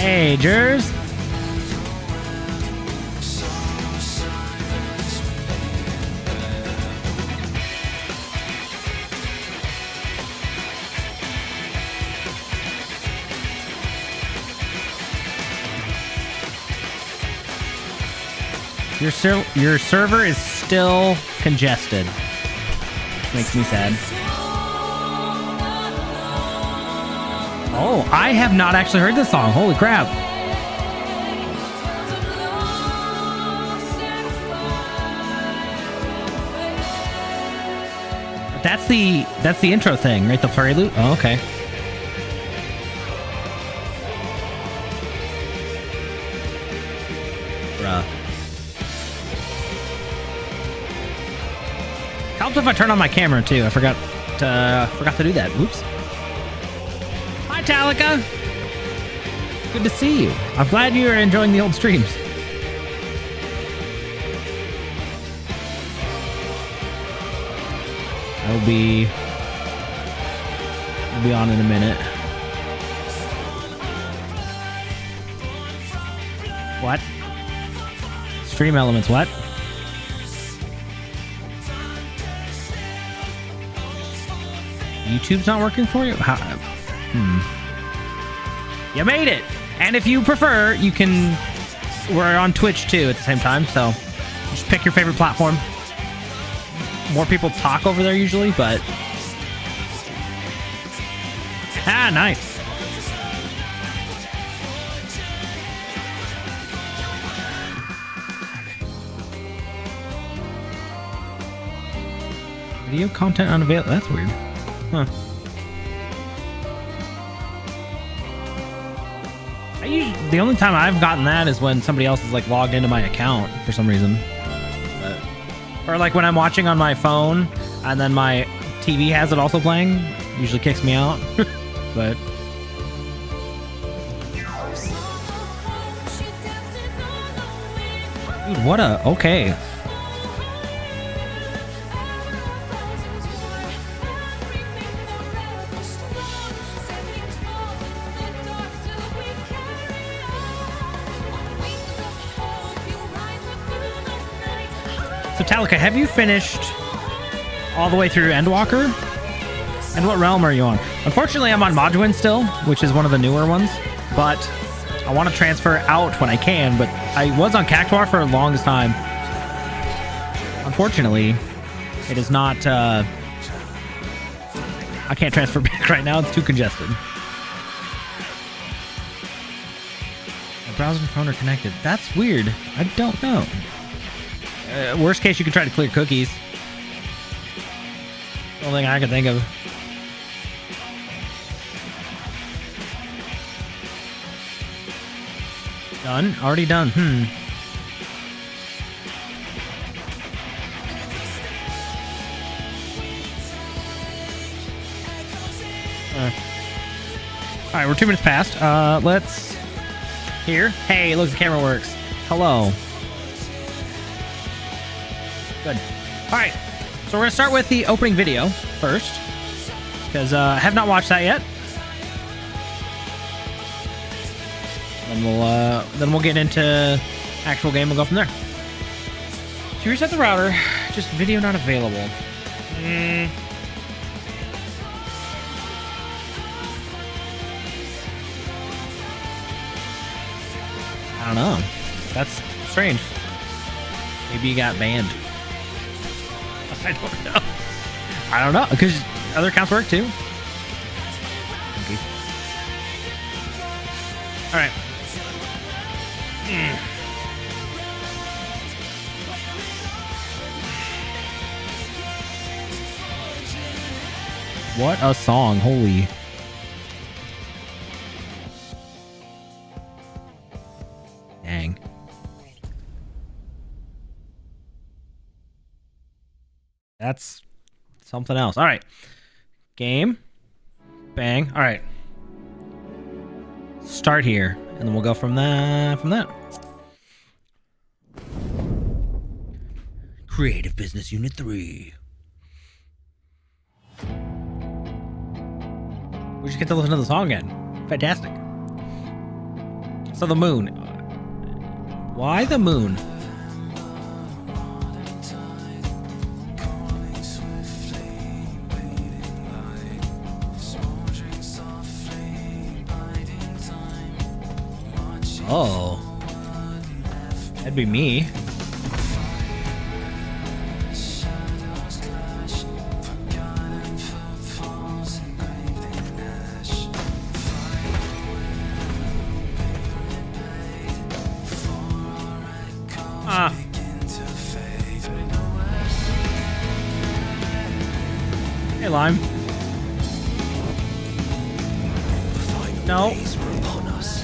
Hey, Jers. Your server is still congested. Makes me sad. Oh, I have not actually heard this song. Holy crap. That's the intro thing, right? The prelude? Oh, okay. Bruh. Helps if I turn on my camera too. I forgot to do that. Oops. Hi, Talica. Good to see you. I'm glad you are enjoying the old streams. I'll be on in a minute. What? Stream elements, what? YouTube's not working for you? You made it! And if you prefer, you can... We're on Twitch, too, at the same time, so... Just pick your favorite platform. More people talk over there, usually, but... Ah, nice! Video content unavailable. That's weird. Huh. The only time I've gotten that is when somebody else is like logged into my account for some reason. Or like when I'm watching on my phone and then my TV has it also playing. Usually kicks me out. But... Dude, what a... Okay. So Talica, have you finished all the way through Endwalker? And what realm are you on? Unfortunately, I'm on Modwin still, which is one of the newer ones. But I want to transfer out when I can, but I was on Cactuar for the longest time. Unfortunately, it is not... I can't transfer back right now. It's too congested. My browser and phone are connected. That's weird. I don't know. Worst case, you can try to clear cookies. Only thing I can think of. Done? Already done. Alright, we're 2 minutes past. Let's... Here. Hey, look, the camera works. Hello. Good. Alright, so we're going to start with the opening video first, because I have not watched that yet. Then we'll get into actual game and go from there. So you reset the router, just video not available. I don't know. That's strange. Maybe you got banned. I don't know. I don't know, because other accounts work too. Okay. All right. What a song! Holy. Dang. That's something else. All right. Game. Bang. All right. Start here, and then we'll go from that. Creative Business Unit 3. We just get to listen to the song again. Fantastic. So the moon. Why the moon? Oh. That'd be me. Ah. Hey, Lime. No. Upon us.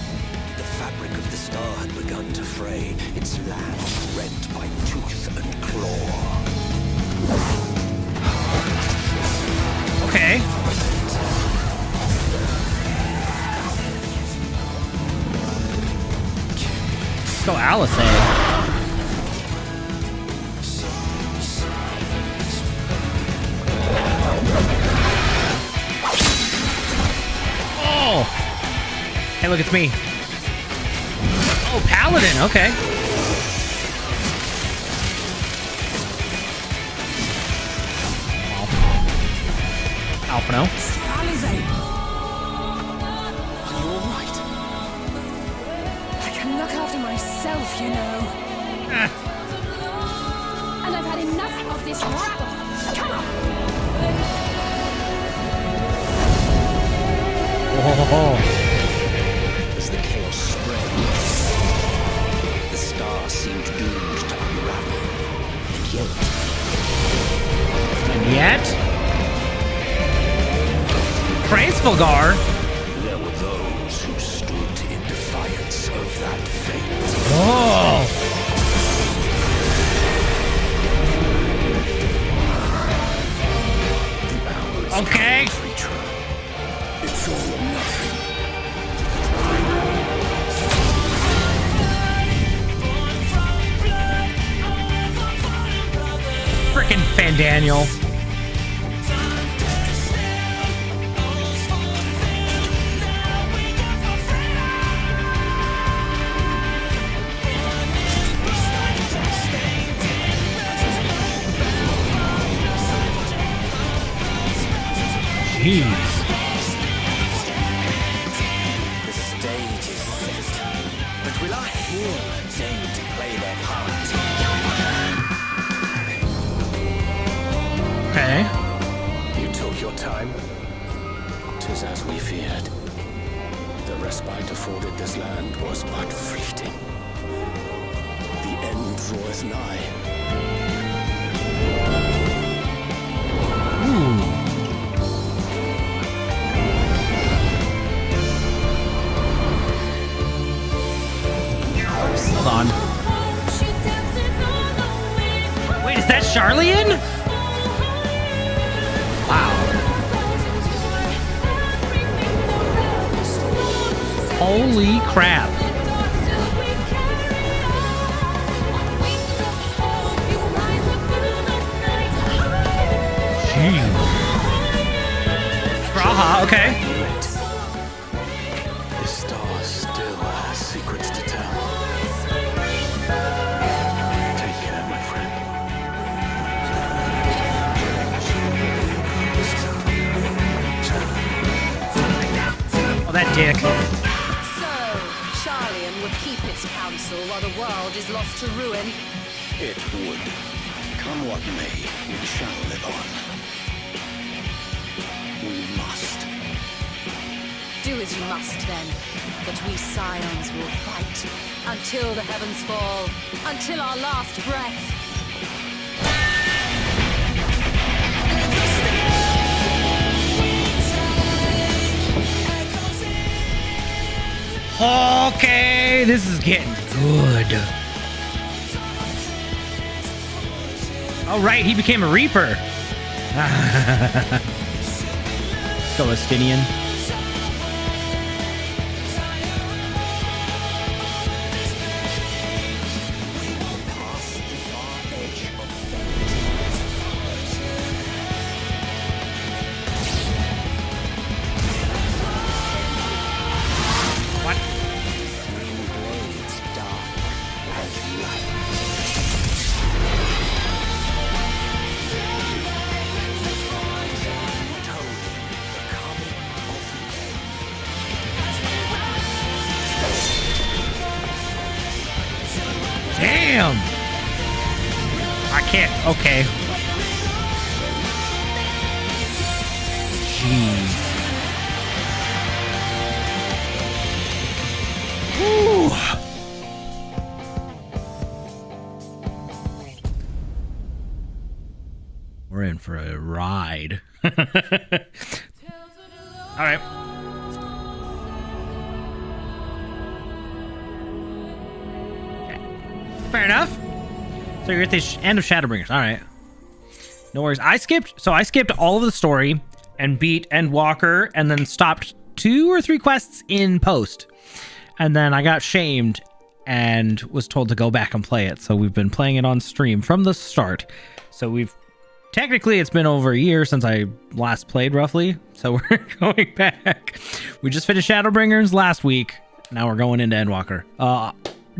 The fabric of the star had begun to fray, its land rent by tooth and claw. Okay. Let's go Alice. Oh! Hey, look, it's me. Oh, Paladin. Okay. Alphino. Alizé. Are you all right? I can look after myself, you know. And I've had enough of this rabble. Come on! As the chaos spread, the star seemed doomed to unravel. And yet? Praise Fulgar. There were those who stood in defiance of that fate. Oh. The hours Okay. creature. It's all or nothing. Frickin' Fandaniel. Jeez. The stage is set, but will our hero deign to play their part? Okay. You took your time. 'Tis as we feared. The respite afforded this land was but fleeting. The end draweth nigh. Ooh. Hold on. Wait, is that Charlian? Wow. Holy crap. Jeez. Raha, okay. The star still has secrets to tell. Take care, my friend. Oh, that dick. So, Charlian would keep its counsel while the world is lost to ruin. It would. Come what may, we shall live on. We must. Do as you must then, but we scions will fight until the heavens fall, until our last breath. Okay, this is getting good. Oh, right, he became a Reaper. Go, Estinian. Damn! I can't. Okay. Jeez. Woo. We're in for a ride. All right. Fair enough. So you're at the end of Shadowbringers. All right. No worries. I skipped all of the story and beat Endwalker and then stopped 2 or 3 quests in post. And then I got shamed and was told to go back and play it. So we've been playing it on stream from the start. So technically it's been over a year since I last played roughly. So we're going back. We just finished Shadowbringers last week. Now we're going into Endwalker.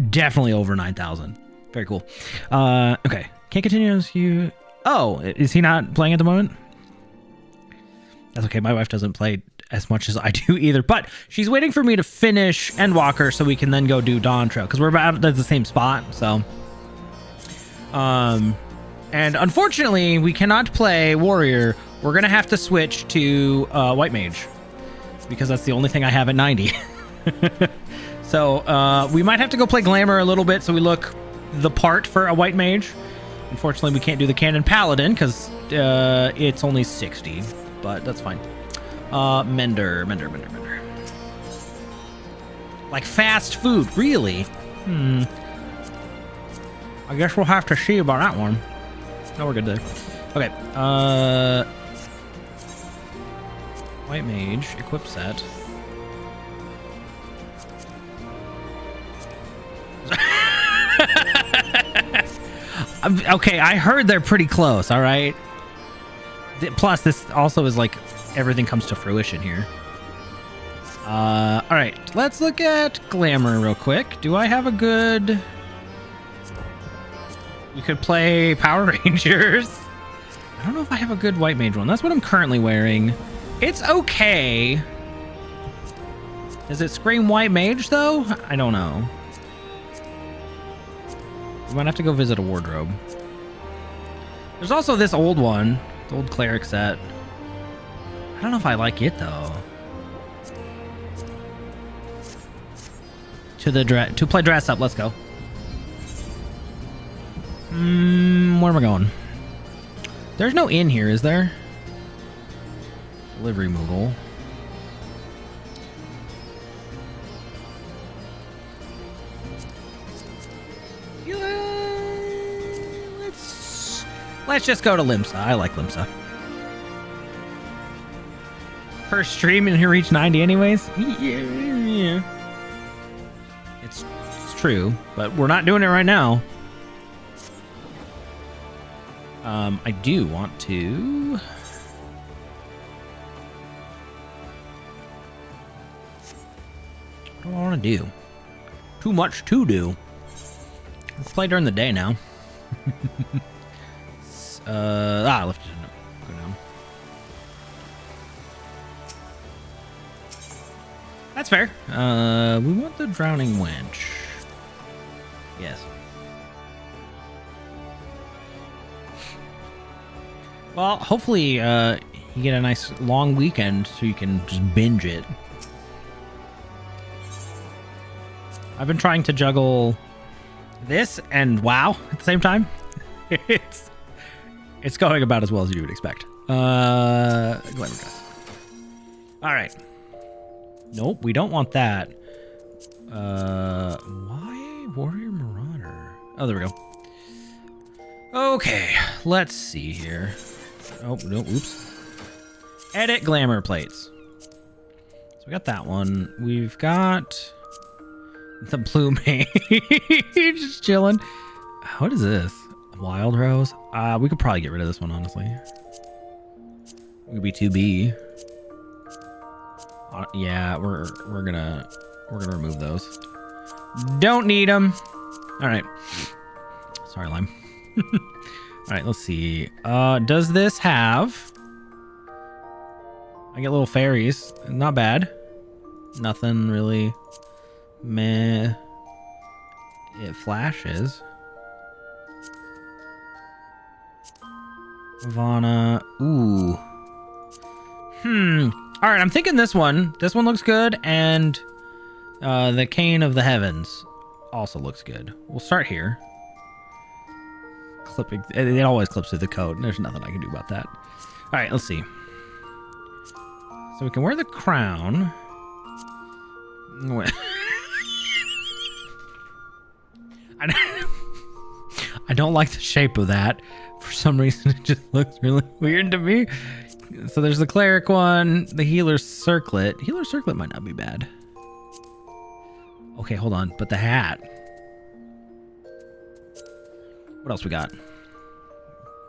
Definitely over 9,000. Very cool. Okay. Can't continue as you... Oh, is he not playing at the moment? That's okay. My wife doesn't play as much as I do either, but she's waiting for me to finish Endwalker so we can then go do Dawn Trail because we're about at the same spot. So, and unfortunately, we cannot play Warrior. We're gonna have to switch to White Mage because that's the only thing I have at 90. So we might have to go play Glamour a little bit so we look the part for a White Mage. Unfortunately, we can't do the Cannon Paladin because it's only 60, but that's fine. Mender. Like fast food, really? I guess we'll have to see about that one. No, we're good there. Okay. White Mage, equip set. Okay, I heard they're pretty close, all right? Plus, this also is like everything comes to fruition here. All right, let's look at Glamour real quick. Do I have a good... You could play Power Rangers. I don't know if I have a good White Mage one. That's what I'm currently wearing. It's okay. Does it scream White Mage, though? I don't know. We might have to go visit a wardrobe. There's also this old one, the old cleric set. I don't know if I like it though. To play dress up, let's go. Where am I going? There's no inn here, is there? Delivery Moogle. Let's just go to Limsa. I like Limsa. Per stream and he reached 90 anyways? Yeah. It's true, but we're not doing it right now. I do want to... What do I want to do? Too much to do. Let's play during the day now. I left it. Go down. That's fair. We want the Drowning Wench. Yes. Well, hopefully, you get a nice long weekend so you can just binge it. I've been trying to juggle this and WoW at the same time. It's going about as well as you would expect. Glamour dress. All right. Nope, we don't want that. Why Warrior Marauder? Oh, there we go. Okay, let's see here. Oh, no, oops. Edit Glamour plates. So we got that one. We've got the Blue Mage just chilling. What is this? Wild Rose? We could probably get rid of this one, honestly. It could be 2B. Yeah, we're gonna remove those. Don't need them. All right. Sorry, Lime. All right, let's see. Does this have... I get little fairies. Not bad. Nothing really... Meh. It flashes. Ivana. Ooh. All right, I'm thinking this one. This one looks good, and the Cane of the Heavens also looks good. We'll start here. Clipping. It always clips through the code. There's nothing I can do about that. All right, let's see. So we can wear the crown. I don't like the shape of that. For some reason, it just looks really weird to me. So there's the cleric one, the healer's circlet. Healer's circlet might not be bad. Okay, hold on. But the hat. What else we got?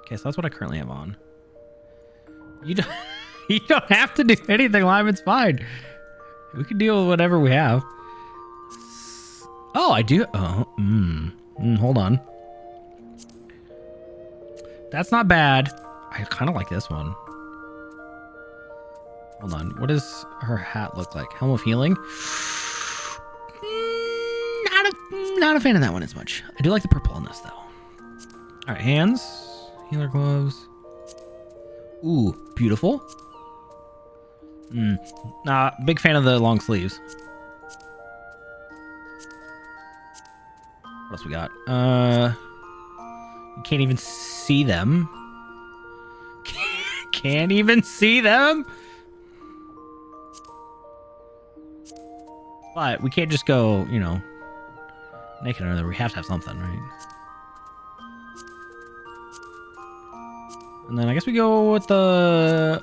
Okay, so that's what I currently have on. You don't, you don't have to do anything live. It's fine. We can deal with whatever we have. Oh, I do. Oh, hold on. That's not bad. I kind of like this one. Hold on. What does her hat look like? Helm of Healing? Not a fan of that one as much. I do like the purple on this, though. All right, hands. Healer gloves. Ooh, beautiful. Big fan of the long sleeves. What else we got? You can't even see them. Can't even see them. But we can't just go, you know, naked or other. We have to have something, right? And then I guess we go with the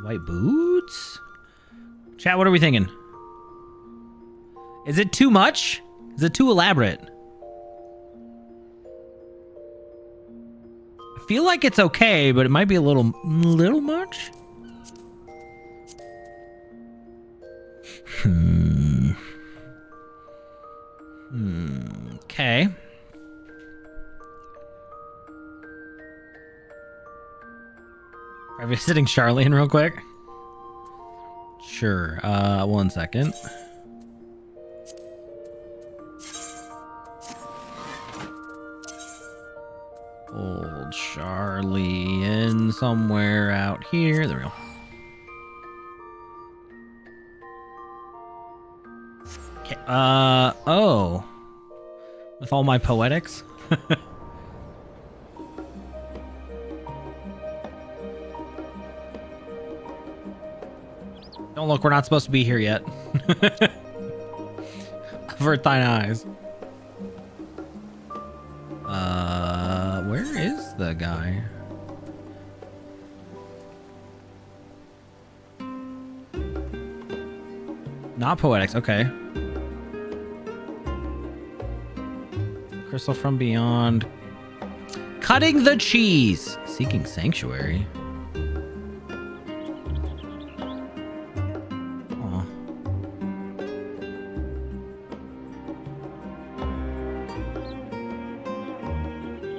white boots. Chat, what are we thinking? Is it too much? Is it too elaborate? I feel like it's okay, but it might be a little much. Okay. Are we visiting Charlene real quick? Sure. 1 second. Old Charlie in somewhere out here. There we go. Okay. Oh. With all my poetics? Don't look, we're not supposed to be here yet. Avert thine eyes. Where is the guy? Not poetics, okay. Crystal from Beyond. Cutting the cheese. Seeking Sanctuary. Aw.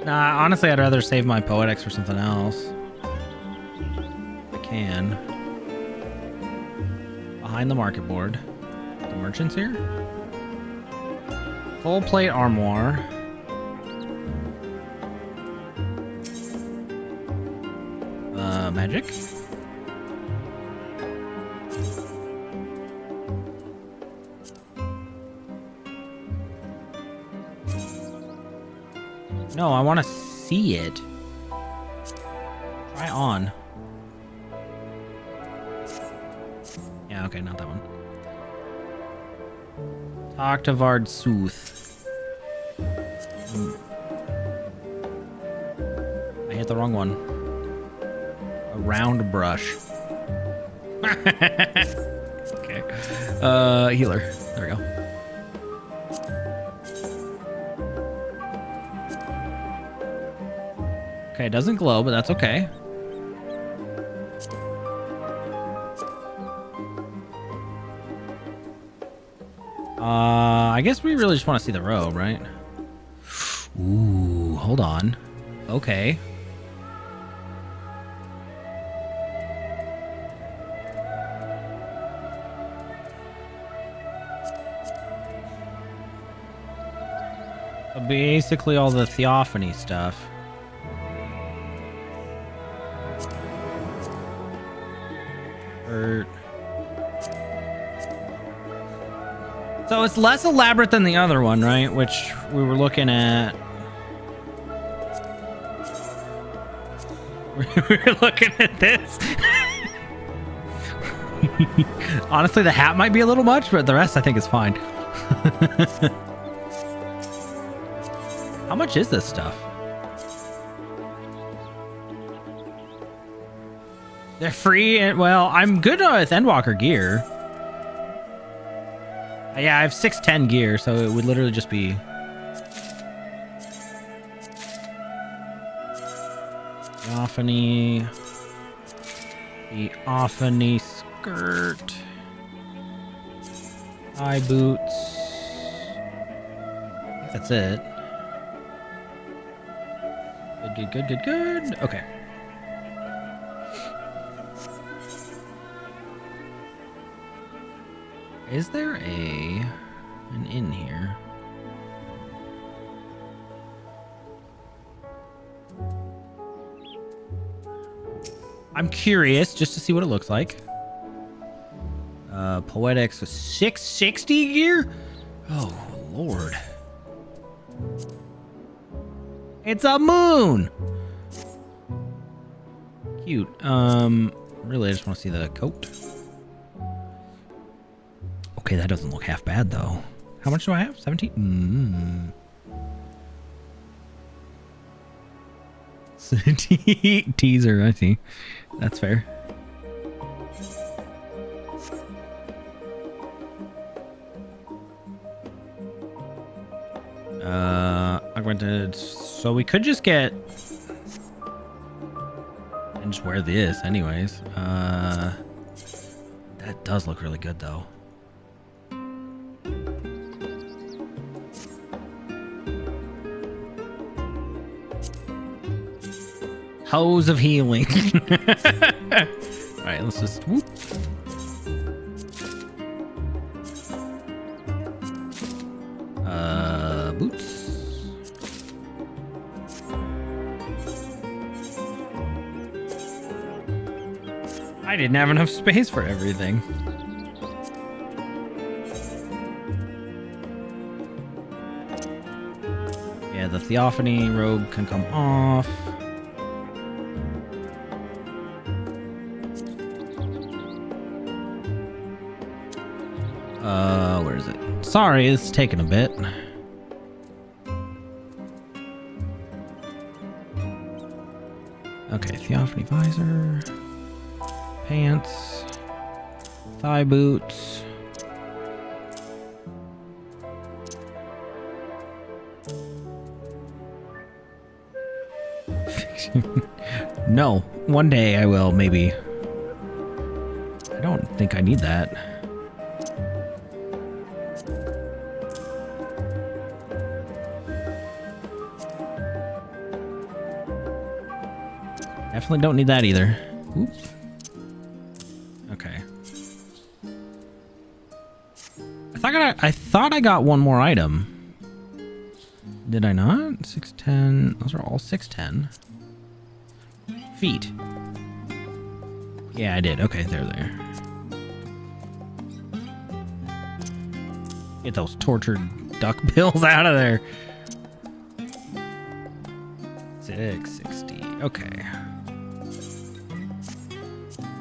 Nah, honestly, I'd rather save my poetics for something else. If I can. Behind the market board. The merchants here? Full plate armoire. Magic. No, I want to see it. Try on. Yeah, okay, not that one. Talk to Vard Sooth. I hit the wrong one. A round brush. Okay. Healer. There we go. Okay, it doesn't glow, but that's okay. I guess we really just want to see the robe, right? Ooh, hold on. Okay. Basically all the theophany stuff. So it's less elaborate than the other one, right? Which we were looking at. We were looking at this. Honestly, the hat might be a little much, but the rest I think is fine. How much is this stuff? They're free, and well, I'm good with Endwalker gear. Yeah, I have 610 gear, so it would literally just be... The Ophany skirt. High boots. I think that's it. Good. Okay. Is there an inn here? I'm curious just to see what it looks like. Poetics 660 gear? Oh, Lord. It's a moon. Cute. Really, I just want to see the coat. Okay, that doesn't look half bad, though. How much do I have? 17? Teaser, I see. That's fair. Augmented. So we could just get... and just wear this anyways. That does look really good, though. Hose of healing. Alright, let's just whoop. Boots. I didn't have enough space for everything. Yeah, the Theophany robe can come off. Where is it? Sorry, it's taking a bit. Okay, Theophany visor, pants, thigh boots. No, one day I will, maybe. I don't think I need that. Definitely don't need that either. Oops. Okay. I thought I got one more item. Did I not? 610. Those are all 610. Feet. Yeah, I did. Okay, they're there. Get those tortured duck bills out of there. 660. Okay.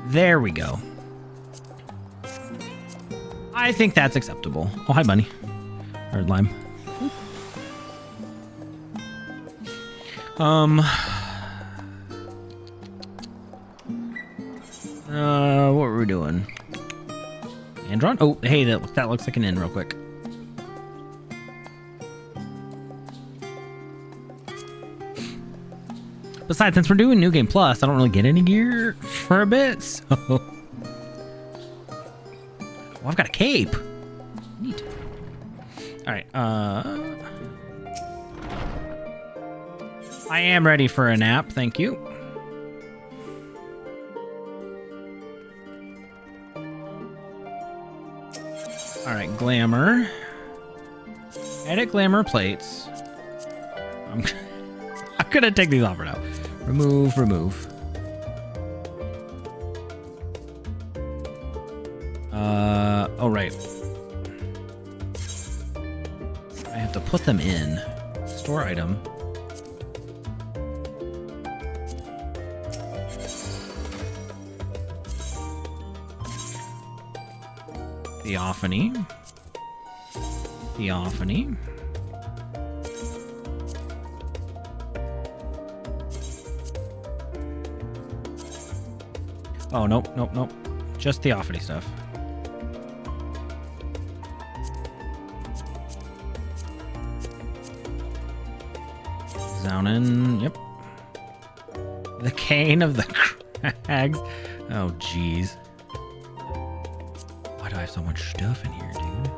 There we go. I think that's acceptable. Oh, hi, Bunny. Or Lime. What were we doing? Andron? Oh, hey, that looks like an inn real quick. Besides, since we're doing New Game Plus, I don't really get any gear for a bit, so... Oh, I've got a cape. Neat. Alright, I am ready for a nap, thank you. Alright, glamour. Edit glamour plates. I'm gonna take these off right now. Remove. Oh, right. put them in? Store item. Theophany. Theophany. Oh, nope, nope, nope. Just Theophany stuff. Zaunin, yep. The cane of the crags. Oh, jeez. Why do I have so much stuff in here, dude?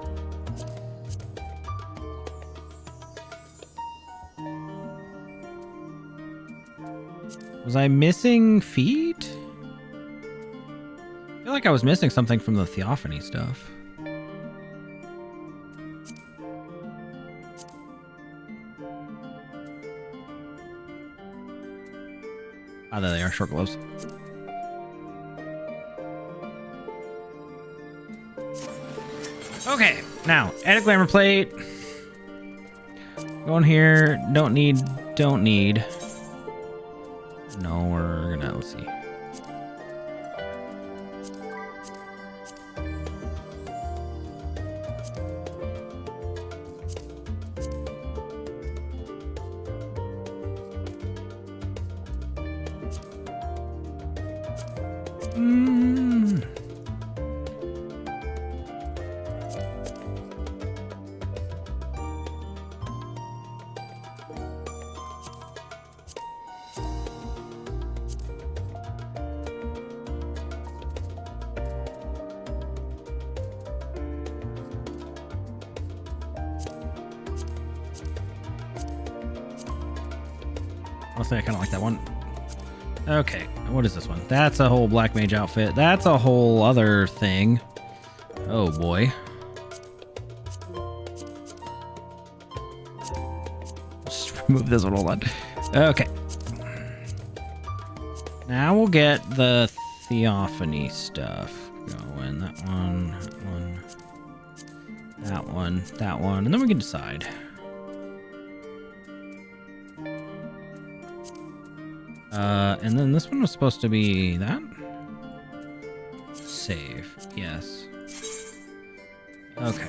Was I missing feet? I feel like I was missing something from the Theophany stuff. Ah, there they are, short gloves. Okay, now, edit glamour plate. Go in here, don't need. No, we're gonna, let's see. Honestly, I kind of like that one. Okay, what is this one? That's a whole black mage outfit. That's a whole other thing. Oh boy. Just remove this one, hold on. Okay. Now we'll get the Theophany stuff going. That one, that one, and then we can decide. And then this one was supposed to be that? Save, yes. Okay.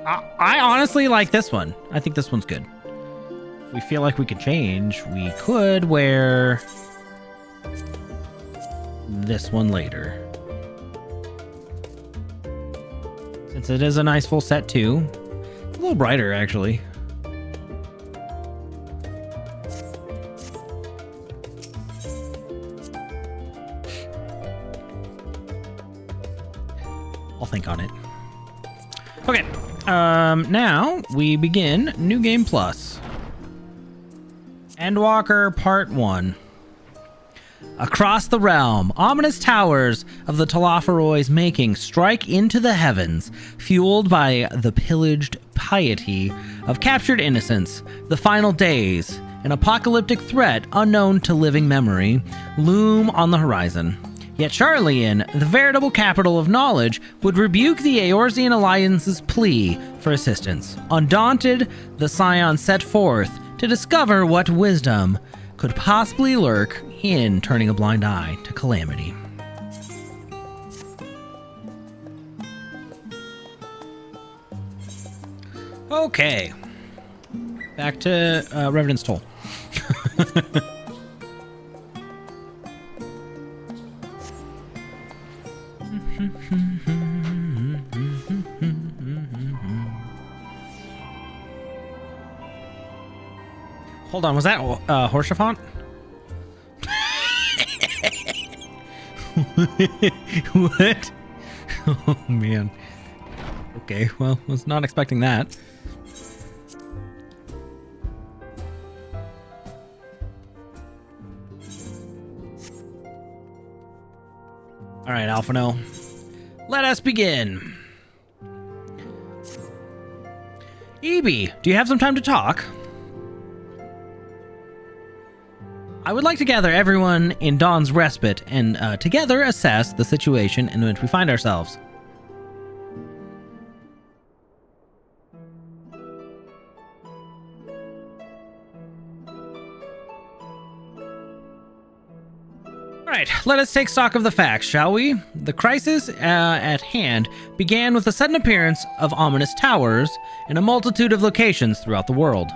I honestly like this one. I think this one's good. If we feel like we could change, we could wear this one later. Since it is a nice full set too. It's a little brighter actually. I'll think on it. Okay. Now we begin New Game Plus. Endwalker Part 1. Across the realm, ominous towers of the Talafaroy's making strike into the heavens, fueled by the pillaged piety of captured innocents. The final days, an apocalyptic threat unknown to living memory, loom on the horizon. Yet Charlian, the veritable capital of knowledge, would rebuke the Eorzean Alliance's plea for assistance. Undaunted, the Scion set forth to discover what wisdom could possibly lurk in turning a blind eye to calamity. Okay. Back to Revenant's Toll. Hold on, was that Horsefant? What? Oh man. Okay, well, was not expecting that. All right, Alphino. Let us begin. Evie, do you have some time to talk? I would like to gather everyone in Dawn's Respite and together assess the situation in which we find ourselves. Alright, let us take stock of the facts, shall we? The crisis at hand began with the sudden appearance of ominous towers in a multitude of locations throughout the world.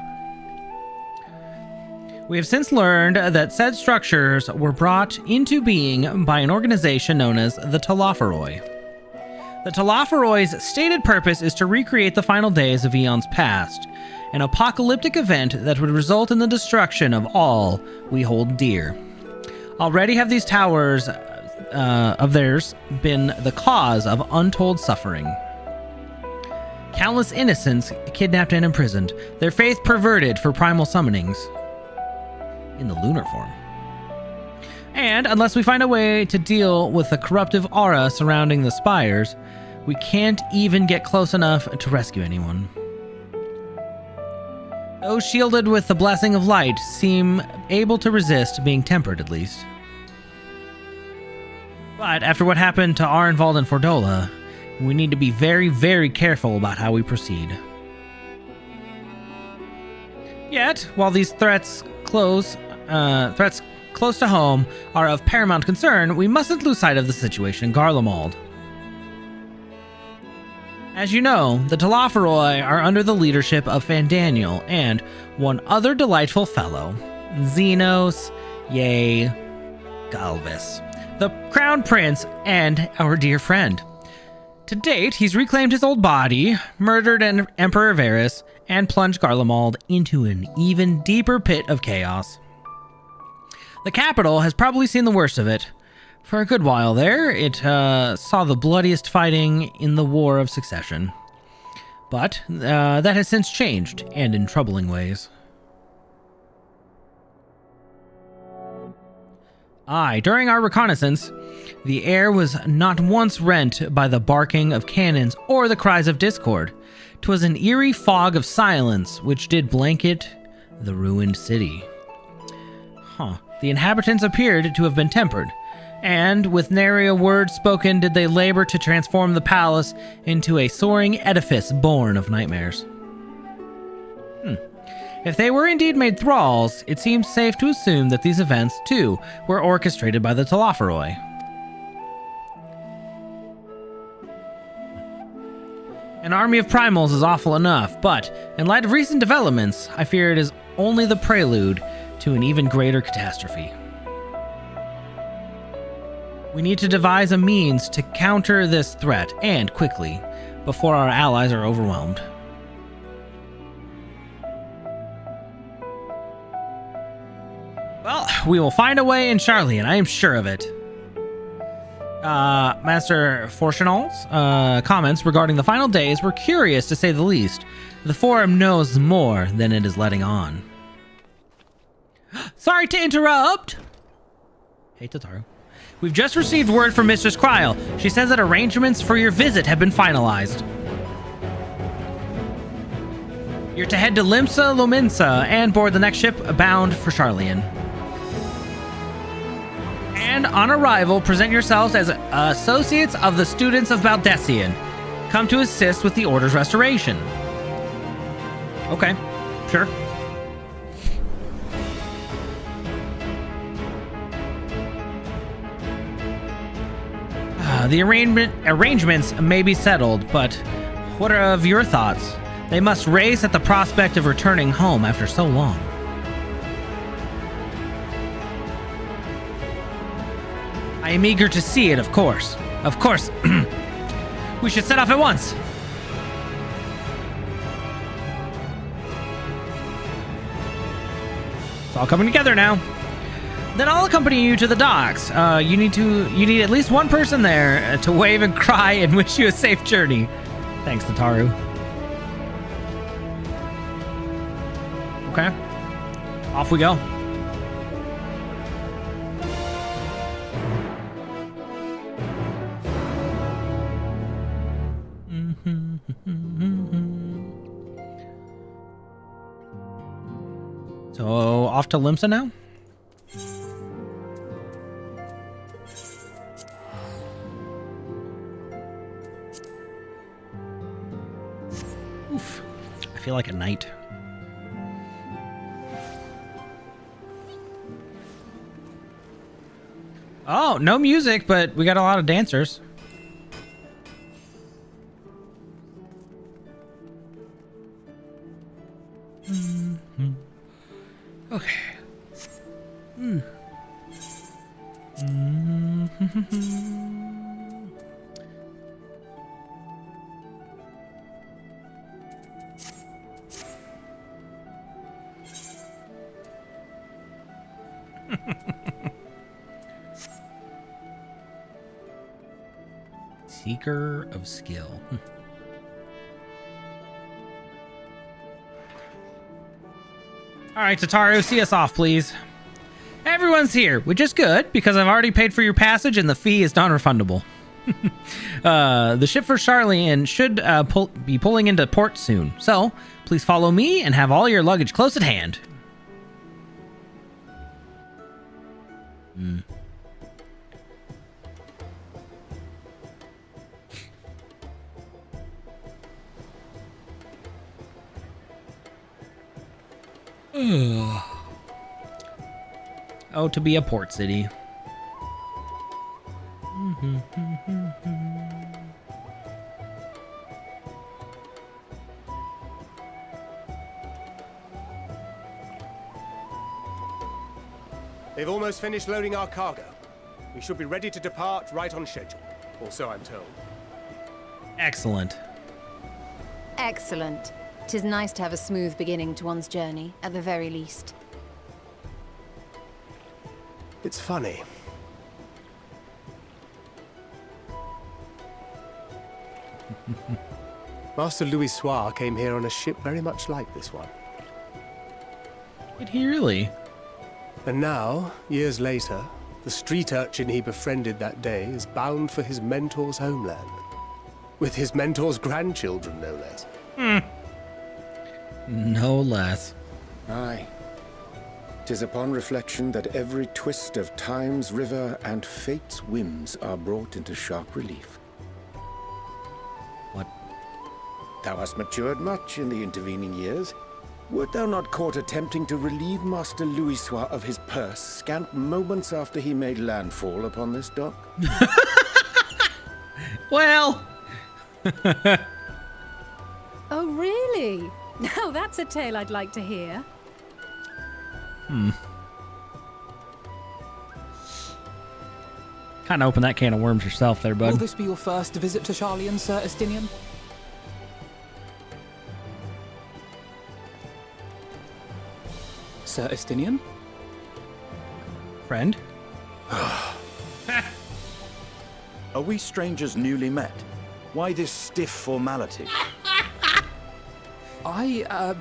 We have since learned that said structures were brought into being by an organization known as the Telophoroi. The Telophoroi's stated purpose is to recreate the final days of eons past, an apocalyptic event that would result in the destruction of all we hold dear. Already have these towers of theirs been the cause of untold suffering. Countless innocents kidnapped and imprisoned, their faith perverted for primal summonings in the lunar form. And unless we find a way to deal with the corruptive aura surrounding the spires, we can't even get close enough to rescue anyone. Those shielded with the blessing of light seem able to resist being tempered, at least. But after what happened to Arenvald and Fordola, we need to be very, very careful about how we proceed. Yet, while these threats close to home are of paramount concern, we mustn't lose sight of the situation in Garlemald. As you know, the Telophoroi are under the leadership of Fandaniel and one other delightful fellow, Xenos, yea, Galvis, the Crown Prince and our dear friend. To date, he's reclaimed his old body, murdered Emperor Varys, and plunged Garlemald into an even deeper pit of chaos. The capital has probably seen the worst of it. For a good while there, it saw the bloodiest fighting in the War of Succession. But that has since changed, and in troubling ways. Aye, during our reconnaissance, the air was not once rent by the barking of cannons or the cries of discord. 'Twas an eerie fog of silence which did blanket the ruined city. The inhabitants appeared to have been tempered, and with nary a word spoken did they labor to transform the palace into a soaring edifice born of nightmares. If they were indeed made thralls, it seems safe to assume that these events, too, were orchestrated by the Telophoroi. An army of primals is awful enough, but, in light of recent developments, I fear it is only the prelude to an even greater catastrophe. We need to devise a means to counter this threat, and quickly, before our allies are overwhelmed. Well, we will find a way in Charlian, I am sure of it. Master Fortunal's comments regarding the final days were curious to say the least. The forum knows more than it is letting on. Sorry to interrupt! Hey, Tataru. We've just received word from Mistress Kryl. She says that arrangements for your visit have been finalized. You're to head to Limsa Lominsa and board the next ship bound for Charlian. And on arrival, present yourselves as associates of the students of Baldessian. Come to assist with the Order's restoration. Okay, sure. The arrangements may be settled, but what are of your thoughts? They must race at the prospect of returning home after so long. I am eager to see it, of course. Of course. We should set off at once. It's all coming together now. Then I'll accompany you to the docks. You need at least one person there to wave and cry and wish you a safe journey. Thanks, Nataru. Okay. Off we go. So, off to Limsa now? feel like a knight. Oh, no music, but we got a lot of dancers. Okay. Seeker of skill. All right, Tataru, see us off, please. Everyone's here, which is good because I've already paid for your passage and the fee is non-refundable. The ship for Charlian should be pulling into port soon, so please follow me and have all your luggage close at hand. Oh, to be a port city. They've almost finished loading our cargo. We should be ready to depart right on schedule, or so I'm told. Excellent. Excellent. 'Tis nice to have a smooth beginning to one's journey, at the very least. It's funny. Master Louis Soir came here on a ship very much like this one. Did he really? And now, years later, the street urchin he befriended that day is bound for his mentor's homeland. With his mentor's grandchildren, no less. No less. Aye. 'Tis upon reflection that every twist of time's river and fate's whims are brought into sharp relief. What? Thou hast matured much in the intervening years. Wert thou not caught attempting to relieve Master Louis Soir of his purse scant moments after he made landfall upon this dock? Well. Oh, really? Now that's a tale I'd like to hear. Kind of open that can of worms yourself there, Will bud. this be your first visit to Charlian, Sir Estinian? Sir Estinian? Friend? Are we strangers newly met? Why this stiff formality? I,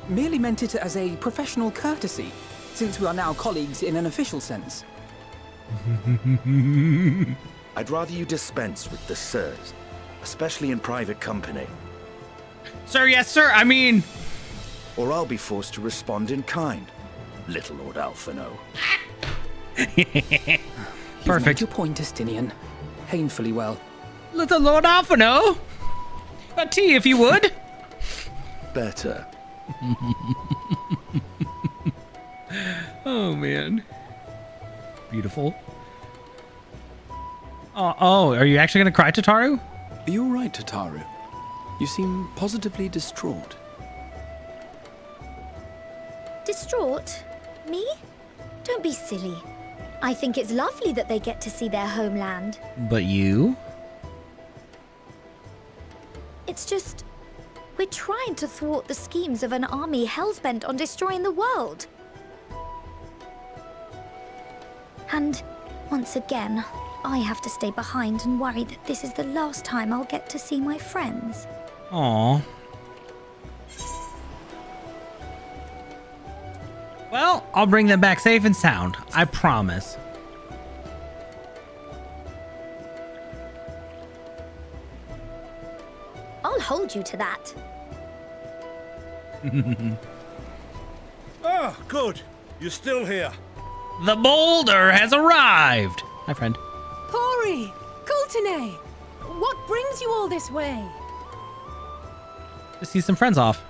merely meant it as a professional courtesy, since we are now colleagues in an official sense. I'd rather you dispense with the sirs, especially in private company, Sir, yes, sir. I mean... or I'll be forced to respond in kind, little Lord Alphino. You've made Perfect. your point, Estinian. Painfully well. Little Lord Alphino. A tea, if you would. Better. Oh, man. Beautiful. Oh, are you actually going to cry, Tataru? Are you all right, Tataru? You seem positively distraught. Distraught? Me? Don't be silly. I think it's lovely that they get to see their homeland. But you? It's just... we're trying to thwart the schemes of an army hellbent on destroying the world. And, once again, I have to stay behind and worry that this is the last time I'll get to see my friends. Aw. Well, I'll bring them back safe and sound. I promise. I'll hold you to that. Ah, good. You're still here. The boulder has arrived. Hi, friend. Pori! Kultine! What brings you all this way? To see some friends off.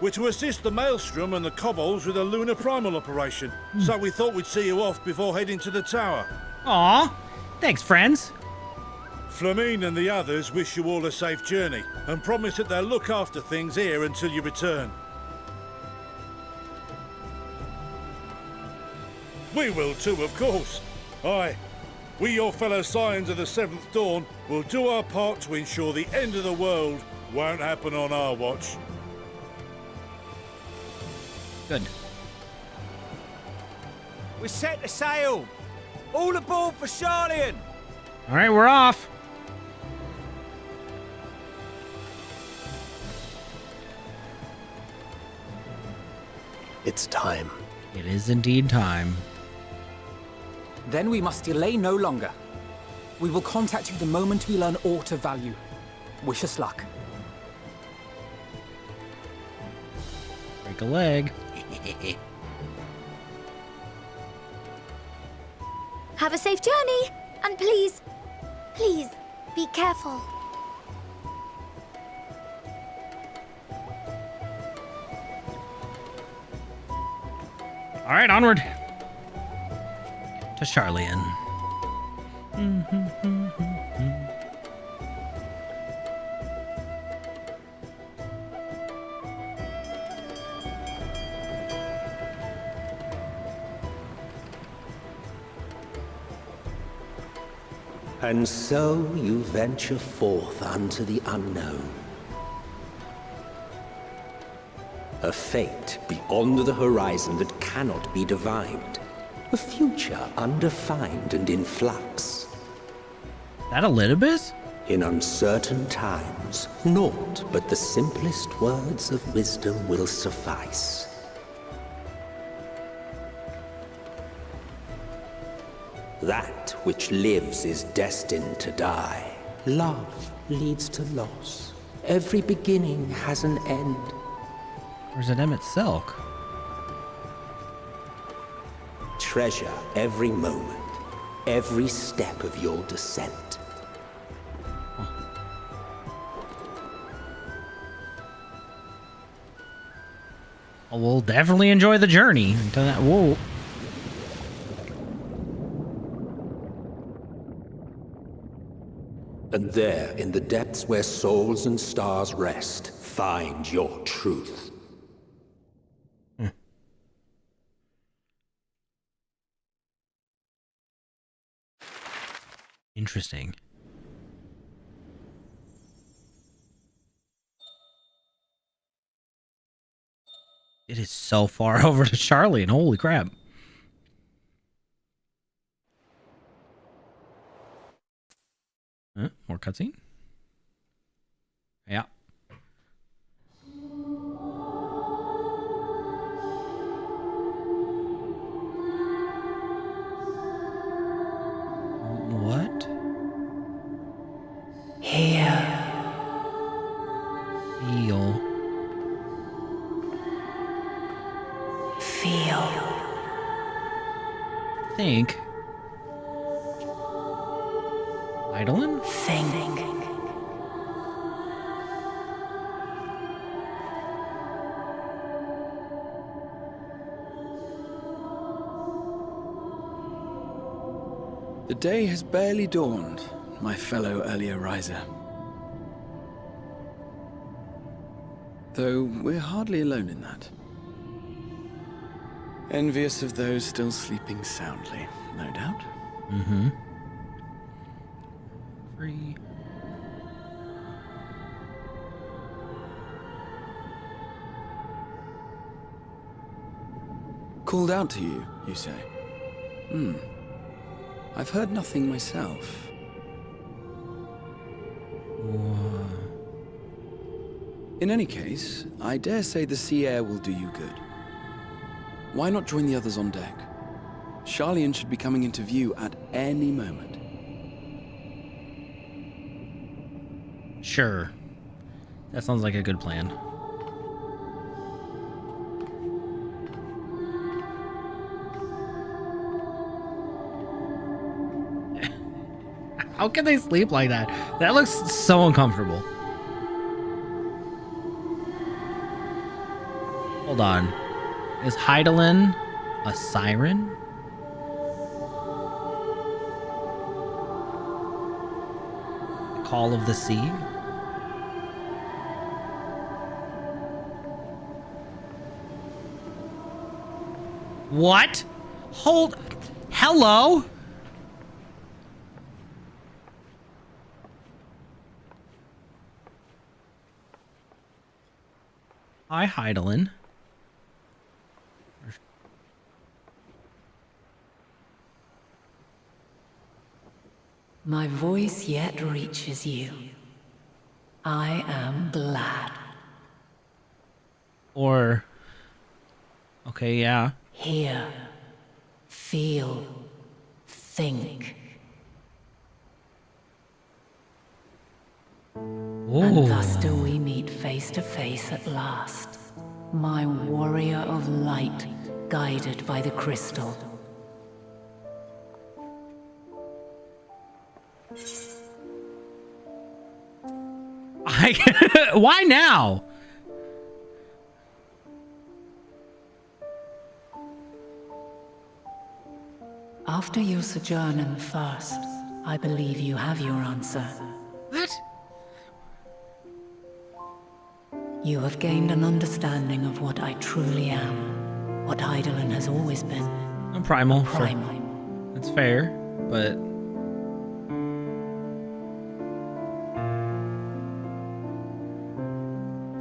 We're to assist the Maelstrom and the Kobolds with a lunar primal operation, so we thought we'd see you off before heading to the tower. Aw, thanks, friends. Flamine and the others wish you all a safe journey, and promise that they'll look after things here until you return. We will too, of course. Aye. We, your fellow Scions of the Seventh Dawn, will do our part to ensure the end of the world won't happen on our watch. Good. We're set to sail! All aboard for Charlian! All right, we're off. It's time. It is indeed time. Then we must delay no longer. We will contact you the moment we learn aught of value. Wish us luck. Break a leg. Have a safe journey, and please, please, be careful. All right, onward to Charlian. And so you venture forth unto the unknown. A fate beyond the horizon that cannot be divined. A future undefined and in flux. That Elidibus? In uncertain times, naught but the simplest words of wisdom will suffice. That which lives is destined to die. Love leads to loss. Every beginning has an end. Where's it Emmett Silk? Treasure every moment, every step of your descent. Oh, we'll definitely enjoy the journey. Whoa. And there, in the depths where souls and stars rest, find your truth. Interesting. It is so far over to Charlian. Holy crap. More cutscene? Yeah. What? Here. Feel. Feel. Think. Idolin? Think. The day has barely dawned, my fellow earlier riser. Though we're hardly alone in that. Envious of those still sleeping soundly, no doubt. Mm-hmm. Free. Called out to you, you say? I've heard nothing myself. In any case, I dare say the sea air will do you good. Why not join the others on deck? Charlian should be coming into view at any moment. Sure. That sounds like a good plan. How can they sleep like that? That looks so uncomfortable. Hold on. Is Hydaelyn a siren? The Call of the Sea? What? Hold. Hello? Hi, Hydaelyn. My voice yet reaches you. I am glad. Or... Okay, yeah. Hear, feel, think. And thus do we meet face to face at last. My warrior of light, guided by the crystal. Why now? After your sojourn in the First, I believe you have your answer. What? You have gained an understanding of what I truly am, what Hydaelyn has always been. I'm primal. Primal. Sure. That's fair, but...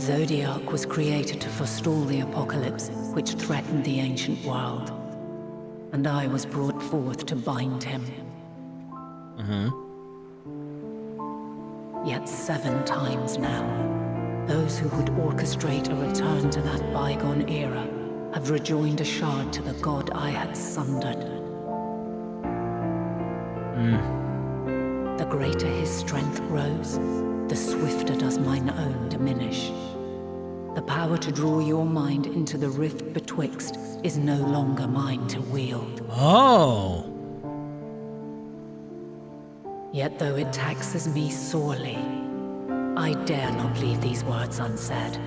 Zodiac was created to forestall the apocalypse which threatened the ancient world. And I was brought forth to bind him. Yet 7 times now, those who would orchestrate a return to that bygone era have rejoined a shard to the god I had sundered. The greater his strength grows, the swifter does mine own diminish. The power to draw your mind into the rift betwixt is no longer mine to wield. Oh. Yet though it taxes me sorely, I dare not leave these words unsaid.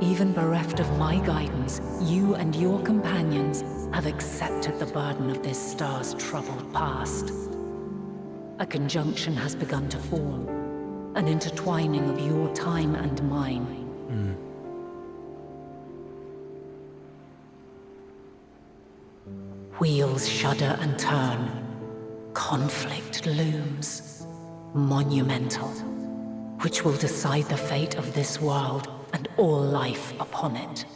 Even bereft of my guidance, you and your companions have accepted the burden of this star's troubled past. A conjunction has begun to form, an intertwining of your time and mine. Wheels shudder and turn. Conflict looms, monumental, which will decide the fate of this world and all life upon it.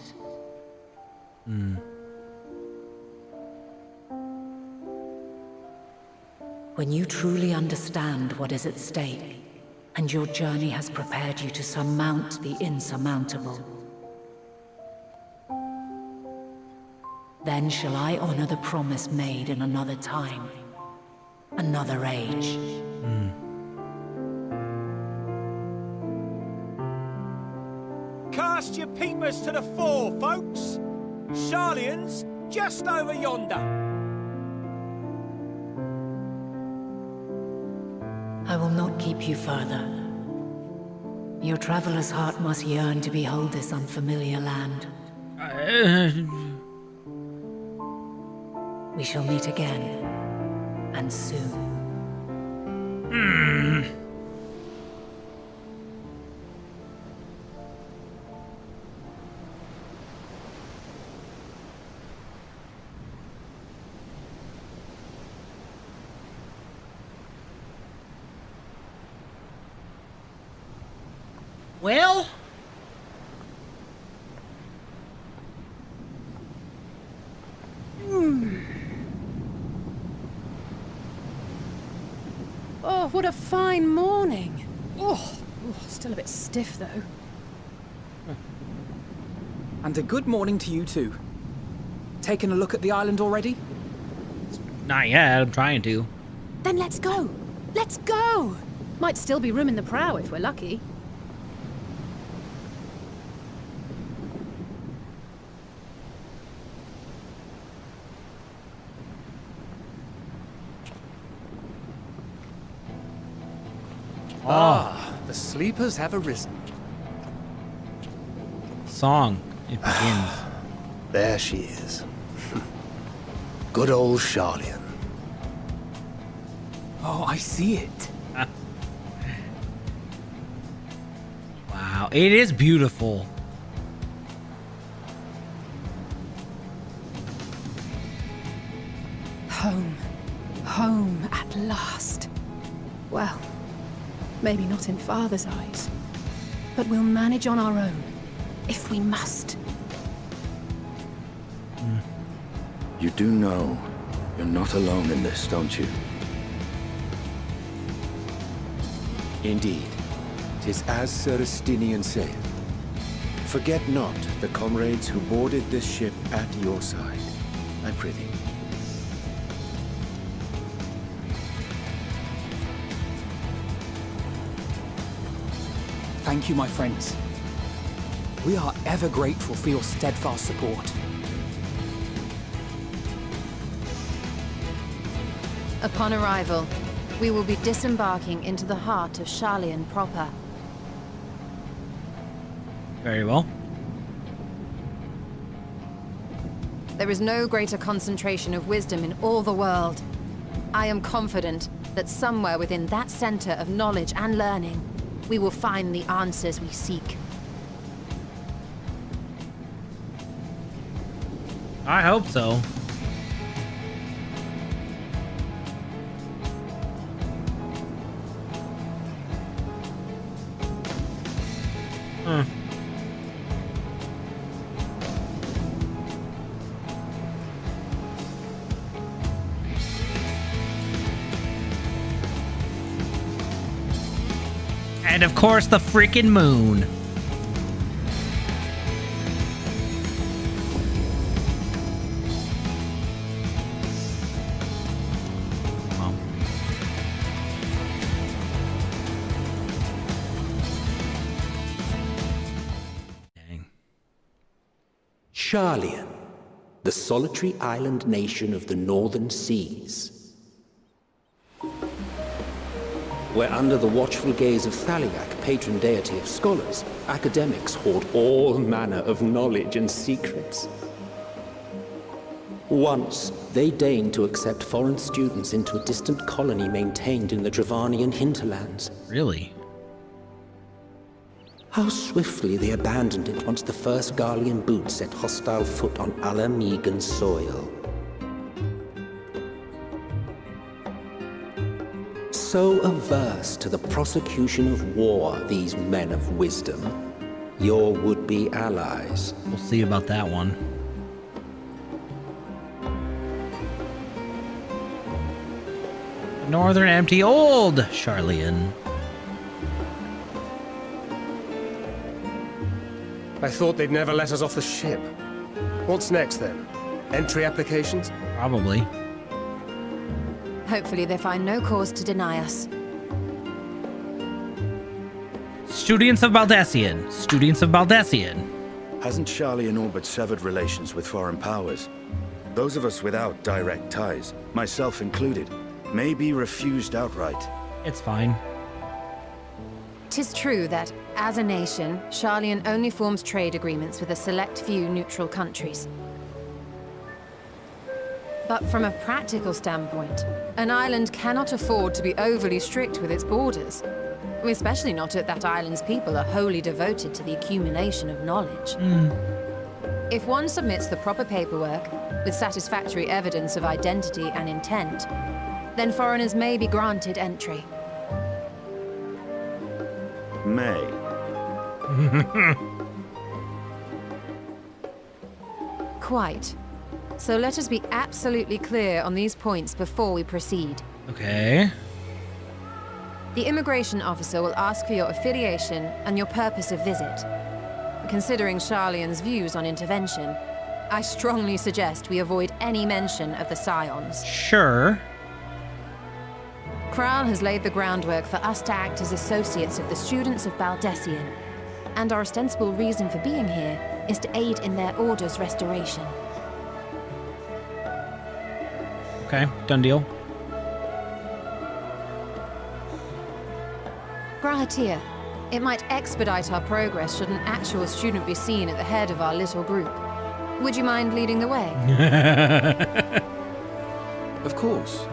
When you truly understand what is at stake, and your journey has prepared you to surmount the insurmountable, then shall I honor the promise made in another time, another age. Cast your peepers to the fore, folks. Sharlayan's just over yonder. I will not keep you further. Your traveler's heart must yearn to behold this unfamiliar land. We shall meet again, and soon. Well? Oh, what a fine morning. Still a bit stiff, though. And a good morning to you too. Taking a look at the island already? Not yet, I'm trying to. Then let's go. Let's go! Might still be room in the prow if we're lucky. Ah, the sleepers have arisen. Song. It begins. There she is. Good old Charlian. Oh, I see it. Wow, it is beautiful. Home. Home at last. Well, maybe not in Father's eyes, but we'll manage on our own, if we must. You do know you're not alone in this, don't you? Indeed, 'tis as Sir Estinian saith. Forget not the comrades who boarded this ship at your side, I prithee. Thank you, my friends. We are ever grateful for your steadfast support. Upon arrival, we will be disembarking into the heart of Charlian proper. Very well. There is no greater concentration of wisdom in all the world. I am confident that somewhere within that center of knowledge and learning, we will find the answers we seek. I hope so. And of course, the freaking moon. Wow. Dang. Charlian, the solitary island nation of the northern seas. Where under the watchful gaze of Thaliak, patron deity of scholars, academics hoard all manner of knowledge and secrets. Once, they deigned to accept foreign students into a distant colony maintained in the Dravanian hinterlands. Really? How swiftly they abandoned it once the first Garlean boot set hostile foot on Alamegan soil. So averse to the prosecution of war, these men of wisdom, your would-be allies. We'll see about that one. Northern empty old Charlian. I thought they'd never let us off the ship. What's next then? Entry applications? Probably. Hopefully they find no cause to deny us. Students of Baldessian. Students of Baldessian. Hasn't Charlian all but severed relations with foreign powers? Those of us without direct ties, myself included, may be refused outright. It's fine. 'Tis true that, as a nation, Charlian only forms trade agreements with a select few neutral countries. But from a practical standpoint, an island cannot afford to be overly strict with its borders. Especially not if that island's people are wholly devoted to the accumulation of knowledge. If one submits the proper paperwork, with satisfactory evidence of identity and intent, then foreigners may be granted entry. May. Quite. So let us be absolutely clear on these points before we proceed. Okay. The immigration officer will ask for your affiliation and your purpose of visit. Considering Charlian's views on intervention, I strongly suggest we avoid any mention of the Scions. Sure. Kral has laid the groundwork for us to act as associates of the students of Baldessian, and our ostensible reason for being here is to aid in their order's restoration. Okay, done deal. Gratia. It might expedite our progress should an actual student be seen at the head of our little group. Would you mind leading the way? Of course.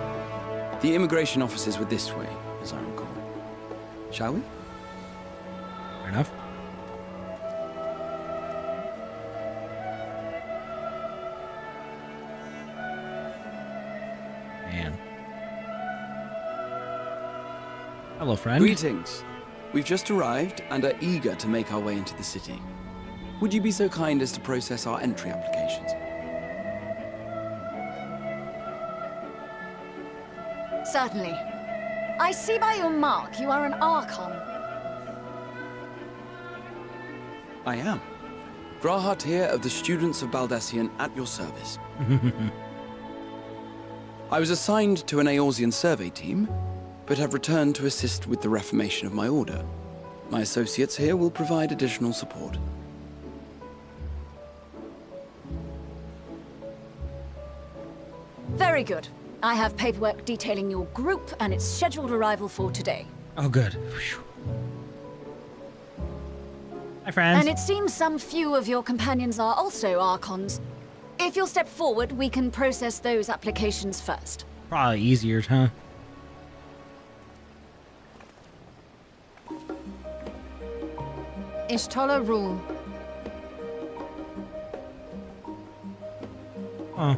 The immigration officers were this way, as I recall. Shall we? Fair enough. Man. Hello, friend. Greetings. We've just arrived and are eager to make our way into the city. Would you be so kind as to process our entry applications? Certainly. I see by your mark you are an Archon. I am. Grahat here of the Students of Baldesion at your service. I was assigned to an Eorzean survey team, but have returned to assist with the reformation of my order. My associates here will provide additional support. Very good. I have paperwork detailing your group and its scheduled arrival for today. Oh, good. Whew. Hi, friends. And it seems some few of your companions are also Archons. If you'll step forward, we can process those applications first. Probably easier, huh? Ishtola rule. Oh.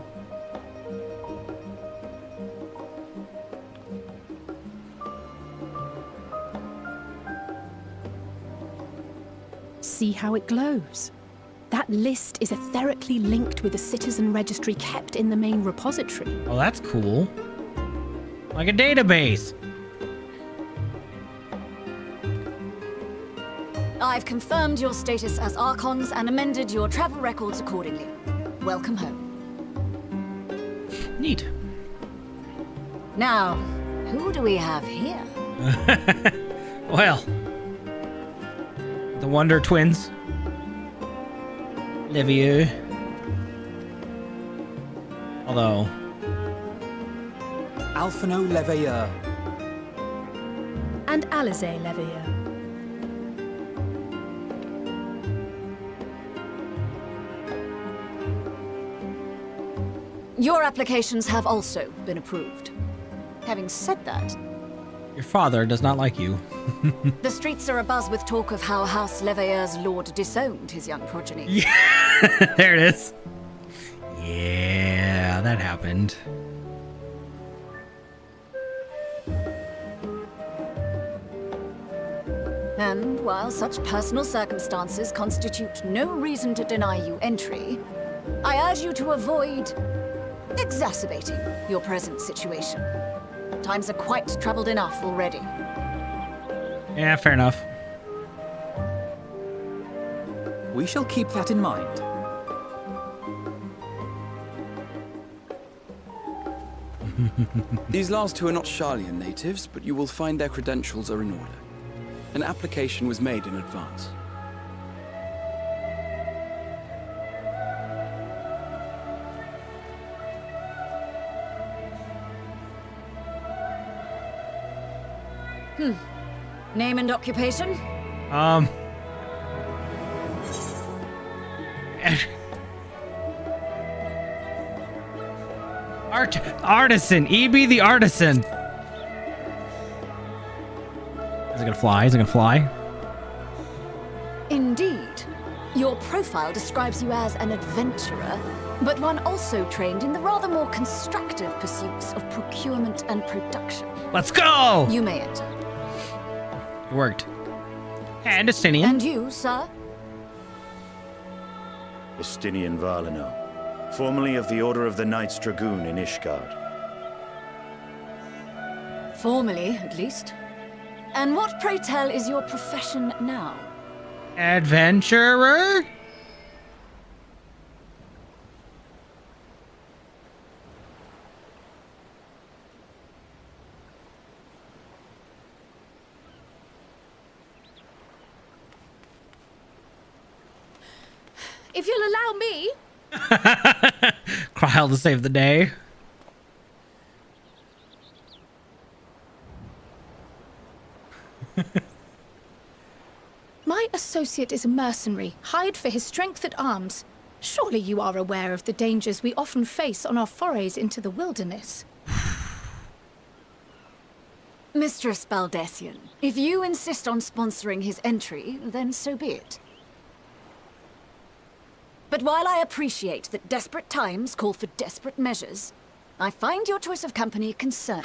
See how it glows? That list is etherically linked with the citizen registry kept in the main repository. Oh, that's cool. Like a database. I've confirmed your status as Archons and amended your travel records accordingly. Welcome home. Neat. Now, who do we have here? Well, the Wonder Twins. Livia. Although... Alphino Leveilleur. And Alize Leveilleur. Your applications have also been approved. Having said that, Your father does not like you. the streets are abuzz with talk of how House Leveilleur's lord disowned his young progeny. Yeah. There it is. Yeah, that happened. And while such personal circumstances constitute no reason to deny you entry, I urge you to avoid exacerbating your present situation. Times are quite troubled enough already. Yeah, fair enough. We shall keep that in mind. These last two are not Sharlayan natives, but you will find their credentials are in order. An application was made in advance. Name and occupation? Artisan. EB the artisan. Is it gonna fly? Is it gonna fly? Indeed. Your profile describes you as an adventurer, but one also trained in the rather more constructive pursuits of procurement and production. Let's go! You may enter. It worked. And Estinian. And you, sir? Estinian Valino, formerly of the Order of the Knights Dragoon in Ishgard. Formerly, at least. And what, pray tell, is your profession now? Adventurer? If you'll allow me. Kryl to save the day. My associate is a mercenary, hired for his strength at arms. Surely you are aware of the dangers we often face on our forays into the wilderness. Mistress Baldessian, if you insist on sponsoring his entry, then so be it. But while I appreciate that desperate times call for desperate measures, I find your choice of company concerning.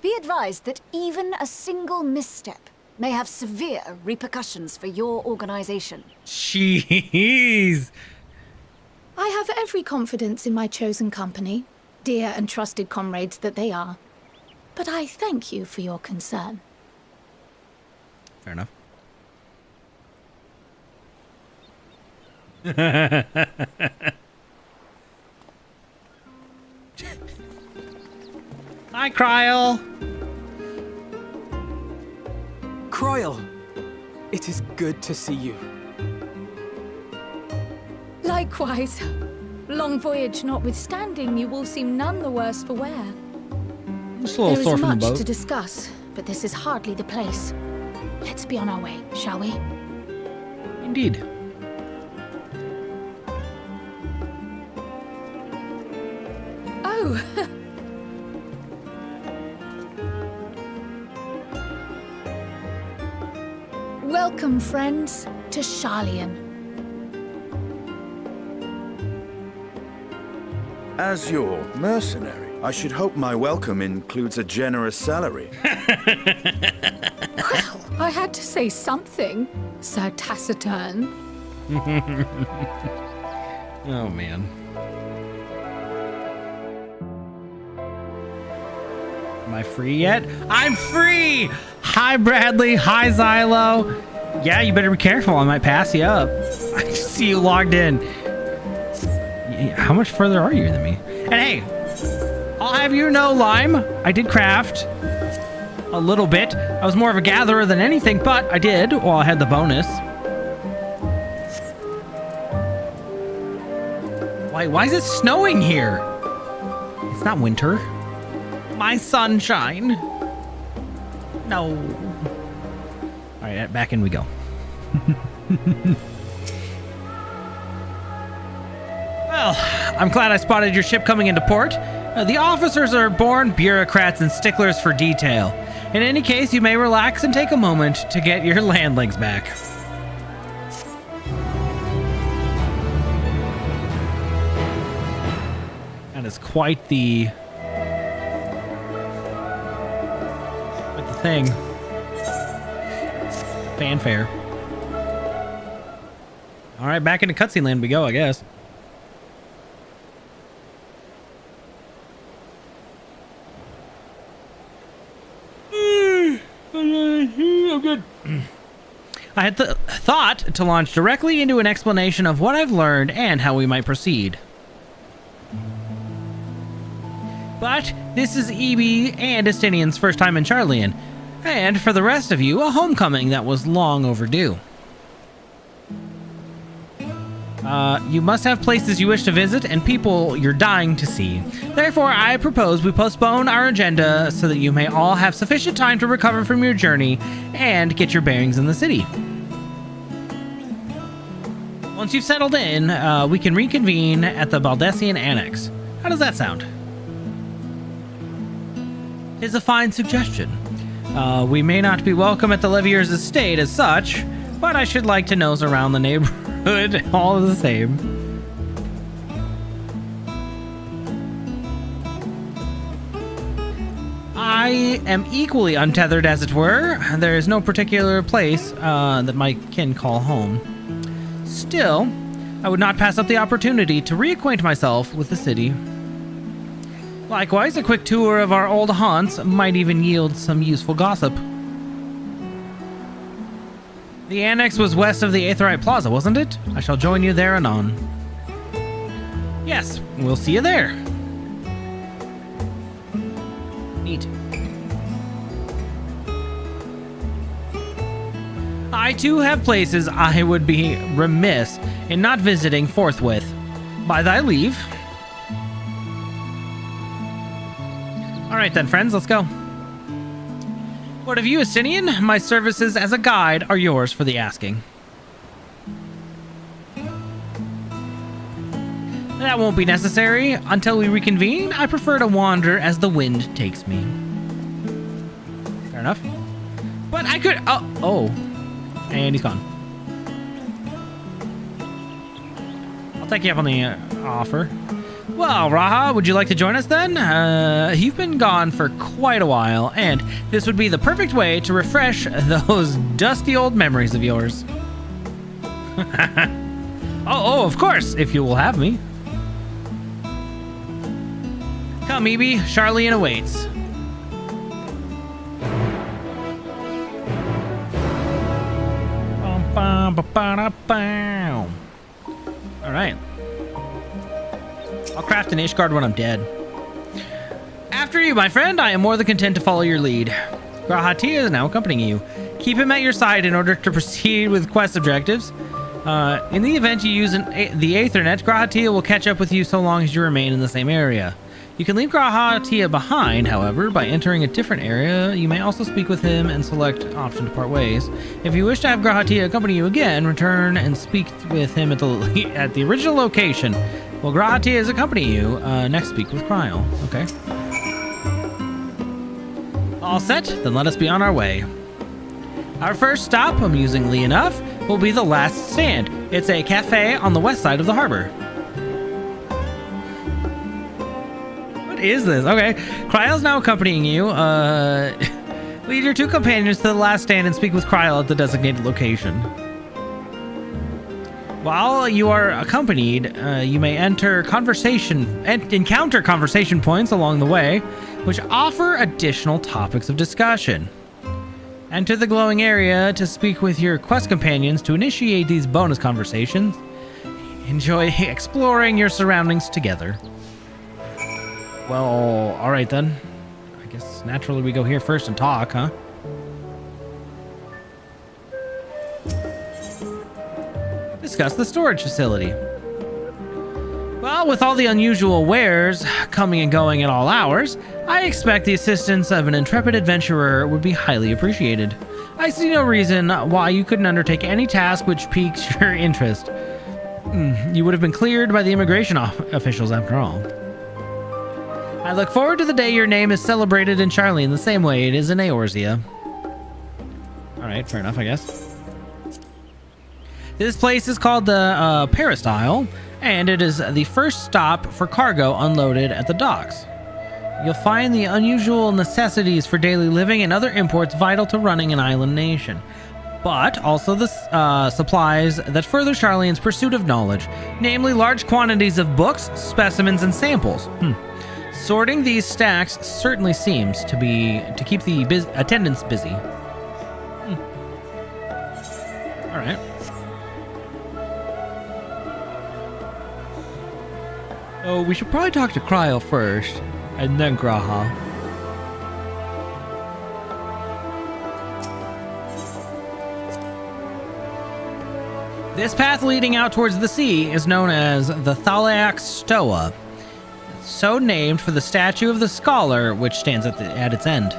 Be advised that even a single misstep may have severe repercussions for your organization. Jeez. I have every confidence in my chosen company, dear and trusted comrades that they are. But I thank you for your concern. Fair enough. Hi, Kryl. Kryl, it is good to see you. Likewise. Long voyage notwithstanding, you will seem none the worse for wear. Just a little There sore is from the much boat. to discuss, but this is hardly the place. Let's be on our way, shall we? Indeed. Oh! Welcome, friends, to Sharlayan. As your mercenary, I should hope my welcome includes a generous salary. Well, I had to say something, Sir Taciturn. Oh, man. Am I free yet? I'm free! Hi, Bradley. Hi, Xylo. Yeah, you better be careful. I might pass you up. I see you logged in. How much further are you than me? And hey, I'll have you know, Lime, I did craft a little bit. I was more of a gatherer than anything, but I did while I had the bonus. Why is it snowing here? It's not winter. My sunshine. No. All right, back in we go. Well, I'm glad I spotted your ship coming into port. The officers are born bureaucrats and sticklers for detail. In any case, you may relax and take a moment to get your landlings back. That is quite the thing. Fanfare. All right, back into cutscene land we go, I guess. I'm good. I had thought to launch directly into an explanation of what I've learned and how we might proceed. But this is EB and Estinian's first time in Sharlayan, and for the rest of you, a homecoming that was long overdue. You must have places you wish to visit and people you're dying to see. Therefore, I propose we postpone our agenda so that you may all have sufficient time to recover from your journey and get your bearings in the city. Once you've settled in, we can reconvene at the Baldessian Annex. How does that sound? It's a fine suggestion. We may not be welcome at the Levier's estate as such, but I should like to nose around the neighborhood all the same. I am equally untethered, as it were. There is no particular place that my kin call home. Still, I would not pass up the opportunity to reacquaint myself with the city. Likewise, a quick tour of our old haunts might even yield some useful gossip. The annex was west of the Aetherite Plaza, wasn't it? I shall join you there anon. Yes, we'll see you there. Neat. I too have places I would be remiss in not visiting forthwith. By thy leave. Alright then, friends, let's go. What of you, Asinian? My services as a guide are yours for the asking. That won't be necessary. Until we reconvene, I prefer to wander as the wind takes me. Fair enough. But I could... Oh. And he's gone. I'll take you up on the offer. Well, Raha, would you like to join us then? You've been gone for quite a while, and this would be the perfect way to refresh those dusty old memories of yours. Oh, of course, if you will have me. Come, Evie, Charlene awaits. All right. I'll craft an Ishgard when I'm dead. After you, my friend, I am more than content to follow your lead. Grahatia is now accompanying you. Keep him at your side in order to proceed with quest objectives. In the event you use the Aethernet, Grahatia will catch up with you so long as you remain in the same area. You can leave Grahatia behind, however, by entering a different area. You may also speak with him and select option to part ways. If you wish to have Grahatia accompany you again, return and speak with him at the original location. Well, Grahatia is accompanying you. Next, speak with Cryo. Okay. All set? Then let us be on our way. Our first stop, amusingly enough, will be the Last Stand. It's a cafe on the west side of the harbor. What is this? Okay. Cryo's now accompanying you. Lead your two companions to the Last Stand and speak with Cryo at the designated location. While you are accompanied, you may encounter conversation points along the way, which offer additional topics of discussion. Enter the glowing area to speak with your quest companions to initiate these bonus conversations. Enjoy exploring your surroundings together. Well, all right then. I guess naturally we go here first and talk, huh? Discuss the storage facility. Well, with all the unusual wares coming and going at all hours, I expect the assistance of an intrepid adventurer would be highly appreciated. I see no reason why you couldn't undertake any task which piques your interest. You would have been cleared by the immigration officials after all. I look forward to the day your name is celebrated in Charlene the same way it is in Eorzea. Alright, fair enough, I guess. This place is called the Peristyle, and it is the first stop for cargo unloaded at the docks. You'll find the unusual necessities for daily living and other imports vital to running an island nation, but also the supplies that further Charlene's pursuit of knowledge, namely large quantities of books, specimens, and samples. Sorting these stacks certainly seems to keep the attendants busy. All right. Oh, we should probably talk to Cryo first, and then Graha. This path leading out towards the sea is known as the Thaliak Stoa, so named for the statue of the scholar which stands at its end.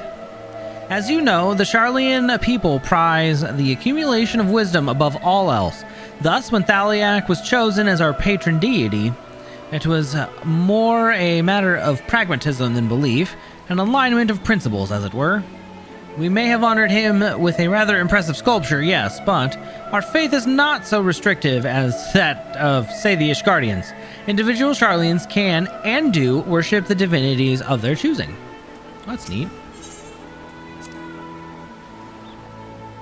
As you know, the Charlean people prize the accumulation of wisdom above all else. Thus, when Thaliak was chosen as our patron deity, it was more a matter of pragmatism than belief, an alignment of principles, as it were. We may have honored him with a rather impressive sculpture, yes, but our faith is not so restrictive as that of, say, the Ishgardians. Individual Charleans can and do worship the divinities of their choosing. That's neat.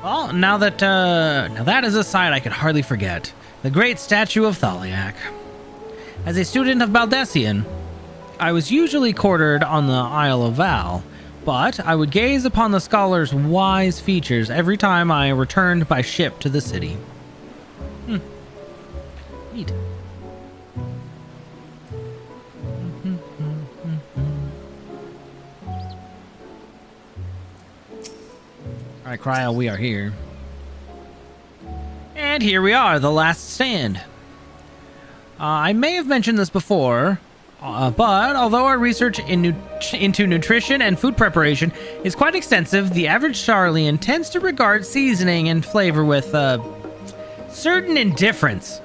Well, now that is a sight I could hardly forget. The great statue of Thaliak. As a student of Baldessian, I was usually quartered on the Isle of Val, but I would gaze upon the scholar's wise features every time I returned by ship to the city. Neat. Alright, Cryo, we are here. And here we are, the Last Stand. I may have mentioned this before, But although our research into nutrition and food preparation is quite extensive, the average Charlian tends to regard seasoning and flavor with certain indifference.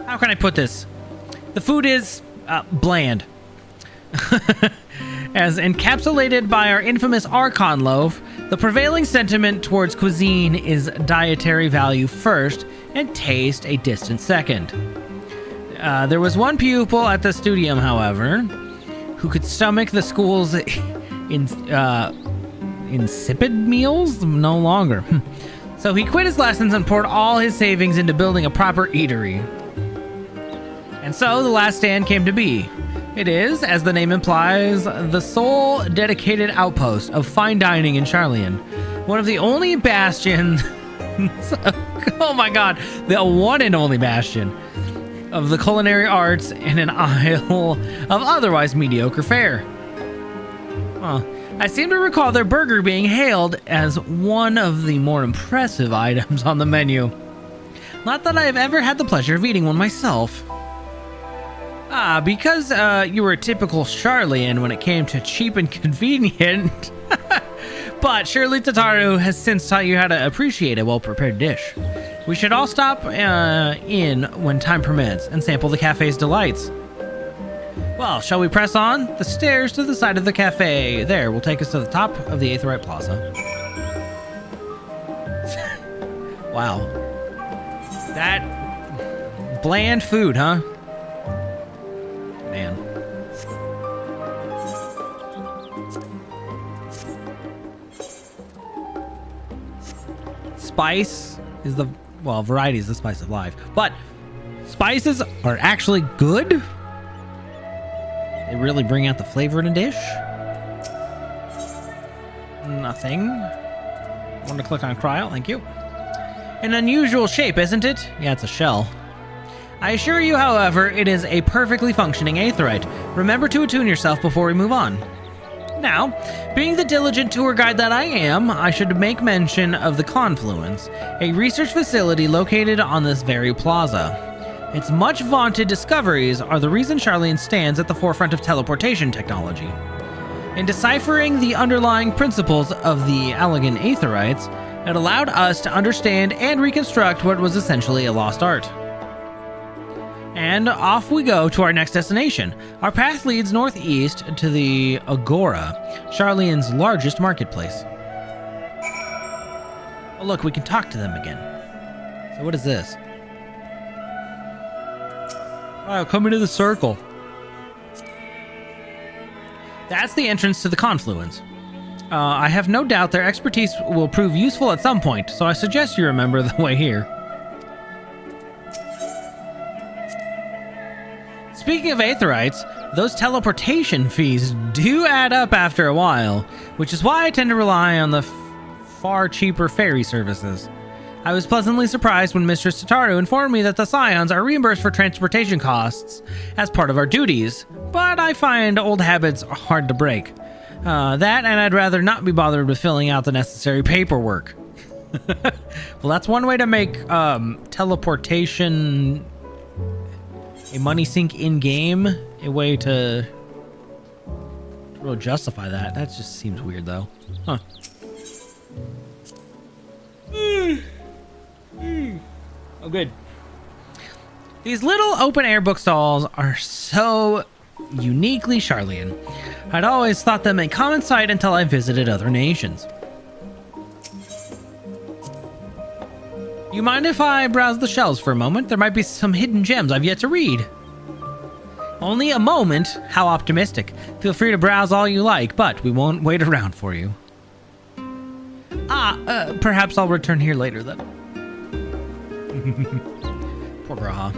How can I put this? The food is bland. As encapsulated by our infamous Archon loaf, the prevailing sentiment towards cuisine is dietary value first and taste a distant second. There was one pupil at the studium, however, who could stomach the school's insipid meals no longer. So he quit his lessons and poured all his savings into building a proper eatery. And so the last stand came to be. It is, as the name implies, the sole dedicated outpost of fine dining in Charlian. One of the only bastions... oh my god, the one and only bastion of the culinary arts in an isle of otherwise mediocre fare. Well, I seem to recall their burger being hailed as one of the more impressive items on the menu. Not that I have ever had the pleasure of eating one myself. Because you were a typical Charlian when it came to cheap and convenient. But surely Tataru has since taught you how to appreciate a well-prepared dish. We should all stop in when time permits and sample the cafe's delights. Well, shall we press on? The stairs to the side of the cafe there will take us to the top of the Aetheryte Plaza. Wow. That bland food, huh? Man. Spice is the, well, variety is the spice of life, but spices are actually good. They really bring out the flavor in a dish. Nothing. I want to click on Cryo, thank you. An unusual shape, isn't it? Yeah, it's a shell. I assure you, however, it is a perfectly functioning aetheryte. Remember to attune yourself before we move on. Now, being the diligent tour guide that I am, I should make mention of the Confluence, a research facility located on this very plaza. Its much vaunted discoveries are the reason Charlian stands at the forefront of teleportation technology. In deciphering the underlying principles of the Allegan aetherites, it allowed us to understand and reconstruct what was essentially a lost art. And off we go to our next destination. Our path leads northeast to the Agora, Charlian's largest marketplace. Oh look, we can talk to them again. So what is this? Oh, come into the circle. That's the entrance to the Confluence. I have no doubt their expertise will prove useful at some point, so I suggest you remember the way here. Speaking of aetherites, those teleportation fees do add up after a while, which is why I tend to rely on the far cheaper ferry services. I was pleasantly surprised when Mistress Tataru informed me that the Scions are reimbursed for transportation costs as part of our duties, but I find old habits hard to break. That, and I'd rather not be bothered with filling out the necessary paperwork. Well, that's one way to make teleportation a money sink in-game, a way to really justify that. That just seems weird, though. Huh. Oh, good. These little open-air bookstalls are so uniquely Charlian. I'd always thought them a common sight until I visited other nations. You mind if I browse the shelves for a moment? There might be some hidden gems I've yet to read. Only a moment? How optimistic. Feel free to browse all you like, but we won't wait around for you. Perhaps I'll return here later then. Poor Graha.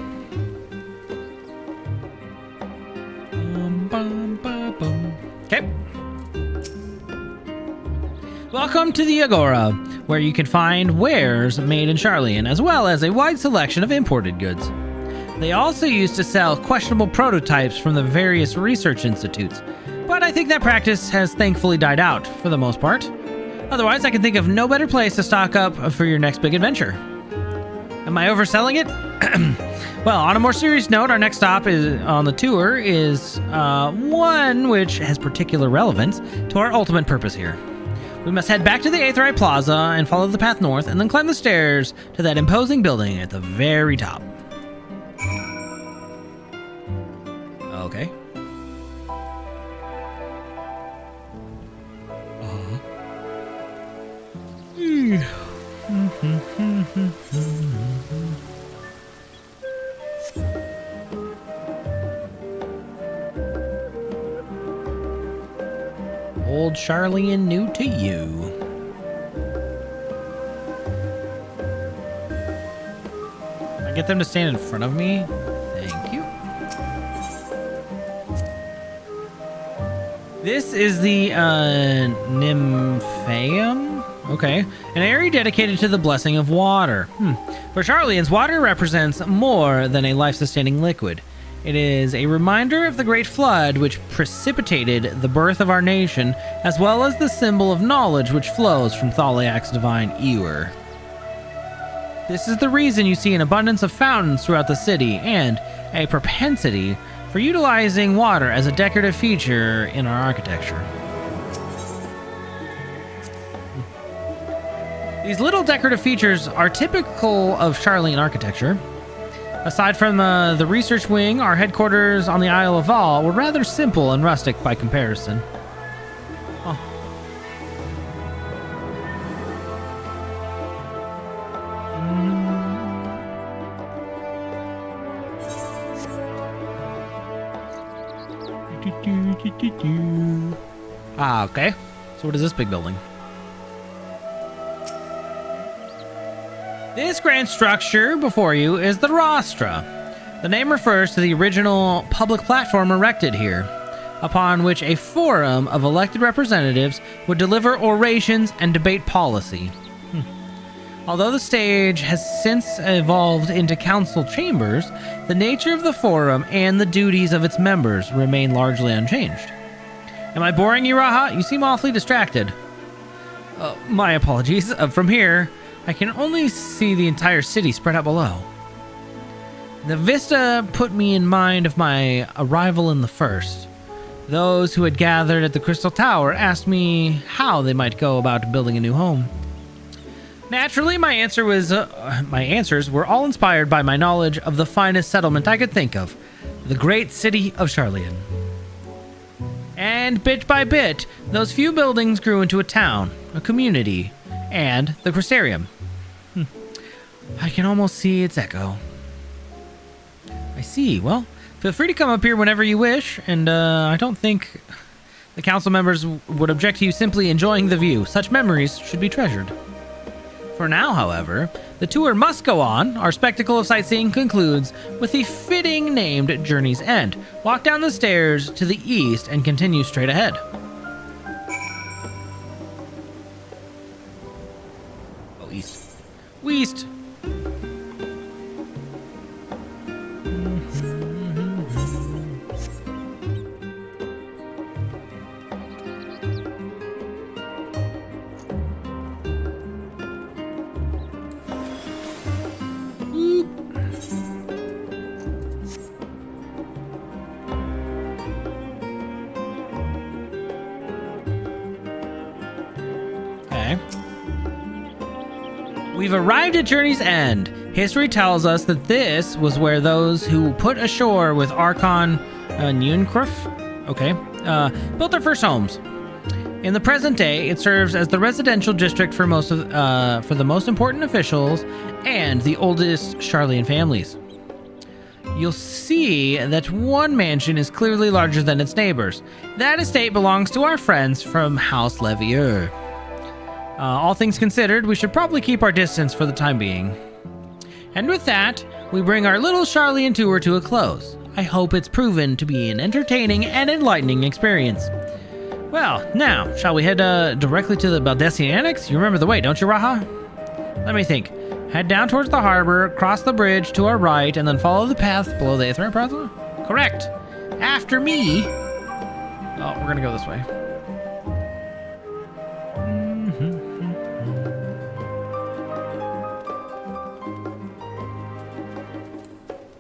Okay. Welcome to the Agora, where you can find wares made in Charlian, as well as a wide selection of imported goods. They also used to sell questionable prototypes from the various research institutes, but I think that practice has thankfully died out, for the most part. Otherwise, I can think of no better place to stock up for your next big adventure. Am I overselling it? Well, on a more serious note, our next stop is on the tour is one which has particular relevance to our ultimate purpose here. We must head back to the Aetheryte Plaza and follow the path north, and then climb the stairs to that imposing building at the very top. Okay. Old Charlie and new to you. I get them to stand in front of me. Thank you. This is the Nymphaeum. Okay, an area dedicated to the blessing of water. For Charlians, water represents more than a life-sustaining liquid. It is a reminder of the Great Flood which precipitated the birth of our nation, as well as the symbol of knowledge which flows from Thaliak's divine ewer. This is the reason you see an abundance of fountains throughout the city, and a propensity for utilizing water as a decorative feature in our architecture. These little decorative features are typical of Charlian architecture. Aside from the research wing, our headquarters on the Isle of Val were rather simple and rustic by comparison. Oh. Ah, okay. So what is this big building? This grand structure before you is the Rostra. The name refers to the original public platform erected here, upon which a forum of elected representatives would deliver orations and debate policy. Although the stage has since evolved into council chambers, the nature of the forum and the duties of its members remain largely unchanged. Am I boring you, Raha? You seem awfully distracted. My apologies. From here, I can only see the entire city spread out below. The vista put me in mind of my arrival in the first. Those who had gathered at the Crystal Tower asked me how they might go about building a new home. Naturally, my answers were all inspired by my knowledge of the finest settlement I could think of, the great city of Charlian. And bit by bit, those few buildings grew into a town, a community, and the Crystarium. I can almost see its echo. I see. Well, feel free to come up here whenever you wish, and I don't think the council members would object to you simply enjoying the view. Such memories should be treasured. For now, however, the tour must go on. Our spectacle of sightseeing concludes with the fitting named Journey's End. Walk down the stairs to the east and continue straight ahead. Oh, east. West. We've arrived at Journey's End. History tells us that this was where those who put ashore with Archon Nunkruf, built their first homes. In the present day, it serves as the residential district for for the most important officials and the oldest Charlian families. You'll see that one mansion is clearly larger than its neighbors. That estate belongs to our friends from House Levier. All things considered, we should probably keep our distance for the time being. And with that, we bring our little Charlian tour to a close. I hope it's proven to be an entertaining and enlightening experience. Well, now, shall we head directly to the Baldessian Annex? You remember the way, don't you, Raha? Let me think. Head down towards the harbor, cross the bridge to our right, and then follow the path below the Aetheryte Plaza? Correct. After me. Oh, we're gonna go this way.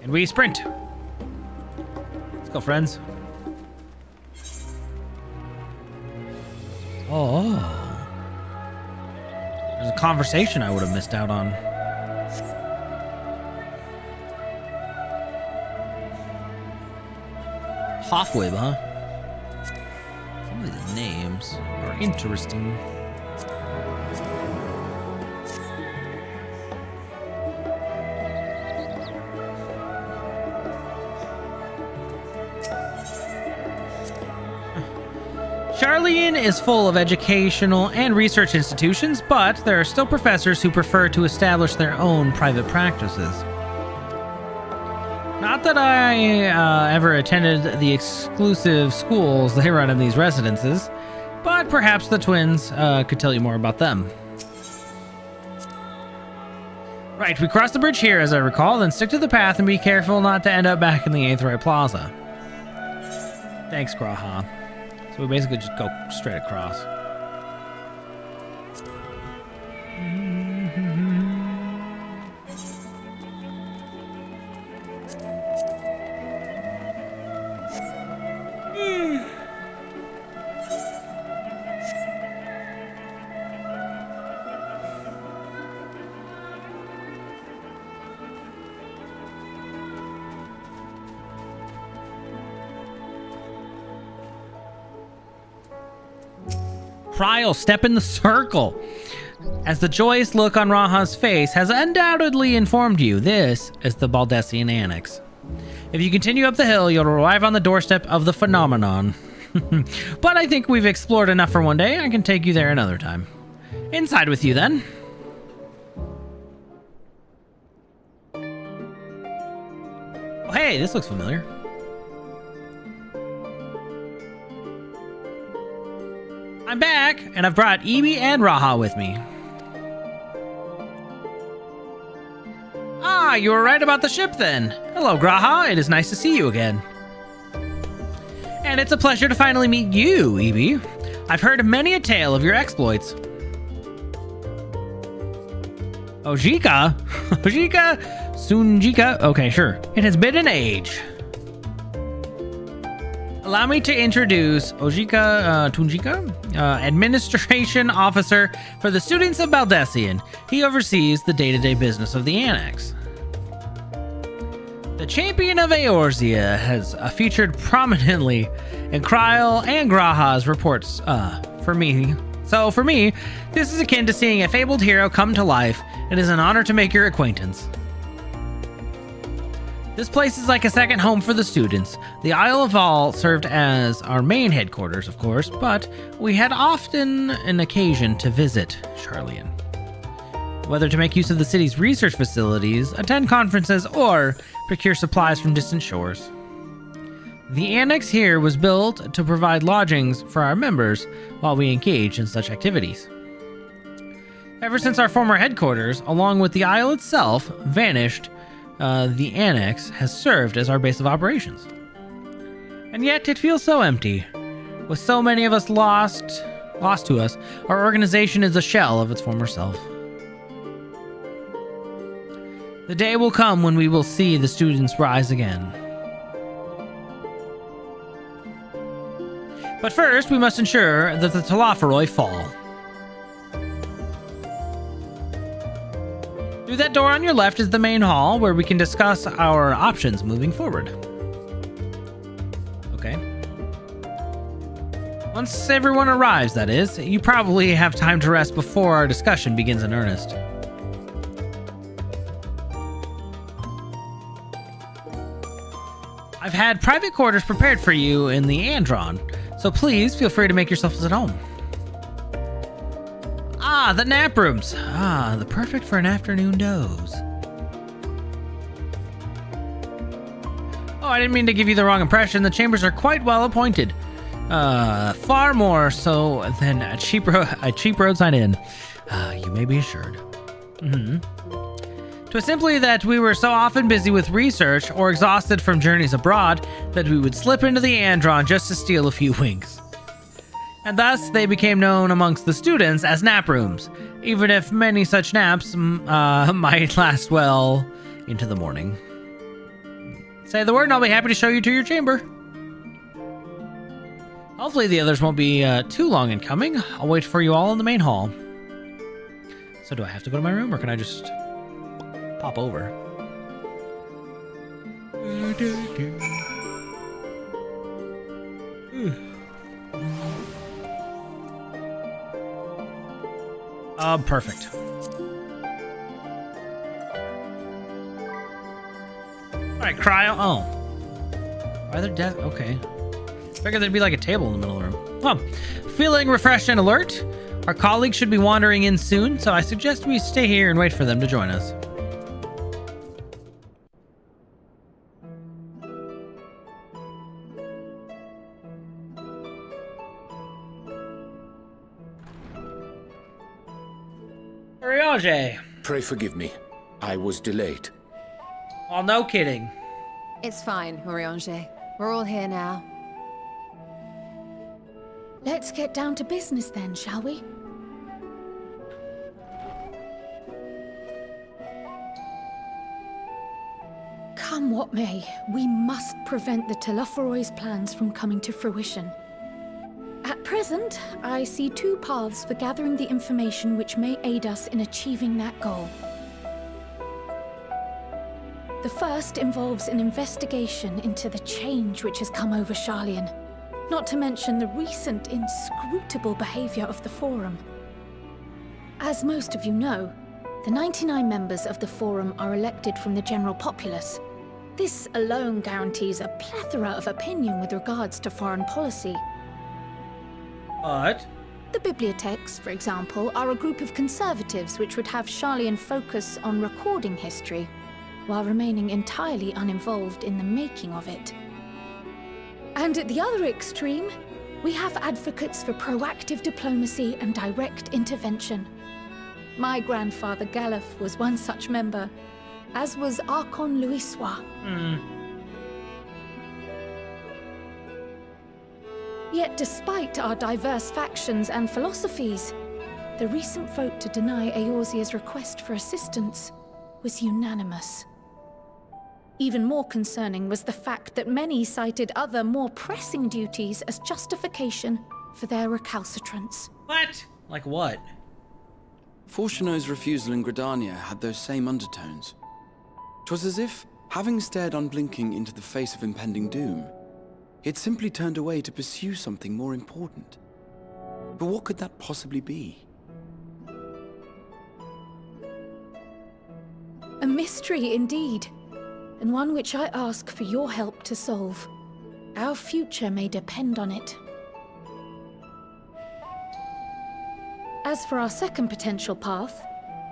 And We sprint. Let's go, friends. Oh. There's a conversation I would have missed out on. Halfway, huh? Some of these names are interesting. Charlian is full of educational and research institutions, but there are still professors who prefer to establish their own private practices. Not that I ever attended the exclusive schools they run in these residences, but perhaps the twins could tell you more about them. Right, we cross the bridge here, as I recall, then stick to the path and be careful not to end up back in the Aetheryte Plaza. Thanks, Graha. So we basically just go straight across. Kryl, step in the circle. As the joyous look on Raha's face has undoubtedly informed you, this is the Baldessian Annex. If you continue up the hill, you'll arrive on the doorstep of the phenomenon. But I think we've explored enough for one day. I can take you there another time. Inside with you, then. Oh, hey, this looks familiar. I'm back, and I've brought Ebi and Raha with me. Ah, you were right about the ship then. Hello, Graha. It is nice to see you again. And it's a pleasure to finally meet you, Ebi. I've heard many a tale of your exploits. Ojika? Ojika? Sunjika? Okay, sure. It has been an age. Allow me to introduce Ojika Tunjika, Administration Officer for the students of Baldessian. He oversees the day-to-day business of the Annex. The Champion of Eorzea has featured prominently in Kryl and Graha's reports for me. So for me, this is akin to seeing a fabled hero come to life. It is an honor to make your acquaintance. This place is like a second home for the students. The Isle of All served as our main headquarters, of course, but we had often an occasion to visit Charlian. Whether to make use of the city's research facilities, attend conferences, or procure supplies from distant shores. The annex here was built to provide lodgings for our members while we engage in such activities. Ever since our former headquarters, along with the isle itself, vanished, the annex has served as our base of operations. And yet it feels so empty. With so many of us lost to us, our organization is a shell of its former self. The day will come when we will see the students rise again. But first, we must ensure that the Talaferoi fall. Through that door on your left is the main hall, where we can discuss our options moving forward. Okay. Once everyone arrives, that is, you probably have time to rest before our discussion begins in earnest. I've had private quarters prepared for you in the Andron, so please feel free to make yourselves at home. Ah, the nap rooms. Ah, the perfect for an afternoon doze. Oh, I didn't mean to give you the wrong impression. The chambers are quite well appointed. Far more so than a cheap roadside inn. You may be assured. Twas simply that we were so often busy with research or exhausted from journeys abroad that we would slip into the Andron just to steal a few winks. And thus they became known amongst the students as nap rooms, even if many such naps might last well into the morning. Say the word and I'll be happy to show you to your chamber. Hopefully the others won't be too long in coming. I'll wait for you all in the main hall. So do I have to go to my room or can I just pop over? Perfect. Alright, cryo. Oh. Why are there death? Okay. Figured there'd be like a table in the middle of the room. Well, feeling refreshed and alert? Our colleagues should be wandering in soon, so I suggest we stay here and wait for them to join us. Urianger. Pray forgive me. I was delayed. Oh, no kidding. It's fine, Urianger. We're all here now. Let's get down to business then, shall we? Come what may, we must prevent the Telophoroi's plans from coming to fruition. At present, I see two paths for gathering the information which may aid us in achieving that goal. The first involves an investigation into the change which has come over Sharlayan, not to mention the recent inscrutable behavior of the Forum. As most of you know, the 99 members of the Forum are elected from the general populace. This alone guarantees a plethora of opinion with regards to foreign policy. But the bibliotheques, for example, are a group of conservatives which would have Sharlayan focus on recording history, while remaining entirely uninvolved in the making of it. And at the other extreme, we have advocates for proactive diplomacy and direct intervention. My grandfather Galef was one such member, as was Archon Louisois. Yet despite our diverse factions and philosophies, the recent vote to deny Eorzea's request for assistance was unanimous. Even more concerning was the fact that many cited other, more pressing duties as justification for their recalcitrance. What? Like what? Fortuno's refusal in Gridania had those same undertones. 'Twas as if, having stared unblinking into the face of impending doom, he had simply turned away to pursue something more important. But what could that possibly be? A mystery indeed, and one which I ask for your help to solve. Our future may depend on it. As for our second potential path,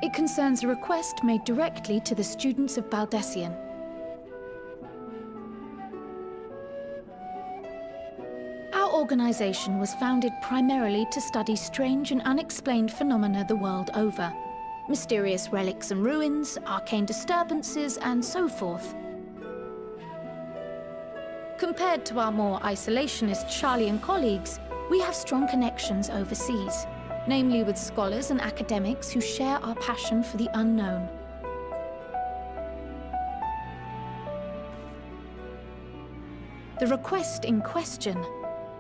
it concerns a request made directly to the students of Baldessian. Our organization was founded primarily to study strange and unexplained phenomena the world over. Mysterious relics and ruins, arcane disturbances, and so forth. Compared to our more isolationist Sharlayan colleagues, we have strong connections overseas, namely with scholars and academics who share our passion for the unknown. The request in question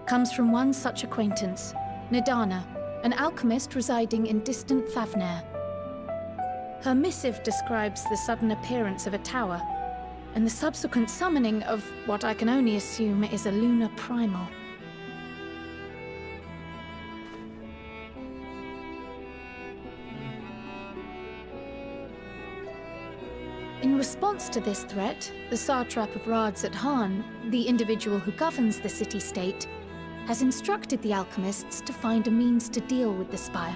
comes from one such acquaintance, Nidana, an alchemist residing in distant Thavnair. Her missive describes the sudden appearance of a tower, and the subsequent summoning of what I can only assume is a lunar primal. In response to this threat, the satrap of Radzat-Han, the individual who governs the city-state, has instructed the alchemists to find a means to deal with the spire.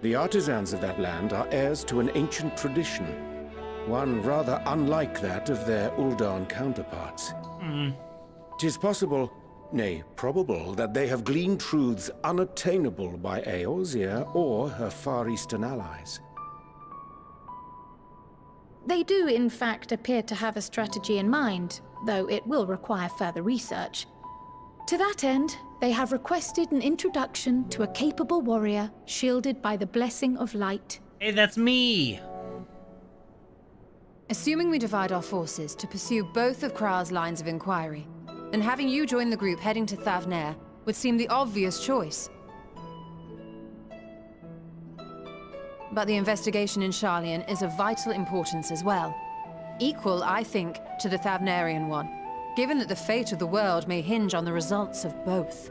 The artisans of that land are heirs to an ancient tradition, one rather unlike that of their Uldan counterparts. 'Tis possible, nay, probable, that they have gleaned truths unattainable by Eorzea or her Far Eastern allies. They do, in fact, appear to have a strategy in mind, though it will require further research. To that end, they have requested an introduction to a capable warrior shielded by the blessing of light. Hey, that's me. Assuming we divide our forces to pursue both of Kral's lines of inquiry, then having you join the group heading to Thavnair would seem the obvious choice. But the investigation in Sharlayan is of vital importance as well. Equal, I think, to the Thavnarian one, given that the fate of the world may hinge on the results of both.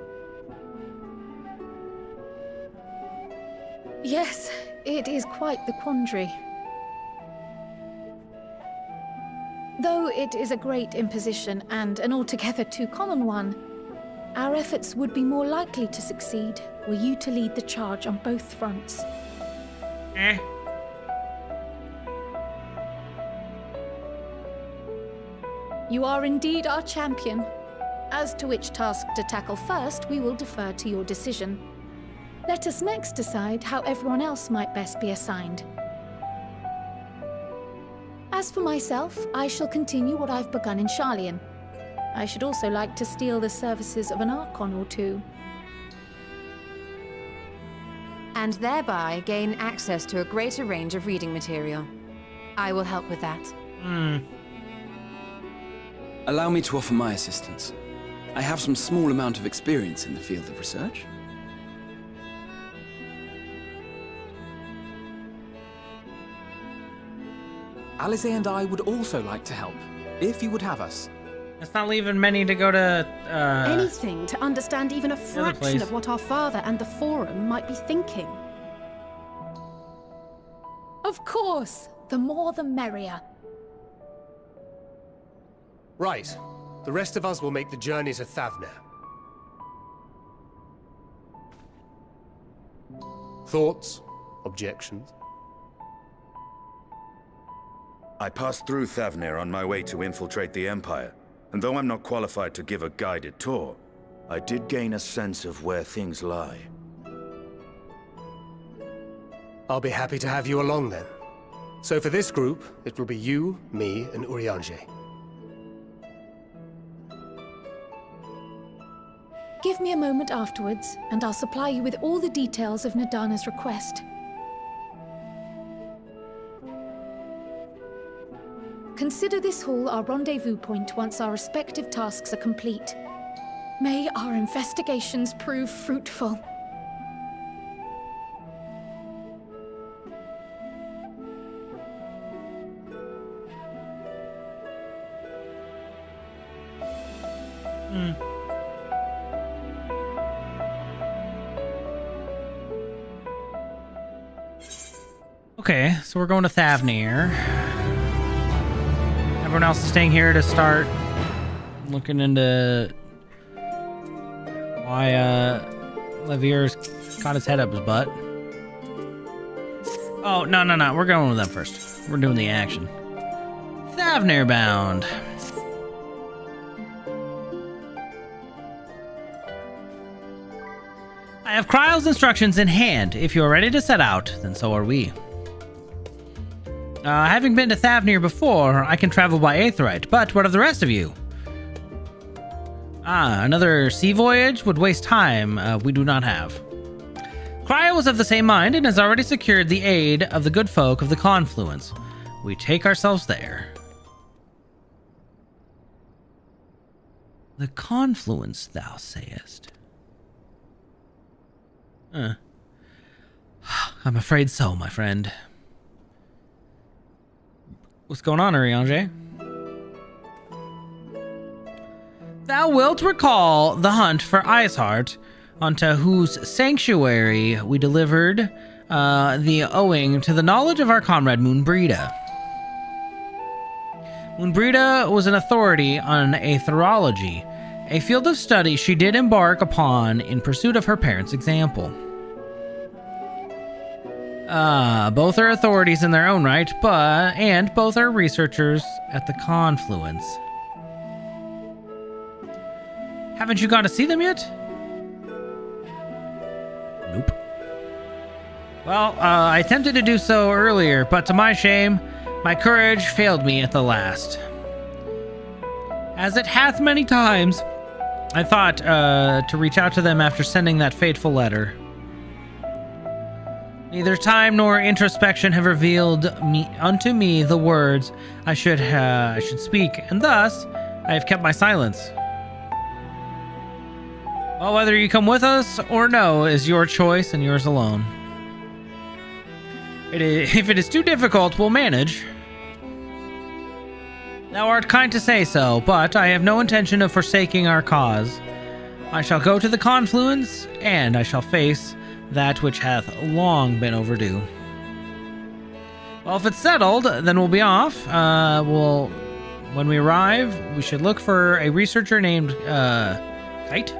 Yes, it is quite the quandary. Though it is a great imposition and an altogether too common one, our efforts would be more likely to succeed were you to lead the charge on both fronts. You are indeed our champion. As to which task to tackle first, we will defer to your decision. Let us next decide how everyone else might best be assigned. As for myself, I shall continue what I've begun in Sharlayan. I should also like to steal the services of an Archon or two. And thereby gain access to a greater range of reading material. I will help with that. Allow me to offer my assistance. I have some small amount of experience in the field of research. Alize and I would also like to help, if you would have us. It's not leaving many to go to, Anything to understand even a fraction of what our father and the Forum might be thinking. Of course! The more the merrier. Right. The rest of us will make the journey to Thavnair. Thoughts? Objections? I passed through Thavnair on my way to infiltrate the Empire, and though I'm not qualified to give a guided tour, I did gain a sense of where things lie. I'll be happy to have you along then. So for this group, it will be you, me, and Urianger. Give me a moment afterwards, and I'll supply you with all the details of Nadana's request. Consider this hall our rendezvous point once our respective tasks are complete. May our investigations prove fruitful. Okay, so we're going to Thavnair. Everyone else is staying here to start looking into why Levier's got his head up his butt. Oh, no. We're going with them first. We're doing the action. Thavnair bound. I have Kryle's instructions in hand. If you are ready to set out, then so are we. Having been to Thavnair before, I can travel by Aetheryte, but what of the rest of you? Another sea voyage would waste time we do not have. Kryle was of the same mind and has already secured the aid of the good folk of the Confluence. We take ourselves there. The Confluence, thou sayest? I'm afraid so, my friend. What's going on, Urianger? Thou wilt recall the hunt for Iceheart, onto whose sanctuary we delivered the owing to the knowledge of our comrade Moonbreda. Moonbreda was an authority on aetherology, a field of study she did embark upon in pursuit of her parents' example. Both are authorities in their own right, and both are researchers at the Confluence. Haven't you gone to see them yet? Nope. Well, I attempted to do so earlier, but to my shame, my courage failed me at the last. As it hath many times, I thought to reach out to them after sending that fateful letter. Neither time nor introspection have revealed unto me the words I should speak, and thus I have kept my silence. Well, whether you come with us or no is your choice and yours alone. If it is too difficult, we'll manage. Thou art kind to say so, but I have no intention of forsaking our cause. I shall go to the confluence, and I shall face that which hath long been overdue. Well, if it's settled, then we'll be off. When we arrive, we should look for a researcher named Kite?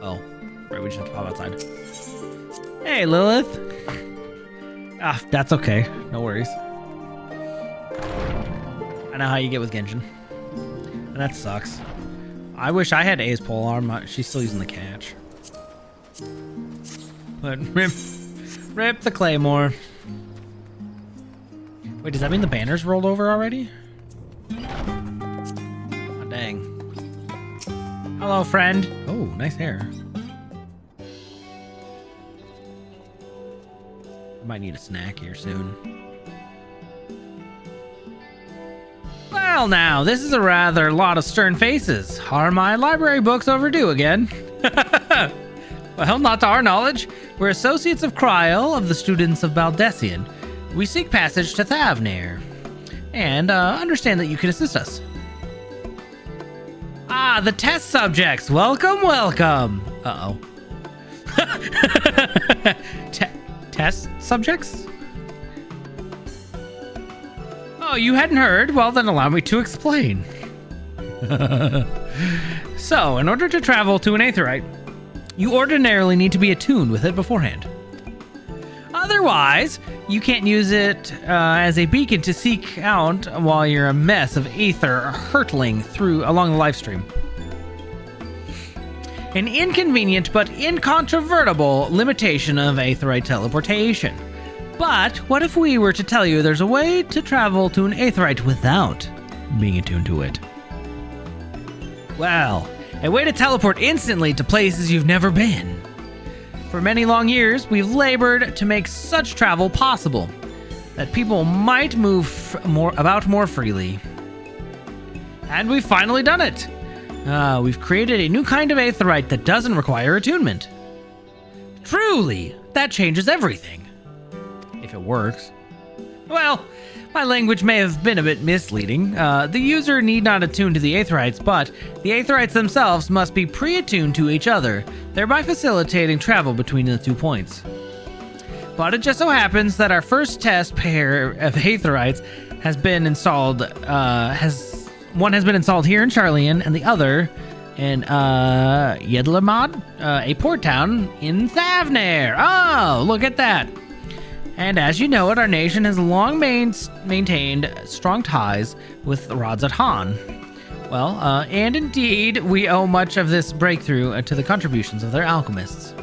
Oh, right, we just have to pop outside. Hey, Lilith. Ah, that's okay. No worries. I know how you get with Genshin. And that sucks. I wish I had A's polearm. She's still using the catch. But rip the Claymore. Wait, does that mean the banner's rolled over already? Oh, dang. Hello, friend. Oh, nice hair. Might need a snack here soon. Well, now, this is a rather lot of stern faces. Are my library books overdue again? Well, not to our knowledge. We're associates of Kryl of the students of Baldessian. We seek passage to Thavnair, and understand that you can assist us. Ah, the test subjects. Welcome, welcome. Uh-oh. Test subjects? Oh, you hadn't heard? Well, then allow me to explain. So, in order to travel to an Aetheryte, you ordinarily need to be attuned with it beforehand. Otherwise, you can't use it as a beacon to seek out while you're a mess of aether hurtling along the live stream. An inconvenient but incontrovertible limitation of Aetheryte teleportation. But what if we were to tell you there's a way to travel to an Aetheryte without being attuned to it? Well, a way to teleport instantly to places you've never been. For many long years, we've labored to make such travel possible, that people might move about more freely. And we've finally done it. We've created a new kind of Aetheryte that doesn't require attunement. Truly, that changes everything. If it works. Well, my language may have been a bit misleading. The user need not attune to the Aetherites, but the Aetherites themselves must be pre-attuned to each other, thereby facilitating travel between the 2 points. But it just so happens that our first test pair of Aetherites has been installed, one has been installed here in Charlian, and the other in Yedlamad, a port town in Thavnair. Oh, look at that. And as you know it, our nation has long maintained strong ties with the Rods at Han. Well, and indeed, we owe much of this breakthrough to the contributions of their alchemists.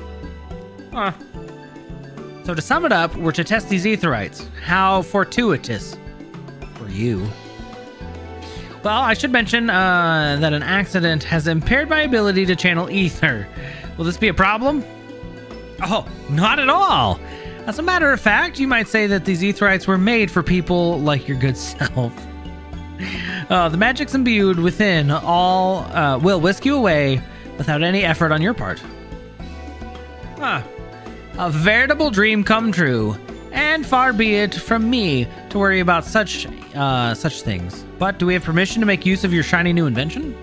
So to sum it up, we're to test these Aetherites. How fortuitous for you. Well, I should mention that an accident has impaired my ability to channel ether. Will this be a problem? Oh, not at all. As a matter of fact, you might say that these Aetherites were made for people like your good self. The magics imbued within all will whisk you away without any effort on your part. A veritable dream come true, and far be it from me to worry about such things. But do we have permission to make use of your shiny new invention?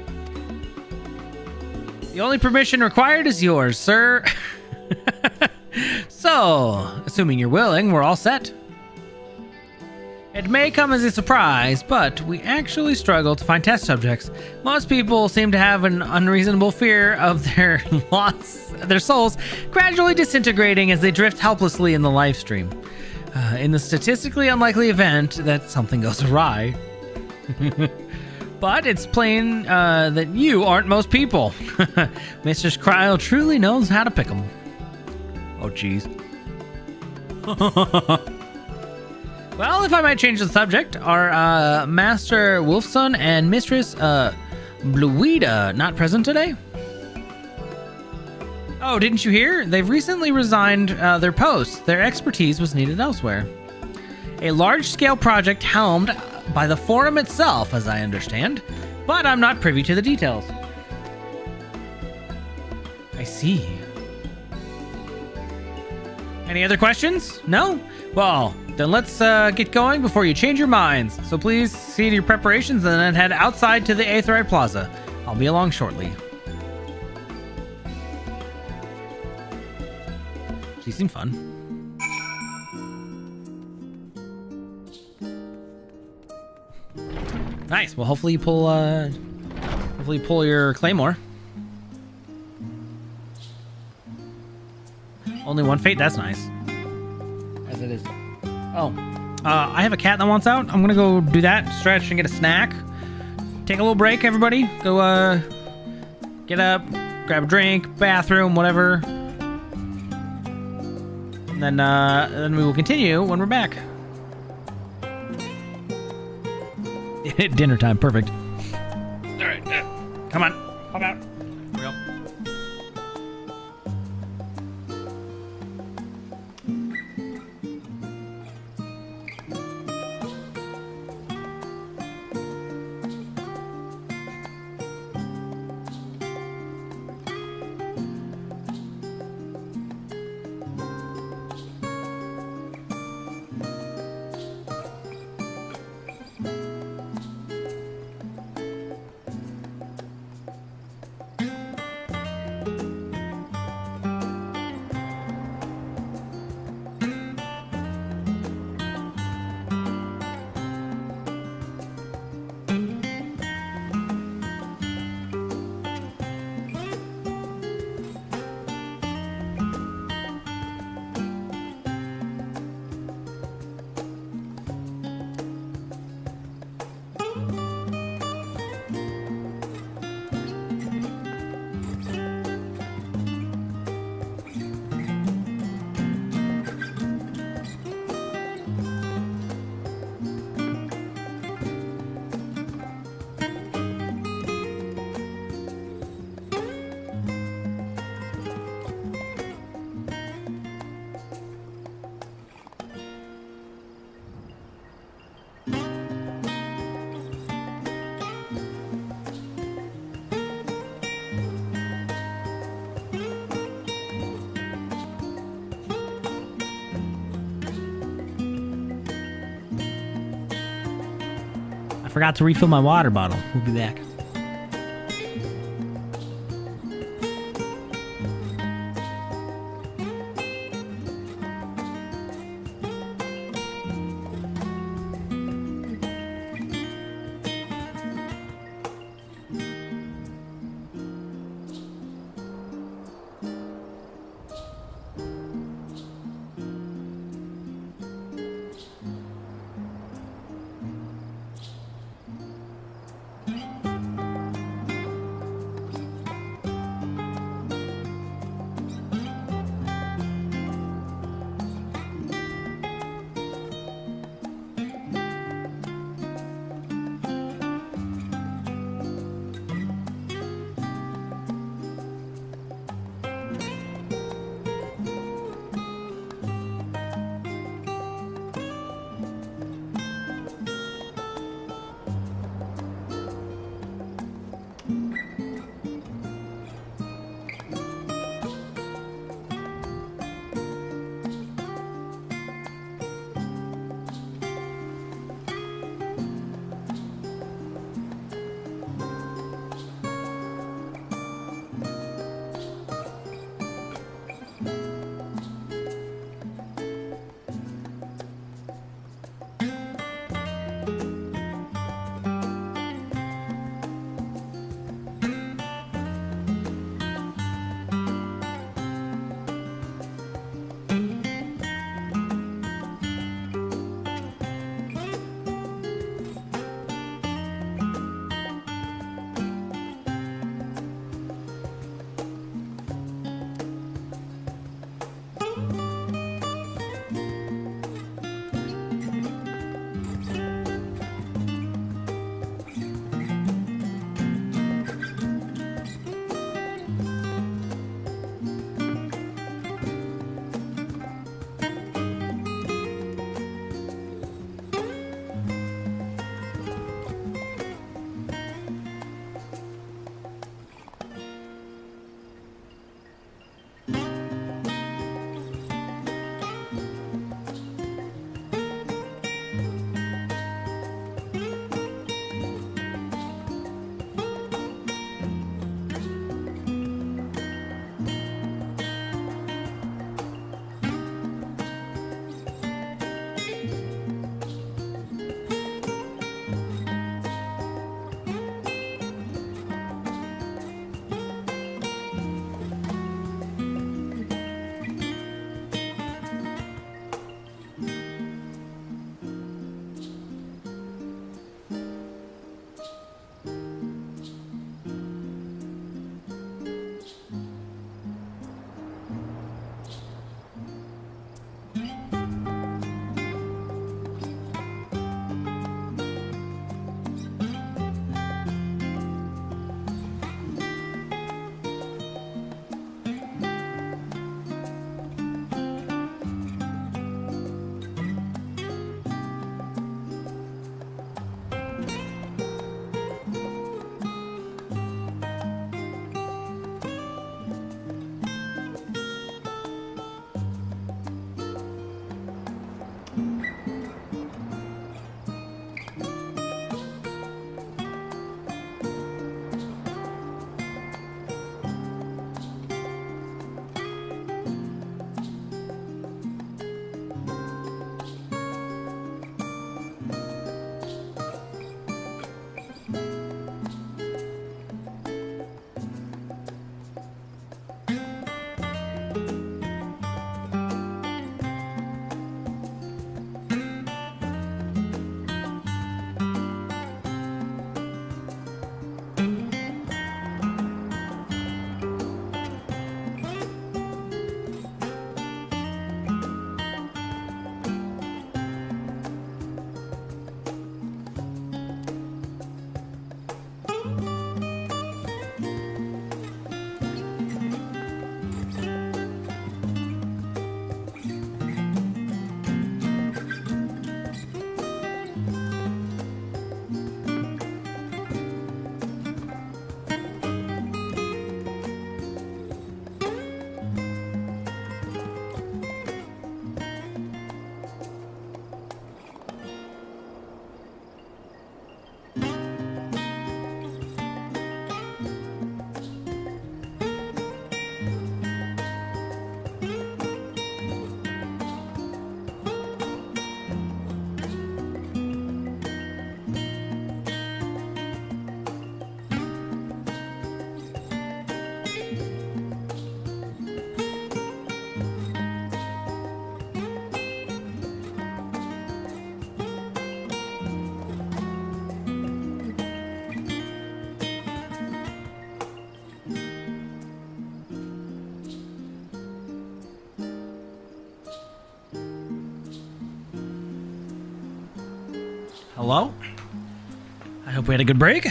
The only permission required is yours, sir. So, assuming you're willing, we're all set. It may come as a surprise, but we actually struggle to find test subjects. Most people seem to have an unreasonable fear of their souls gradually disintegrating as they drift helplessly in the live stream. In the statistically unlikely event that something goes awry. But it's plain that you aren't most people. Mr. Kryl truly knows how to pick them. Oh, jeez. Well, if I might change the subject, are Master Wolfson and Mistress Bluida not present today? Oh, didn't you hear? They've recently resigned their posts. Their expertise was needed elsewhere. A large-scale project helmed by the Forum itself, as I understand, but I'm not privy to the details. I see. Any other questions? No? Well, then let's get going before you change your minds. So please see to your preparations and then head outside to the Aetheryte Plaza. I'll be along shortly. She seemed fun. Nice. Well, hopefully you pull your Claymore. Only one fate. That's nice. As it is. Oh, I have a cat that wants out. I'm gonna go do that, stretch, and get a snack. Take a little break, everybody. Go get up, grab a drink, bathroom, whatever. And then we will continue when we're back. Dinner time, perfect. All right, come on, pop out. Real. I forgot to refill my water bottle. We'll be back. Hello? I hope we had a good break.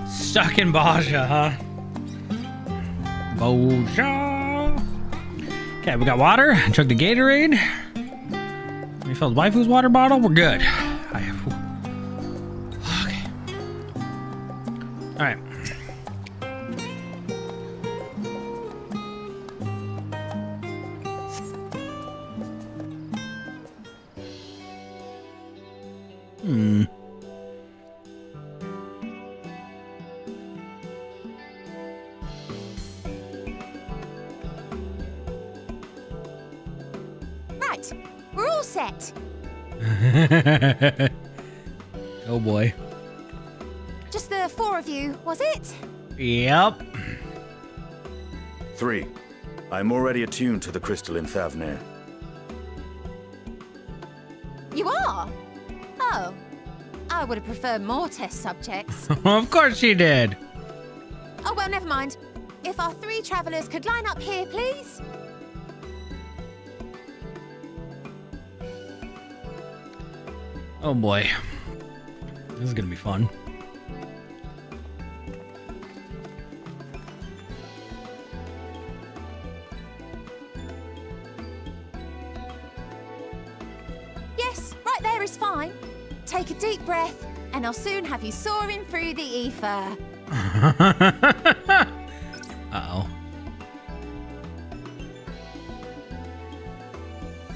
Stuck in Baja, huh? Baja. Okay, we got water. Chugged a Gatorade. We filled waifu's water bottle. We're good. Okay. All right. Right, we're all set. Oh boy. Just the 4 of you, was it? Yep. 3. I'm already attuned to the crystal in Thavnair. You are? Oh. I would have preferred more test subjects. Of course she did. Oh, well, never mind. If our 3 travelers could line up here, please. Oh boy. This is gonna be fun. Yes, right there is fine. Take a deep breath, and I'll soon have you soaring through the ether. Uh-oh.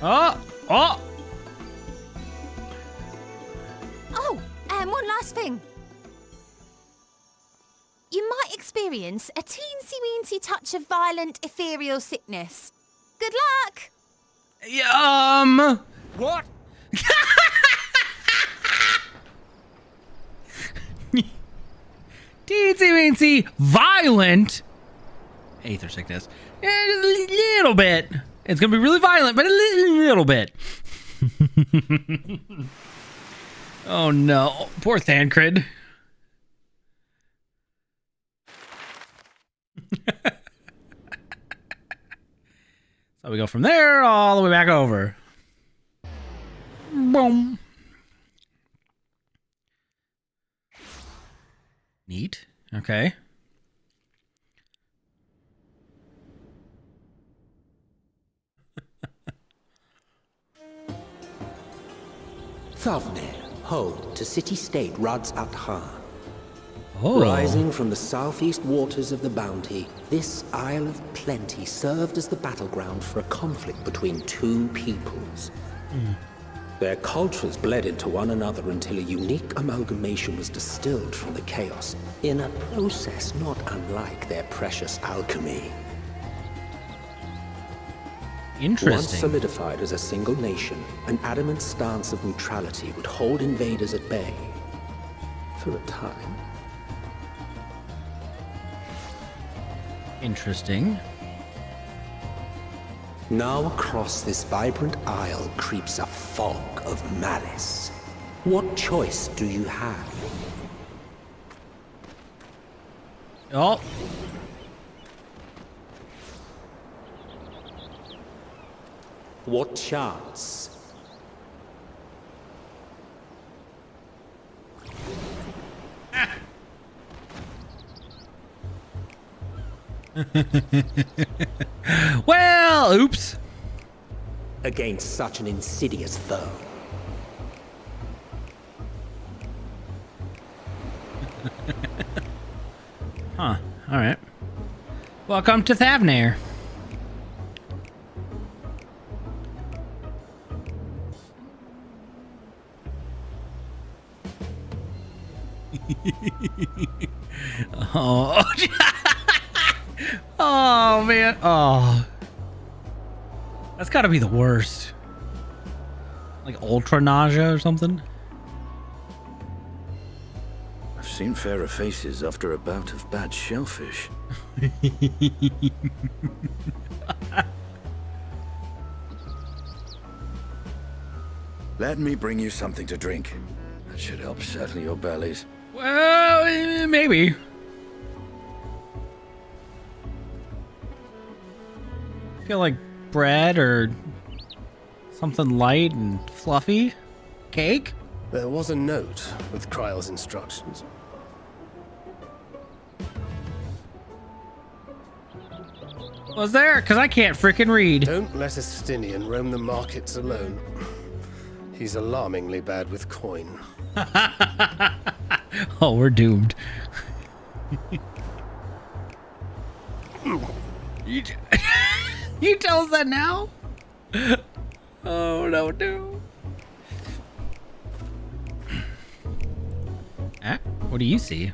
Oh! Oh! Oh, and one last thing. You might experience a teensy-weensy touch of violent ethereal sickness. Good luck! What? Teensy-weensy violent aether sickness. Yeah, just a little bit. It's gonna be really violent, but a little bit. Oh no. Poor Thancred. So we go from there all the way back over. Boom. Neat. Okay. Thavnair, home to city-state Rads at Khan. Oh. Rising from the southeast waters of the Bounty, this Isle of Plenty served as the battleground for a conflict between 2 peoples. Their cultures bled into one another until a unique amalgamation was distilled from the chaos, in a process not unlike their precious alchemy. Interesting. Once solidified as a single nation, an adamant stance of neutrality would hold invaders at bay. For a time. Interesting. Now across this vibrant isle creeps a fog of malice. What choice do you have? Oh. What chance? Well, oops. Against such an insidious foe. Huh. All right. Welcome to Thavnair. Oh. Oh, man. Oh. That's got to be the worst. Like ultra nausea or something? I've seen fairer faces after a bout of bad shellfish. Let me bring you something to drink. That should help settle your bellies. Well, maybe. I feel like bread or Something light and fluffy? Cake? There was a note with Kryle's instructions. Was there? Because I can't frickin' read. Don't let Estinian roam the markets alone. He's alarmingly bad with coin. Oh, we're doomed. You tell us that now? Oh, no, dude. What do you see?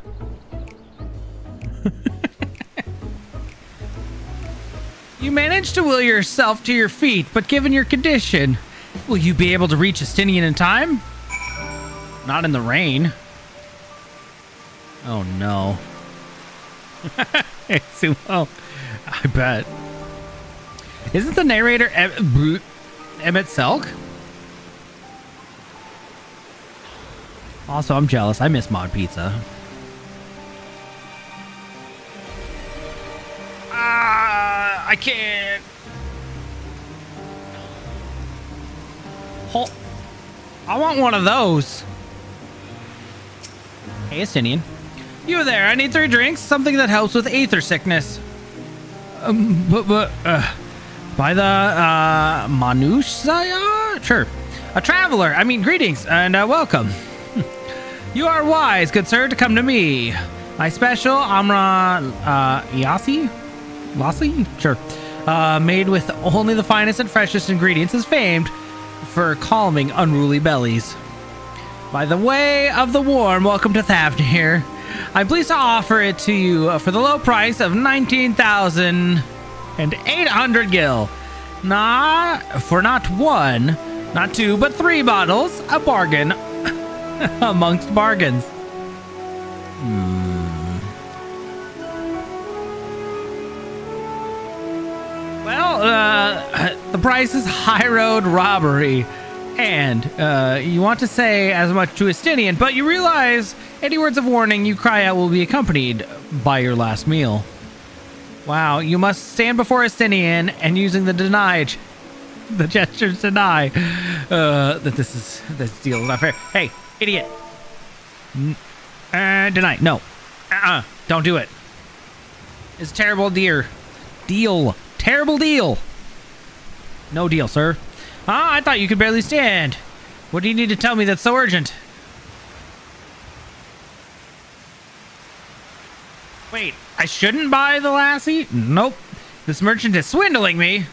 You managed to will yourself to your feet, but given your condition, will you be able to reach Estinian in time? Not in the rain. Oh no. Sumo. I bet. Isn't the narrator Emmett Selk? Also, I'm jealous. I miss Mod Pizza. I can't. I want one of those. Hey, Estinian. You there? I need 3 drinks. Something that helps with aether sickness. By the Manushaya? Sure. A traveler. I mean, greetings and welcome. You are wise, good sir, to come to me. My special Amra Yasi? Lassi? Sure. Made with only the finest and freshest ingredients, is famed for calming unruly bellies. By the way of the warm, welcome to Thavnir. I'm pleased to offer it to you for the low price of 19,800 gil. Not 1, not 2, but 3 bottles. A bargain amongst bargains. Well, the price is high road robbery. And you want to say as much to Estinian, but you realize any words of warning you cry out will be accompanied by your last meal. Wow, you must stand before Estinian and using the gestures deny that this deal is not fair. Hey, idiot. Deny. No. Don't do it. It's a terrible deal. Terrible deal. No deal, sir. I thought you could barely stand. What do you need to tell me that's so urgent? Wait, I shouldn't buy the lassie? Nope. This merchant is swindling me.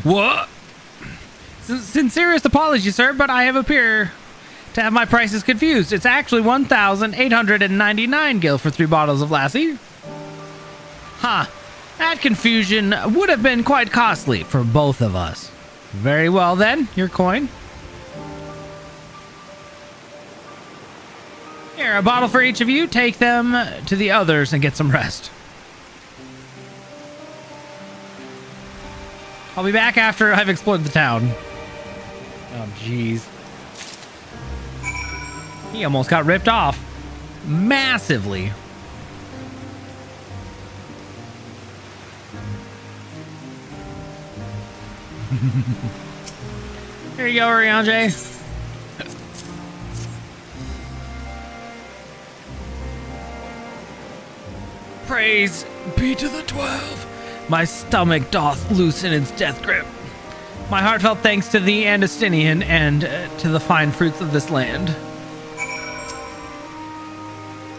What? Sincerest apology, sir, but I have appear to have my prices confused. It's actually 1,899 gil for 3 bottles of lassie. Huh. That confusion would have been quite costly for both of us. Very well then, your coin. Here, a bottle for each of you. Take them to the others and get some rest. I'll be back after I've explored the town. Oh, jeez. He almost got ripped off. Massively. Here you go, Oriange. Praise be to the 12. My stomach doth loosen its death grip. My heartfelt thanks to thee and Estinian and to the fine fruits of this land.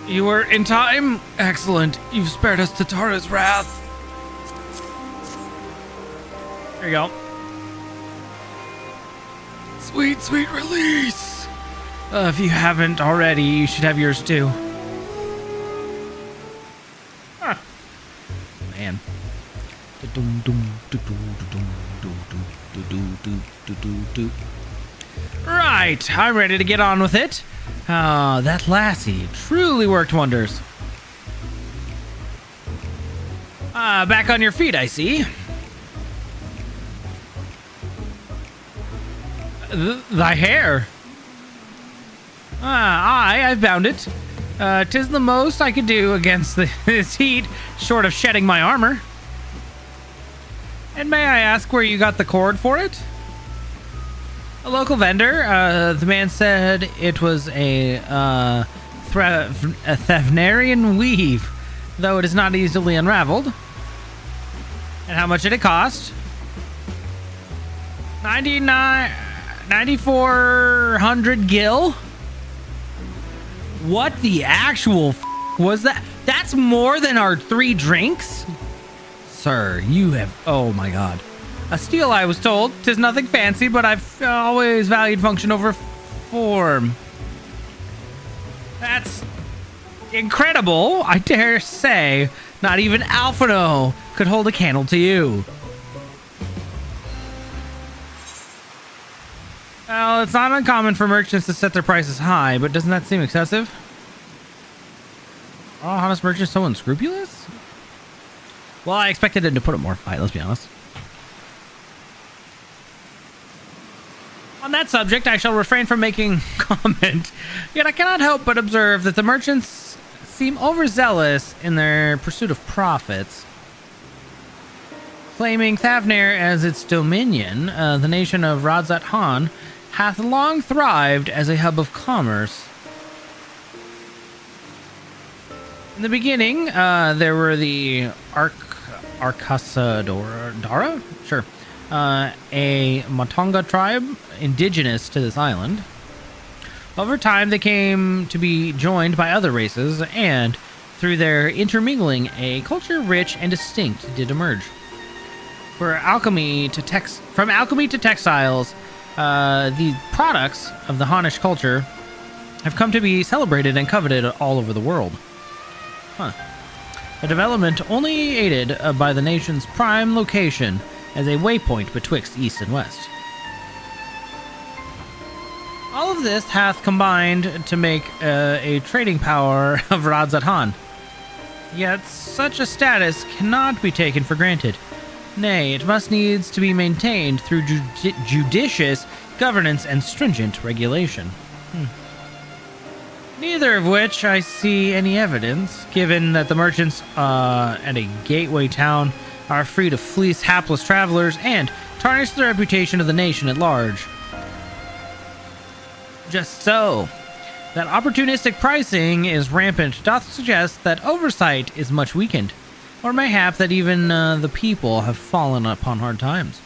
You were in time? Excellent. You've spared us Tatara's wrath. There you go. Sweet, sweet release. If you haven't already, you should have yours too. Huh. Man. Right, I'm ready to get on with it. That lassie truly worked wonders. Back on your feet, I see. Thy hair. I've bound it. 'Tis the most I could do against this heat, short of shedding my armor. And may I ask where you got the cord for it? A local vendor. The man said it was a Thavnarian weave, though it is not easily unraveled. And how much did it cost? 9,400 gil? What the actual was that? That's more than our 3 drinks? Sir, you have... Oh my god. A steel, I was told. 'Tis nothing fancy, but I've always valued function over form. That's incredible. I dare say not even Alphino could hold a candle to you. Well, it's not uncommon for merchants to set their prices high, but doesn't that seem excessive? Oh, honest merchants so unscrupulous? Well, I expected him to put up more fight, let's be honest. On that subject, I shall refrain from making comment, yet I cannot help but observe that the merchants seem overzealous in their pursuit of profits. Claiming Thavnir as its dominion, the nation of Radzat Han hath long thrived as a hub of commerce. In the beginning, there were the Arcasadora? Sure. A Matonga tribe indigenous to this island. Over time, they came to be joined by other races, and through their intermingling, a culture rich and distinct did emerge. From alchemy to textiles, the products of the Hanish culture have come to be celebrated and coveted all over the world. Huh. A development only aided by the nation's prime location as a waypoint betwixt east and west. All of this hath combined to make a trading power of Radzat Han. Yet such a status cannot be taken for granted. Nay, it must needs to be maintained through judicious governance and stringent regulation. Neither of which I see any evidence, given that the merchants at a gateway town are free to fleece hapless travelers and tarnish the reputation of the nation at large. Just so, that opportunistic pricing is rampant doth suggest that oversight is much weakened, or mayhap that even the people have fallen upon hard times.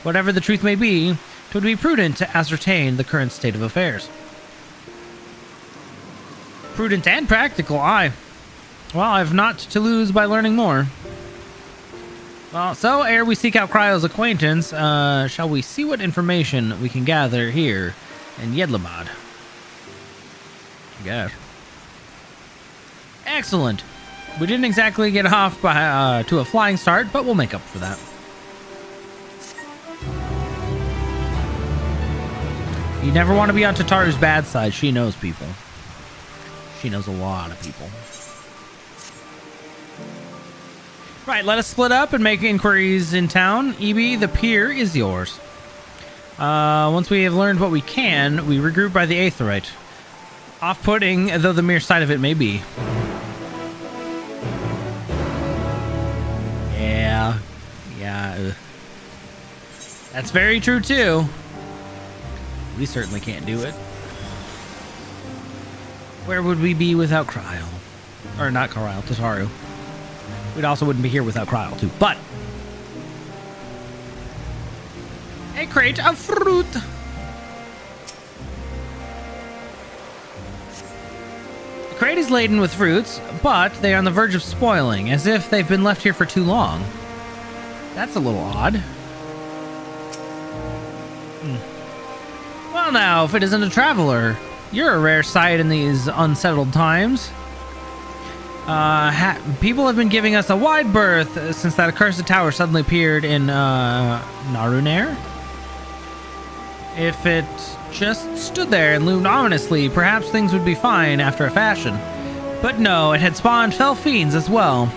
Whatever the truth may be, it would be prudent to ascertain the current state of affairs. Prudent and practical, aye. Well, I've not to lose by learning more. Well, so ere we seek out Cryo's acquaintance, shall we see what information we can gather here in Yedlamad? I guess. Excellent. We didn't exactly get off by, to a flying start, but we'll make up for that. You never want to be on Tataru's bad side. She knows people. She knows a lot of people. Right, let us split up and make inquiries in town. EB, the pier is yours. Once we have learned what we can, we regroup by the Aetherite. Off-putting, though the mere sight of it may be. Yeah. That's very true, too. We certainly can't do it. Where would we be without Cryo? Or not Cryo, Tataru. We also wouldn't be here without Cryo, too. But a crate of fruit. The crate is laden with fruits, but they are on the verge of spoiling, as if they've been left here for too long. That's a little odd. Well now, if it isn't a traveler, you're a rare sight in these unsettled times. People have been giving us a wide berth since that accursed tower suddenly appeared in Narunair. If it just stood there and loomed ominously, perhaps things would be fine after a fashion. But no, it had spawned fell fiends as well.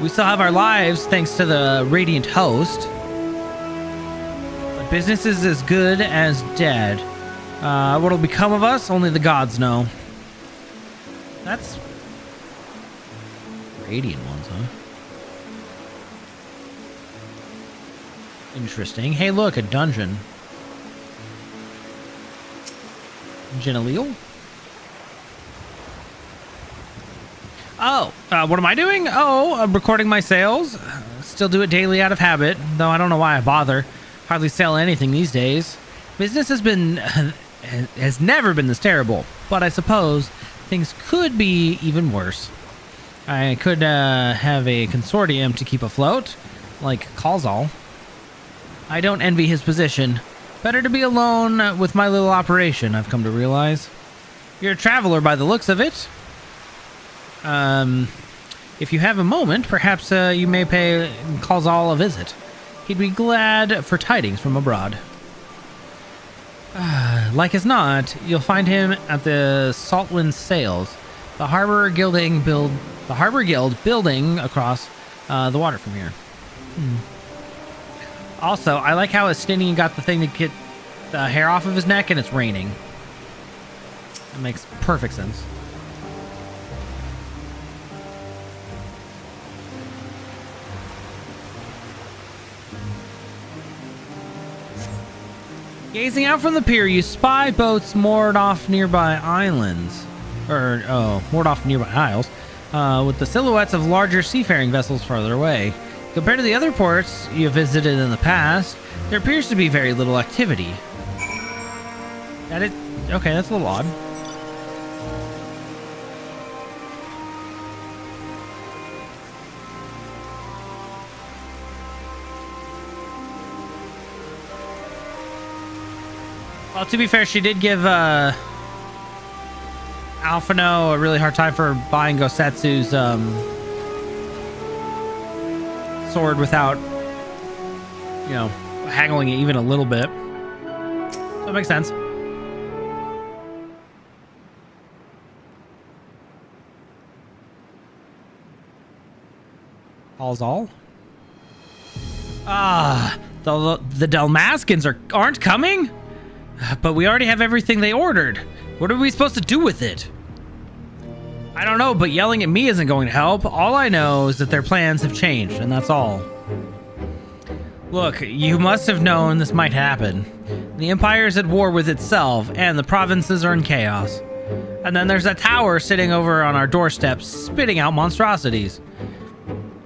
We still have our lives thanks to the Radiant Host. But business is as good as dead. What'll become of us, only the gods know. That's Radiant ones, huh? Interesting. Hey, look, a dungeon. Genelil. Oh, what am I doing? Oh, I'm recording my sales. Still do it daily out of habit, though I don't know why I bother. Hardly sell anything these days. Business has never been this terrible, but I suppose things could be even worse. I could have a consortium to keep afloat, like Kalzal. I don't envy his position. Better to be alone with my little operation, I've come to realize. You're a traveler by the looks of it. If you have a moment, perhaps you may pay Kalzal a visit. He'd be glad for tidings from abroad. Like as not, you'll find him at the Saltwind Sails, the Harbor Guild building across the water from here. Also, I like how Estinian got the thing to get the hair off of his neck and it's raining. That makes perfect sense. Gazing out from the pier, you spy boats moored off nearby islands. Moored off nearby isles, with the silhouettes of larger seafaring vessels farther away. Compared to the other ports you have visited in the past, there appears to be very little activity. Okay, that's a little odd. Well, to be fair, she did give Alphino a really hard time for buying Gosetsu's sword without, haggling it even a little bit. So it makes sense. All's all. The Dalmaskins aren't coming? But we already have everything they ordered. What are we supposed to do with it? I don't know, but yelling at me isn't going to help. All I know is that their plans have changed, and that's all. Look, you must have known this might happen. The Empire is at war with itself, and the provinces are in chaos. And then there's that tower sitting over on our doorstep, spitting out monstrosities.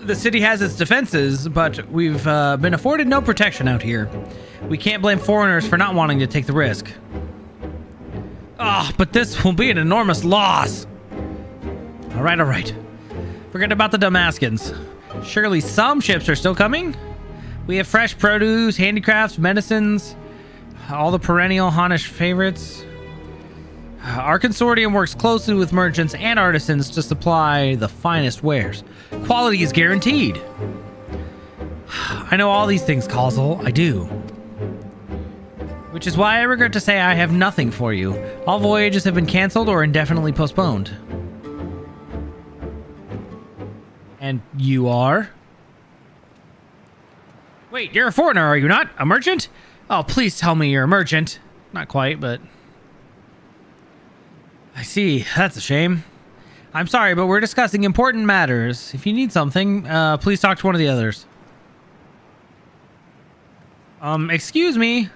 The city has its defenses, but we've been afforded no protection out here. We can't blame foreigners for not wanting to take the risk. But this will be an enormous loss. All right. Forget about the Damascans. Surely some ships are still coming? We have fresh produce, handicrafts, medicines, all the perennial Hannish favorites. Our consortium works closely with merchants and artisans to supply the finest wares. Quality is guaranteed. I know all these things, Kalzal. I do. Which is why I regret to say I have nothing for you. All voyages have been canceled or indefinitely postponed. And you are? Wait, you're a foreigner, are you not? A merchant? Oh, please tell me you're a merchant. Not quite, but... I see. That's a shame. I'm sorry, but we're discussing important matters. If you need something, please talk to one of the others. Excuse me.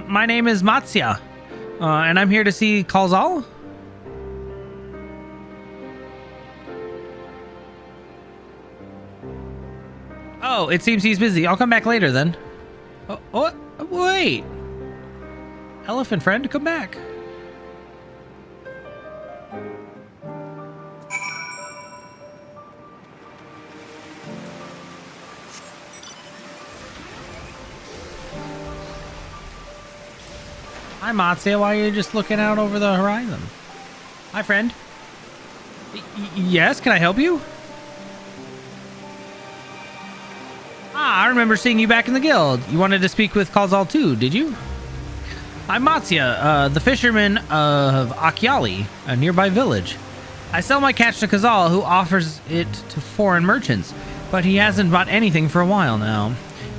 My name is Matsya, and I'm here to see Kalzal. Oh, it seems he's busy. I'll come back later then. Oh, wait. Elephant friend, come back. Hi, Matsya. Why are you just looking out over the horizon? Hi, friend. Yes, can I help you? I remember seeing you back in the guild. You wanted to speak with Kalzal too, did you? I'm Matsya, the fisherman of Akyali, a nearby village. I sell my catch to Kalzal, who offers it to foreign merchants, but he hasn't bought anything for a while now.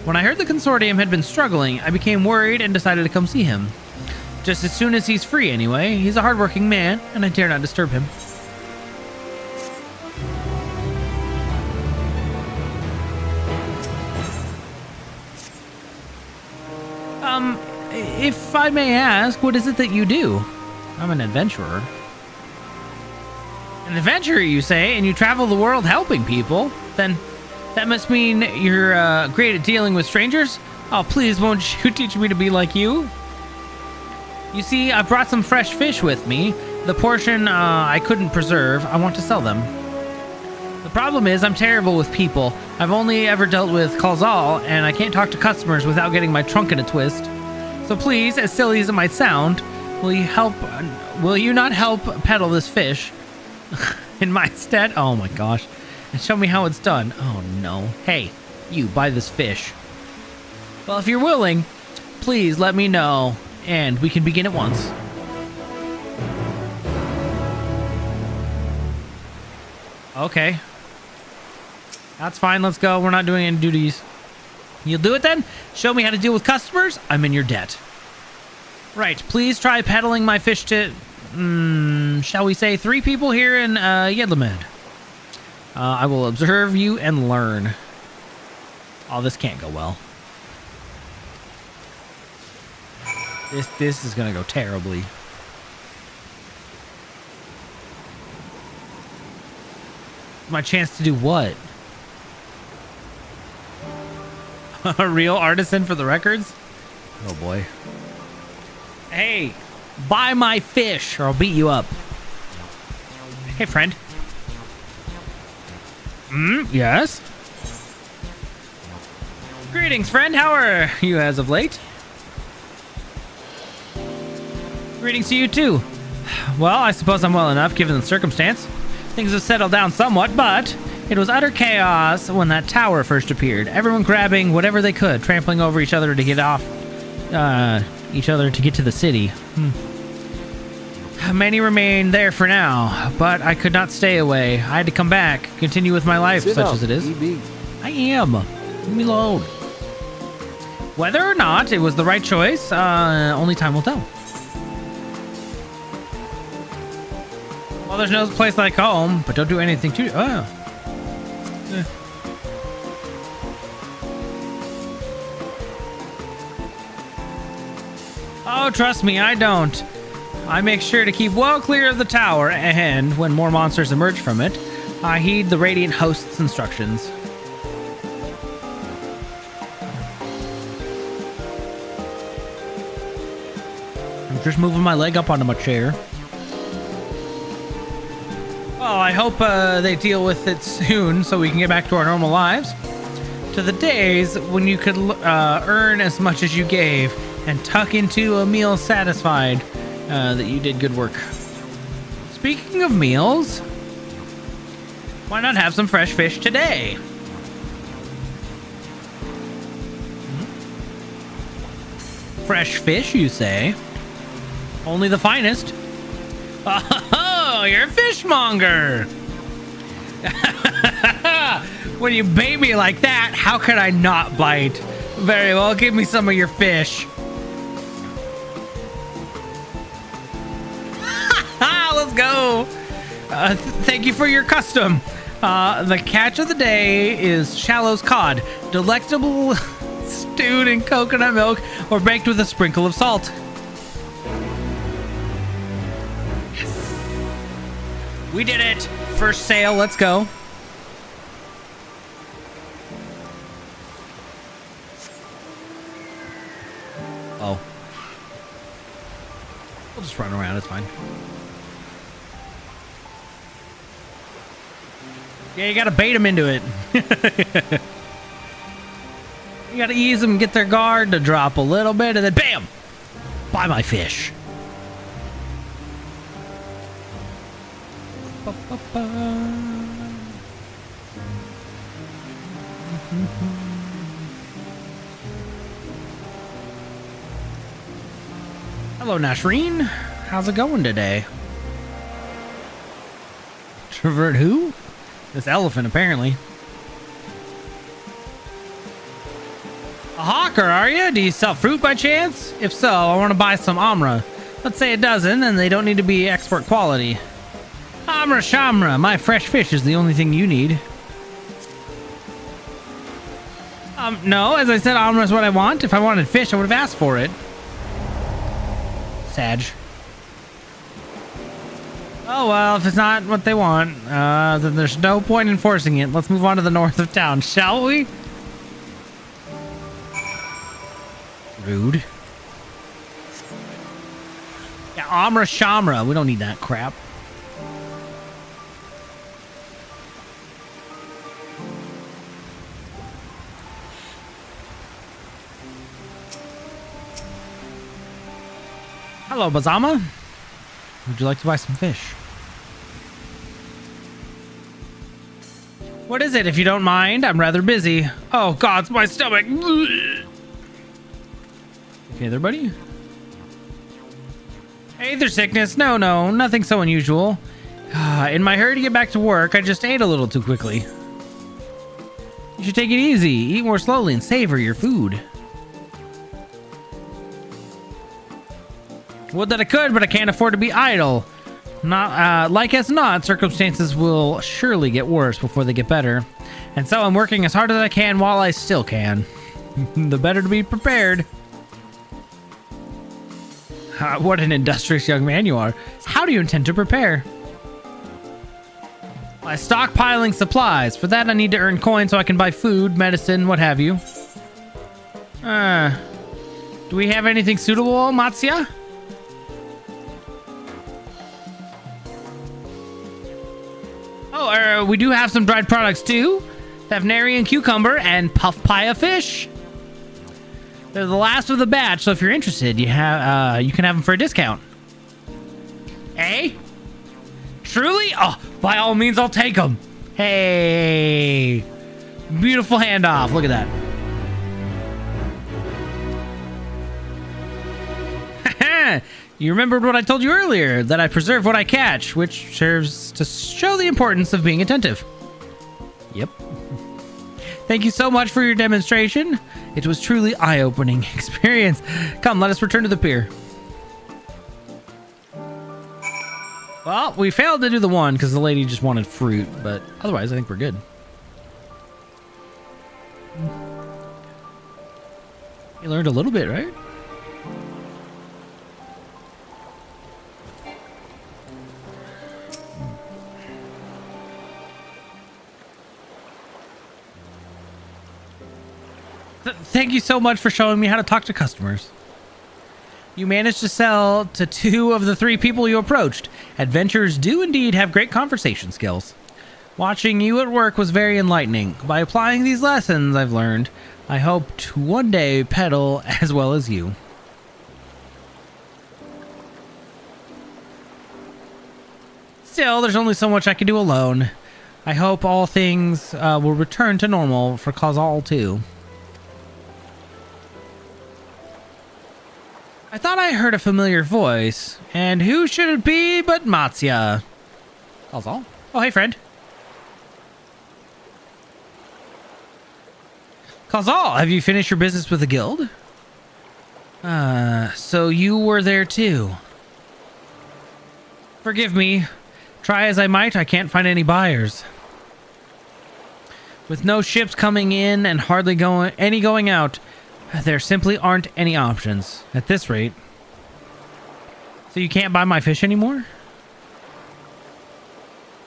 When I heard the consortium had been struggling, I became worried and decided to come see him. Just as soon as he's free, anyway. He's a hardworking man, and I dare not disturb him. if I may ask, what is it that you do? I'm an adventurer. An adventurer, you say, and you travel the world helping people? Then that must mean you're great at dealing with strangers? Oh, please, won't you teach me to be like you? You see, I brought some fresh fish with me. The portion I couldn't preserve, I want to sell them. The problem is I'm terrible with people. I've only ever dealt with Calzal, and I can't talk to customers without getting my trunk in a twist. So please, as silly as it might sound, will you not help peddle this fish in my stead? Oh my gosh. And show me how it's done. Oh no. Hey, you, buy this fish. Well, if you're willing, please let me know, and we can begin at once. Okay. That's fine, let's go. We're not doing any duties. You'll do it then? Show me how to deal with customers? I'm in your debt. Right, please try peddling my fish to, shall we say 3 people here in Yedlamed. I will observe you and learn. Oh, this can't go well. This is gonna go terribly. My chance to do what? A real artisan for the records? Oh boy. Hey, buy my fish or I'll beat you up. Hey, friend. Yes? Greetings, friend. How are you as of late? Greetings to you, too. Well, I suppose I'm well enough, given the circumstance. Things have settled down somewhat, but it was utter chaos when that tower first appeared. Everyone grabbing whatever they could, trampling over each other to get off, to get to the city. Many remain there for now, but I could not stay away. I had to come back, continue with my life, such as it is. I am. Leave me alone. Whether or not it was the right choice, only time will tell. Well, there's no place like home, but don't do anything too... Oh, trust me, I don't. I make sure to keep well clear of the tower, and when more monsters emerge from it, I heed the Radiant Host's instructions. I'm just moving my leg up onto my chair. Well, I hope they deal with it soon so we can get back to our normal lives. To the days when you could earn as much as you gave and tuck into a meal satisfied that you did good work. Speaking of meals, why not have some fresh fish today? Fresh fish, you say? Only the finest. Oh, you're a fishmonger! When you bait me like that, how could I not bite? Very well, give me some of your fish. Let's go. Thank you for your custom. The catch of the day is Shallow's cod, delectable stewed in coconut milk or baked with a sprinkle of salt. Yes. We did it. First sale. Let's go. Oh. We'll just run around. It's fine. Yeah, you gotta bait them into it. You gotta ease them, get their guard to drop a little bit, and then BAM! Buy my fish. Hello, Nashreen. How's it going today? Travert who? This elephant, apparently. A hawker, are you? Do you sell fruit by chance? If so, I want to buy some Amra. Let's say a dozen, and they don't need to be export quality. Amra Shamra, my fresh fish is the only thing you need. No, as I said, Amra is what I want. If I wanted fish, I would have asked for it. Sag. Oh, well, if it's not what they want, then there's no point in forcing it. Let's move on to the north of town, shall we? Rude. Yeah, Amra Shamra. We don't need that crap. Hello, Bazama. Would you like to buy some fish? What is it, if you don't mind? I'm rather busy. Oh, God, it's my stomach. Okay there, buddy. Hey there, sickness. No, nothing so unusual. In my hurry to get back to work, I just ate a little too quickly. You should take it easy. Eat more slowly and savor your food. Would that I could, but I can't afford to be idle. Not like as not, circumstances will surely get worse before they get better. And so I'm working as hard as I can while I still can. The better to be prepared. What an industrious young man you are. How do you intend to prepare? By stockpiling supplies. For that I need to earn coins so I can buy food, medicine, what have you. Do we have anything suitable, Matsuya? Oh, we do have some dried products too. Thavnarian cucumber and puff pie of fish. They're the last of the batch, so if you're interested, you can have them for a discount. Eh? Truly? Oh, by all means, I'll take them. Hey, beautiful handoff. Look at that. You remembered what I told you earlier, that I preserve what I catch, which serves to show the importance of being attentive. Yep. Thank you so much for your demonstration. It was truly eye-opening experience. Come, let us return to the pier. Well, we failed to do the one because the lady just wanted fruit, but otherwise I think we're good. You learned a little bit, right? Thank you so much for showing me how to talk to customers. You managed to sell to 2 of the 3 people you approached. Adventurers do indeed have great conversation skills. Watching you at work was very enlightening. By applying these lessons I've learned, I hope to one day peddle as well as you. Still, there's only so much I can do alone. I hope all things will return to normal for Cazal too. I thought I heard a familiar voice, and who should it be but Matsuya? Cazal? Oh, hey, friend. Cazal, have you finished your business with the guild? So you were there too. Forgive me. Try as I might, I can't find any buyers. With no ships coming in and hardly any going out, there simply aren't any options at this rate. So you can't buy my fish anymore?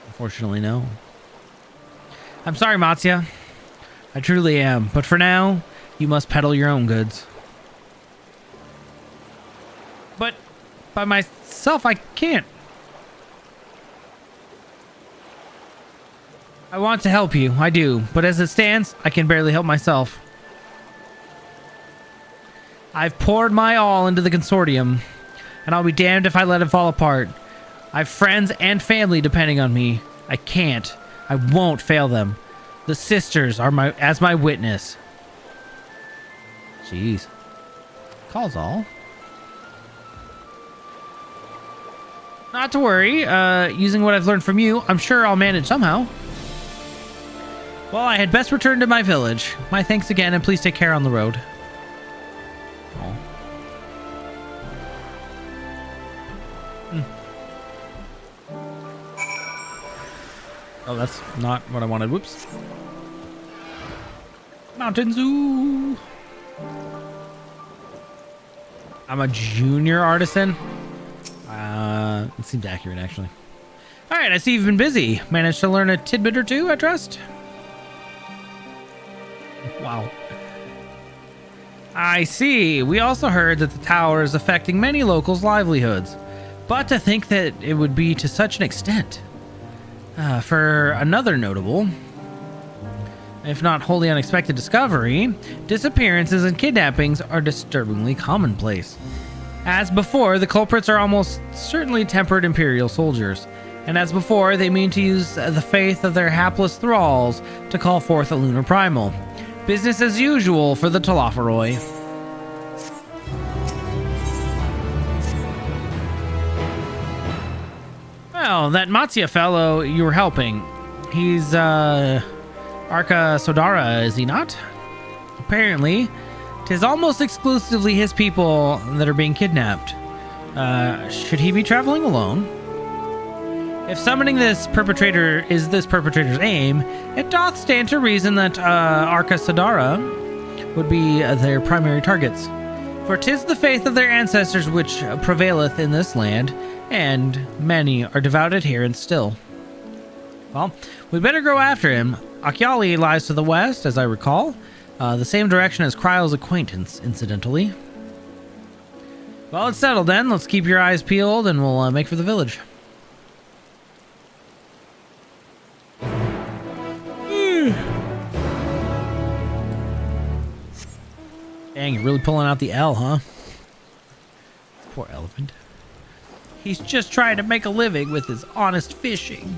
Unfortunately, no. I'm sorry, Matsuya. I truly am. But for now, you must peddle your own goods. But by myself, I can't. I want to help you. I do. But as it stands, I can barely help myself. I've poured my all into the consortium, and I'll be damned if I let it fall apart. I've friends and family depending on me. I can't. I won't fail them. The sisters are as my witness. Jeez. Cazal. Not to worry. Using what I've learned from you, I'm sure I'll manage somehow. Well, I had best return to my village. My thanks again, and please take care on the road. Oh, that's not what I wanted. Whoops. Mountain Zoo. I'm a junior artisan. It seemed accurate, actually. All right, I see you've been busy. Managed to learn a tidbit or two, I trust? Wow. I see. We also heard that the tower is affecting many locals' livelihoods. But to think that it would be to such an extent. For another notable, if not wholly unexpected discovery, disappearances and kidnappings are disturbingly commonplace. As before, the culprits are almost certainly tempered Imperial soldiers. And as before, they mean to use the faith of their hapless thralls to call forth a lunar primal. Business as usual for the Talafaroi. Well, that Matsia fellow you were helping, he's, Arca Sodara, is he not? Apparently, 'tis almost exclusively his people that are being kidnapped. Should he be traveling alone? If summoning this perpetrator is this perpetrator's aim, it doth stand to reason that Arca Sodara would be their primary targets. For 'tis the faith of their ancestors which prevaileth in this land, and many are devout adherents still. Well, we'd better go after him. Akyali lies to the west, as I recall. The same direction as Kryle's acquaintance, incidentally. Well, it's settled then. Let's keep your eyes peeled, and we'll make for the village. Dang, you're really pulling out the L, huh? Poor elephant. He's just trying to make a living with his honest fishing.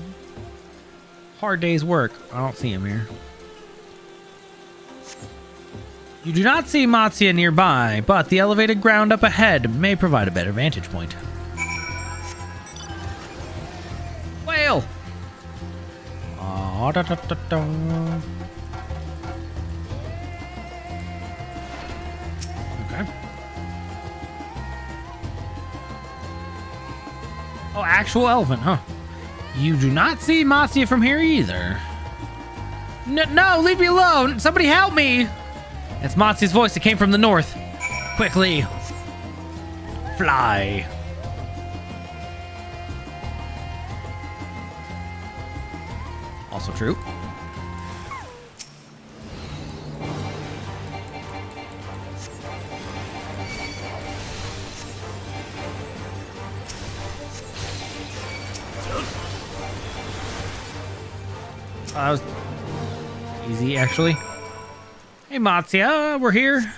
Hard day's work. I don't see him here. You do not see Matsia nearby, but the elevated ground up ahead may provide a better vantage point. Whale! Oh, da, da, da, da. Okay. Oh, actual elephant, huh? You do not see Matsia from here either. No, leave me alone! Somebody help me! It's Matsia's voice that came from the north. Quickly. Fly. Also true. That was easy, actually. Hey, Matsia, we're here.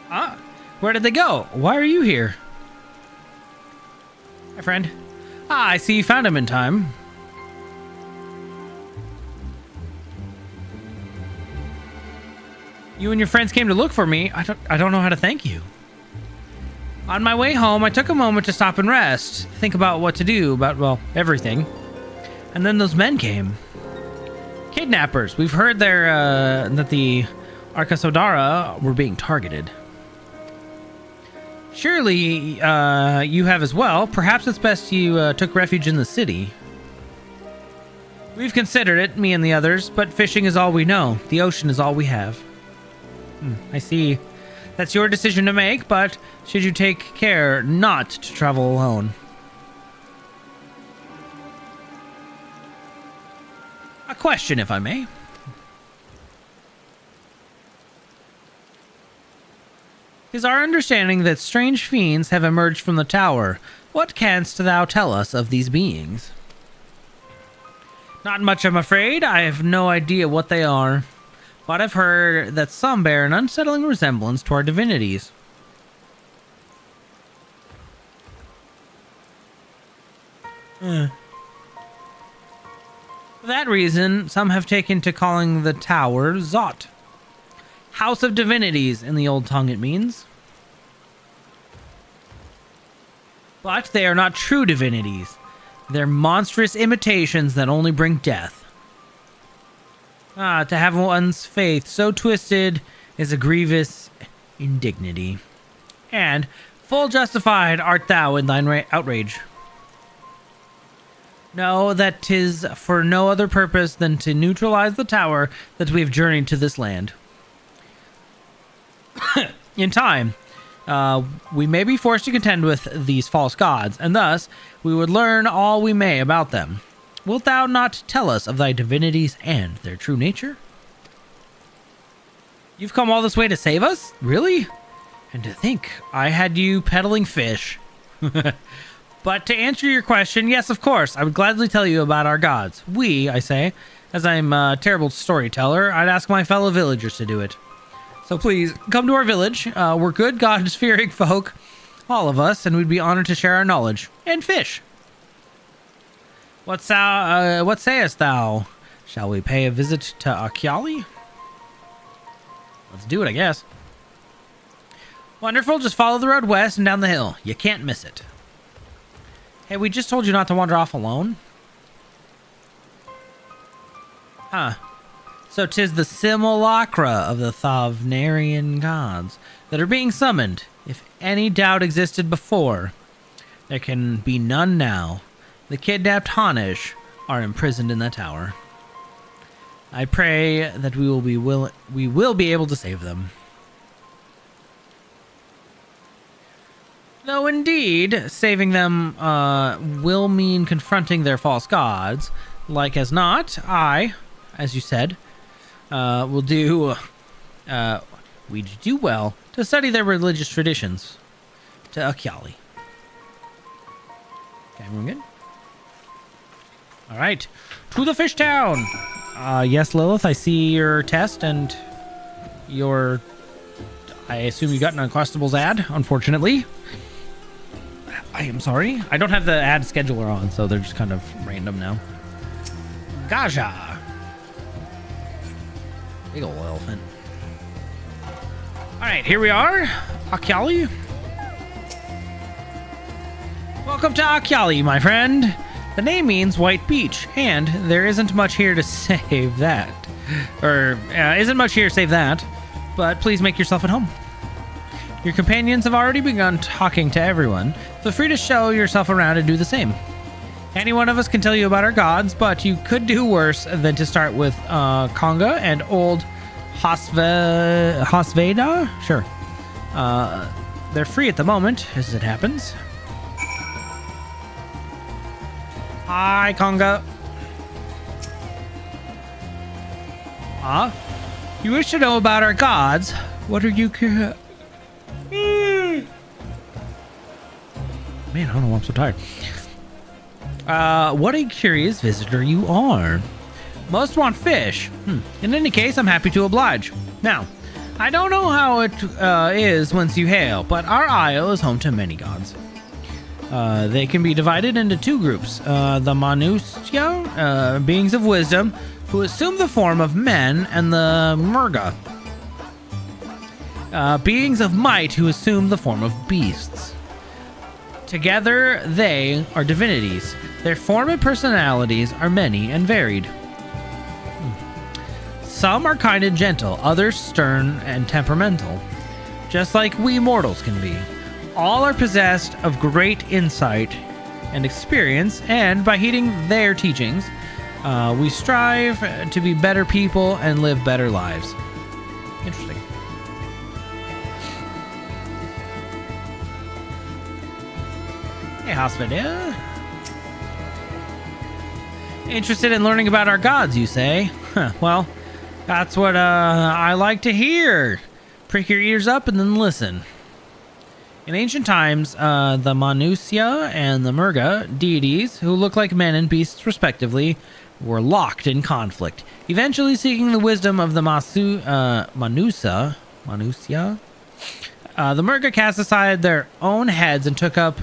Huh? Where did they go? Why are you here? Hi, friend. I see you found him in time. You and your friends came to look for me. I don't know how to thank you. On my way home, I took a moment to stop and rest, think about what to do about, well, everything. And then those men came. Kidnappers. We've heard that the Arca Sodara were being targeted. Surely you have as well. Perhaps it's best you took refuge in the city. We've considered it, me and the others, but fishing is all we know. The ocean is all we have. I see. That's your decision to make, but should you take care not to travel alone. A question, if I may. Is our understanding that strange fiends have emerged from the tower? What canst thou tell us of these beings? Not much, I'm afraid. I have no idea what they are. But I've heard that some bear an unsettling resemblance to our divinities. For that reason, some have taken to calling the tower Zot. House of Divinities, in the old tongue it means. But they are not true divinities. They're monstrous imitations that only bring death. To have one's faith so twisted is a grievous indignity. And full justified art thou in thine outrage. Know that 'tis for no other purpose than to neutralize the tower that we have journeyed to this land. In time, we may be forced to contend with these false gods, and thus we would learn all we may about them. Wilt thou not tell us of thy divinities and their true nature? You've come all this way to save us? Really? And to think I had you peddling fish. But to answer your question, yes, of course, I would gladly tell you about our gods. We, I say, as I'm a terrible storyteller, I'd ask my fellow villagers to do it. So please, come to our village. We're good God-fearing folk, all of us, and we'd be honored to share our knowledge. And fish. What sayest thou? Shall we pay a visit to Akyali? Let's do it, I guess. Wonderful, just follow the road west and down the hill. You can't miss it. Hey, we just told you not to wander off alone. Huh. So 'tis the simulacra of the Thavnarian gods that are being summoned. If any doubt existed before, there can be none now. The kidnapped Hanish are imprisoned in the tower. I pray that we will be able to save them. Though indeed, saving them will mean confronting their false gods. Like as not, I, as you said, will do. We'd do well to study their religious traditions. To Akyali. Okay, everyone good? All right, to the fish town. Yes, Lilith, I see your test and your. I assume you got an Uncrustables ad, unfortunately. I am sorry. I don't have the ad scheduler on, so they're just kind of random now. Gaja. Big ol' elephant. Alright, here we are. Akyali. Welcome to Akyali, my friend. The name means white beach, and there isn't much here to save that. Isn't much here to save that, but please make yourself at home. Your companions have already begun talking to everyone. Feel free to show yourself around and do the same. Any one of us can tell you about our gods, but you could do worse than to start with Konga and old Hasveda? Sure. They're free at the moment, as it happens. Hi, Konga. You wish to know about our gods? What are you... Man, I don't know why I'm so tired. What a curious visitor you are. Most want fish. In any case, I'm happy to oblige. Now, I don't know how it is whence you hail, but our isle is home to many gods. They can be divided into two groups. The Manusya, beings of wisdom, who assume the form of men, and the Murga, beings of might who assume the form of beasts. Together, they are divinities. Their form and personalities are many and varied. Some are kind and gentle, others stern and temperamental, just like we mortals can be. All are possessed of great insight and experience, and by heeding their teachings, we strive to be better people and live better lives. Interesting. Hey, Hospital. Interested in learning about our gods, you say? Well, that's what I like to hear. Prick your ears up and then listen. In ancient times, the Manusya and the Murga, deities, who look like men and beasts respectively, were locked in conflict, eventually seeking the wisdom of the Manusya. The Murga cast aside their own heads and took up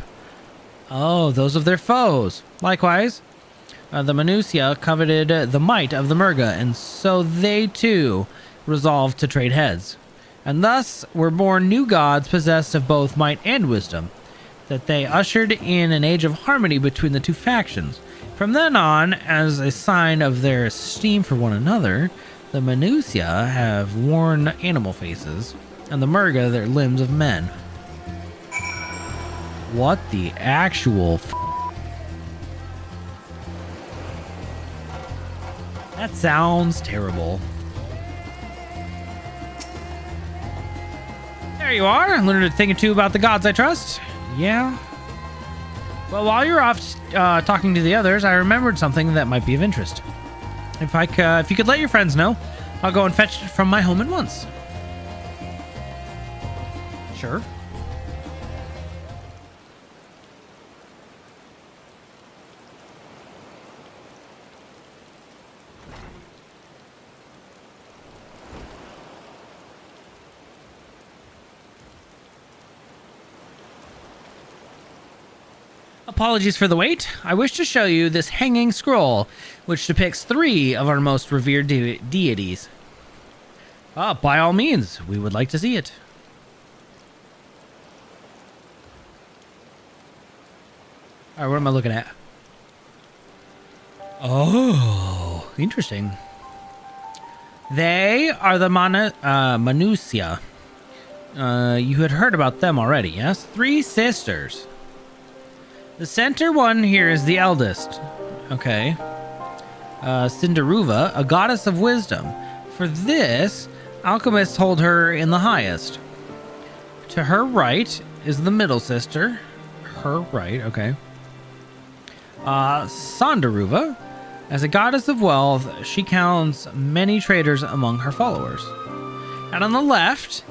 those of their foes. Likewise, the Manusya coveted the might of the Murga, and so they too resolved to trade heads. And thus were born new gods possessed of both might and wisdom, that they ushered in an age of harmony between the two factions. From then on, as a sign of their esteem for one another, the Manusya have worn animal faces, and the Murga their limbs of men. What the actual That sounds terrible. There you are. I learned a thing or two about the gods I trust. Yeah. Well, while you're off talking to the others, I remembered something that might be of interest. If you could let your friends know, I'll go and fetch it from my home at once. Sure. Apologies for the wait. I wish to show you this hanging scroll, which depicts 3 of our most revered deities. By all means, we would like to see it. Alright, what am I looking at? Oh, interesting. They are the Manusia. You had heard about them already, yes? 3 sisters. The center one here is the eldest. Okay. Cinderuva, a goddess of wisdom. For this, alchemists hold her in the highest. To her right is the middle sister. Her right, okay. Sondaruva, as a goddess of wealth, she counts many traders among her followers. And on the left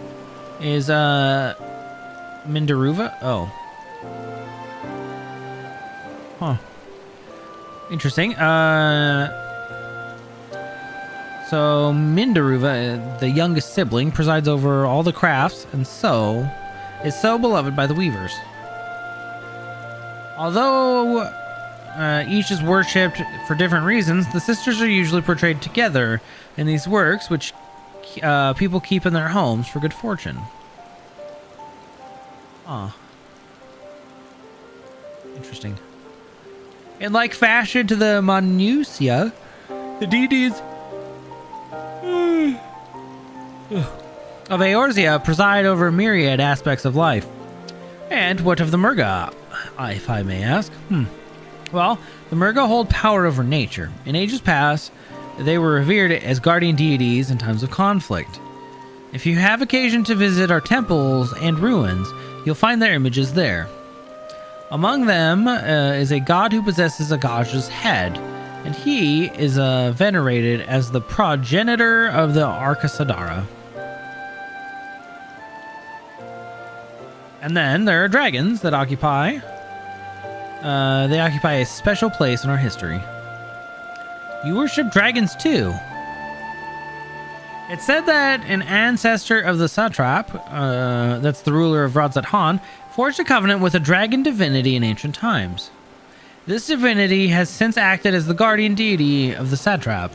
is Mindaruva. Oh. Huh. Interesting. So Mindaruva, the youngest sibling, presides over all the crafts and is so beloved by the weavers. Although each is worshipped for different reasons, the sisters are usually portrayed together in these works, which people keep in their homes for good fortune. Ah. Interesting. In like fashion to the Manusia, the deities of Eorzea preside over myriad aspects of life. And what of the Murga, if I may ask? Well, the Murga hold power over nature. In ages past, they were revered as guardian deities in times of conflict. If you have occasion to visit our temples and ruins, you'll find their images there. Among them is a god who possesses a Gaj's head, and he is venerated as the progenitor of the Arcasadara. And then there are dragons that occupy a special place in our history. You worship dragons too. It's said that an ancestor of the satrap, that's the ruler of Radzat Han, forged a covenant with a dragon divinity in ancient times. This divinity has since acted as the guardian deity of the satrap.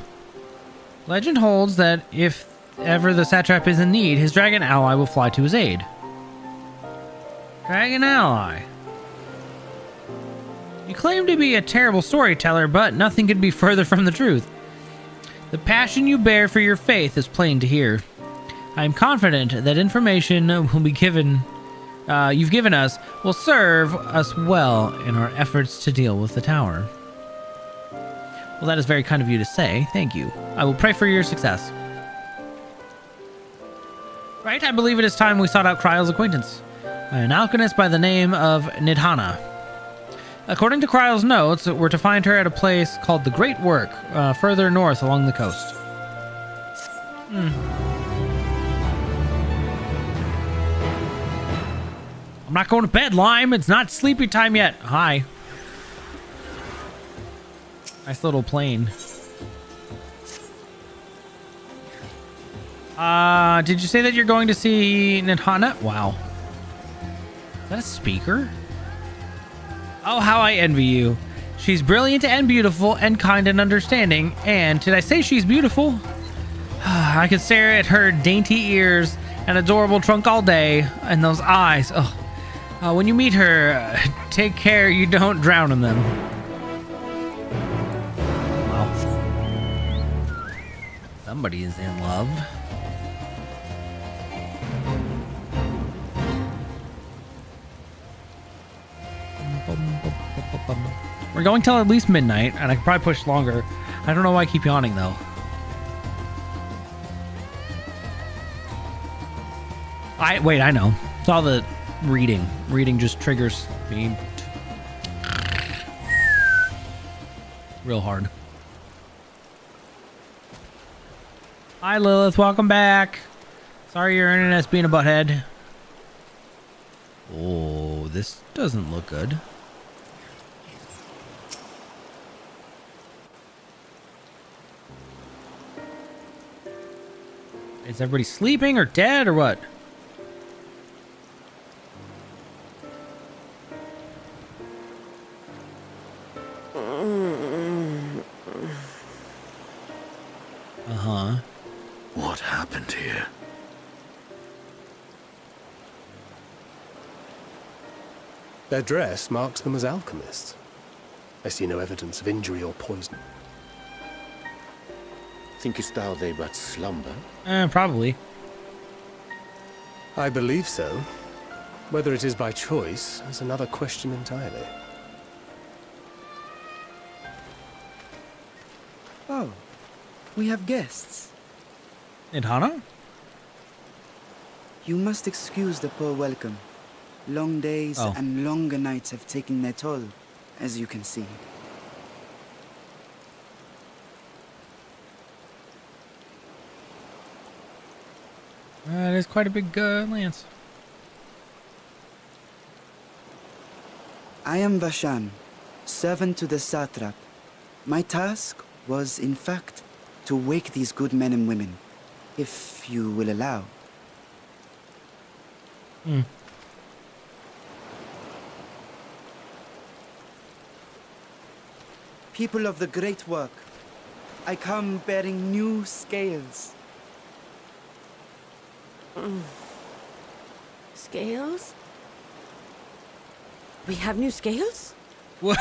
Legend holds that if ever the satrap is in need, his dragon ally will fly to his aid. Dragon ally. You claim to be a terrible storyteller, but nothing could be further from the truth. The passion you bear for your faith is plain to hear. I am confident that information will be you've given us will serve us well in our efforts to deal with the tower. Well, that is very kind of you to say. Thank you. I will pray for your success. Right, I believe it is time we sought out Kryle's acquaintance, an alchemist by the name of Nidhana. According to Kryle's notes, we're to find her at a place called the Great Work, further north along the coast. I'm not going to bed, Lime. It's not sleepy time yet. Hi. Nice little plane. Did you say that you're going to see Nidhana? Wow. Is that a speaker? Oh, how I envy you. She's brilliant and beautiful and kind and understanding. And did I say she's beautiful? I could stare at her dainty ears and adorable trunk all day, and those eyes. Oh. When you meet her, take care you don't drown in them. Well, somebody is in love. We're going till at least midnight, and I could probably push longer. I don't know why I keep yawning though. I know. It's all the reading. Reading just triggers me real hard. Hi Lilith, welcome back. Sorry your internet's being a butthead. Oh, this doesn't look good. Is everybody sleeping or dead or what? Uh-huh. What happened here? Their dress marks them as alchemists. I see no evidence of injury or poison. Thinkest thou they but slumber? Probably. I believe so. Whether it is by choice is another question entirely. Oh, we have guests. Hana? You must excuse the poor welcome. Long days and longer nights have taken their toll, as you can see. It is quite a big lance. I am Vashan, servant to the satrap. My task was, in fact, to wake these good men and women, if you will allow. People of the great work, I come bearing new scales. Scales? We have new scales? Wait,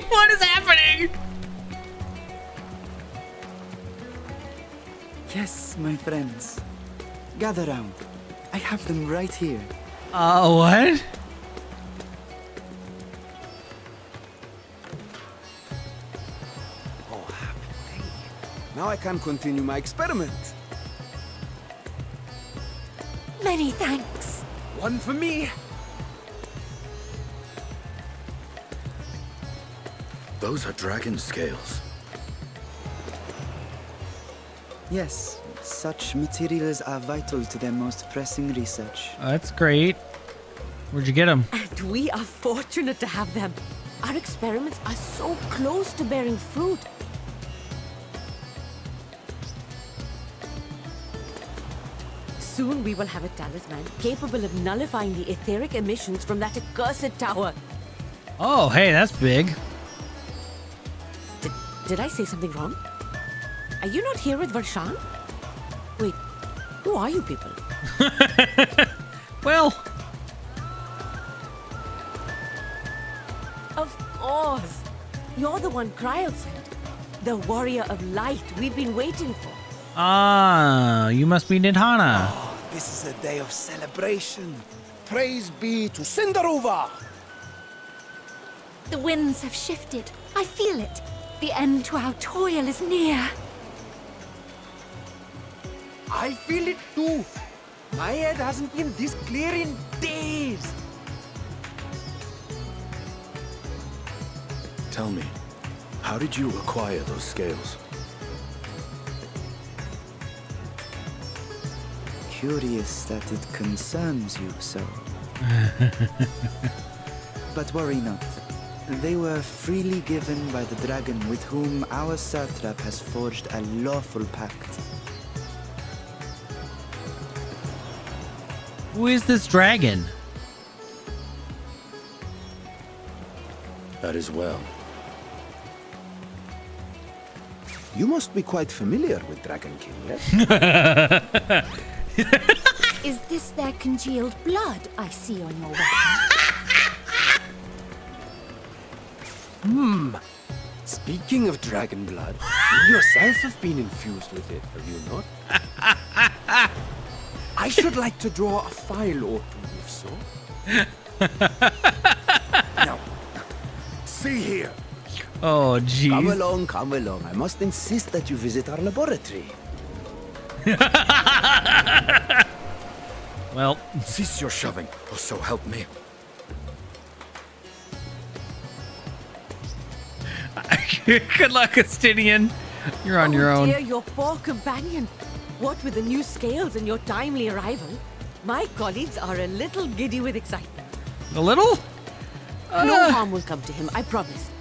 what is happening? Yes, my friends. Gather round. I have them right here. What? Now I can continue my experiment. Many thanks. One for me. Those are dragon scales. Yes, such materials are vital to their most pressing research. That's great. Where'd you get them? And we are fortunate to have them. Our experiments are so close to bearing fruit. Soon we will have a talisman capable of nullifying the etheric emissions from that accursed tower. Oh, hey, that's big. Did I say something wrong? Are you not here with Varshan? Wait, who are you people? Well... Of course. You're the one Kryl sent. The warrior of light we've been waiting for. Ah, you must be Nidhana. Oh, this is a day of celebration. Praise be to Cinderova. The winds have shifted. I feel it. The end to our toil is near. I feel it too. My head hasn't been this clear in days. Tell me, how did you acquire those scales? Curious that it concerns you so. But worry not. They were freely given by the dragon with whom our satrap has forged a lawful pact. Who is this dragon? That is well. You must be quite familiar with Dragon King, yes? Is this their congealed blood I see on your weapon? Speaking of dragon blood, you yourself have been infused with it, have you not? I should like to draw a file or two, if so. Now, See here. Oh, jeez. Come along, come along. I must insist that you visit our laboratory. Well, cease your shoving, or so help me. Good luck, Justinian. You're on your own. Dear, your poor companion. What with the new scales and your timely arrival, my colleagues are a little giddy with excitement. A little? No harm will come to him, I promise.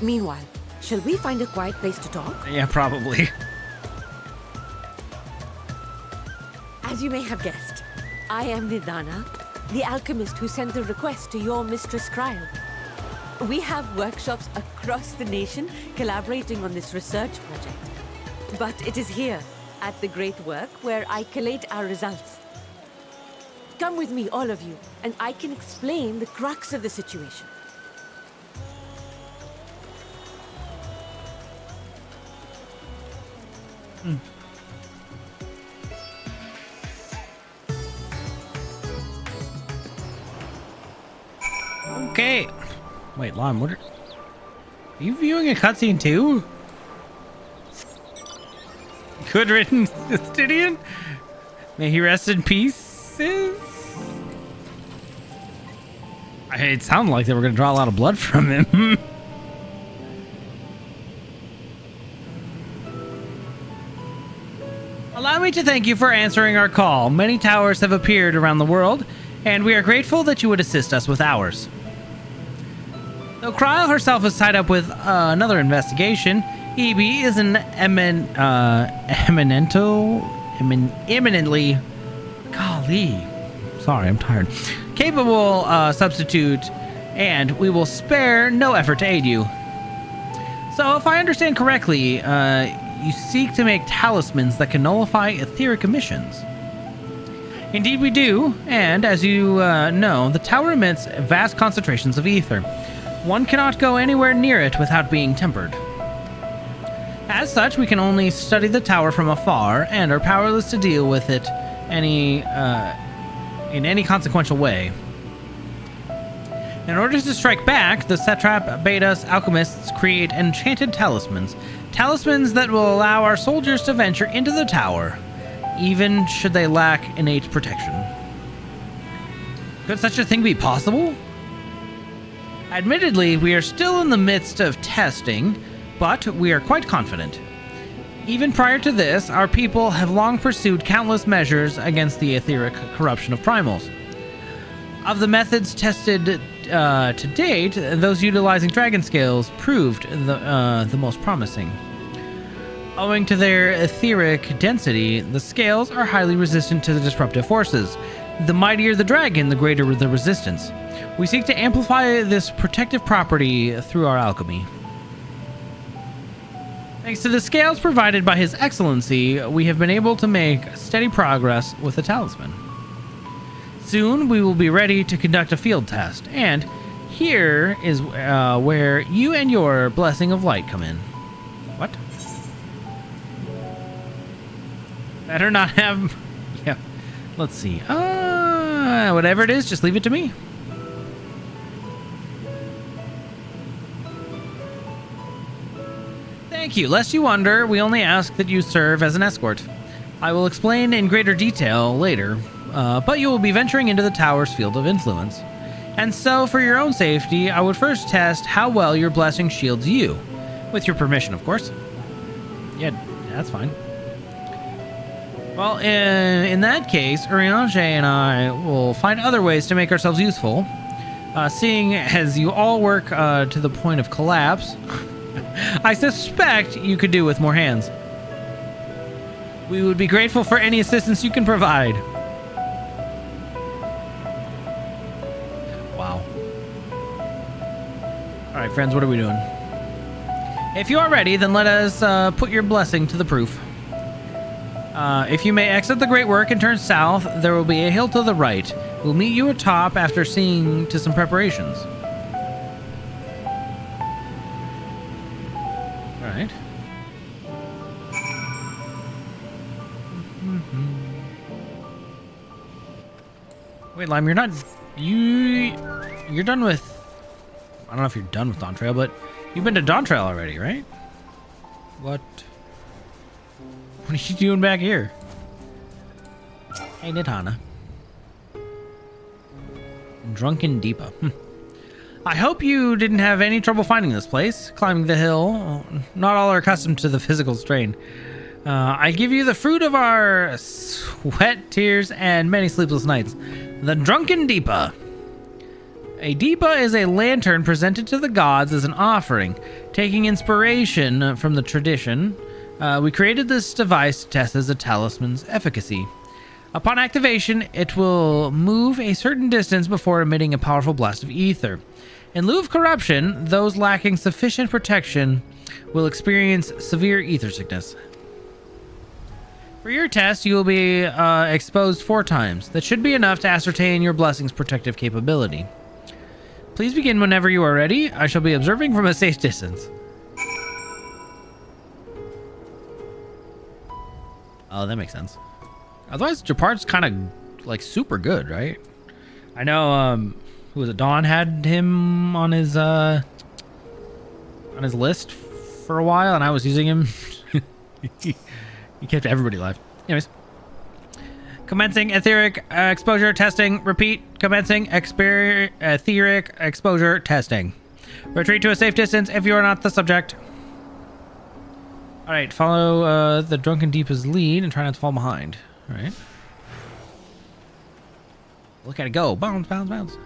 Meanwhile, shall we find a quiet place to talk? Yeah, probably. As you may have guessed, I am Nidana, the alchemist who sent the request to your Mistress Kryl. We have workshops across the nation collaborating on this research project. But it is here, at the Great Work, where I collate our results. Come with me, all of you, and I can explain the crux of the situation. Okay. Wait, Lon, what are you viewing a cutscene too? Good riddance, Justinian. May he rest in peace. It sounded like they were going to draw a lot of blood from him. Allow me to thank you for answering our call. Many towers have appeared around the world, and we are grateful that you would assist us with ours. Though Kryl herself is tied up with another investigation, EB is an eminently, golly, sorry, I'm tired, capable substitute, and we will spare no effort to aid you. So, if I understand correctly, you seek to make talismans that can nullify etheric emissions. Indeed we do, and as you know, the tower emits vast concentrations of ether. One cannot go anywhere near it without being tempered. As such, we can only study the tower from afar and are powerless to deal with it in any consequential way. In order to strike back, the satrap bade us alchemists create enchanted talismans. Talismans that will allow our soldiers to venture into the tower, even should they lack innate protection. Could such a thing be possible? Admittedly, we are still in the midst of testing, but we are quite confident. Even prior to this, our people have long pursued countless measures against the etheric corruption of primals. Of the methods tested to date, those utilizing dragon scales proved the most promising. Owing to their etheric density, the scales are highly resistant to the disruptive forces. The mightier the dragon, the greater the resistance. We seek to amplify this protective property through our alchemy. Thanks to the scales provided by His Excellency, we have been able to make steady progress with the talisman. Soon, we will be ready to conduct a field test, and here is where you and your Blessing of Light come in. What? Better not have... Yeah, let's see. Whatever it is, just leave it to me. Thank you. Lest you wonder, we only ask that you serve as an escort. I will explain in greater detail later, but you will be venturing into the tower's field of influence. And so, for your own safety, I would first test how well your blessing shields you. With your permission, of course. Yeah, that's fine. Well, in that case, Urianger and I will find other ways to make ourselves useful. Seeing as you all work to the point of collapse, I suspect you could do with more hands. We would be grateful for any assistance you can provide. Wow. Alright, friends, what are we doing? If you are ready, then let us put your blessing to the proof. If you may exit the Great Work and turn south, there will be a hill to the right. We'll meet you atop after seeing to some preparations. Alright. Wait, Lime, you're not... You're done with... I don't know if you're done with Dawn Trail, but you've been to Dawn Trail already, right? What are you doing back here? Hey, Nidhana. Drunken Deepa. I hope you didn't have any trouble finding this place. Climbing the hill. Not all are accustomed to the physical strain. I give you the fruit of our sweat, tears, and many sleepless nights. The Drunken Deepa. A Deepa is a lantern presented to the gods as an offering. Taking inspiration from the tradition, we created this device to test as a talisman's efficacy. Upon activation, it will move a certain distance before emitting a powerful blast of ether. In lieu of corruption, those lacking sufficient protection will experience severe ether sickness. For your test, you will be exposed 4 times. That should be enough to ascertain your blessing's protective capability. Please begin whenever you are ready. I shall be observing from a safe distance. Oh, that makes sense. Otherwise, Japard's kind of like super good, right? I know, who was it? Dawn had him on his list for a while, and I was using him. He kept everybody alive. Anyways. Commencing etheric exposure testing. Repeat. Commencing etheric exposure testing. Retreat to a safe distance if you are not the subject. Alright, follow the Drunken Deepa's lead and try not to fall behind. Alright. Look at it go. Bounce, bounce, bounce.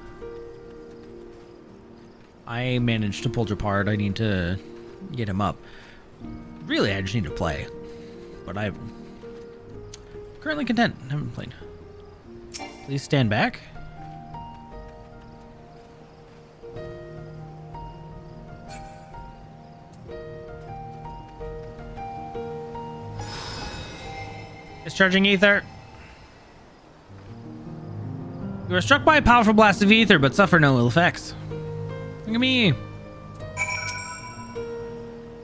I managed to pull Japard. I need to get him up. Really, I just need to play. But I'm currently content. I haven't played. Please stand back. Discharging ether. You are struck by a powerful blast of ether, but suffer no ill effects. Look at me.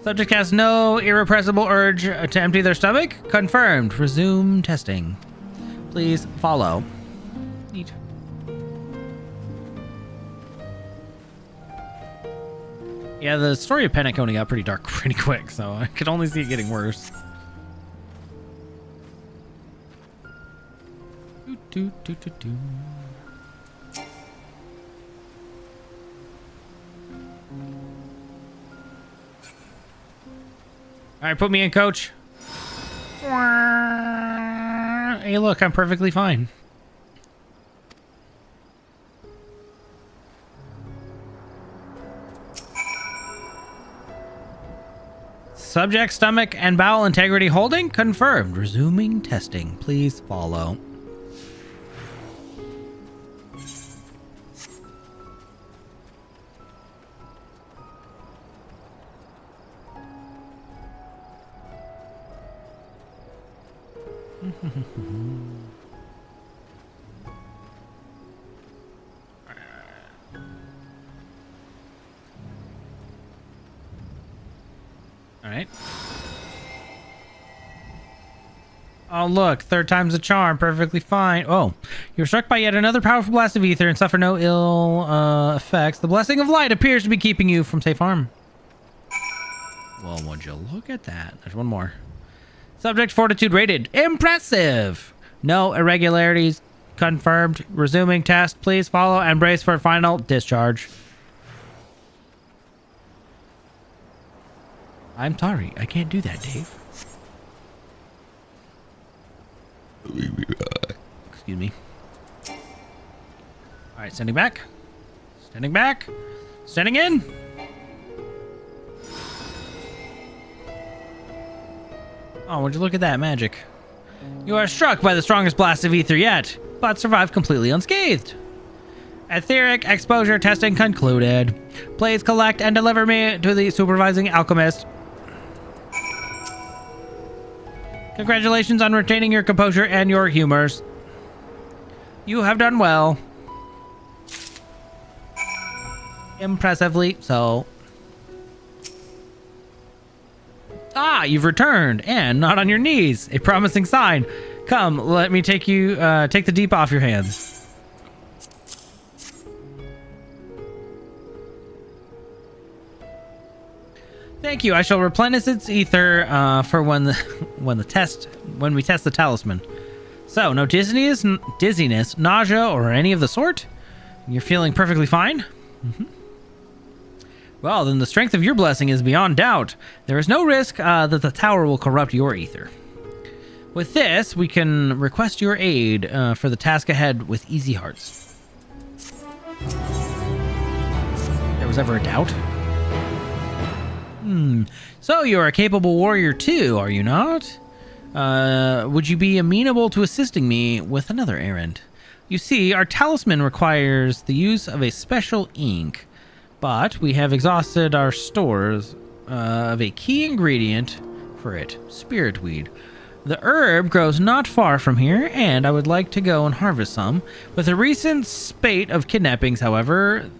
Subject has no irrepressible urge to empty their stomach. Confirmed. Resume testing. Please follow. Neat. Yeah, the story of Penacony got pretty dark pretty quick, so I could only see it getting worse. Do, do, do, do. All right, put me in, coach. Hey, look, I'm perfectly fine. Subject stomach and bowel integrity holding confirmed. Resuming testing. Please follow. All right. Oh, look. 3rd time's a charm. Perfectly fine. Oh, you're struck by yet another powerful blast of ether and suffer no ill effects. The blessing of light appears to be keeping you from safe harm. Well, would you look at that? There's one more. Subject fortitude rated. Impressive. No irregularities confirmed. Resuming test. Please follow and brace for final discharge. I'm sorry. I can't do that, Dave. Excuse me. All right, standing back. Standing back. Standing in. Oh, would you look at that magic? You are struck by the strongest blast of ether yet, but survived completely unscathed. Etheric exposure testing concluded. Please collect and deliver me to the supervising alchemist. Congratulations on retaining your composure and your humors. You have done well. Impressively so. Ah, you've returned, and not on your knees. A promising sign. Come, let me take you, take the deep off your hands. Thank you. I shall replenish its ether for when we test the talisman. So, no dizziness, nausea, or any of the sort? You're feeling perfectly fine? Mm-hmm. Well, then the strength of your blessing is beyond doubt. There is no risk that the tower will corrupt your ether. With this, we can request your aid for the task ahead with easy hearts. There was ever a doubt? So you're a capable warrior too, are you not? Would you be amenable to assisting me with another errand? You see, our talisman requires the use of a special ink, but we have exhausted our stores of a key ingredient for it, spirit weed. The herb grows not far from here, and I would like to go and harvest some. With a recent spate of kidnappings, however,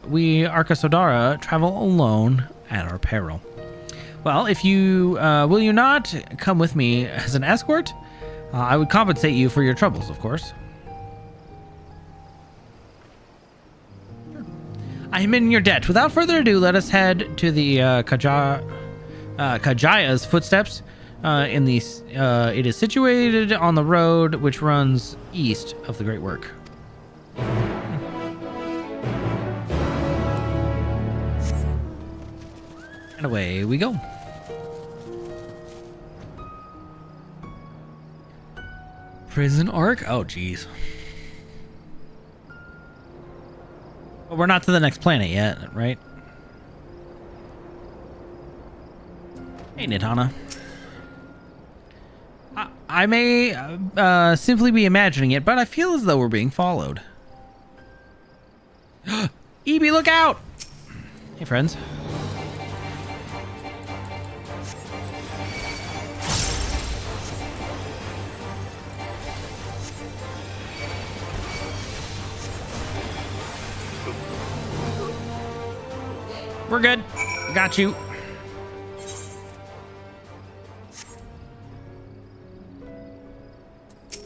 we Arkasodara travel alone at our peril. Well, if you will you not come with me as an escort? I would compensate you for your troubles, of course. I am in your debt. Without further ado, let us head to the Kajaya's footsteps. It is situated on the road which runs east of the Great Work. And away we go. Prison Arc? Oh, geez. But we're not to the next planet yet, right? Hey, Nidhana. I may simply be imagining it, but I feel as though we're being followed. Ebi, look out! Hey, friends. We're good. Got you.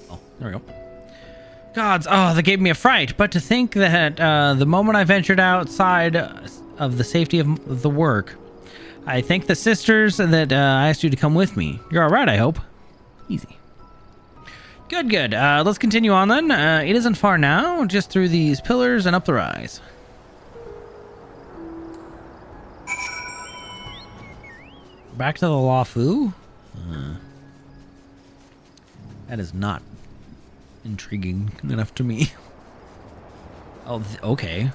Oh, there we go. Gods, oh, that gave me a fright. But to think that the moment I ventured outside of the safety of the work, I thank the sisters that I asked you to come with me. You're all right, I hope. Easy. Good, good. Let's continue on then. It isn't far now, just through these pillars and up the rise. Back to the Lafu? That is not intriguing enough to me. Oh, okay.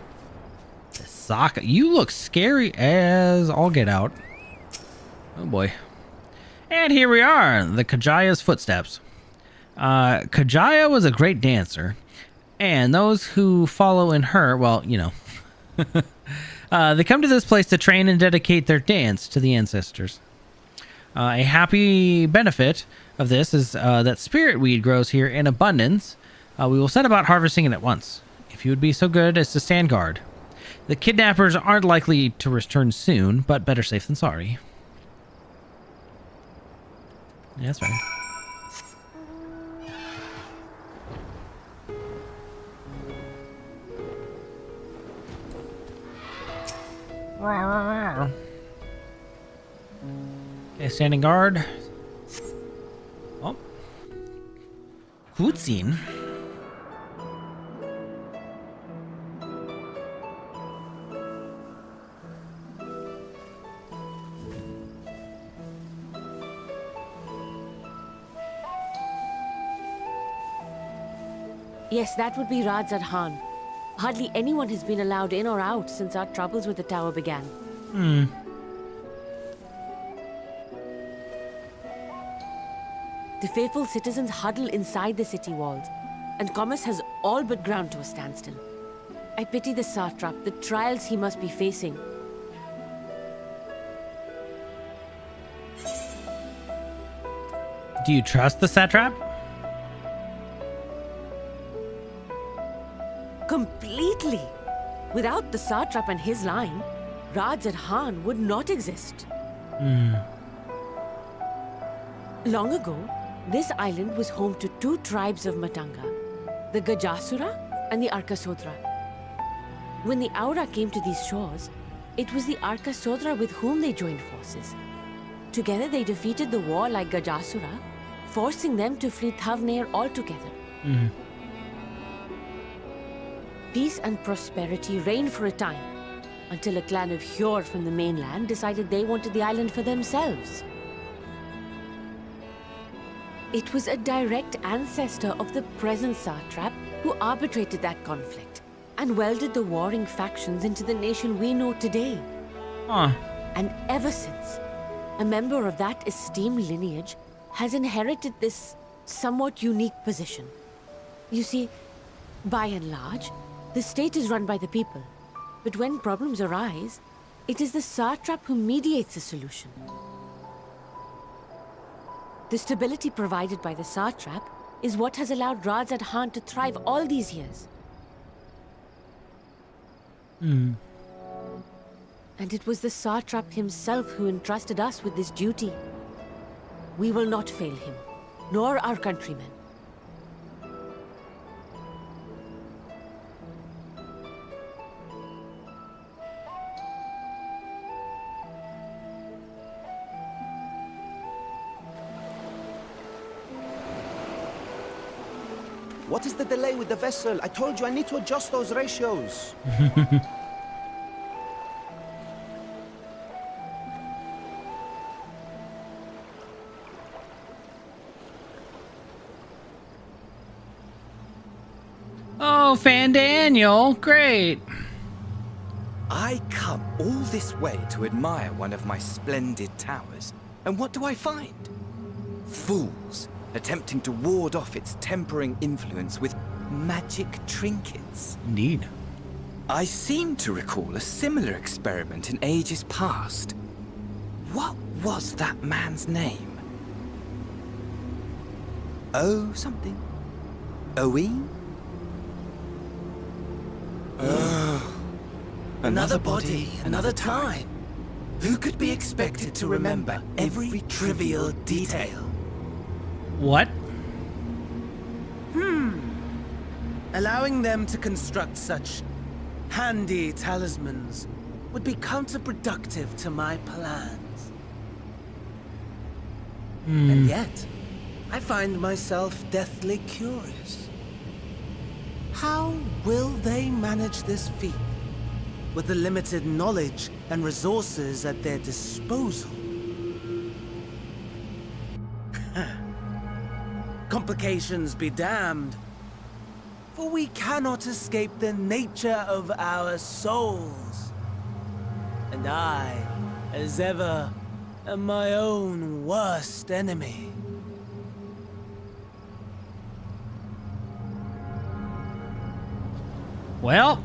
The Sokka. You look scary as all get out. Oh boy. And here we are, the Kajaya's footsteps. Kajaya was a great dancer, and those who follow in her, well, you know. They come to this place to train and dedicate their dance to the ancestors. A happy benefit of this is that spirit weed grows here in abundance. We will set about harvesting it at once, if you would be so good as to stand guard. The kidnappers aren't likely to return soon, but better safe than sorry. Yeah, that's right. Okay, standing guard. Oh. Cutscene. Yes, that would be Radzad Khan. Hardly anyone has been allowed in or out since our troubles with the tower began. The faithful citizens huddle inside the city walls, and commerce has all but ground to a standstill. I pity the satrap, the trials he must be facing. Do you trust the satrap? Completely. Without the satrap and his line, Radzad Khan would not exist. Long ago, this island was home to two tribes of Matanga, the Gajasura and the Arkasodra. When the Aura came to these shores, It was the Arka Sodra with whom they joined forces. Together they defeated the war-like Gajasura, forcing them to flee Thavnair altogether. Peace and prosperity reigned for a time, until a clan of Hjord from the mainland decided they wanted the island for themselves. It was a direct ancestor of the present Satrap who arbitrated that conflict and welded the warring factions into the nation we know today. And ever since, a member of that esteemed lineage has inherited this somewhat unique position. You see, by and large, the state is run by the people. But when problems arise, it is the Satrap who mediates a solution. The stability provided by the Satrap is what has allowed Radzad Han to thrive all these years. And it was the Satrap himself who entrusted us with this duty. We will not fail him, nor our countrymen. What is the delay with the vessel? I told you I need to adjust those ratios. Oh, Fan Daniel, great. I come all this way to admire one of my splendid towers, and what do I find? Fools attempting to ward off its tempering influence with magic trinkets. Indeed. I seem to recall a similar experiment in ages past. What was that man's name? Oh, something. Owen? Another body, another time. Who could be expected to remember every trivial detail? What? Allowing them to construct such handy talismans would be counterproductive to my plans. And yet, I find myself deathly curious. How will they manage this feat with the limited knowledge and resources at their disposal? Complications be damned, for we cannot escape the nature of our souls. And I, as ever, am my own worst enemy. Well,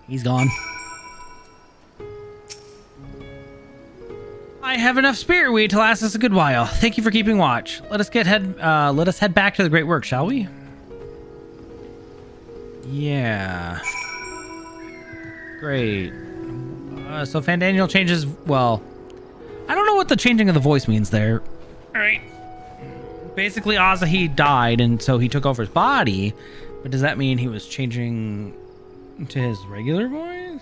he's gone. I have enough spirit weed to last us a good while. Thank you for keeping watch. Let us head back to the great work, shall we? Yeah. Great. So Fandaniel changes. Well, I don't know what the changing of the voice means there. All right. Basically, Azahi died, and so he took over his body. But does that mean he was changing to his regular voice?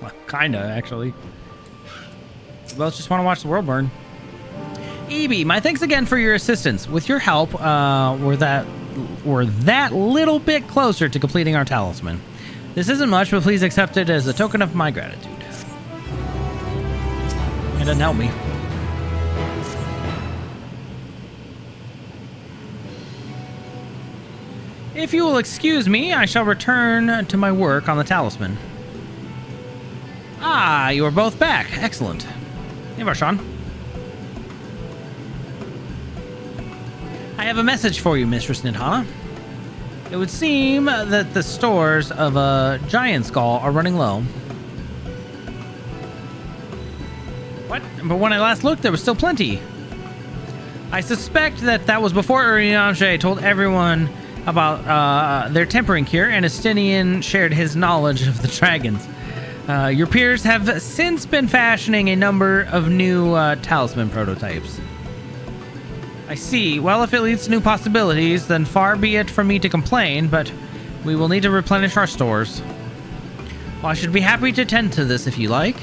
Well, kinda, actually. We both just want to watch the world burn. Evie, my thanks again for your assistance. With your help, we're that little bit closer to completing our talisman. This isn't much, but please accept it as a token of my gratitude. It doesn't help me. If you will excuse me, I shall return to my work on the talisman. Ah, you are both back. Excellent. Hey, Varshan. I have a message for you, Mistress Nidhana. It would seem that the stores of a giant skull are running low. What? But when I last looked, there was still plenty. I suspect that was before Urianger told everyone about their tempering cure, and Estinian shared his knowledge of the dragons. Your peers have since been fashioning a number of new talisman prototypes. I see. Well, if it leads to new possibilities, then far be it from me to complain, but we will need to replenish our stores. Well, I should be happy to tend to this if you like.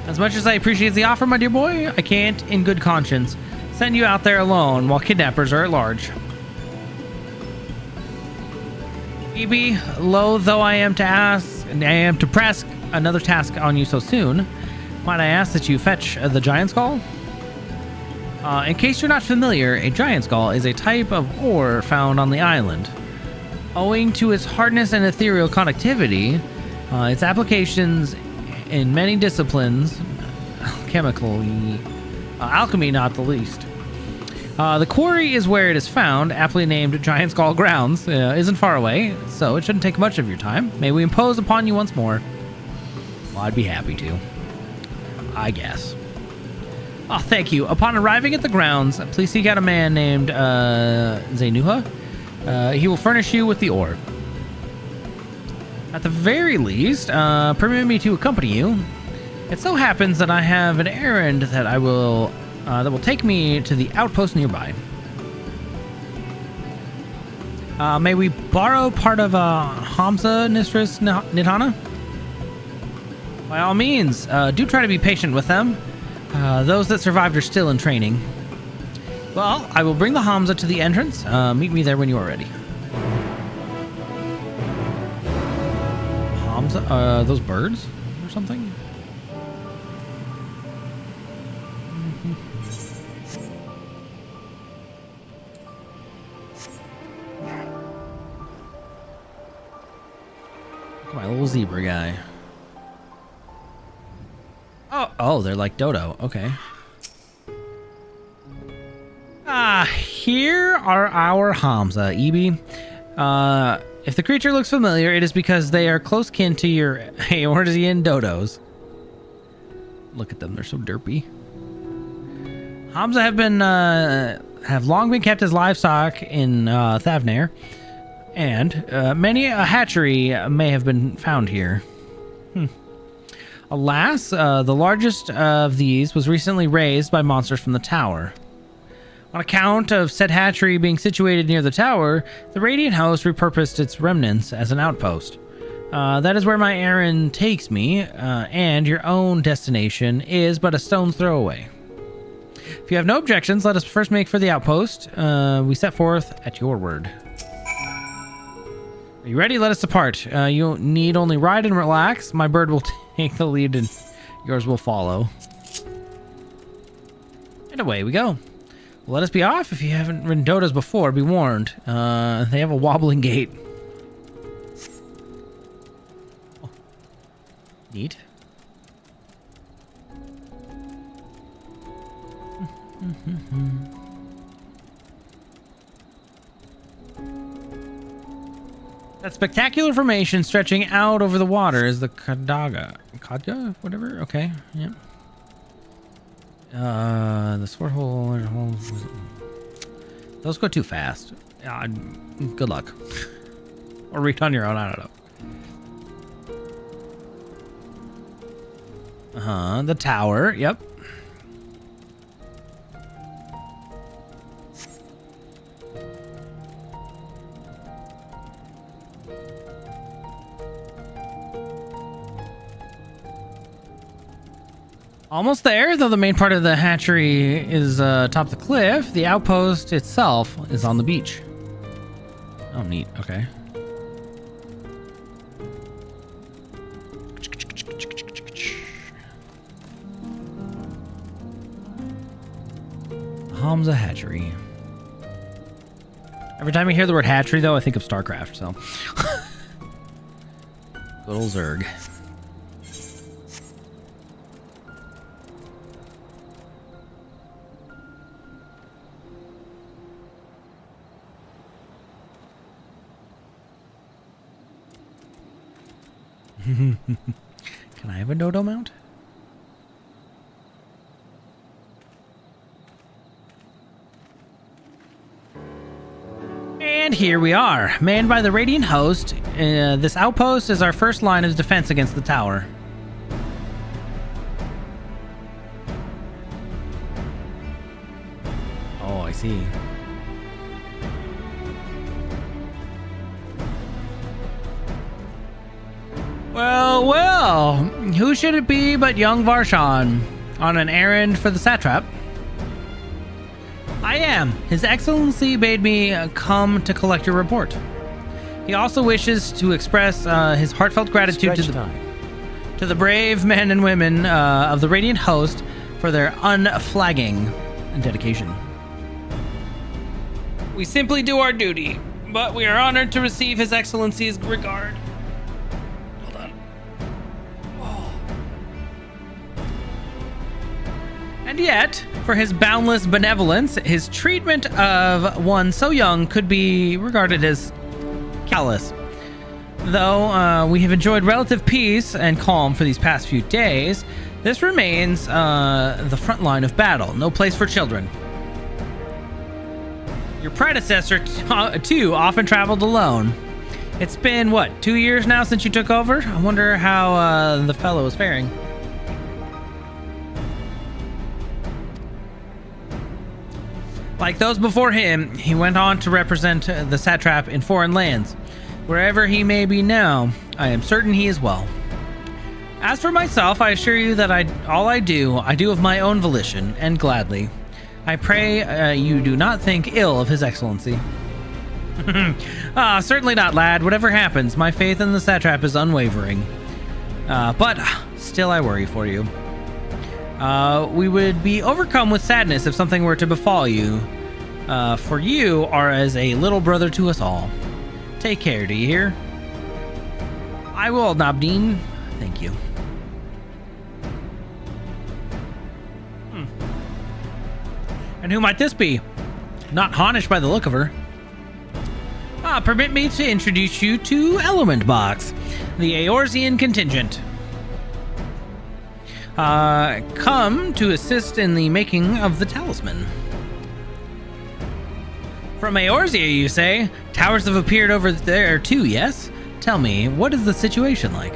As much as I appreciate the offer, my dear boy, I can't, in good conscience, send you out there alone while kidnappers are at large. Phoebe, loath though I am to press another task on you so soon, might I ask that you fetch the giant skull? In case you're not familiar, a giant skull is a type of ore found on the island. Owing to its hardness and ethereal conductivity, its applications in many disciplines, alchemy not the least. The quarry is where it is found, aptly named Giant Skull Grounds, isn't far away, so it shouldn't take much of your time. May we impose upon you once more? Well, I'd be happy to. I guess. Oh, thank you. Upon arriving at the grounds, please seek out a man named Zenuha. He will furnish you with the ore. At the very least, permit me to accompany you. It so happens that I have an errand that will take me to the outpost nearby. May we borrow part of Hamza Nistris Nidhana? By all means, do try to be patient with them. Those that survived are still in training. Well, I will bring the Hamza to the entrance. Meet me there when you are ready. Hamza? Those birds or something? Look at my little zebra guy. Oh, they're like Dodo. Okay. Here are our Hamza, Ebi. If the creature looks familiar, it is because they are close kin to your Eorzean dodos. Look at them, they're so derpy. Hamza have long been kept as livestock in Thavnair, and many a hatchery may have been found here. Alas, the largest of these was recently raised by monsters from the tower. On account of said hatchery being situated near the tower, the Radiant Host repurposed its remnants as an outpost. That is where my errand takes me, and your own destination is but a stone's throw away. If you have no objections, let us first make for the outpost. We set forth at your word. Are you ready? Let us depart. You need only ride and relax. My bird will take the lead and yours will follow. And away we go. Let us be off. If you haven't ridden Dodos before, be warned. They have a wobbling gait. Oh. Neat. That spectacular formation stretching out over the water is the Kadga, whatever. Okay, yep. The sword hole. Those go too fast. Good luck. Or read on your own. I don't know. The tower. Yep. Almost there, though the main part of the hatchery is atop the cliff. The outpost itself is on the beach. Oh, neat. Okay. Hamza Hatchery. Every time I hear the word hatchery, though, I think of StarCraft, so. Good old Zerg. Can I have a dodo mount? And here we are, manned by the Radiant Host. This outpost is our first line of defense against the tower. Oh, I see. Well, well, who should it be but young Varshan on an errand for the satrap? I am. His Excellency bade me come to collect your report. He also wishes to express his heartfelt gratitude to the brave men and women of the Radiant Host for their unflagging dedication. We simply do our duty, but we are honored to receive His Excellency's regard. Hold on. Oh. And yet, for his boundless benevolence, his treatment of one so young could be regarded as callous. Though we have enjoyed relative peace and calm for these past few days, this remains the front line of battle. No place for children. Your predecessor, too, often traveled alone. It's been, what, 2 years now since you took over? I wonder how the fellow is faring. Like those before him, he went on to represent the satrap in foreign lands. Wherever he may be now, I am certain he is well. As for myself, I assure you that all I do of my own volition, and gladly. I pray you do not think ill of His Excellency. Certainly not, lad. Whatever happens, my faith in the satrap is unwavering. But still I worry for you. We would be overcome with sadness if something were to befall you. For you are as a little brother to us all. Take care, do you hear? I will, Nabdeen. Thank you. And who might this be? Not Honish by the look of her. Permit me to introduce you to Element Box, the Eorzean contingent. Come to assist in the making of the talisman. From Eorzea, you say? Towers have appeared over there too, yes? Tell me, what is the situation like?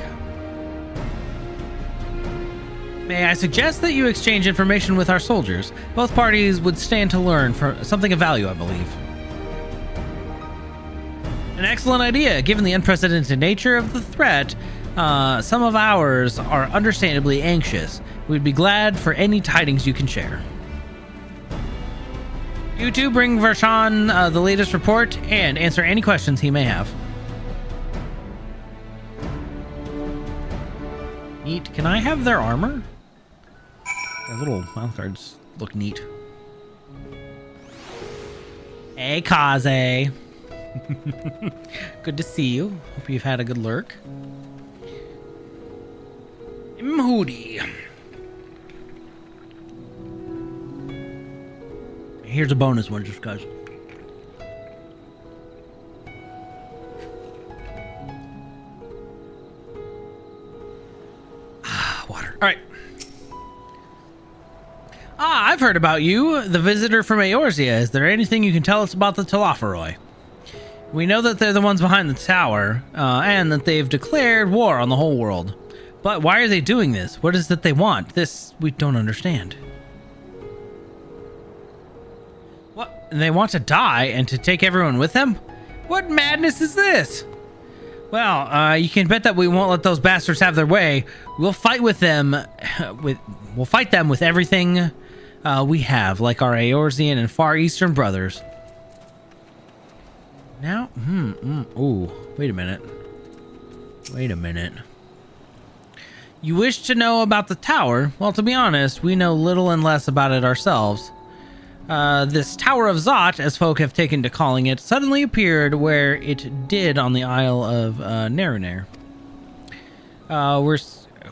May I suggest that you exchange information with our soldiers? Both parties would stand to learn for something of value, I believe. An excellent idea, given the unprecedented nature of the threat. Some of ours are understandably anxious. We'd be glad for any tidings you can share. You two bring Varshan the latest report and answer any questions he may have. Neat. Can I have their armor? Their little mouth guards look neat. Hey, Kaze. Good to see you. Hope you've had a good lurk. Mhoody. Here's a bonus one just because. Water. All right. I've heard about you, the visitor from Eorzea. Is there anything you can tell us about the Telophoroi? We know that they're the ones behind the tower, and that they've declared war on the whole world. But why are they doing this? What is it they want? This we don't understand. What? They want to die and to take everyone with them? What madness is this? Well, you can bet that we won't let those bastards have their way. We'll fight with them. We'll fight them with everything we have, like our Eorzean and Far Eastern brothers. Now, ooh, wait a minute. Wait a minute. You wish to know about the tower? Well, to be honest, we know little and less about it ourselves. This Tower of Zot, as folk have taken to calling it, suddenly appeared where it did on the Isle of Nerunar.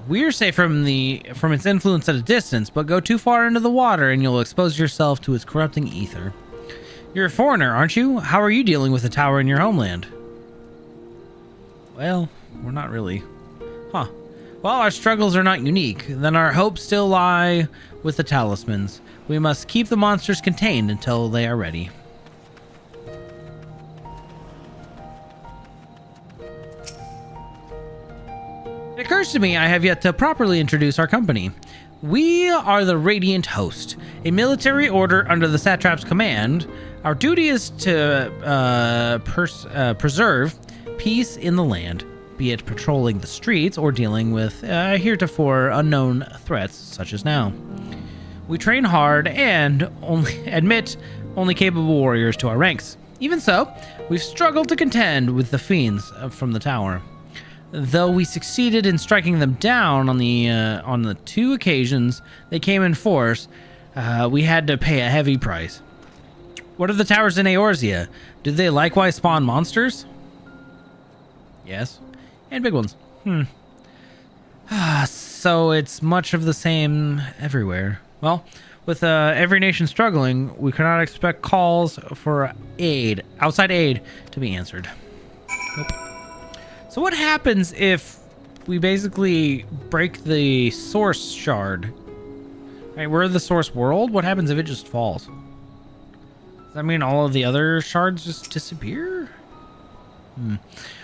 We're safe from its influence at a distance, but go too far into the water and you'll expose yourself to its corrupting ether. You're a foreigner, aren't you? How are you dealing with the tower in your homeland? Well, we're not really. Huh. Well, our struggles are not unique. Then our hopes still lie with the talismans. We must keep the monsters contained until they are ready. occurs to me I have yet to properly introduce our company. We are the Radiant Host, a military order under the Satrap's command. Our duty is to preserve peace in the land, be it patrolling the streets or dealing with heretofore unknown threats such as now. We train hard and admit only capable warriors to our ranks. Even so, we've struggled to contend with the fiends from the tower. Though we succeeded in striking them down on the 2 occasions they came in force, we had to pay a heavy price. What of the towers in Eorzea? Did they likewise spawn monsters? Yes. And big ones. So it's much of the same everywhere. Well, with every nation struggling, we cannot expect calls for aid, outside aid, to be answered. Nope. So what happens if we basically break the source shard? Right, we're the source world. What happens if it just falls? Does that mean all of the other shards just disappear?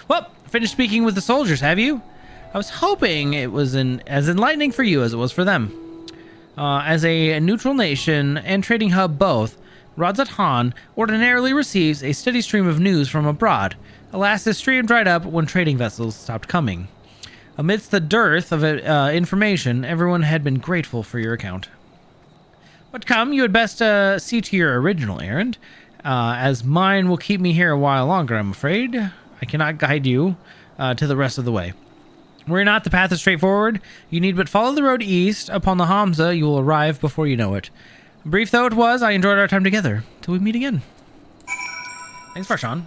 Well, finished speaking with the soldiers, have you? I was hoping it was as enlightening for you as it was for them. As a neutral nation and trading hub both, Radzat Han ordinarily receives a steady stream of news from abroad. Alas, this stream dried up when trading vessels stopped coming. Amidst the dearth of information, everyone had been grateful for your account. But come, you had best see to your original errand, as mine will keep me here a while longer, I'm afraid. I cannot guide you to the rest of the way. Were not, the path is straightforward. You need but follow the road east. Upon the Hamza, you will arrive before you know it. Brief though it was, I enjoyed our time together. Till we meet again. Thanks, Farshawn.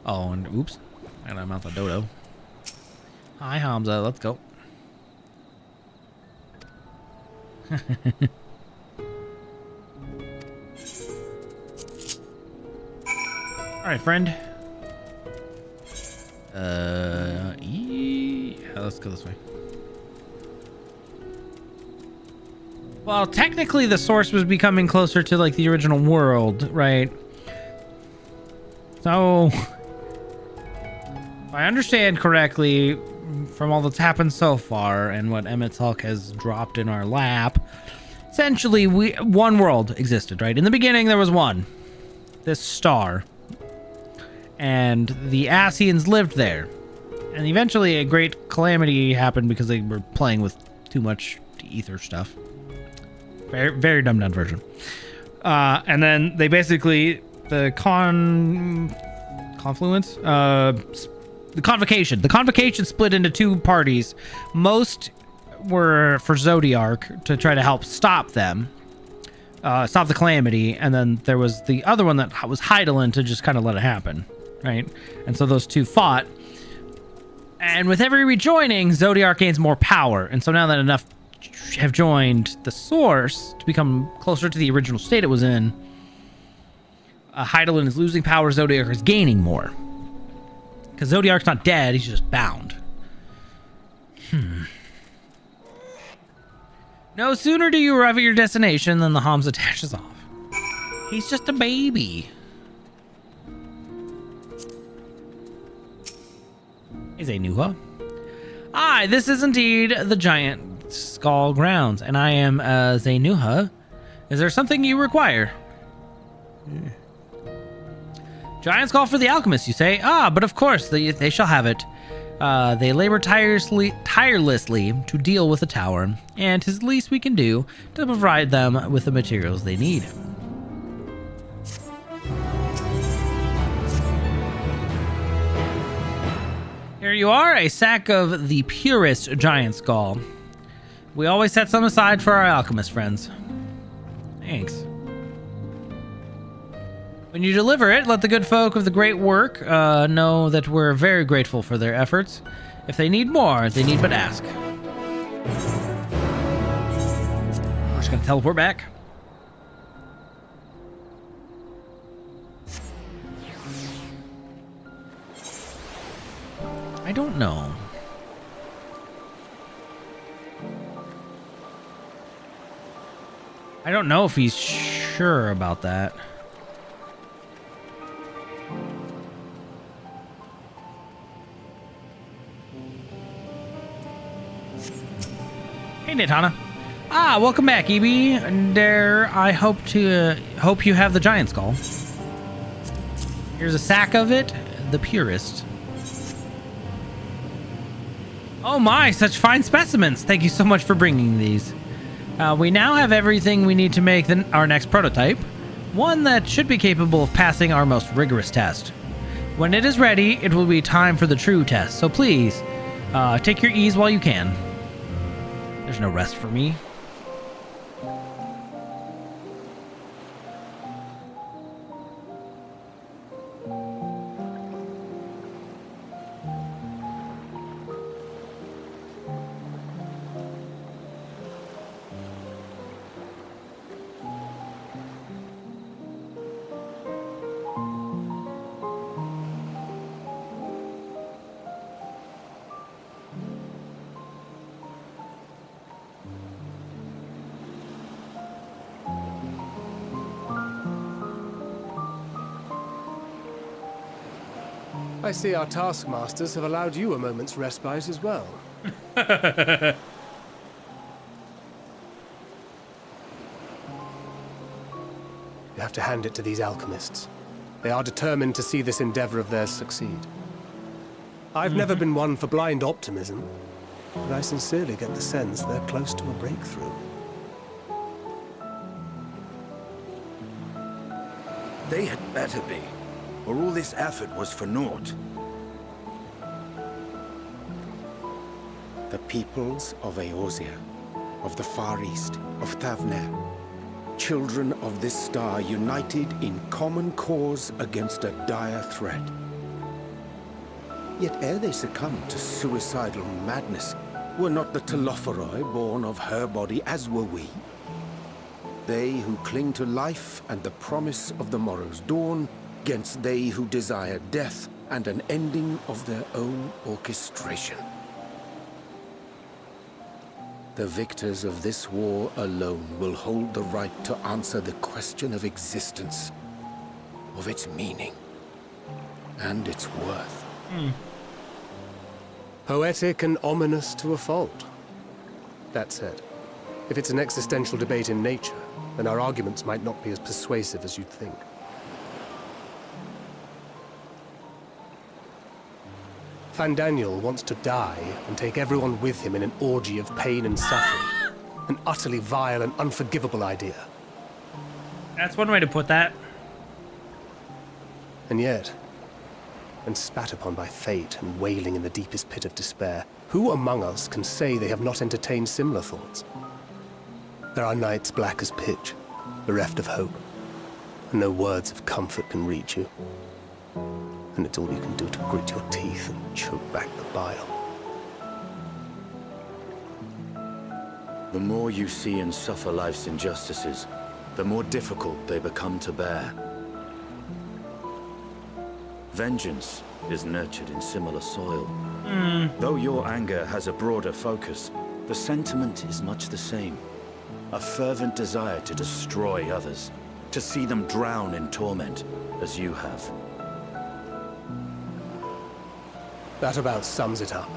Oh, and oops. I gotta mount the dodo. Hi, Hamza. Let's go. Alright, friend. Yeah, let's go this way. Well, technically the source was becoming closer to like the original world, right? So, if I understand correctly from all that's happened so far and what Emmett's Hulk has dropped in our lap, essentially one world existed, right? In the beginning there was one. This star. And the Asians lived there. And eventually a great calamity happened because they were playing with too much ether stuff. Very, very dumbed down version. And then they basically, the confluence? The convocation split into 2 parties. Most were for Zodiark to try to help stop them. Stop the calamity. And then there was the other one that was Heidelin to just kind of let it happen. Right? And so those 2 fought. And with every rejoining, Zodiark gains more power. And so now that enough have joined the source to become closer to the original state it was in, Heidelin is losing power, Zodiark is gaining more. Because Zodiark's not dead, he's just bound. No sooner do you arrive at your destination than the Hamza dashes off. He's just a baby. Is a Nuha. Aye, this is indeed the Giant Skull grounds, and I am Zenuha. Is there something you require? Giant Skull for the alchemist, you say? Ah, but of course, they shall have it. They labor tirelessly to deal with the tower, and 'tis the least we can do to provide them with the materials they need. Here you are, a sack of the purest Giant Skull. We always set some aside for our alchemist friends. Thanks. When you deliver it, let the good folk of the great work know that we're very grateful for their efforts. If they need more, they need but ask. We're just gonna teleport back. I don't know. I don't know if he's sure about that. Hey, Natana. Ah, welcome back, EB. And I hope you have the giant skull. Here's a sack of it, the purest. Oh my, such fine specimens. Thank you so much for bringing these. We now have everything we need to make our next prototype. One that should be capable of passing our most rigorous test. When it is ready, it will be time for the true test. So please, take your ease while you can. There's no rest for me. I see our taskmasters have allowed you a moment's respite as well. You have to hand it to these alchemists. They are determined to see this endeavor of theirs succeed. I've never been one for blind optimism, but I sincerely get the sense they're close to a breakthrough. They had better be, or all this effort was for naught. The peoples of Eorzea, of the Far East, of Thavner, children of this star united in common cause against a dire threat. Yet ere they succumbed to suicidal madness, were not the Telophoroi born of her body as were we? They who cling to life and the promise of the morrow's dawn, against they who desire death and an ending of their own orchestration. The victors of this war alone will hold the right to answer the question of existence, of its meaning, and its worth. Poetic and ominous to a fault. That said, if it's an existential debate in nature, then our arguments might not be as persuasive as you'd think. Fandaniel wants to die and take everyone with him in an orgy of pain and suffering. An utterly vile and unforgivable idea. That's one way to put that. And yet, when spat upon by fate and wailing in the deepest pit of despair, who among us can say they have not entertained similar thoughts? There are nights black as pitch, bereft of hope, and no words of comfort can reach you. And it's all you can do to grit your teeth and choke back the bile. The more you see and suffer life's injustices, the more difficult they become to bear. Vengeance is nurtured in similar soil. Though your anger has a broader focus, the sentiment is much the same. A fervent desire to destroy others, to see them drown in torment, as you have. That about sums it up.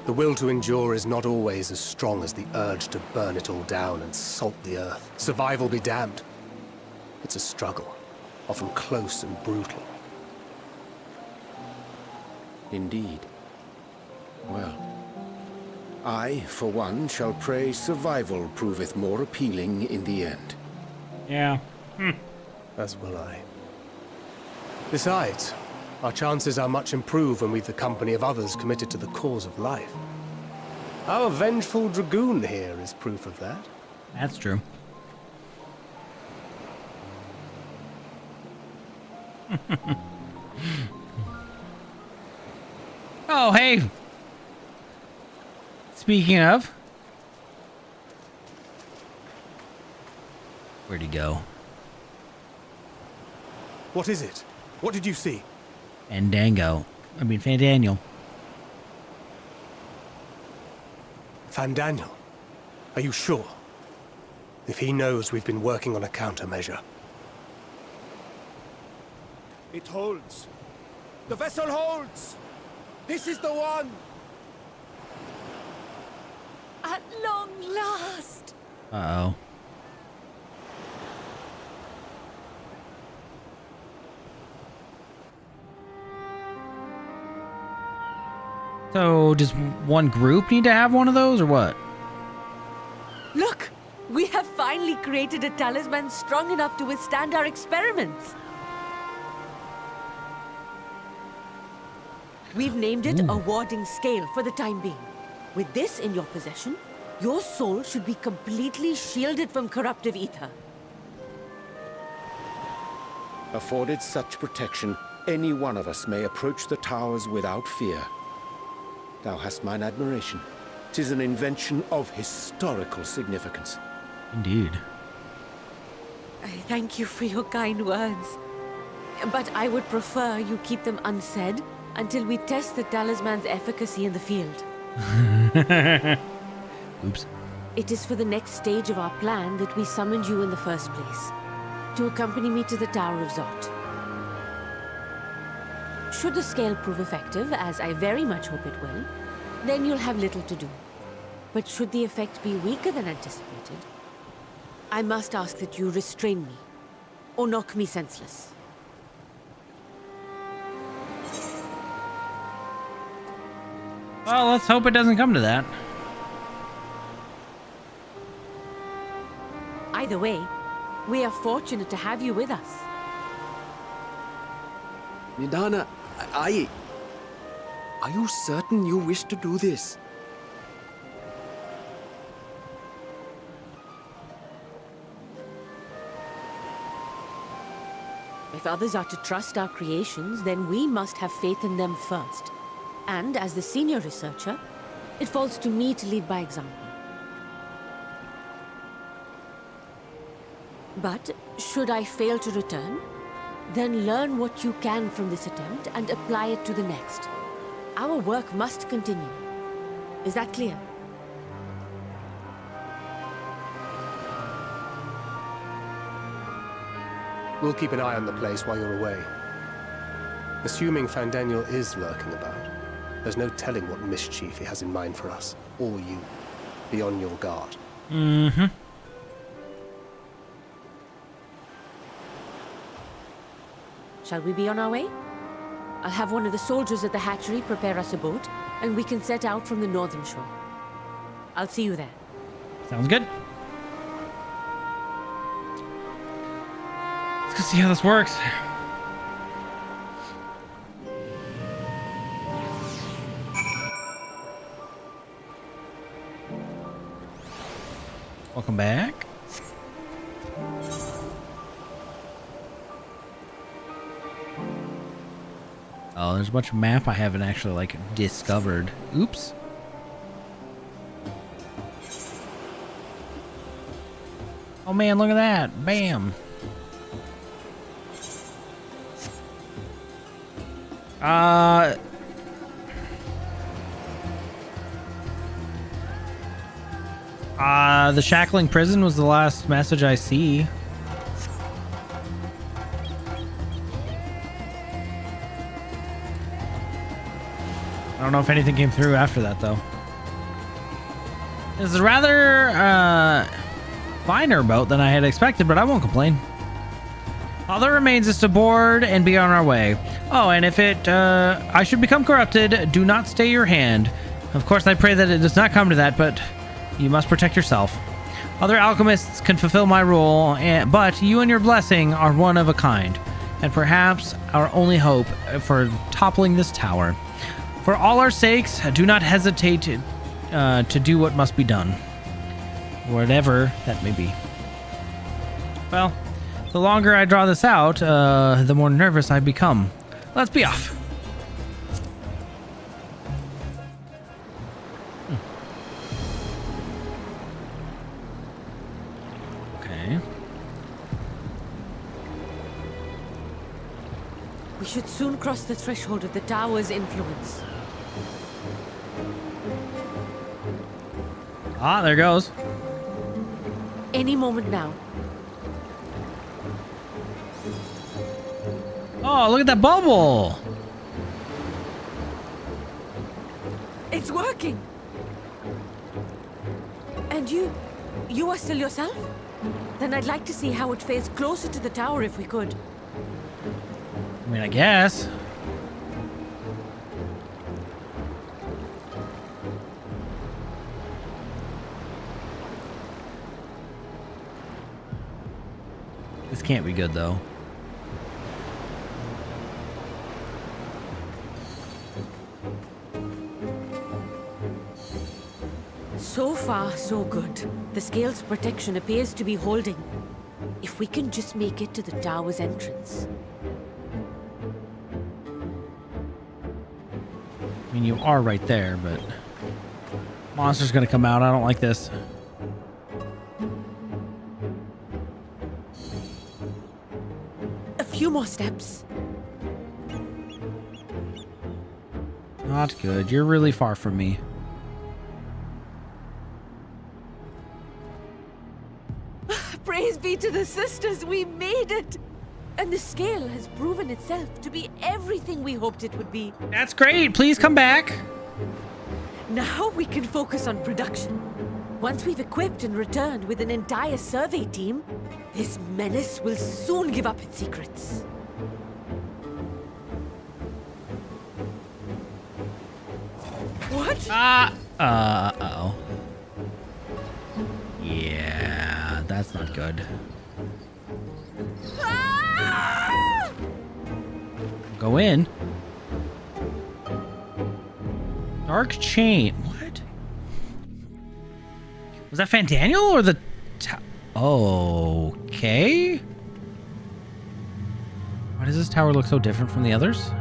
The will to endure is not always as strong as the urge to burn it all down and salt the earth. Survival be damned. It's a struggle, often close and brutal. Indeed. Well, I, for one, shall pray survival proveth more appealing in the end. Yeah. As will I. Besides, our chances are much improved when we've the company of others committed to the cause of life. Our vengeful dragoon here is proof of that. That's true. Oh, hey. Speaking of. Where'd he go? What is it? What did you see? Fandaniel. Fandaniel, are you sure? If he knows we've been working on a countermeasure. It holds. The vessel holds! This is the one! At long last! Uh-oh. So, does one group need to have one of those, or what? Look! We have finally created a talisman strong enough to withstand our experiments. We've named it a warding scale for the time being. With this in your possession, your soul should be completely shielded from corruptive ether. Afforded such protection, any one of us may approach the towers without fear. Thou hast mine admiration. 'Tis an invention of historical significance. Indeed. I thank you for your kind words. But I would prefer you keep them unsaid until we test the talisman's efficacy in the field. Oops. It is for the next stage of our plan that we summoned you in the first place, to accompany me to the Tower of Zot. Should the scale prove effective, as I very much hope it will, then you'll have little to do. But should the effect be weaker than anticipated, I must ask that you restrain me, or knock me senseless. Well, let's hope it doesn't come to that. Either way, we are fortunate to have you with us. Nidana, are you certain you wish to do this? If others are to trust our creations, then we must have faith in them first. And as the senior researcher, it falls to me to lead by example. But should I fail to return, then learn what you can from this attempt and apply it to the next. Our work must continue. Is that clear? We'll keep an eye on the place while you're away. Assuming Fandaniel is lurking about, there's no telling what mischief he has in mind for us, or you. Be on your guard. Mm-hmm. Shall we be on our way? I'll have one of the soldiers at the hatchery prepare us a boat, and we can set out from the northern shore. I'll see you there. Sounds good. Let's go see how this works. Welcome back. Oh, there's a bunch of map I haven't actually, like, discovered. Oops. Oh man, look at that. Bam. The shackling prison was the last message I see. I don't know if anything came through after that, though. It's a rather finer boat than I had expected, but I won't complain. All that remains is to board and be on our way. Oh, and if I should become corrupted, do not stay your hand. Of course, I pray that it does not come to that, but you must protect yourself. Other alchemists can fulfill my role, but you and your blessing are one of a kind, and perhaps our only hope for toppling this tower. For all our sakes, do not hesitate to do what must be done, whatever that may be. Well, the longer I draw this out, the more nervous I become. Let's be off. Okay. We should soon cross the threshold of the tower's influence. Ah, there goes. Any moment now. Oh, look at that bubble. It's working. And you are still yourself? Then I'd like to see how it fares closer to the tower if we could. I mean, I guess. This can't be good, though. So far, so good. The scale's protection appears to be holding. If we can just make it to the tower's entrance. I mean, you are right there, but... Monster's gonna come out. I don't like this. A few more steps. Not good. You're really far from me. Praise be to the sisters, we made it! And the scale has proven itself to be everything we hoped it would be. That's great. Please come back. Now we can focus on production. Once we've equipped and returned with an entire survey team, this menace will soon give up its secrets. What? Uh-oh. Yeah, that's not good. Go in. Dark chain. What? Was that Fandaniel or the... Okay. Why does this tower look so different from the others?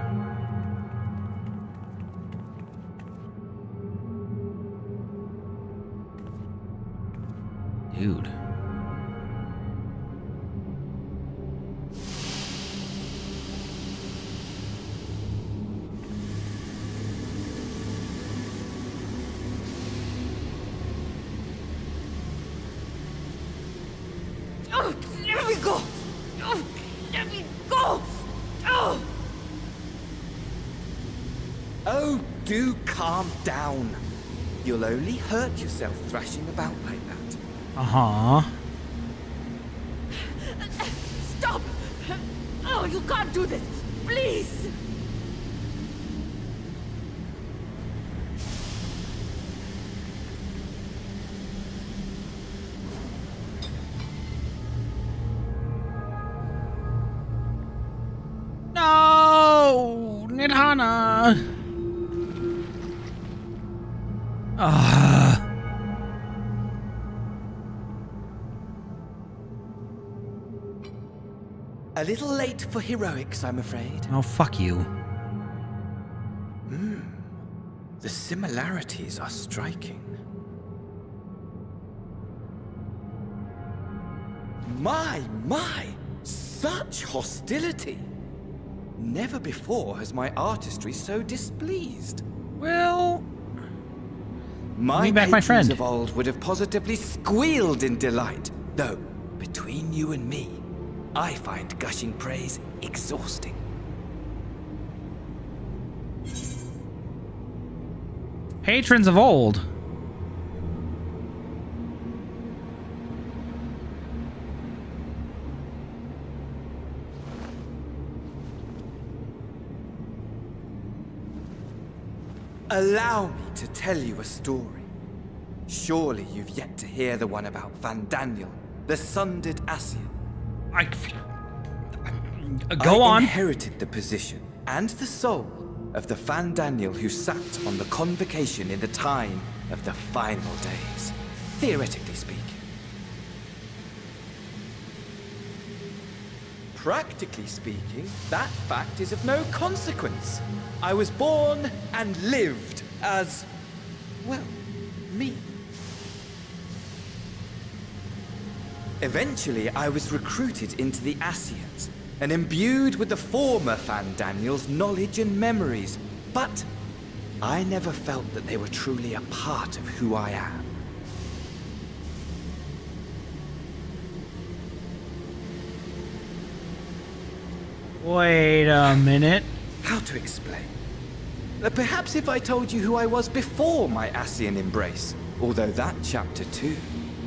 Dude. Oh, let me go! Oh, let me go! Oh! Oh, do calm down. You'll only hurt yourself thrashing about like that. Uh-huh. Stop! Oh, you can't do this! Please! No! Nidhana! A little late for heroics, I'm afraid. Oh, fuck you. The similarities are striking. My! Such hostility! Never before has my artistry so displeased. Well... My back my friend. of old would have positively squealed in delight. Though, between you and me, I find gushing praise exhausting. Patrons of old. Allow me to tell you a story. Surely you've yet to hear the one about Fandaniel, the sundered Ascian. Go on. I inherited the position and the soul of the Fandaniel who sat on the convocation in the time of the final days, theoretically speaking. Practically speaking, that fact is of no consequence. I was born and lived as, well, me. Eventually, I was recruited into the Ascians and imbued with the former Fandaniel's knowledge and memories, but I never felt that they were truly a part of who I am. Wait a minute. How to explain? Perhaps if I told you who I was before my Ascian embrace, Although that chapter too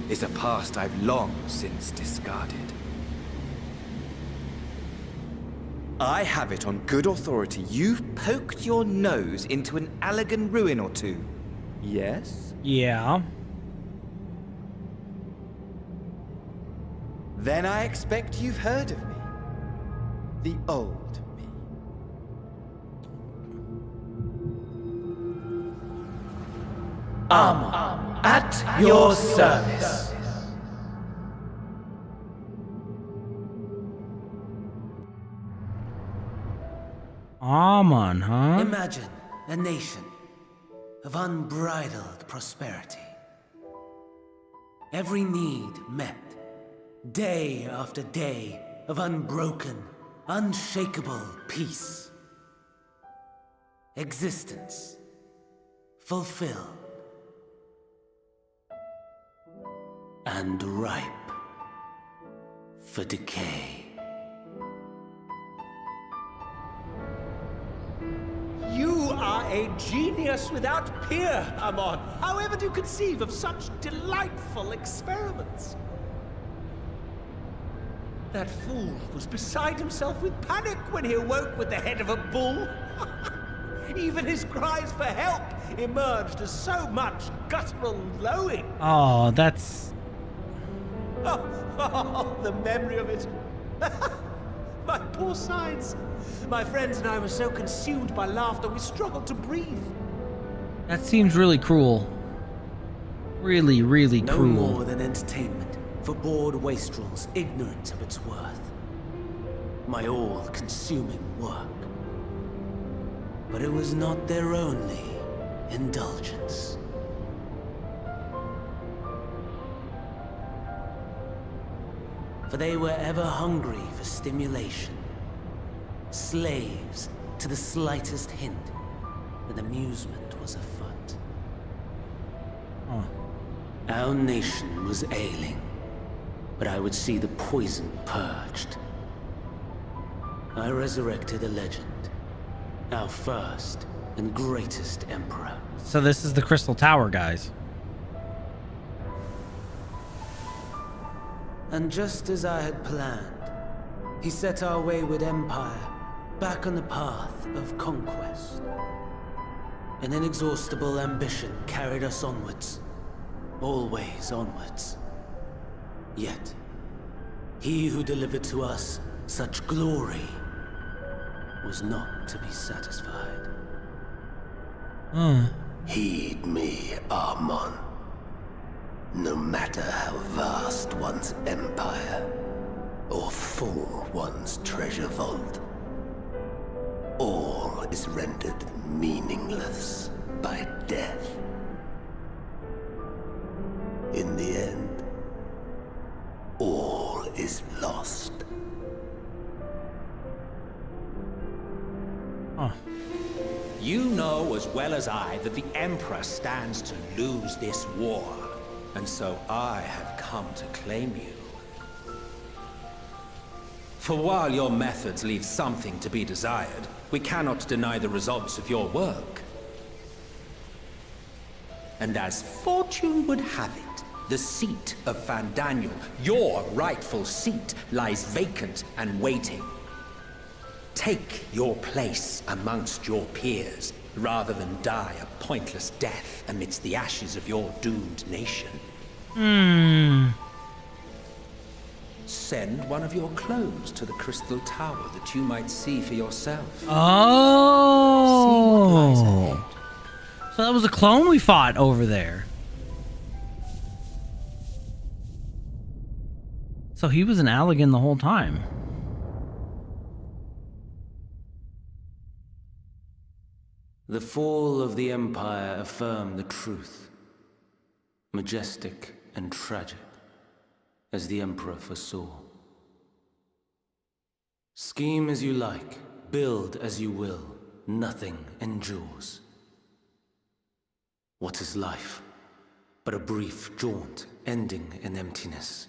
is a past I've long since discarded. I have it on good authority you've poked your nose into an Allegan ruin or two. Yes? Yeah. Then I expect you've heard of me. The old me. At your service. Amon, huh? Imagine a nation of unbridled prosperity. Every need met, day after day of unbroken, unshakable peace. Existence fulfilled and ripe for decay. You are a genius without peer, Amon. However do you conceive of such delightful experiments? That fool was beside himself with panic when he awoke with the head of a bull. Even his cries for help emerged as so much guttural lowing. Oh, that's... Oh, the memory of it. My poor sides. My friends and I were so consumed by laughter we struggled to breathe. That seems really cruel. Really, really No cruel. more than entertainment for bored wastrels ignorant of its worth. My all-consuming work. But it was not their only indulgence. For they were ever hungry for stimulation. Slaves to the slightest hint that amusement was afoot. Our nation was ailing, but I would see the poison purged. I resurrected a legend, our first and greatest emperor. So this is the Crystal Tower, guys. And just as I had planned, he set our wayward empire back on the path of conquest. An inexhaustible ambition carried us onwards, always onwards. Yet, he who delivered to us such glory was not to be satisfied. Heed me, Amon. No matter how vast one's empire, or full one's treasure vault, all is rendered meaningless by death. In the end, all is lost. You know as well as I that the Emperor stands to lose this war, and so I have come to claim you. For while your methods leave something to be desired, we cannot deny the results of your work. And as fortune would have it, the seat of Fandaniel, your rightful seat, lies vacant and waiting. Take your place amongst your peers, rather than die a pointless death amidst the ashes of your doomed nation. Send one of your clones to the Crystal Tower that you might see for yourself. Oh. So that was a clone we fought over there. So he was an Allegan the whole time. The fall of the Empire affirmed the truth. Majestic and tragic, as the Emperor foresaw. Scheme as you like, build as you will, nothing endures. What is life but a brief jaunt ending in emptiness?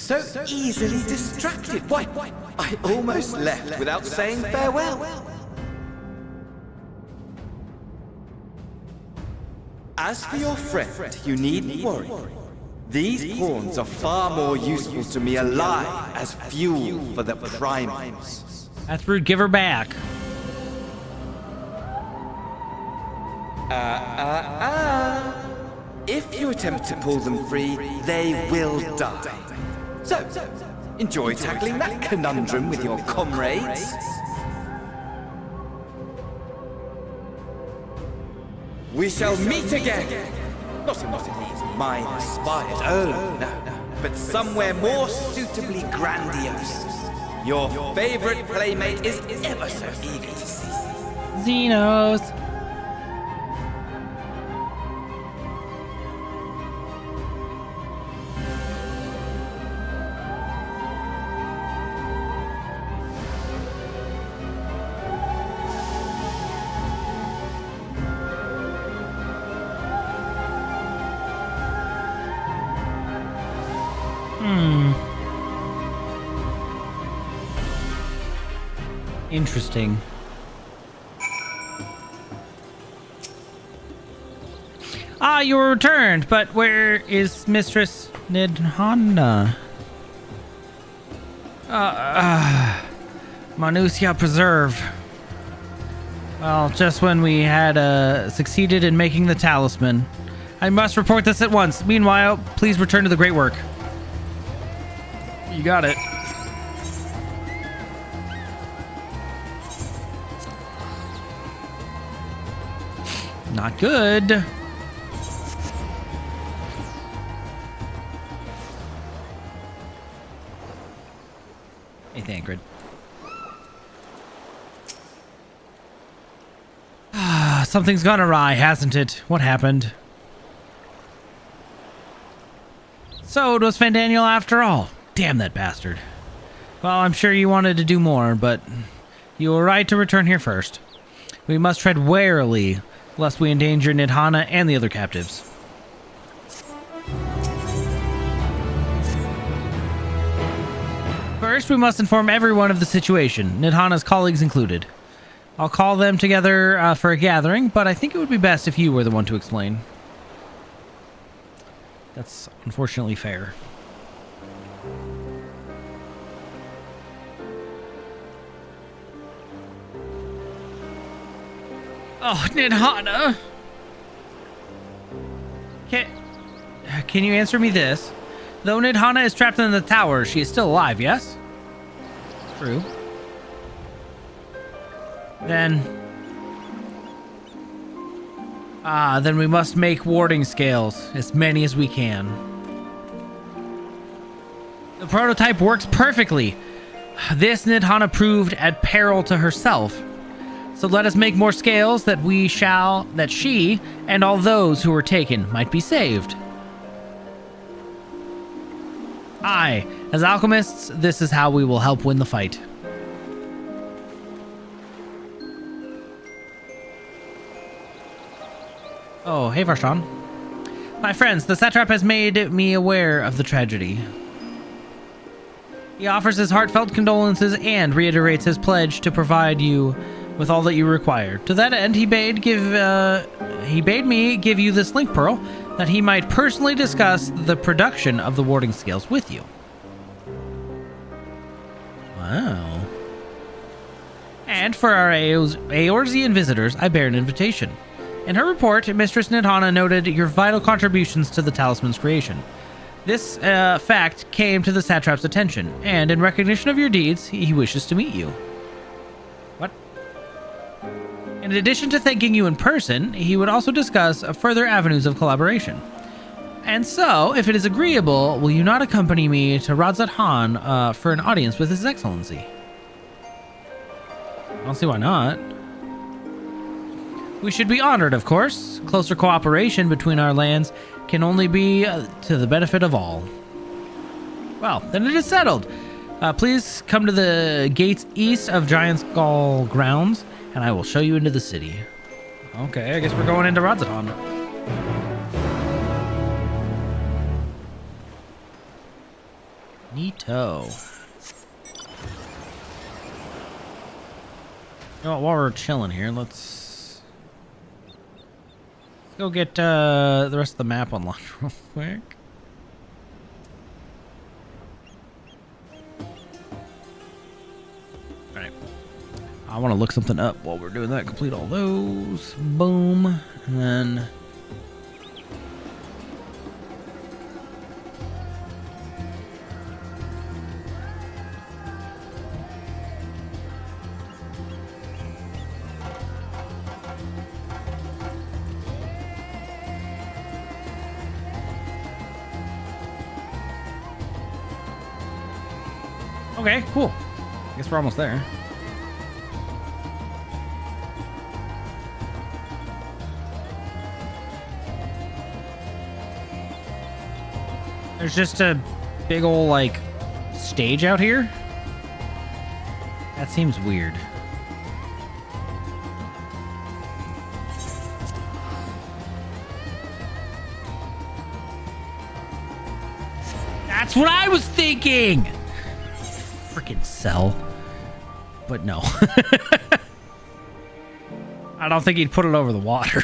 So easily distracted. Why, I almost left without saying farewell. As for your friend, you needn't worry. These pawns are far more useful to me alive as fuel for the primals. That's rude. Give her back. If you attempt to pull them free, they will die. So, enjoy tackling that conundrum with your comrades. We shall meet again! Not in these minor spires, oh no, but somewhere more suitably grandiose. Your favorite playmate is ever so eager to see. Xenos. Interesting. Ah, you were returned, but where is Mistress Nidhana? Manusia Preserve. Well, just when we had succeeded in making the talisman. I must report this at once. Meanwhile, please return to the great work. You got it. Not good. Hey, Thancred. Something's gone awry, hasn't it? What happened? So it was Fandaniel after all. Damn that bastard. Well, I'm sure you wanted to do more, but you were right to return here first. We must tread warily, lest we endanger Nidhana and the other captives. First, we must inform everyone of the situation, Nidhana's colleagues included. I'll call them together for a gathering, but I think it would be best if you were the one to explain. That's unfortunately fair. Oh, Nidhana! Can you answer me this? Though Nidhana is trapped in the tower, she is still alive, yes? True. Then we must make warding scales, as many as we can. The prototype works perfectly. This Nidhana proved at peril to herself. So let us make more scales that she and all those who were taken might be saved. Aye, as alchemists, this is how we will help win the fight. Oh, hey Varshan. My friends, the satrap has made me aware of the tragedy. He offers his heartfelt condolences and reiterates his pledge to provide you with all that you require. To that end, he bade me give you this link pearl, that he might personally discuss the production of the warding scales with you. Wow. And for our Eorzean visitors, I bear an invitation. In her report, Mistress Nidhana noted your vital contributions to the talisman's creation. This fact came to the satrap's attention, and in recognition of your deeds, he wishes to meet you. What? In addition to thanking you in person, he would also discuss further avenues of collaboration. And so, if it is agreeable, will you not accompany me to Radzat Han for an audience with His Excellency? I don't see why not. We should be honored, of course. Closer cooperation between our lands can only be to the benefit of all. Well, then it is settled. Please come to the gates east of Giant Skull grounds, and I will show you into the city. Okay, I guess we're going into Radzat Han. Neato. You know what, while we're chilling here, let's go get the rest of the map unlocked real quick. Alright. I want to look something up while we're doing that. Complete all those. Boom. And then... Okay, cool. I guess we're almost there. There's just a big old, like, stage out here. That seems weird. That's what I was thinking! Freaking cell. But no. I don't think he'd put it over the water.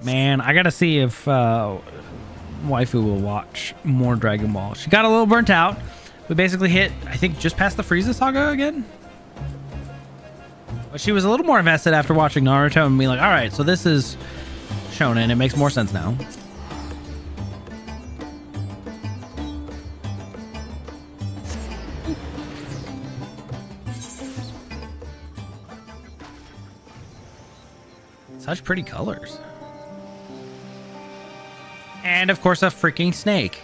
Man, I gotta see if waifu will watch more Dragon Ball. She got a little burnt out. We basically hit, I think, just past the Frieza saga again. But she was a little more invested after watching Naruto and being like, alright, so this is shonen. It makes more sense now. Such pretty colors. And of course, a freaking snake.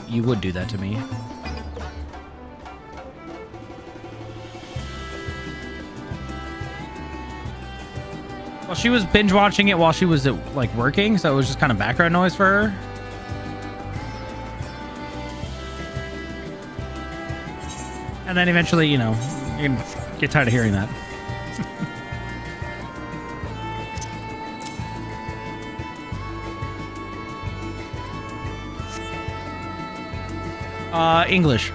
You would do that to me. Well, she was binge watching it while she was like working, so it was just kind of background noise for her. And then eventually, you know, you can get tired of hearing that. English.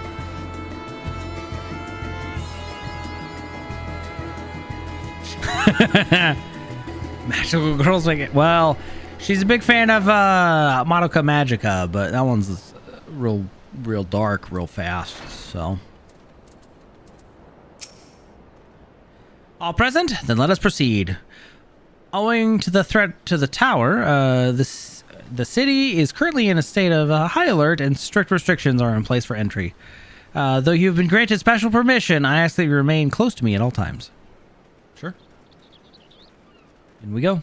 Magical girls make it. Well, she's a big fan of Madoka Magica, but that one's real dark, real fast. So, all present? Then let us proceed. Owing to the threat to the tower, the city is currently in a state of high alert and strict restrictions are in place for entry. Though you have been granted special permission, I ask that you remain close to me at all times. Sure. In we go.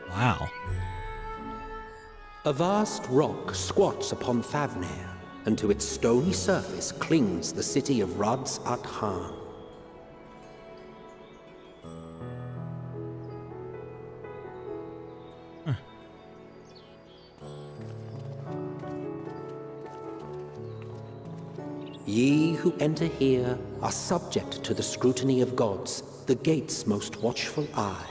Wow. A vast rock squats upon Thavnair, and to its stony surface clings the city of Rads at Han. Ye who enter here are subject to the scrutiny of gods, the gate's most watchful eye.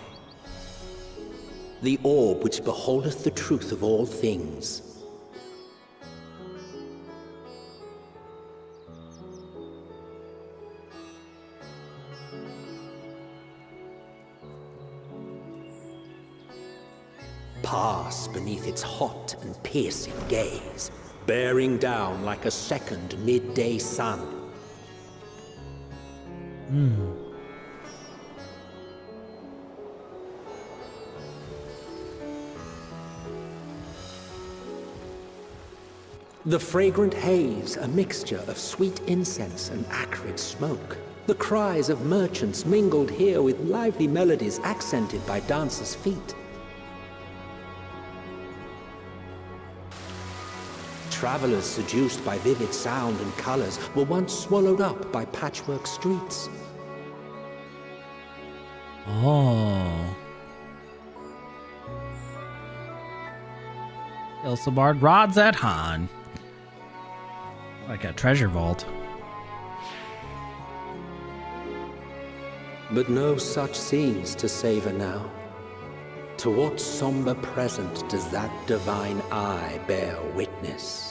The orb which beholdeth the truth of all things. Pass beneath its hot and piercing gaze, bearing down like a second midday sun. The fragrant haze, a mixture of sweet incense and acrid smoke. The cries of merchants mingled here with lively melodies accented by dancers' feet. Travelers seduced by vivid sound and colors were once swallowed up by patchwork streets. Oh. Ilsabard Rods at Han. Like a treasure vault. But no such scenes to savor now. To what somber present does that divine eye bear witness?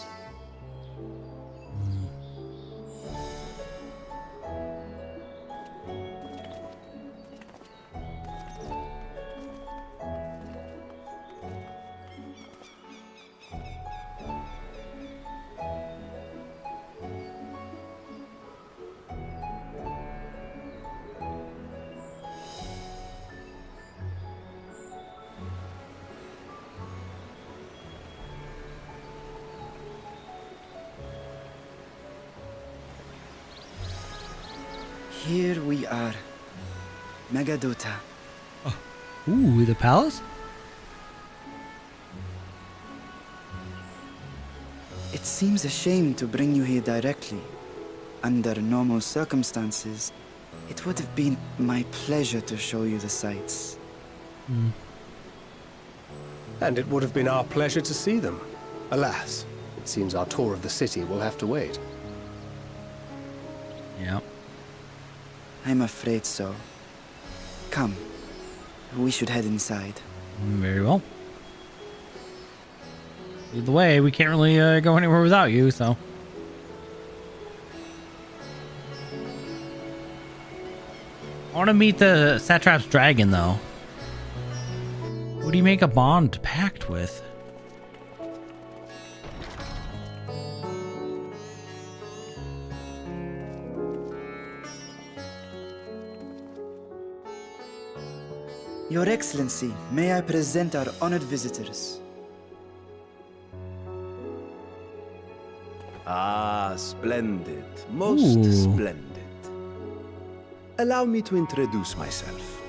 Here we are. Megadota. Ooh, the palace? It seems a shame to bring you here directly. Under normal circumstances, it would have been my pleasure to show you the sights. And it would have been our pleasure to see them. Alas, it seems our tour of the city will have to wait. Yeah. I'm afraid so. Come, we should head inside. Very well. Lead the way. We can't really go anywhere without you, so. I want to meet the Satrap's dragon, though. Who do you make a bond pact with? Your Excellency, may I present our honored visitors? Ah, splendid. Most splendid. Allow me to introduce myself.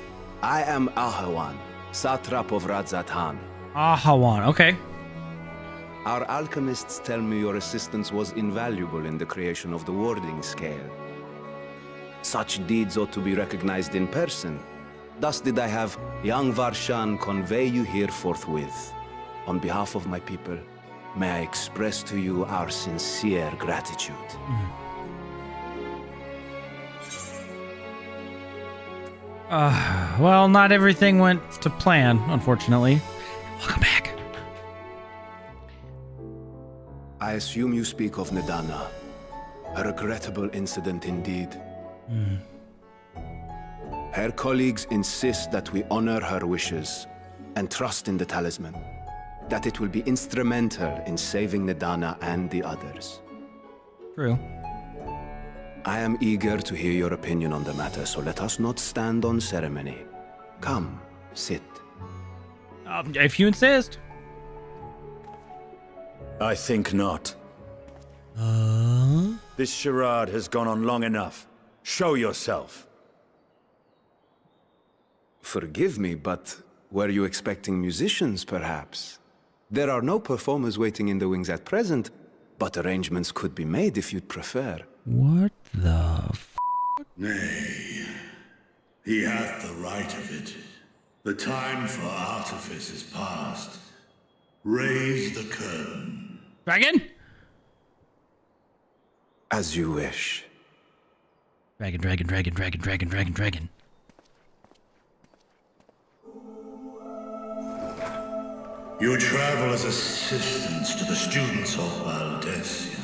I am Ahawan, Satrap of Radzatan. Ahawan, okay. Our alchemists tell me your assistance was invaluable in the creation of the warding scale. Such deeds ought to be recognized in person. Thus did I have young Varshan convey you here forthwith. On behalf of my people, may I express to you our sincere gratitude. Well, not everything went to plan, unfortunately. Welcome back. I assume you speak of Nidana. A regrettable incident indeed. Her colleagues insist that we honor her wishes and trust in the talisman, that it will be instrumental in saving Nidana and the others. True. I am eager to hear your opinion on the matter, so let us not stand on ceremony. Come, sit. If you insist. I think not. This charade has gone on long enough. Show yourself. Forgive me, but were you expecting musicians, perhaps? There are no performers waiting in the wings at present, but arrangements could be made if you'd prefer. What the f***? Nay, he hath the right of it. The time for artifice is past. Raise the curtain. Dragon? As you wish. Dragon, dragon, dragon, dragon, dragon, dragon, dragon. You travel as assistants to the students of Valdesian,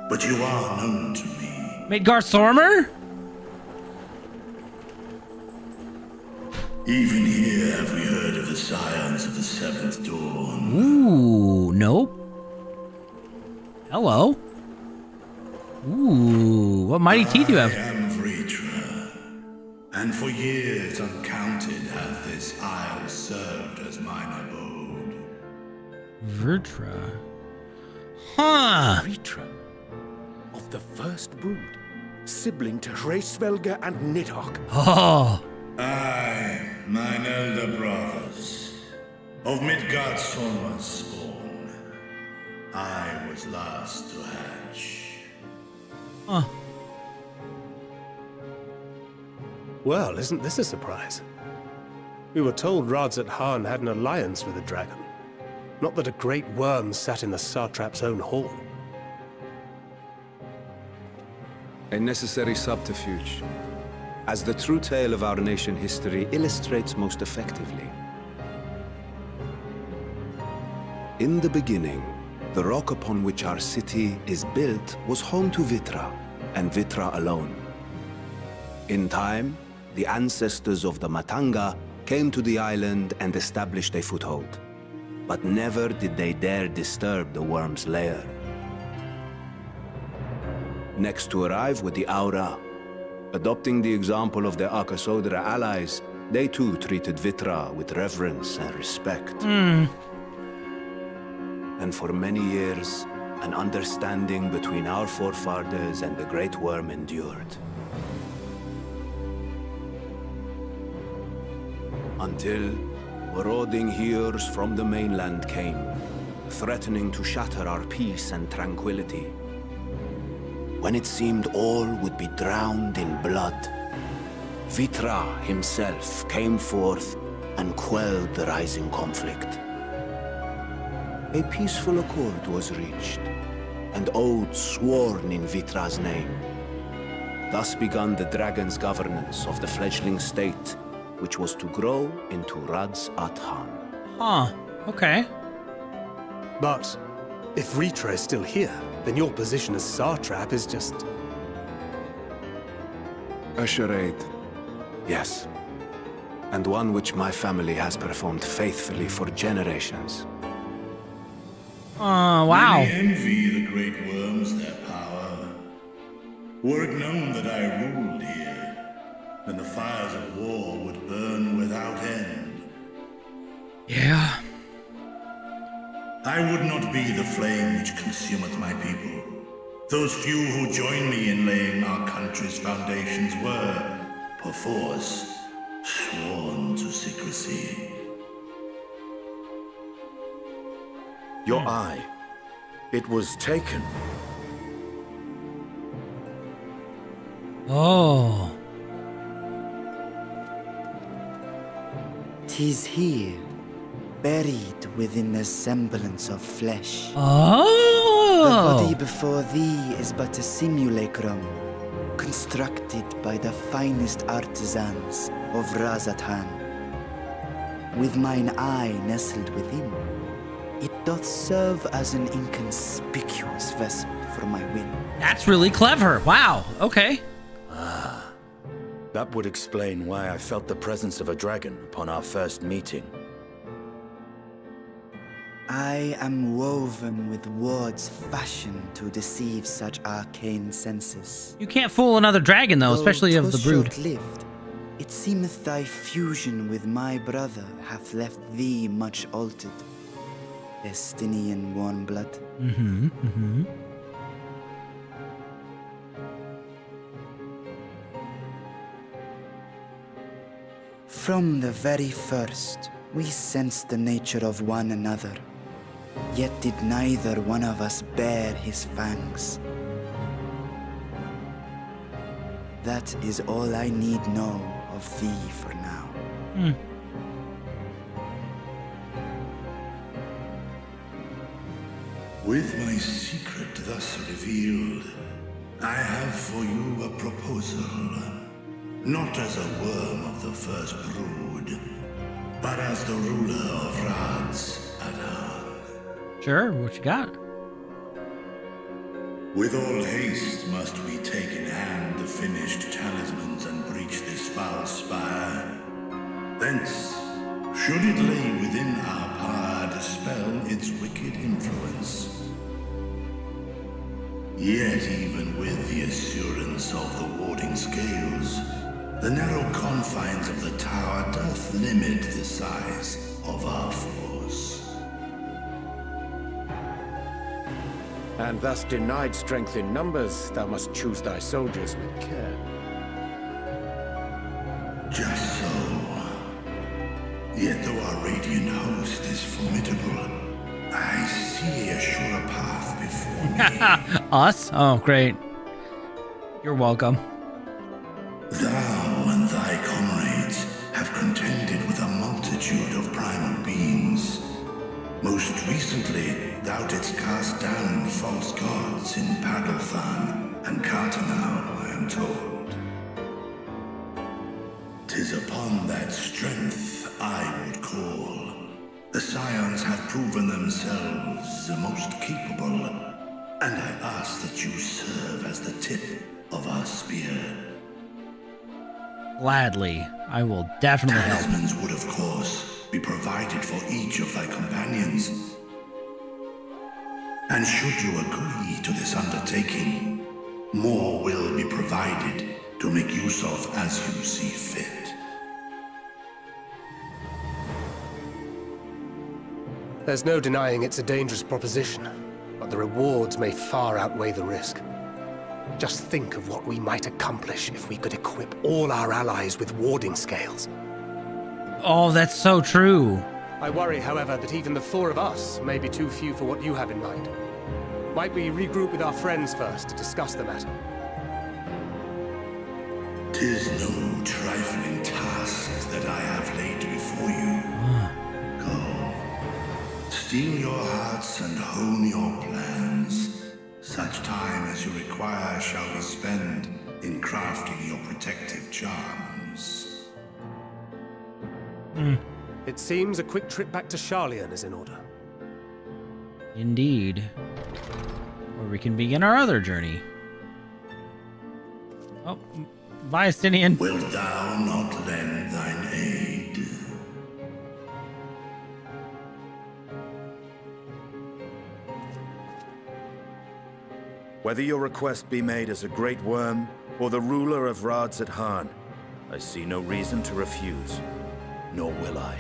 but you are known to me. Midgar Sormer? Even here have we heard of the scions of the Seventh Dawn. Ooh, nope. Hello. Ooh, what mighty teeth you have? I am Vritra, and for years uncounted hath this isle served as mine abode. Vritra. Huh. Vritra, of the first brood, sibling to Hraesvelga and Nidhogg. Oh. I, mine elder brothers, of Midgard Solmar's spawn, I was last to hatch. Huh. Well, isn't this a surprise? We were told Radzat Han had an alliance with a dragon. Not that a great worm sat in the satrap's own hall. A necessary subterfuge. as the true tale of our nation history illustrates most effectively. In the beginning, the rock upon which our city is built was home to Vitra, and Vitra alone. In time, the ancestors of the Matanga came to the island and established a foothold. But never did they dare disturb the worm's lair. Next to arrive were the Aura. Adopting the example of their Akasodra allies, they too treated Vitra with reverence and respect. And for many years, an understanding between our forefathers and the Great Worm endured. Until marauding heroes from the mainland came, threatening to shatter our peace and tranquility. When it seemed all would be drowned in blood, Vitra himself came forth and quelled the rising conflict. A peaceful accord was reached, and oaths sworn in Vitra's name. Thus began the dragon's governance of the fledgling state, which was to grow into Radz Athan. Huh, okay. But if Ritra is still here, then your position as Satrap is just... A charade, yes. And one which my family has performed faithfully for generations. Wow. Many envy the great worms their power. Were it known that I ruled here, then the fires of war would burn without end. Yeah. I would not be the flame which consumeth my people. Those few who join me in laying our country's foundations were, perforce, sworn to secrecy. Your eye. It was taken. Oh. 'Tis here, buried within the semblance of flesh. Oh! The body before thee is but a simulacrum, constructed by the finest artisans of Razatan. With mine eye nestled within, it doth serve as an inconspicuous vessel for my wind. That's really clever. Wow. Okay. That would explain why I felt the presence of a dragon upon our first meeting. I am woven with words fashioned to deceive such arcane senses. You can't fool another dragon, though, especially of the brood. Short-lived, it seemeth thy fusion with my brother hath left thee much altered. Destinian warm blood. Mm-hmm, mm-hmm. From the very first, we sensed the nature of one another, yet did neither one of us bare his fangs. That is all I need know of thee for now. With my secret thus revealed, I have for you a proposal. Not as a worm of the first brood, but as the ruler of Radz Athan. Sure, what you got? With all haste must we take in hand the finished talismans and breach this foul spire. Thence, should it lay within our power, dispel its wicked influence. Yet even with the assurance of the warding scales, the narrow confines of the tower doth limit the size of our force. And thus denied strength in numbers, thou must choose thy soldiers with care. Just so. Yet though our radiant host is formidable, I see a surer path before me. Us? Oh, great. You're welcome. Thou and thy comrades have contended with a multitude of primal beings. Most recently, thou didst cast down false gods in Paddlethan and Cartanau, I am told. 'Tis upon that strength I would call. The Scions have proven themselves the most capable, and I ask that you serve as the tip of our spear. Gladly. I will definitely help. Talismans would, of course, be provided for each of thy companions. And should you agree to this undertaking, more will be provided to make use of as you see fit. There's no denying it's a dangerous proposition, but the rewards may far outweigh the risk. Just think of what we might accomplish if we could equip all our allies with warding scales. Oh, that's so true. I worry, however, that even the 4 of us may be too few for what you have in mind. Might we regroup with our friends first to discuss the matter? 'Tis no trifling task that I have laid before you. Go, steel your hearts and hone your plans. Such time as you require shall be spent in crafting your protective charms. It seems a quick trip back to Charlian is in order. Indeed. Where we can begin our other journey. Oh, Viastinian. Wilt thou not lend thine aid? Whether your request be made as a great worm or the ruler of Radzat-Han, I see no reason to refuse, nor will I.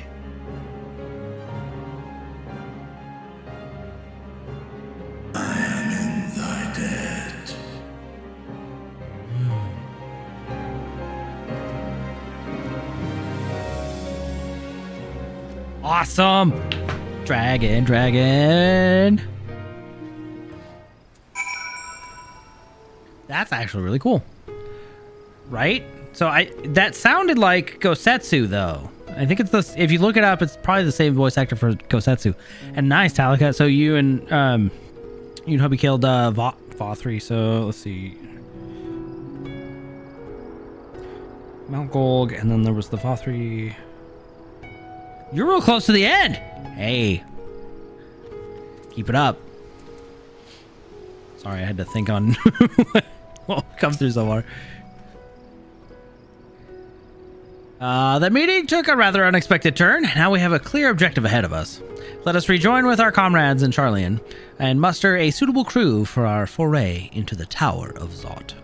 I am in thy debt. Awesome! Dragon. That's actually really cool. Right? So that sounded like Gosetsu though. I think it's the, if you look it up, it's probably the same voice actor for Gosetsu. And nice, Talika. So you and Hubby killed Va3, so let's see. Mount Golg, and then there was the Va3. You're real close to the end. Hey. Keep it up. Sorry, I had to think on what comes through so far. That meeting took a rather unexpected turn. Now we have a clear objective ahead of us. Let us rejoin with our comrades in Charlian and muster a suitable crew for our foray into the Tower of Zot.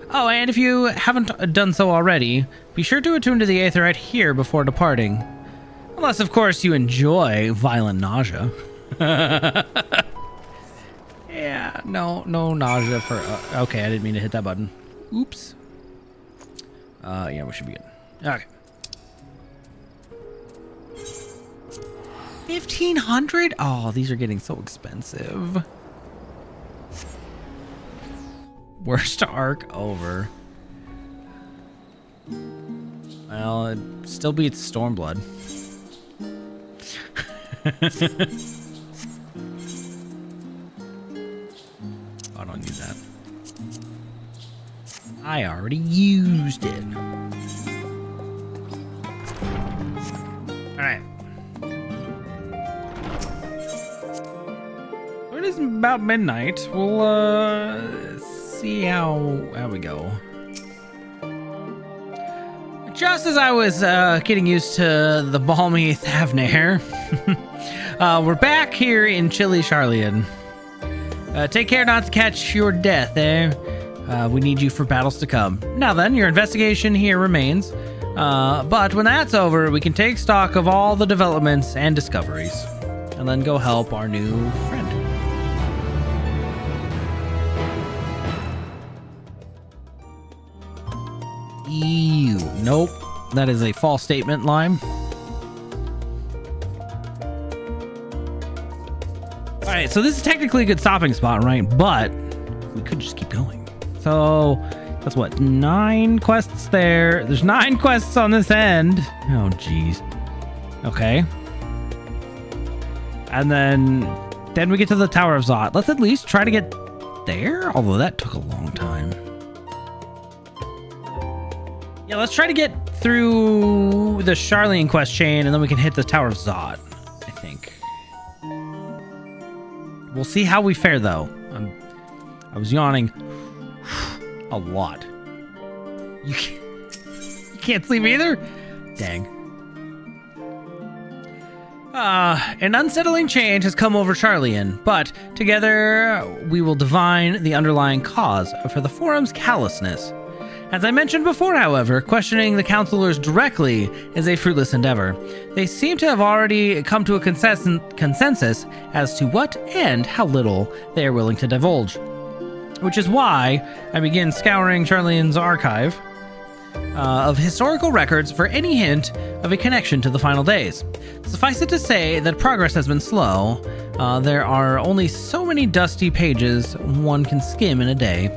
Oh, and if you haven't done so already, be sure to attune to the Aether right here before departing. Unless, of course, you enjoy violent nausea. Yeah, no nausea for... okay, I didn't mean to hit that button. Oops. Yeah, we should be good. Okay. 1,500? Oh, these are getting so expensive. Worst arc over. Well, it still beats Stormblood. I don't need that. I already used it. Alright. It is about midnight. We'll see how we go. Just as I was getting used to the balmy Thavnair, we're back here in chilly Charlian. Take care not to catch your death, eh? We need you for battles to come. Now then, your investigation here remains. But when that's over, we can take stock of all the developments and discoveries. And then go help our new friend. Ew. Nope. That is a false statement, Lime. Alright, so this is technically a good stopping spot, right? But we could just keep going. So that's what, 9 quests there. There's 9 quests on this end. Oh, jeez. Okay. And then we get to the Tower of Zot. Let's at least try to get there, although that took a long time. Yeah, let's try to get through the Charlene quest chain, and then we can hit the Tower of Zod, I think. We'll see how we fare, though. I was yawning a lot. You can't sleep either? Dang. An unsettling change has come over Charlian, but together we will divine the underlying cause for the Forum's callousness. As I mentioned before, however, questioning the counselors directly is a fruitless endeavor. They seem to have already come to a consensus as to what and how little they are willing to divulge. Which is why I begin scouring Charlian's archive of historical records for any hint of a connection to the final days. Suffice it to say that progress has been slow. There are only so many dusty pages one can skim in a day.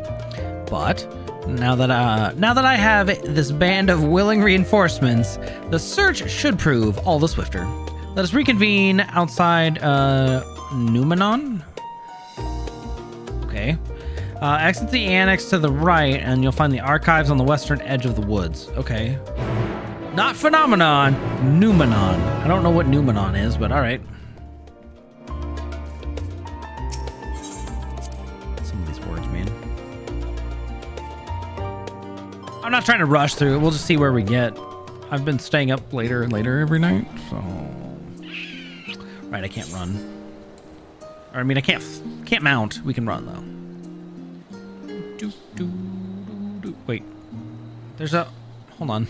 But now that I have this band of willing reinforcements, the search should prove all the swifter. Let us reconvene outside Numenon. Okay. Exit the annex to the right, and you'll find the archives on the western edge of the woods. Okay. Not Phenomenon, Numenon. I don't know what Numenon is, but alright. Some of these words, man. I'm not trying to rush through it. We'll just see where we get. I've been staying up later and later every night, so... Right, I can't run. Or, I mean, I can't mount. We can run, though. Wait. There's a... Hold on.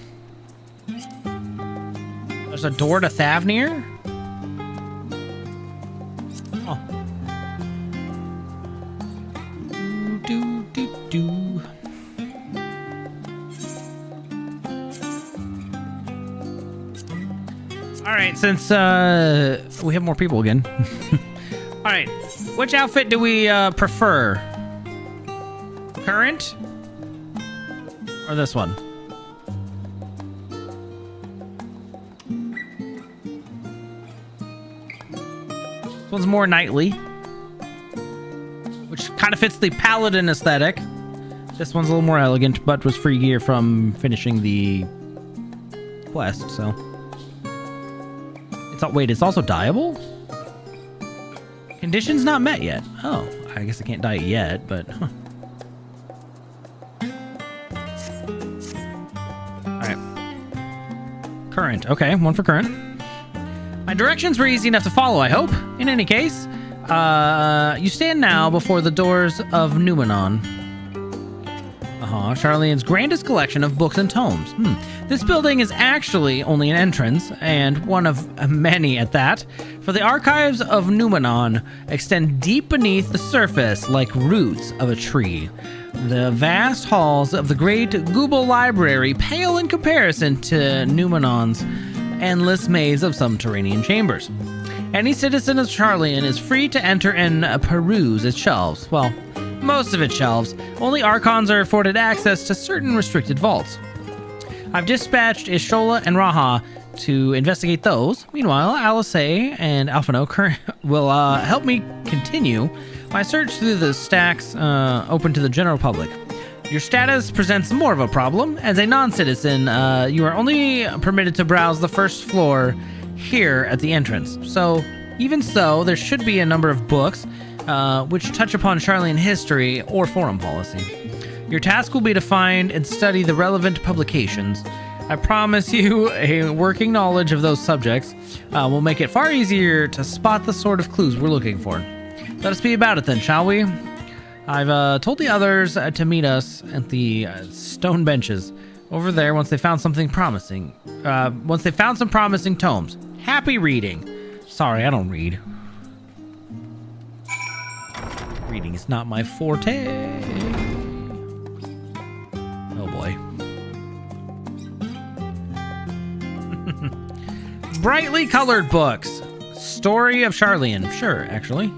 There's a door to Thavnir? Oh. Alright, since we have more people again. Alright, which outfit do we prefer? Current? Or this one? This one's more knightly, which kind of fits the paladin aesthetic. This one's a little more elegant, but was free gear from finishing the quest, so... Wait, it's also dyeable? Conditions not met yet. Oh, I guess I can't dye it yet, but... Huh. Current. Okay, one for current. My directions were easy enough to follow, I hope. In any case, you stand now before the doors of Numenon. Charlian's grandest collection of books and tomes. This building is actually only an entrance, and one of many at that, for the archives of Numenon extend deep beneath the surface like roots of a tree. The vast halls of the great Google Library pale in comparison to Numenon's endless maze of subterranean chambers. Any citizen of Charlian is free to enter and peruse its shelves. Well, most of its shelves. Only Archons are afforded access to certain restricted vaults. I've dispatched Ishola and Raha to investigate those. Meanwhile, Alice and Alphino will help me continue my search through the stacks open to the general public. Your status presents more of a problem. As a non-citizen, you are only permitted to browse the first floor here at the entrance. So, even so, there should be a number of books which touch upon Charlian history or forum policy. Your task will be to find and study the relevant publications. I promise you a working knowledge of those subjects will make it far easier to spot the sort of clues we're looking for. Let us be about it then, shall we? I've told the others to meet us at the stone benches over there once they found something promising. Once they found some promising tomes. Happy reading. Sorry, I don't read. Reading is not my forte. Oh boy. Brightly colored books. Story of Charlian. Sure, actually.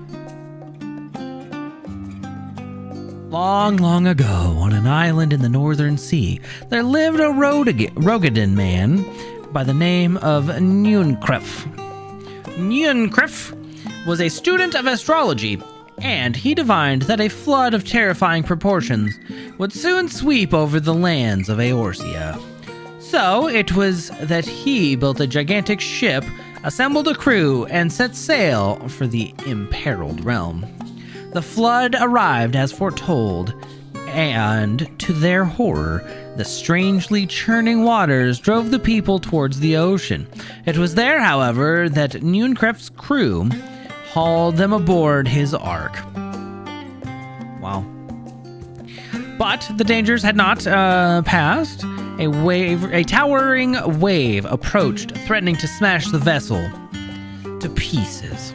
Long, long ago, on an island in the northern sea, there lived a Rogadin man by the name of Nunkref. Nunkref was a student of astrology, and he divined that a flood of terrifying proportions would soon sweep over the lands of Eorzea. So it was that he built a gigantic ship, assembled a crew, and set sail for the imperiled realm. The flood arrived as foretold, and to their horror, the strangely churning waters drove the people towards the ocean. It was there, however, that Nunkref's crew hauled them aboard his ark. Wow. But the dangers had not passed. A towering wave approached, threatening to smash the vessel to pieces.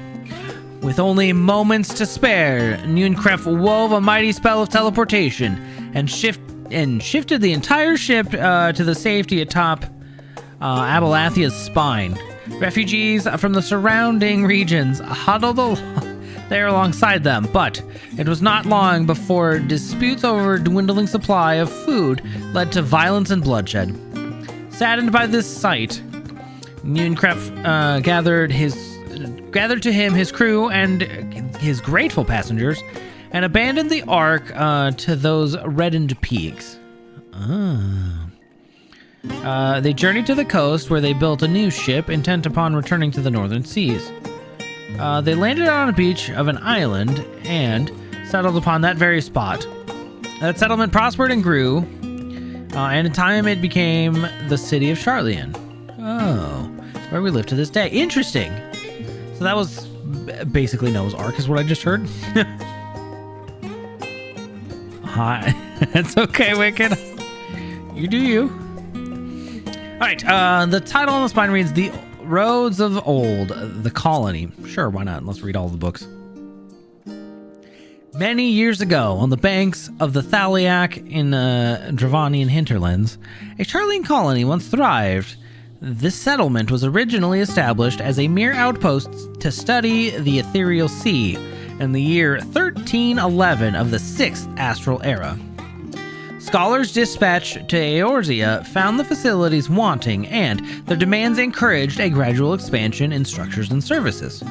With only moments to spare, Nunkref wove a mighty spell of teleportation and shifted the entire ship to the safety atop Abelathia's spine. Refugees from the surrounding regions huddled there alongside them, but it was not long before disputes over a dwindling supply of food led to violence and bloodshed. Saddened by this sight, Nunkref gathered to him his crew and his grateful passengers, and abandoned the ark to those reddened peaks. They journeyed to the coast, where they built a new ship, intent upon returning to the northern seas. They landed on a beach of an island and settled upon that very spot. That settlement prospered and grew, and in time it became the city of Charlian. Oh, where we live to this day. Interesting. So that was basically Noah's Ark, is what I just heard. Hi. That's okay, Wicked. You do you. All right, the title on the spine reads The Roads of Old, the Colony. Sure, why not? Let's read all the books. Many years ago, on the banks of the Thaliac in Dravanian hinterlands, a Charlian colony once thrived. This settlement was originally established as a mere outpost to study the ethereal sea in the year 1311 of the 6th Astral Era. Scholars dispatched to Eorzea found the facilities wanting, and their demands encouraged a gradual expansion in structures and services.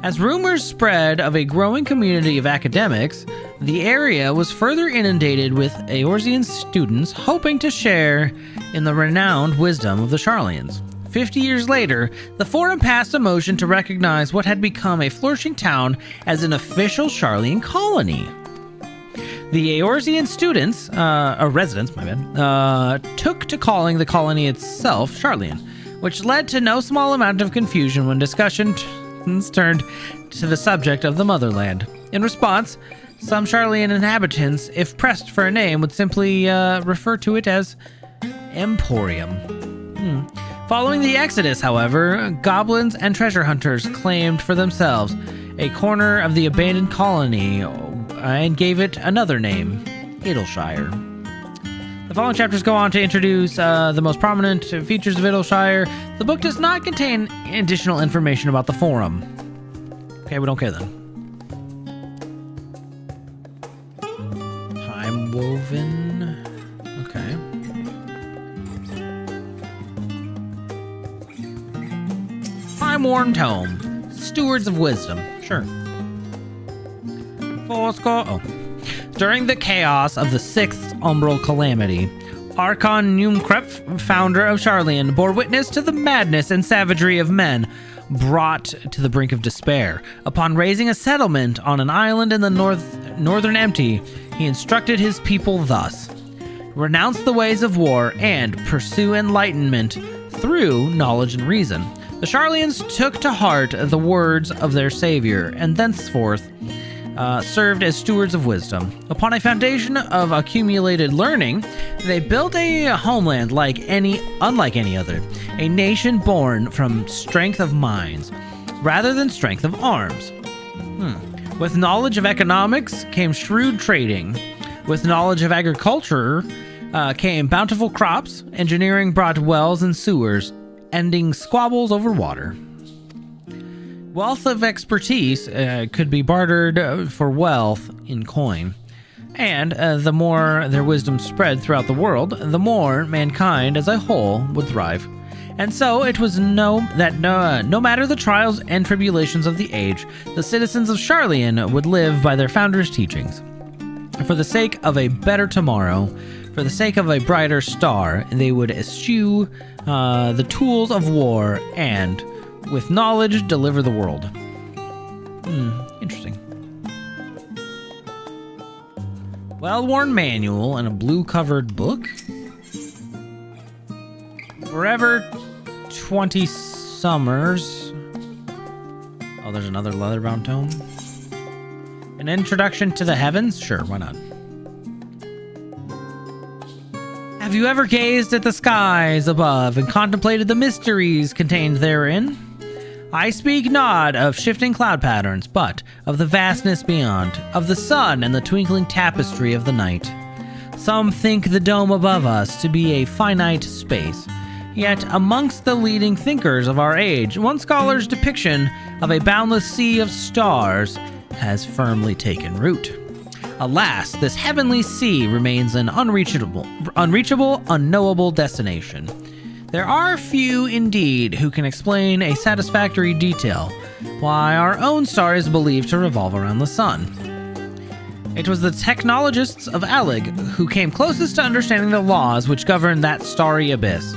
As rumors spread of a growing community of academics, the area was further inundated with Eorzean students hoping to share in the renowned wisdom of the Charlians. 50 years later, the Forum passed a motion to recognize what had become a flourishing town as an official Charlian colony. The Eorzean students, residents, took to calling the colony itself Charlian, which led to no small amount of confusion when discussions turned to the subject of the motherland. In response, some Charlian inhabitants, if pressed for a name, would simply refer to it as Emporium. Following the Exodus, however, goblins and treasure hunters claimed for themselves a corner of the abandoned colony and gave it another name, Idleshire. The following chapters go on to introduce the most prominent features of Idleshire. The book does not contain additional information about the Forum. Okay, we don't care then. Time woven. Okay. Time-worn tome. Stewards of Wisdom. Sure. During the chaos of the 6th Umbral Calamity, Archon Nunkref, founder of Charlian, bore witness to the madness and savagery of men brought to the brink of despair. Upon raising a settlement on an island in the northern empty, he instructed his people thus: renounce the ways of war and pursue enlightenment through knowledge and reason. The Charlians took to heart the words of their savior, and thenceforth served as stewards of wisdom. Upon a foundation of accumulated learning, they built a homeland unlike any other, a nation born from strength of minds, rather than strength of arms. With knowledge of economics came shrewd trading. With knowledge of agriculture came bountiful crops. Engineering brought wells and sewers, ending squabbles over water. Wealth of expertise could be bartered for wealth in coin. And the more their wisdom spread throughout the world, the more mankind as a whole would thrive. And so it was no matter the trials and tribulations of the age, the citizens of Charlian would live by their founder's teachings. For the sake of a better tomorrow, For the sake of a brighter star, they would eschew the tools of war and, with knowledge, deliver the world. Interesting. Well-worn manual and a blue-covered book. Forever 20 Summers. Oh, there's another leather-bound tome. An introduction to the heavens? Sure, why not? Have you ever gazed at the skies above and contemplated the mysteries contained therein? I speak not of shifting cloud patterns, but of the vastness beyond, of the sun and the twinkling tapestry of the night. Some think the dome above us to be a finite space, yet amongst the leading thinkers of our age, one scholar's depiction of a boundless sea of stars has firmly taken root. Alas, this heavenly sea remains an unreachable, unknowable destination. There are few indeed who can explain a satisfactory detail why our own star is believed to revolve around the sun. It was the technologists of Alig who came closest to understanding the laws which govern that starry abyss.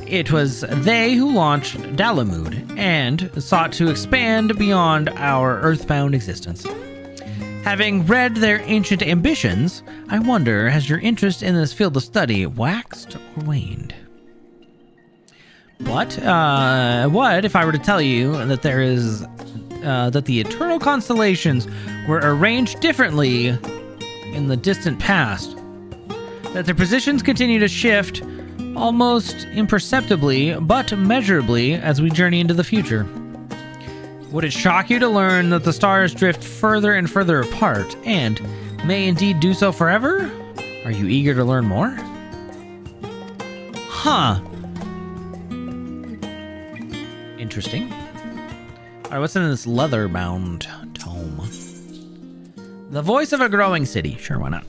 It was they who launched Dalamud and sought to expand beyond our earthbound existence. Having read their ancient ambitions, I wonder, has your interest in this field of study waxed or waned? What if I were to tell you that that the eternal constellations were arranged differently in the distant past? That their positions continue to shift almost imperceptibly, but measurably as we journey into the future? Would it shock you to learn that the stars drift further and further apart, and may indeed do so forever? Are you eager to learn more? Huh. Interesting. Alright, what's in this leather-bound tome? The Voice of a Growing City. Sure, why not?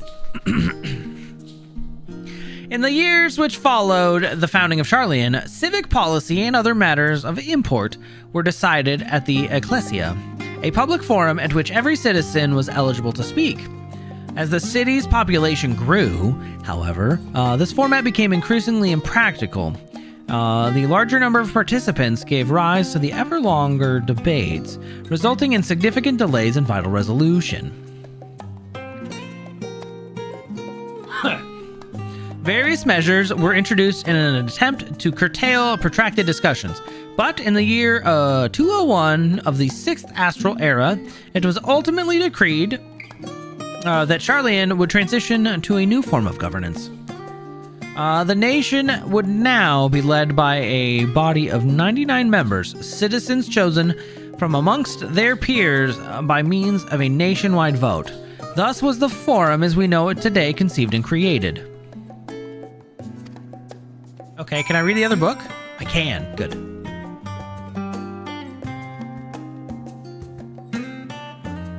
In the years which followed the founding of Charlian, civic policy and other matters of import were decided at the Ecclesia, a public forum at which every citizen was eligible to speak. As the city's population grew, however, this format became increasingly impractical. The larger number of participants gave rise to the ever longer debates, resulting in significant delays in vital resolution. Various measures were introduced in an attempt to curtail protracted discussions, but in the year 201 of the 6th Astral Era, it was ultimately decreed that Charlian would transition to a new form of governance. The nation would now be led by a body of 99 members, citizens chosen from amongst their peers by means of a nationwide vote. Thus was the forum as we know it today conceived and created. Okay, can I read the other book? I can. Good.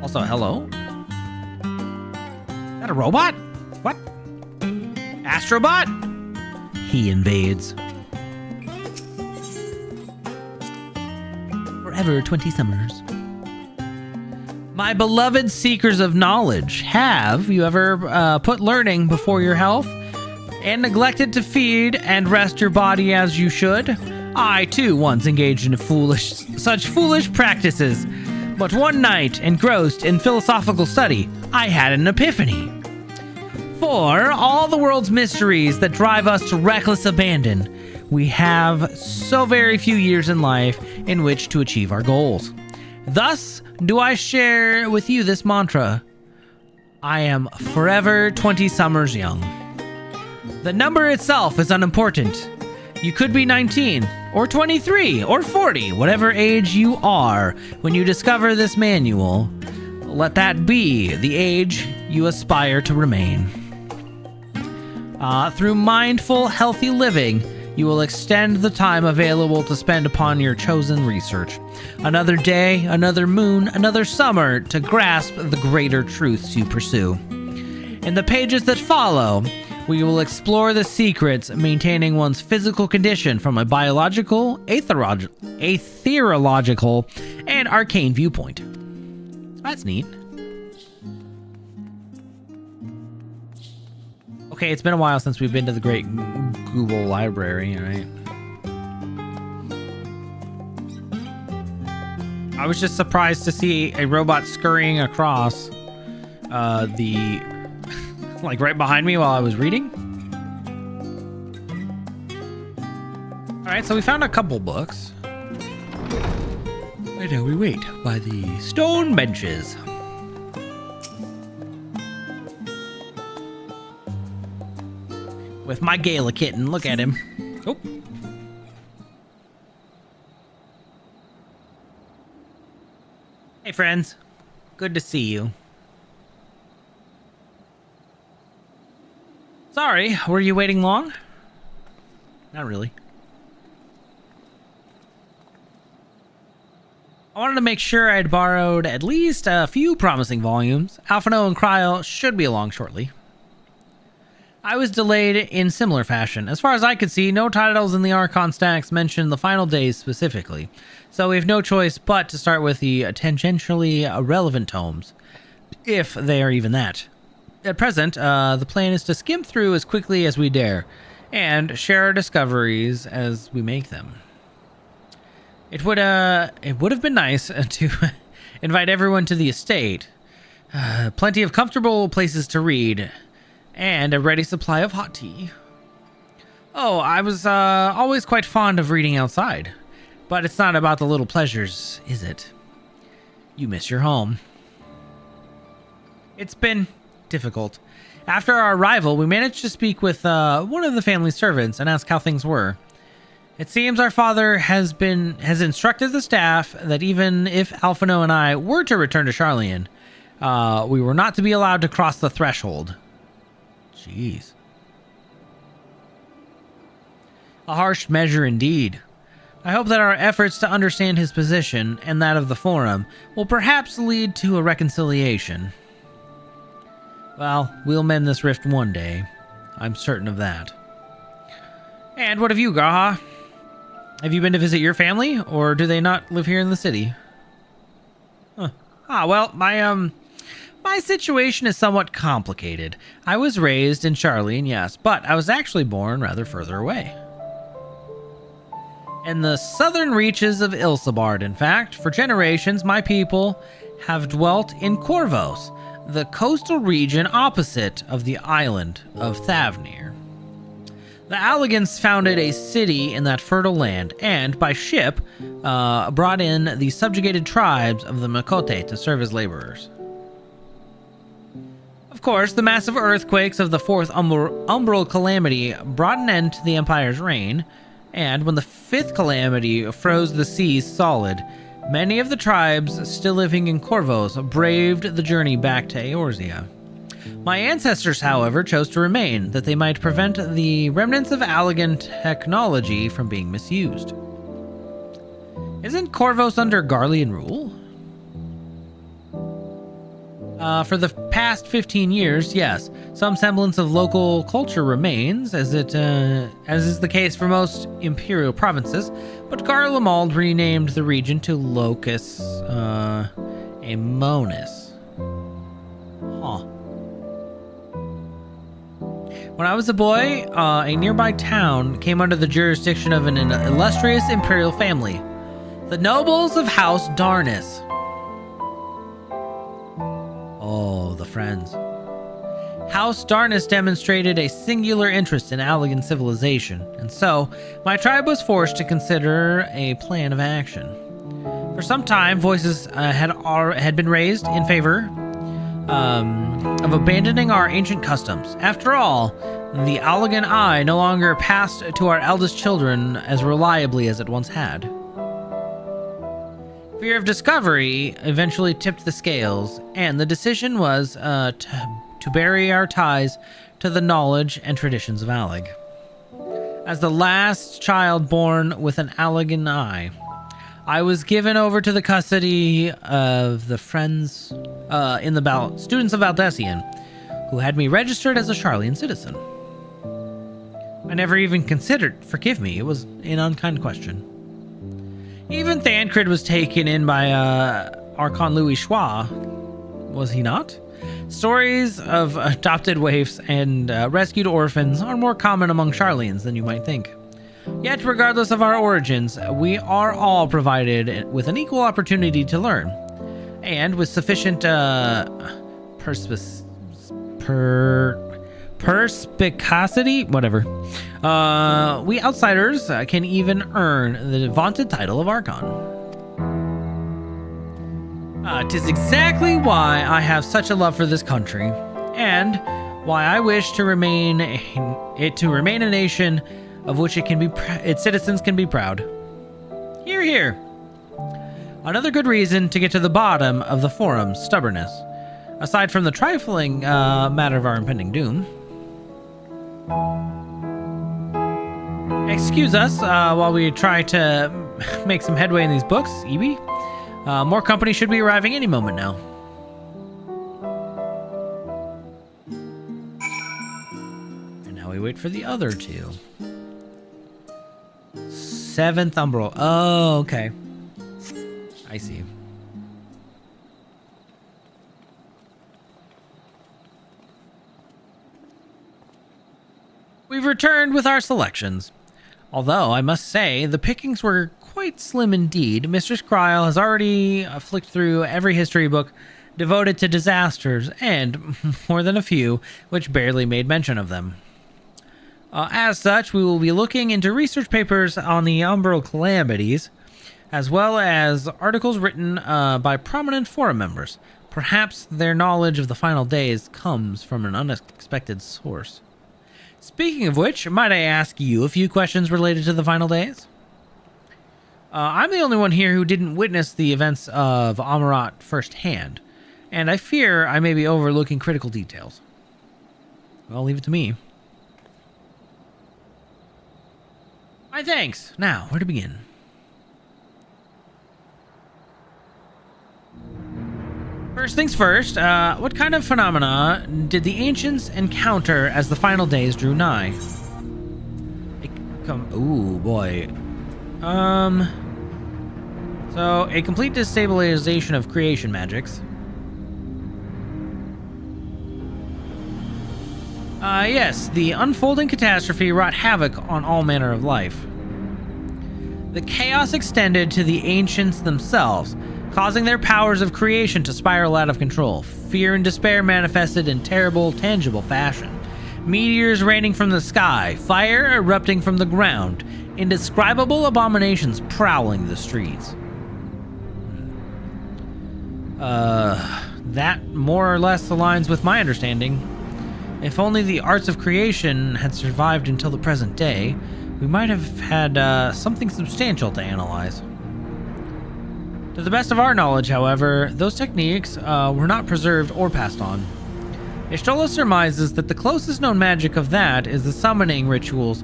Also, hello? Is that a robot? What? Astrobot? He invades. Forever 20 Summers. My beloved seekers of knowledge, have you ever put learning before your health and neglected to feed and rest your body as you should? I too once engaged in such foolish practices, but one night, engrossed in philosophical study, I had an epiphany. For all the world's mysteries that drive us to reckless abandon, we have so very few years in life in which to achieve our goals. Thus do I share with you this mantra: I am forever 20 summers young. The number itself is unimportant. You could be 19, or 23, or 40, whatever age you are when you discover this manual. Let that be the age you aspire to remain. Through mindful, healthy living, you will extend the time available to spend upon your chosen research. Another day, another moon, another summer to grasp the greater truths you pursue. In the pages that follow, we will explore the secrets maintaining one's physical condition from a biological, aetherological, and arcane viewpoint. That's neat. Okay, it's been a while since we've been to the Great Google Library, right? I was just surprised to see a robot scurrying across like right behind me while I was reading. Alright, so we found a couple books. Where do we wait? By the stone benches. With my Gala kitten, look at him. Oh. Hey friends, good to see you. Sorry, were you waiting long? Not really. I wanted to make sure I'd borrowed at least a few promising volumes. Alphino and Cryle should be along shortly. I was delayed in similar fashion. As far as I could see, no titles in the Archon stacks mention the final days specifically, so we have no choice but to start with the tangentially relevant tomes, if they are even that. At present, the plan is to skim through as quickly as we dare, and share our discoveries as we make them. It would have been nice to invite everyone to the estate. Plenty of comfortable places to read, and a ready supply of hot tea. Oh, I was always quite fond of reading outside, but it's not about the little pleasures, is it? You miss your home. It's been difficult. After our arrival, we managed to speak with one of the family servants and ask how things were. It seems our father has instructed the staff that even if Alphino and I were to return to Charlian, we were not to be allowed to cross the threshold. Jeez. A harsh measure indeed. I hope that our efforts to understand his position and that of the Forum will perhaps lead to a reconciliation. Well, we'll mend this rift one day. I'm certain of that. And what of you, Gaha? Have you been to visit your family, or do they not live here in the city? Huh. Well, my situation is somewhat complicated. I was raised in Charlian, yes, but I was actually born rather further away. In the southern reaches of Ilsabard, in fact. For generations, my people have dwelt in Corvos, the coastal region opposite of the island of Thavnir. The Alligans founded a city in that fertile land, and, by ship, brought in the subjugated tribes of the Makote to serve as laborers. Of course, the massive earthquakes of the Fourth Umbral Calamity brought an end to the Empire's reign, and when the Fifth Calamity froze the seas solid, many of the tribes still living in Corvos braved the journey back to Eorzea. My ancestors, however, chose to remain, that they might prevent the remnants of Allagan technology from being misused. Isn't Corvos under Garlean rule? For the past 15 years, yes, some semblance of local culture remains, as is the case for most imperial provinces, but Garlemald renamed the region to Locus Aemonis. Huh. When I was a boy, a nearby town came under the jurisdiction of an illustrious imperial family, the nobles of House Darnus. Oh, the friends. House Darnus demonstrated a singular interest in Allagan civilization, and so my tribe was forced to consider a plan of action. For some time, voices had been raised in favor of abandoning our ancient customs. After all, the Allagan Eye no longer passed to our eldest children as reliably as it once had. Fear of discovery eventually tipped the scales, and the decision was to bury our ties to the knowledge and traditions of Allag. As the last child born with an Allagan Eye, I was given over to the custody of the friends students of Valdesian, who had me registered as a Charlian citizen. I never even considered, forgive me, it was an unkind question. Even Thancred was taken in by Archon Louis Schwa, was he not? Stories of adopted waifs and rescued orphans are more common among Sharlayans than you might think. Yet, regardless of our origins, we are all provided with an equal opportunity to learn. And with sufficient perspicacity, whatever, we outsiders can even earn the vaunted title of Archon. 'Tis exactly why I have such a love for this country, and why I wish to remain a nation of which its citizens can be proud. Hear, hear. Another good reason to get to the bottom of the Forum's stubbornness, aside from the trifling matter of our impending doom. Excuse us while we try to make some headway in these books, Ibi. More company should be arriving any moment now. And now we wait for the other two. 7th Umbral. Oh, okay. I see. We've returned with our selections. Although, I must say, the pickings were quite slim indeed. Mistress Kryle has already flicked through every history book devoted to disasters, and more than a few which barely made mention of them. As such, we will be looking into research papers on the Umbral calamities, as well as articles written by prominent forum members. Perhaps their knowledge of the final days comes from an unexpected source. Speaking of which, might I ask you a few questions related to the final days? I'm the only one here who didn't witness the events of Amarat firsthand, and I fear I may be overlooking critical details. Well, leave it to me. My thanks. Now, where to begin? First things first, what kind of phenomena did the ancients encounter as the final days drew nigh? Ooh, boy. So, a complete destabilization of creation magics. Yes, the unfolding catastrophe wrought havoc on all manner of life. The chaos extended to the ancients themselves, causing their powers of creation to spiral out of control. Fear and despair manifested in terrible, tangible fashion. Meteors raining from the sky, fire erupting from the ground, indescribable abominations prowling the streets. That more or less aligns with my understanding. If only the arts of creation had survived until the present day, we might have had something substantial to analyze. To the best of our knowledge, however, those techniques were not preserved or passed on. Ishtola surmises that the closest known magic of that is the summoning rituals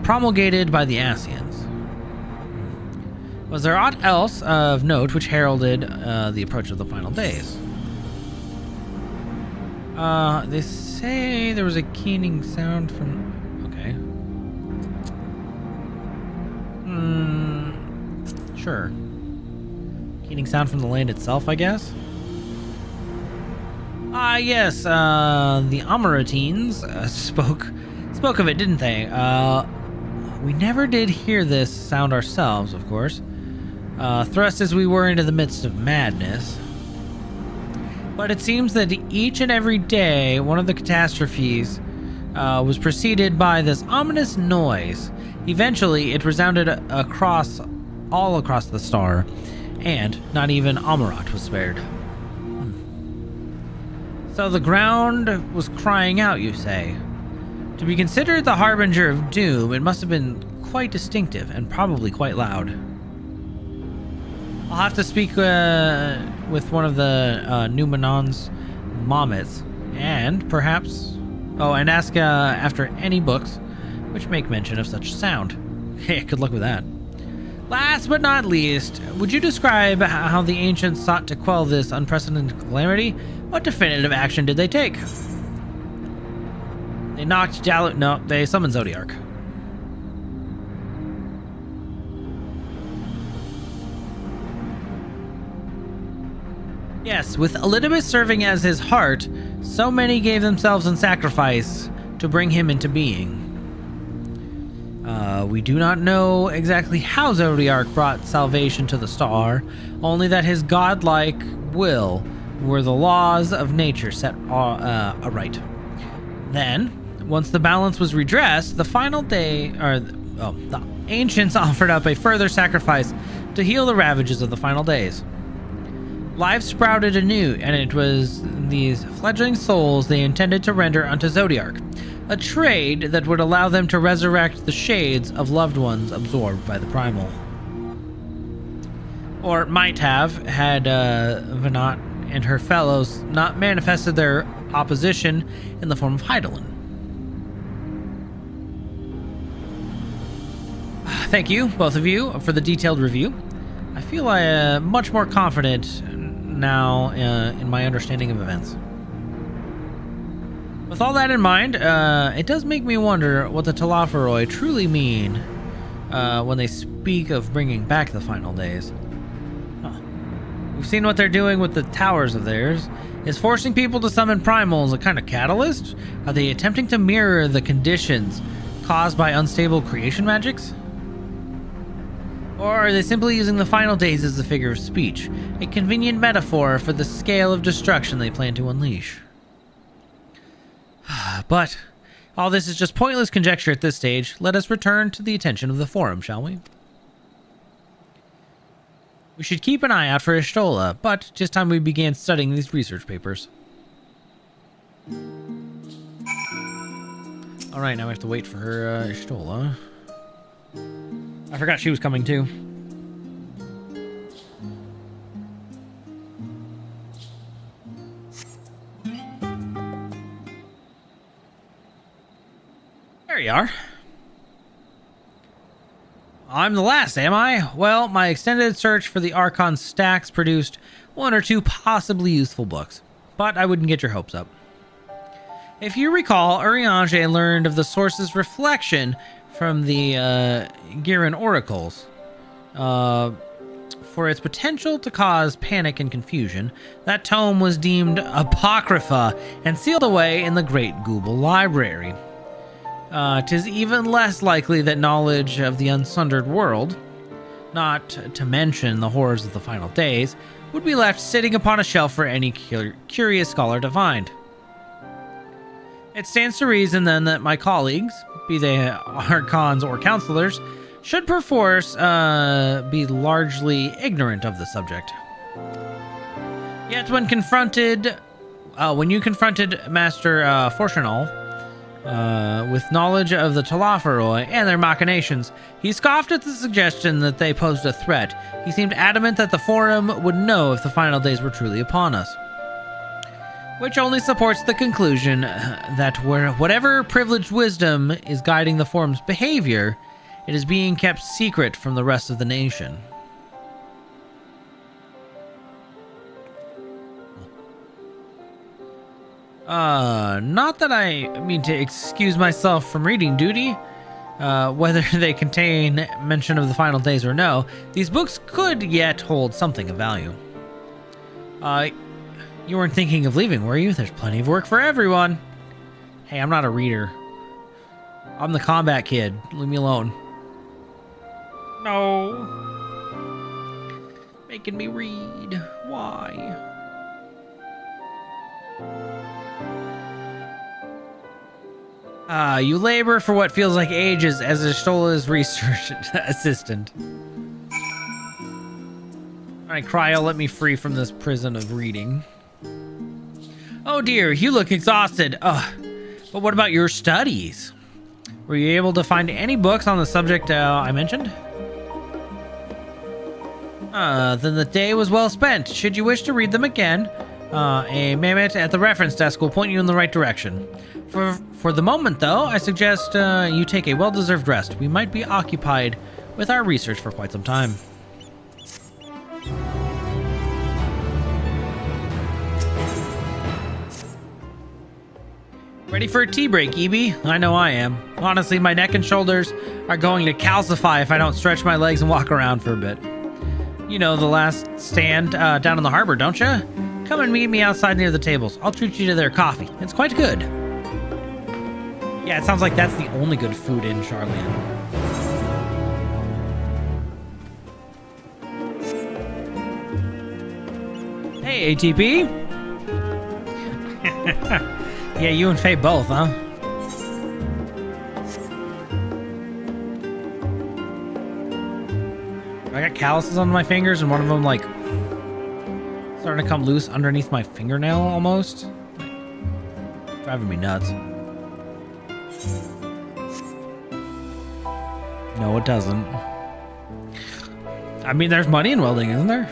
promulgated by the Asians. Was there aught else of note which heralded the approach of the final days? They say there was a keening sound from... Okay. Sure. Keening sound from the land itself, I guess? Yes, the Amaratines spoke of it, didn't they? We never did hear this sound ourselves, of course. Thrust as we were into the midst of madness. But it seems that each and every day, one of the catastrophes was preceded by this ominous noise. Eventually, it resounded all across the star, and not even Amarat was spared. So the ground was crying out, you say? To be considered the harbinger of doom, it must have been quite distinctive and probably quite loud. I'll have to speak with one of the Numenon's Momets, and perhaps... Oh, and ask after any books which make mention of such sound. Hey, good luck with that. Last but not least, would you describe how the ancients sought to quell this unprecedented calamity? What definitive action did they take? They knocked Jalut... No, they summoned Zodiark. Yes, with Elidibus serving as his heart, so many gave themselves in sacrifice to bring him into being. We do not know exactly how Zodiark brought salvation to the star, only that his godlike will were the laws of nature set aright. Then, once the balance was redressed, the ancients offered up a further sacrifice to heal the ravages of the final days. Life sprouted anew, and it was these fledgling souls they intended to render unto Zodiark, a trade that would allow them to resurrect the shades of loved ones absorbed by the primal. Or might have, had Venat and her fellows not manifested their opposition in the form of Hydaelyn. Thank you, both of you, for the detailed review. I feel much more confident now in my understanding of events. With all that in mind, it does make me wonder what the Telophoroi truly mean when they speak of bringing back the final days. We've seen what they're doing with the towers of theirs. Is forcing people to summon primals a kind of catalyst? Are they attempting to mirror the conditions caused by unstable creation magics? Or are they simply using the final days as a figure of speech, a convenient metaphor for the scale of destruction they plan to unleash? But all this is just pointless conjecture at this stage. Let us return to the attention of the forum, shall we? We should keep an eye out for Y'shtola, but just time we began studying these research papers. Alright, now we have to wait for her, Y'shtola. I forgot she was coming too. There you are. I'm the last, am I? Well, my extended search for the Archon stacks produced one or two possibly useful books, but I wouldn't get your hopes up. If you recall, Urianger learned of the source's reflection from the Giran oracles for its potential to cause panic and confusion. That tome was deemed apocrypha and sealed away in the Great Google Library. 'Tis even less likely that knowledge of the unsundered world, not to mention the horrors of the final days, would be left sitting upon a shelf for any curious scholar to find. It stands to reason then that my colleagues, be they archons or counselors, should perforce be largely ignorant of the subject. Yet when you confronted Master Fortunal with knowledge of the Telophoroi and their machinations, he scoffed at the suggestion that they posed a threat. He seemed adamant that the Forum would know if the final days were truly upon us. Which only supports the conclusion that whatever privileged wisdom is guiding the Forum's behavior, it is being kept secret from the rest of the nation. Not that I mean to excuse myself from reading duty. Whether they contain mention of the final days or no, these books could yet hold something of value. You weren't thinking of leaving, were you? There's plenty of work for everyone. Hey, I'm not a reader. I'm the combat kid. Leave me alone. No. Making me read. Why? You labor for what feels like ages as Y'shtola's research assistant. Alright, Cryo, let me free from this prison of reading. Oh dear, you look exhausted. But what about your studies? Were you able to find any books on the subject I mentioned? Then the day was well spent. Should you wish to read them again, a Mehmet at the reference desk will point you in the right direction. For the moment, though, I suggest you take a well-deserved rest. We might be occupied with our research for quite some time. Ready for a tea break, Evie? I know I am. Honestly, my neck and shoulders are going to calcify if I don't stretch my legs and walk around for a bit. You know the last stand down in the harbor, don't you? Come and meet me outside near the tables. I'll treat you to their coffee. It's quite good. Yeah, it sounds like that's the only good food in Charlian. Hey, ATP. Yeah, you and Faye both, huh? I got calluses on my fingers, and one of them, like, starting to come loose underneath my fingernail almost. Like, driving me nuts. No, it doesn't. I mean, there's money in welding, isn't there?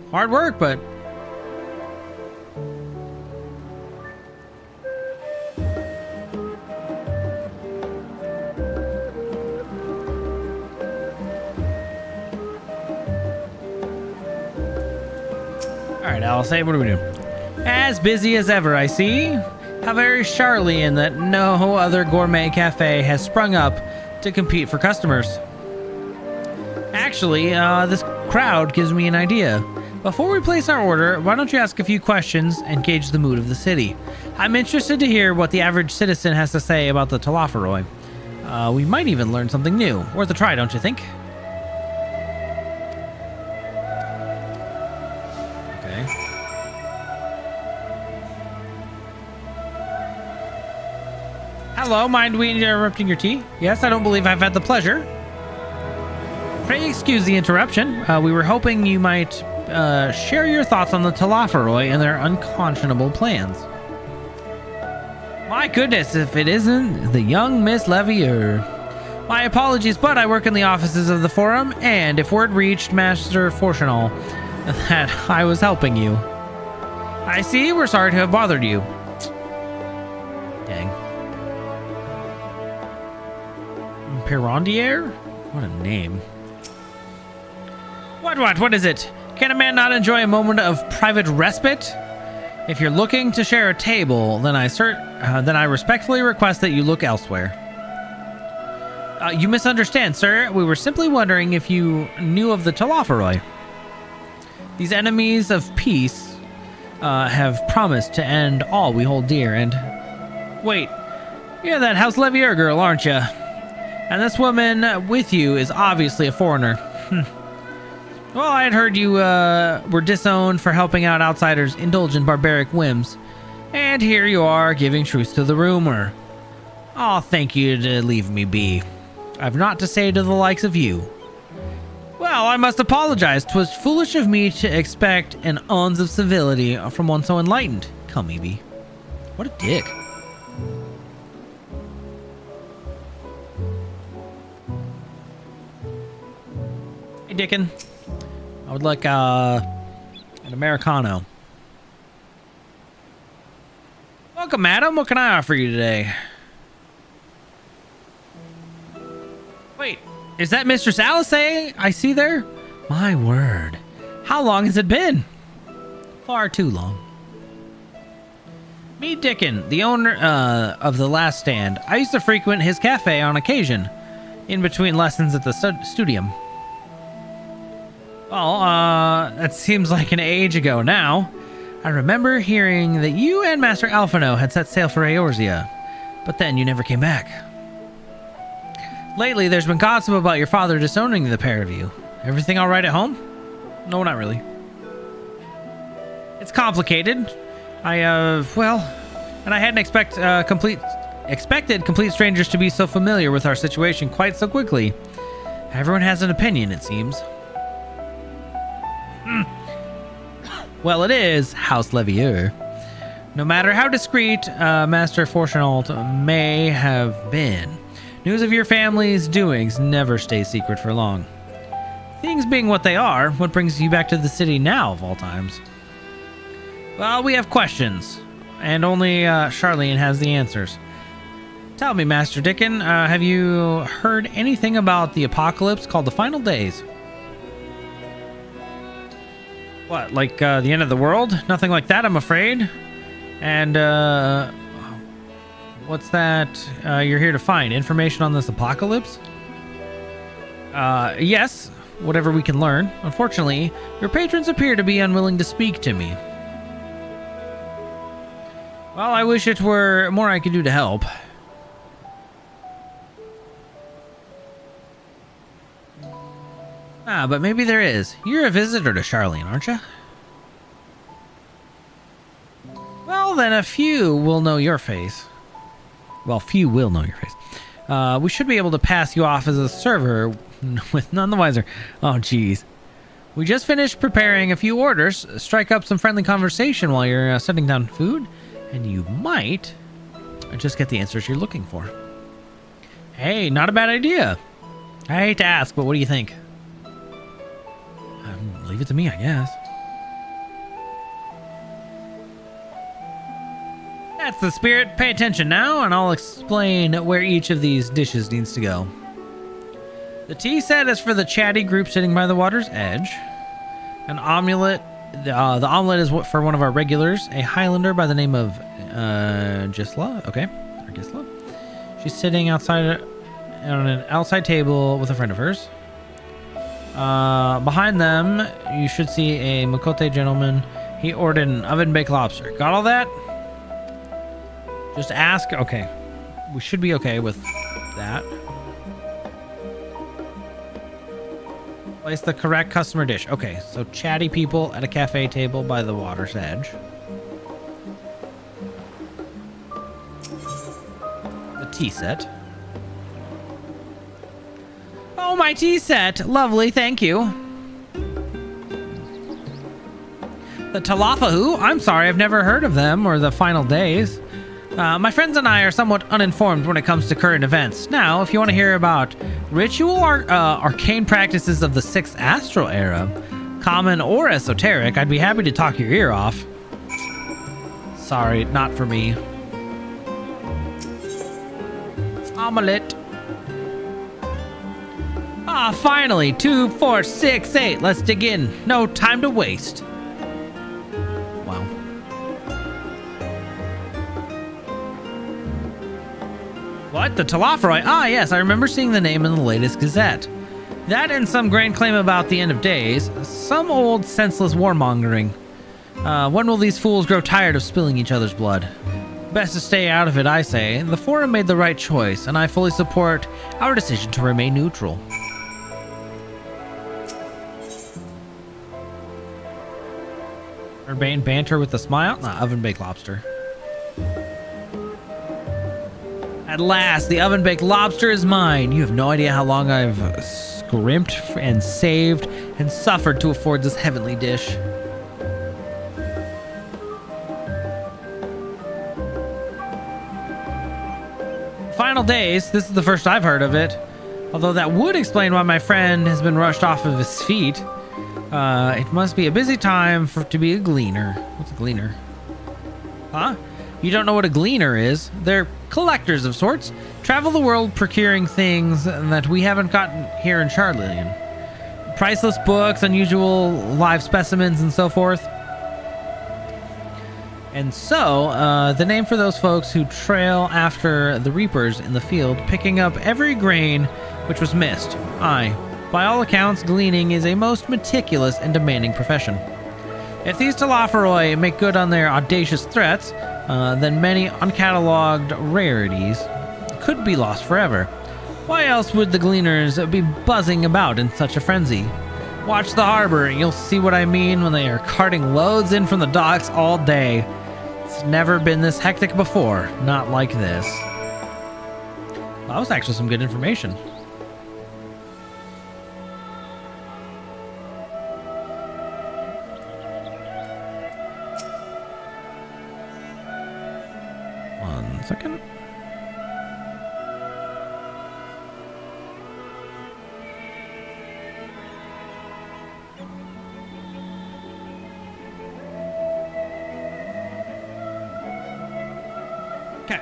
Hard work, but... Alright, Alice, what are we doing? As busy as ever, I see. How very Charlian that no other gourmet cafe has sprung up to compete for customers. Actually, this crowd gives me an idea. Before we place our order, why don't you ask a few questions and gauge the mood of the city? I'm interested to hear what the average citizen has to say about the Talaferoi. We might even learn something new. Worth a try, don't you think? Okay. Hello, mind we interrupting your tea? Yes, I don't believe I've had the pleasure. Pray excuse the interruption. We were hoping you might share your thoughts on the Talaferoi and their unconscionable plans. My goodness, if it isn't the young Miss Levier. My apologies, but I work in the offices of the Forum, and if word reached Master Fortunal that I was helping you. I see, we're sorry to have bothered you. Dang. Pirandier? What a name. What is it? Can a man not enjoy a moment of private respite? If you're looking to share a table, then I respectfully request that you look elsewhere. You misunderstand, sir. We were simply wondering if you knew of the Talaferoi. These enemies of peace have promised to end all we hold dear, and... Wait, you're that House Levier girl, aren't you? And this woman with you is obviously a foreigner. Well, I had heard you were disowned for helping out outsiders indulge in barbaric whims. And here you are, giving truth to the rumor. Oh, thank you to leave me be. I've naught to say to the likes of you. Well, I must apologize. 'Twas foolish of me to expect an ounce of civility from one so enlightened. Come, Evie. What a dick. Hey, Dickin. I would like an Americano. Welcome, madam. What can I offer you today? Wait, is that Mistress Alice I see there? My word. How long has it been? Far too long. Me, Dickin, the owner of the Last Stand. I used to frequent his cafe on occasion, in between lessons at the studium. Well, that seems like an age ago now. I remember hearing that you and Master Alphino had set sail for Eorzea, but then you never came back. Lately, there's been gossip about your father disowning the pair of you. Everything all right at home? No, not really. It's complicated. And I hadn't expected complete strangers to be so familiar with our situation quite so quickly. Everyone has an opinion, it seems. Well, it is House Levier. No matter how discreet Master Fortunault may have been, news of your family's doings never stays secret for long. Things being what they are, what brings you back to the city now of all times? Well, we have questions, and only Charlian has the answers. Tell me, Master Dickin, have you heard anything about the apocalypse called the Final Days? What, like the end of the world? Nothing like that, I'm afraid. And what's that you're here to find? Information on this apocalypse? Yes, whatever we can learn. Unfortunately, your patrons appear to be unwilling to speak to me. Well, I wish it were more I could do to help. Ah, but maybe there is. You're a visitor to Charlene, aren't you? Well, then a few will know your face. Well, few will know your face. We should be able to pass you off as a server with none the wiser. Oh, jeez. We just finished preparing a few orders. Strike up some friendly conversation while you're setting down food, and you might just get the answers you're looking for. Hey, not a bad idea. I hate to ask, but what do you think? Leave it to me, I guess. That's the spirit. Pay attention now, and I'll explain where each of these dishes needs to go. The tea set is for the chatty group sitting by the water's edge. An omelet. The omelet is for one of our regulars, a Highlander by the name of Gisla. Okay, or Gisla. She's sitting outside on an outside table with a friend of hers. Behind them, you should see a Makote gentleman. He ordered an oven-baked lobster. Got all that? Just ask. Okay. We should be okay with that. Place the correct customer dish. Okay, so chatty people at a cafe table by the water's edge. The tea set. Oh, my tea set. Lovely, thank you. The Talafahu? I'm sorry, I've never heard of them or the final days. My friends and I are somewhat uninformed when it comes to current events. Now, if you want to hear about ritual arcane practices of the 6th Astral Era, common or esoteric, I'd be happy to talk your ear off. Sorry, not for me. Omelette. Ah, finally! 2, 4, 6, 8. Let's dig in. No time to waste. Wow. What? The Talafaroi? Ah, yes, I remember seeing the name in the latest Gazette. That and some grand claim about the end of days. Some old senseless warmongering. When will these fools grow tired of spilling each other's blood? Best to stay out of it, I say. The Forum made the right choice, and I fully support our decision to remain neutral. Urbane banter with a smile? Nah, oven-baked lobster. At last, the oven-baked lobster is mine. You have no idea how long I've scrimped and saved and suffered to afford this heavenly dish. Final days. This is the first I've heard of it. Although that would explain why my friend has been rushed off of his feet. It must be a busy time to be a gleaner. What's a gleaner? Huh? You don't know what a gleaner is? They're collectors of sorts. Travel the world procuring things that we haven't gotten here in Charlene. Priceless books, unusual live specimens, and so forth. And so, the name for those folks who trail after the reapers in the field, picking up every grain which was missed. Aye. By all accounts, gleaning is a most meticulous and demanding profession. If these Talafaroi make good on their audacious threats, then many uncatalogued rarities could be lost forever. Why else would the gleaners be buzzing about in such a frenzy? Watch the harbor and you'll see what I mean when they are carting loads in from the docks all day. It's never been this hectic before, not like this. Well, that was actually some good information. Second. Okay.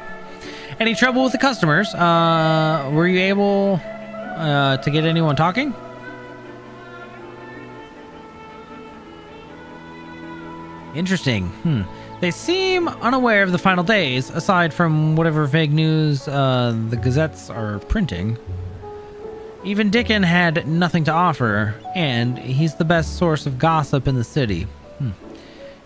Any trouble with the customers? Were you able to get anyone talking? Interesting. They seem unaware of the final days, aside from whatever vague news the gazettes are printing. Even Dickon had nothing to offer, and he's the best source of gossip in the city.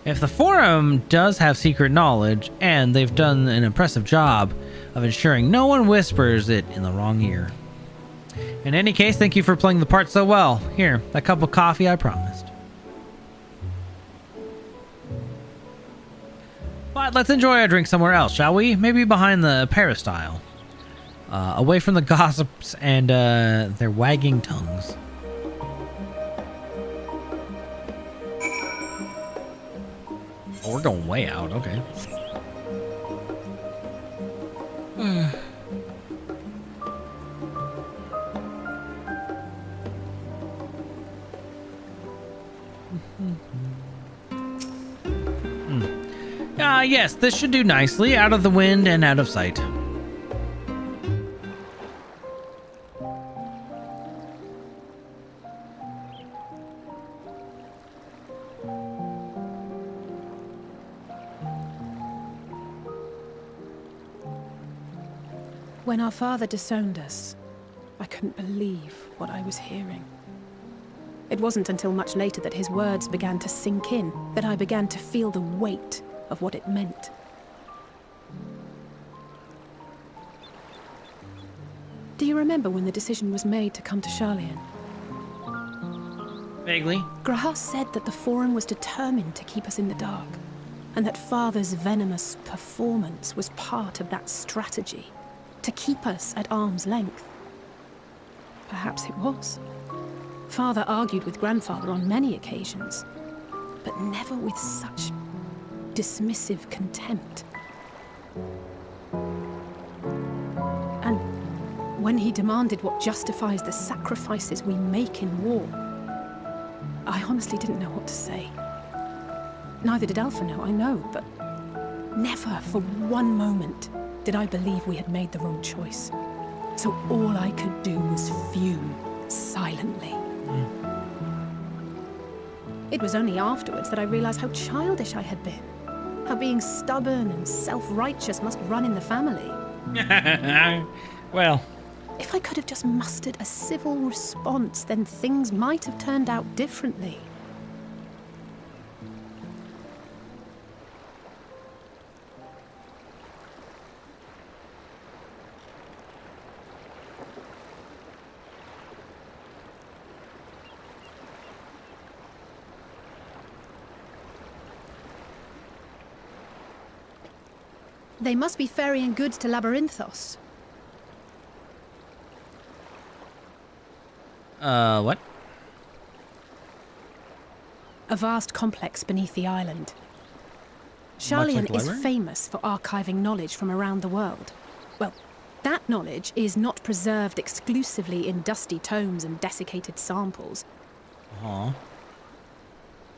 If the Forum does have secret knowledge, and they've done an impressive job of ensuring no one whispers it in the wrong ear. In any case, thank you for playing the part so well. Here, that cup of coffee I promised. But let's enjoy our drink somewhere else, shall we? Maybe behind the peristyle. Away from the gossips and their wagging tongues. Oh, we're going way out, okay. Yes, this should do nicely. Out of the wind and out of sight. When our father disowned us, I couldn't believe what I was hearing. It wasn't until much later that his words began to sink in, that I began to feel the weight of what it meant. Do you remember when the decision was made to come to Charlian? Vaguely. Graham said that the Forum was determined to keep us in the dark, and that Father's venomous performance was part of that strategy, to keep us at arm's length. Perhaps it was. Father argued with Grandfather on many occasions, but never with such dismissive contempt. And when he demanded what justifies the sacrifices we make in war, I honestly didn't know what to say. Neither did Alpha know, I know, but never for one moment did I believe we had made the wrong choice. So all I could do was fume silently. It was only afterwards that I realized how childish I had been. How being stubborn and self-righteous must run in the family. Well. If I could have just mustered a civil response, then things might have turned out differently. They must be ferrying goods to Labyrinthos. What? A vast complex beneath the island. Charlian is famous for archiving knowledge from around the world. Well, that knowledge is not preserved exclusively in dusty tomes and desiccated samples.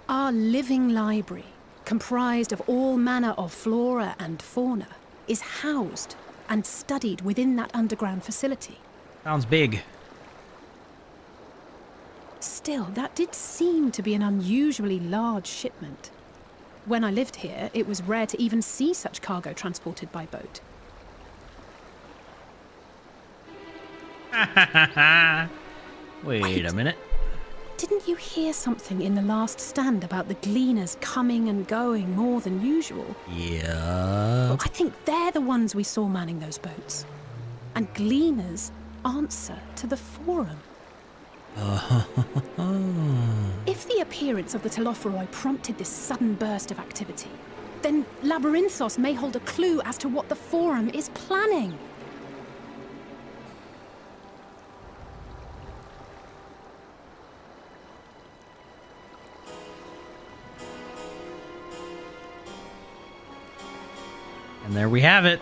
Our living library, comprised of all manner of flora and fauna, is housed and studied within that underground facility. Sounds big. Still, that did seem to be an unusually large shipment. When I lived here, it was rare to even see such cargo transported by boat. Wait a minute. Didn't you hear something in the last stand about the gleaners coming and going more than usual? Yeah. Well, I think they're the ones we saw manning those boats. And gleaners answer to the Forum. If the appearance of the Telophoroi prompted this sudden burst of activity, then Labyrinthos may hold a clue as to what the Forum is planning. And there we have it.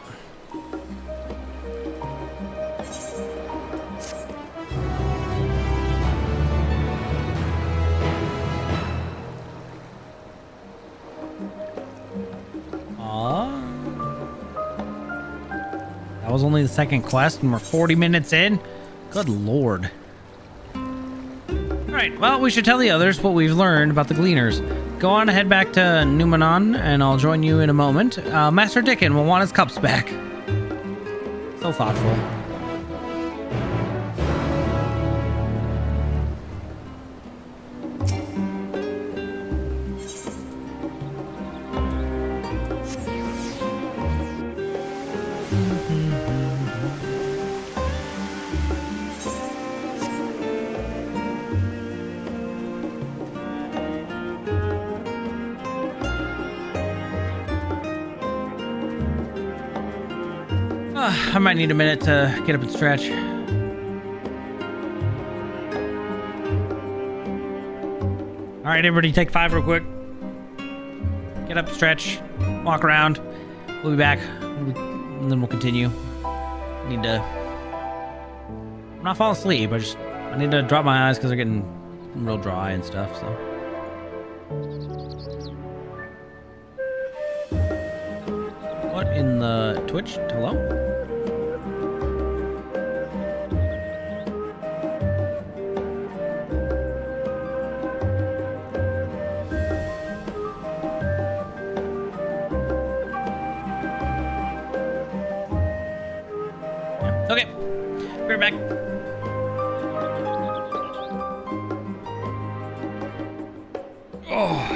That was only the second quest and we're 40 minutes in? Good lord. Alright, well, we should tell the others what we've learned about the Gleaners. Go on and head back to Numenon, and I'll join you in a moment. Master Dickon will want his cups back. So thoughtful. I might need a minute to get up and stretch. All right, everybody, take 5 real quick. Get up, stretch, walk around. We'll be back, and then we'll continue. I'm not falling asleep. I need to drop my eyes because they're getting real dry and stuff. So. What in the Twitch? Hello? Okay, we're back. Oh.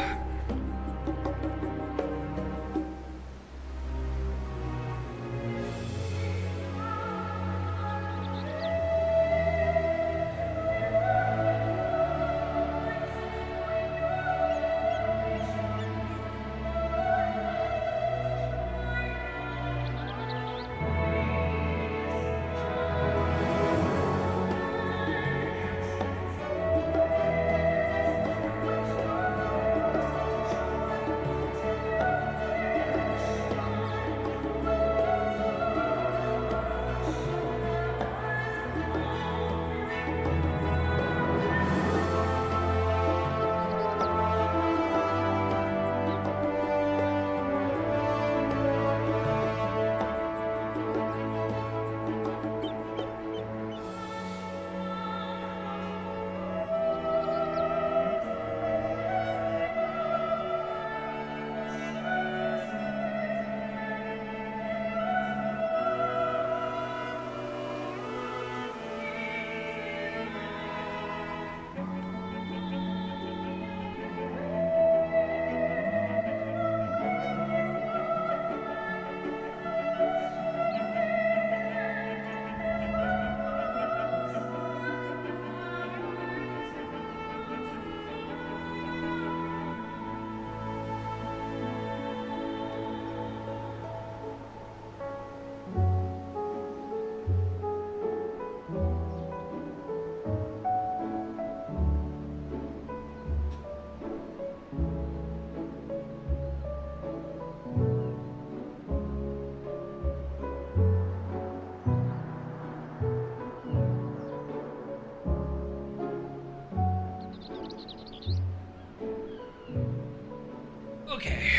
Okay.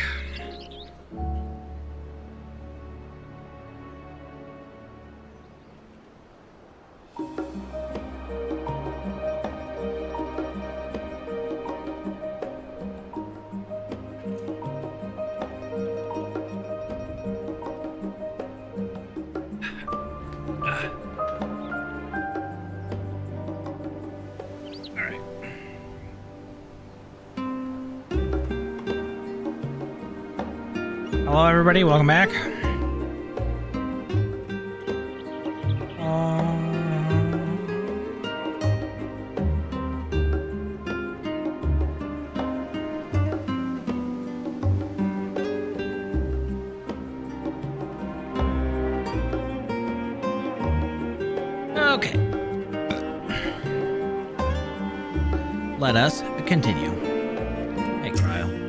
Hello, everybody. Welcome back. Okay. Let us continue. Hey, Cryo.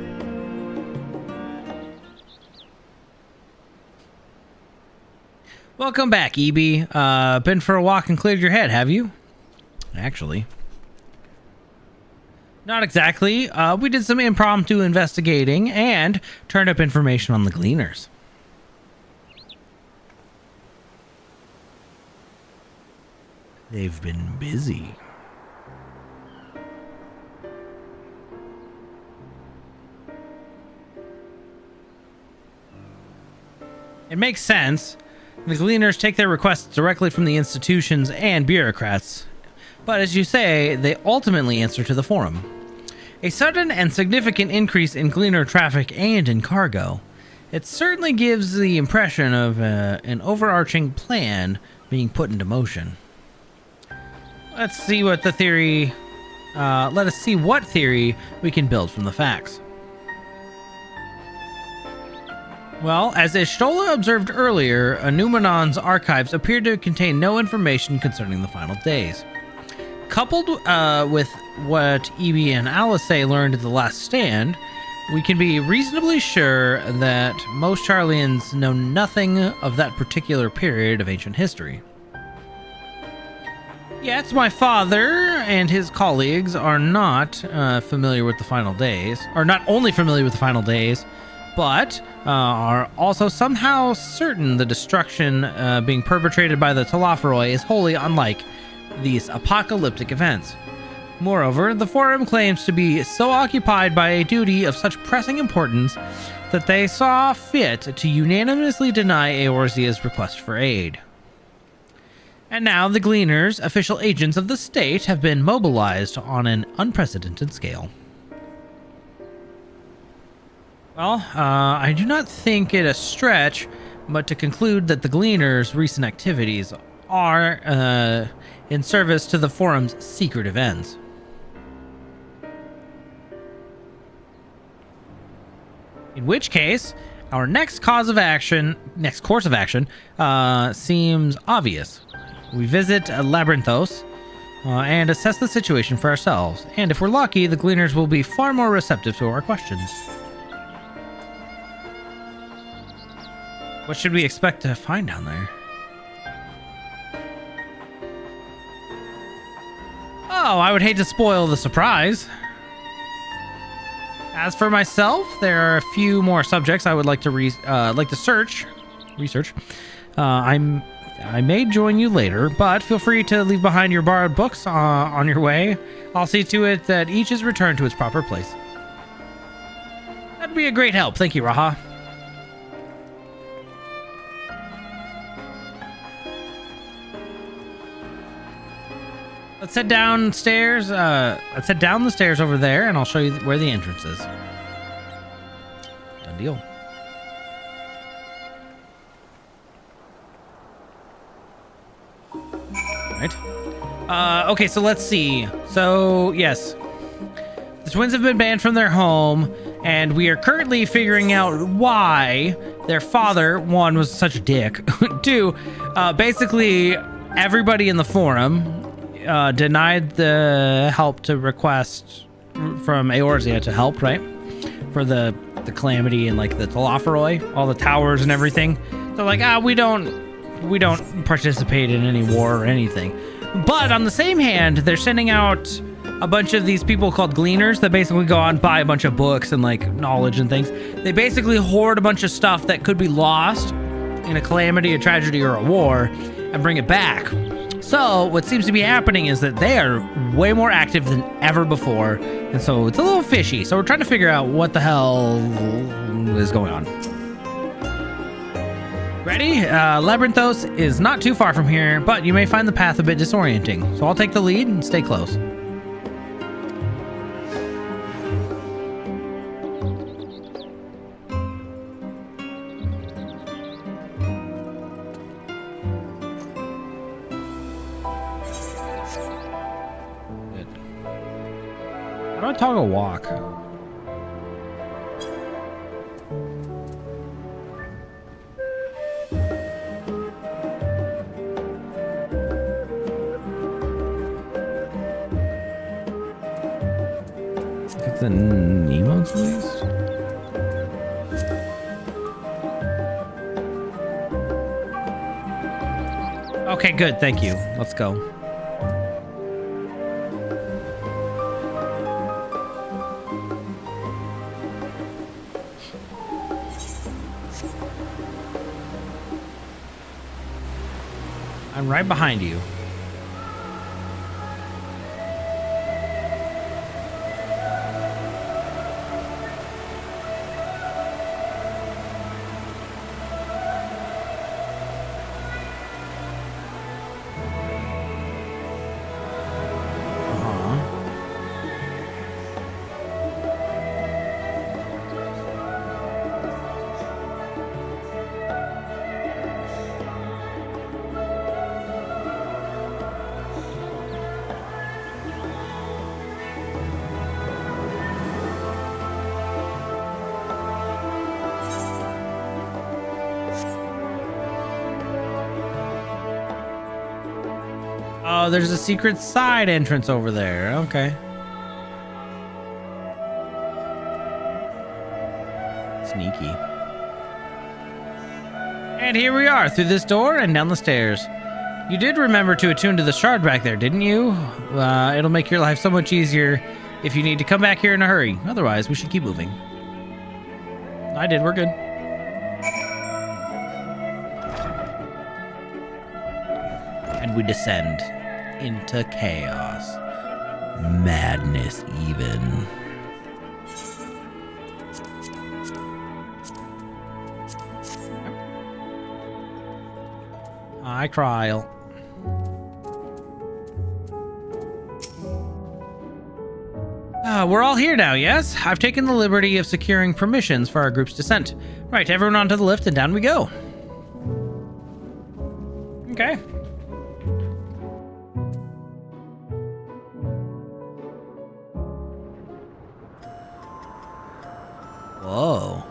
Welcome back, EB. Been for a walk and cleared your head, have you? Actually. Not exactly. We did some impromptu investigating and turned up information on the Gleaners. They've been busy. It makes sense. The Gleaners take their requests directly from the institutions and bureaucrats. But as you say, they ultimately answer to the Forum. A sudden and significant increase in Gleaner traffic and in cargo. It certainly gives the impression of an overarching plan being put into motion. Let's see what the theory... let us see what theory we can build from the facts. Well, as Ishtola observed earlier, Anumenon's archives appear to contain no information concerning the final days. Coupled with what Ebi and Alice learned at the Last Stand, we can be reasonably sure that most Charlians know nothing of that particular period of ancient history. Yet, my father and his colleagues are not familiar with the final days, or not only familiar with the final days, but are also somehow certain the destruction being perpetrated by the Telophoroi is wholly unlike these apocalyptic events. Moreover, the Forum claims to be so occupied by a duty of such pressing importance that they saw fit to unanimously deny Eorzea's request for aid. And now the Gleaners, official agents of the state, have been mobilized on an unprecedented scale. Well, I do not think it a stretch, but to conclude that the Gleaners' recent activities are in service to the Forum's secretive ends. In which case, our next course of action seems obvious. We visit Labyrinthos and assess the situation for ourselves, and if we're lucky, the Gleaners will be far more receptive to our questions. What should we expect to find down there? Oh, I would hate to spoil the surprise. As for myself, there are a few more subjects I would like to research. I may join you later, but feel free to leave behind your borrowed books on your way. I'll see to it that each is returned to its proper place. That'd be a great help. Thank you, Raha. Let's head downstairs. Let's head down the stairs over there, and I'll show you where the entrance is. Done deal. Right. Okay, so let's see. So, yes. The twins have been banned from their home, and we are currently figuring out why their father, one, was such a dick. Two, basically, everybody in the forum denied the help to request from Eorzea to help, right? For the calamity and like the Telophoroi, all the towers and everything. They're like, we don't participate in any war or anything. But on the same hand, they're sending out a bunch of these people called Gleaners that basically go out and buy a bunch of books and like knowledge and things. They basically hoard a bunch of stuff that could be lost in a calamity, a tragedy, or a war and bring it back. So what seems to be happening is that they are way more active than ever before, and so it's a little fishy. So we're trying to figure out what the hell is going on. Ready? Labyrinthos is not too far from here, but you may find the path a bit disorienting. So I'll take the lead and stay close. How do I toggle walk? Get the emotes at least. Okay, good. Thank you. Let's go. I'm right behind you. Oh, there's a secret side entrance over there. Okay. Sneaky. And here we are, through this door and down the stairs. You did remember to attune to the shard back there, didn't you? It'll make your life so much easier if you need to come back here in a hurry. Otherwise, we should keep moving. I did, we're good. And we descend into chaos. Madness, even. Hi, Kryl. We're all here now, yes? I've taken the liberty of securing permissions for our group's descent. Right, everyone onto the lift and down we go. Okay. Whoa.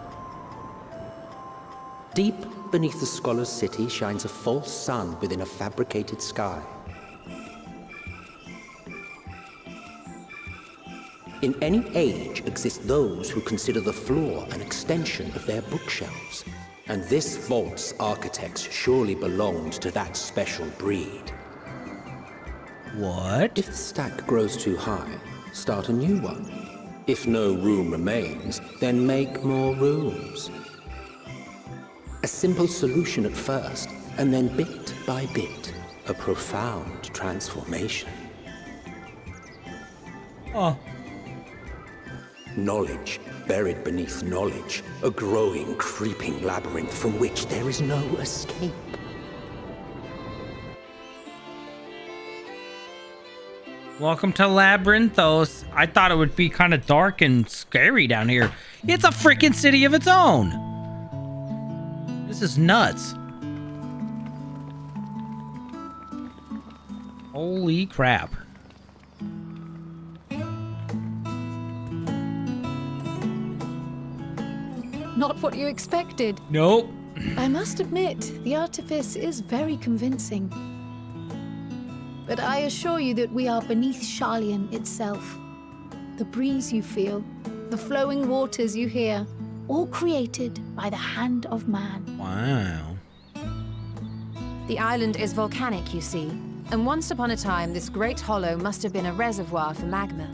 Deep beneath the scholar's city shines a false sun within a fabricated sky. In any age exist those who consider the floor an extension of their bookshelves, and this vault's architects surely belonged to that special breed. What? If the stack grows too high, start a new one. If no room remains, then make more rooms. A simple solution at first, and then bit by bit, a profound transformation. Oh. Knowledge buried beneath knowledge, a growing, creeping labyrinth from which there is no escape. Welcome to Labyrinthos. I thought it would be kind of dark and scary down here. It's a freaking city of its own. This is nuts. Holy crap. Not what you expected. Nope. I must admit, the artifice is very convincing. But I assure you that we are beneath Sharlayan itself. The breeze you feel, the flowing waters you hear, all created by the hand of man. Wow. The island is volcanic, you see, and once upon a time this great hollow must have been a reservoir for magma.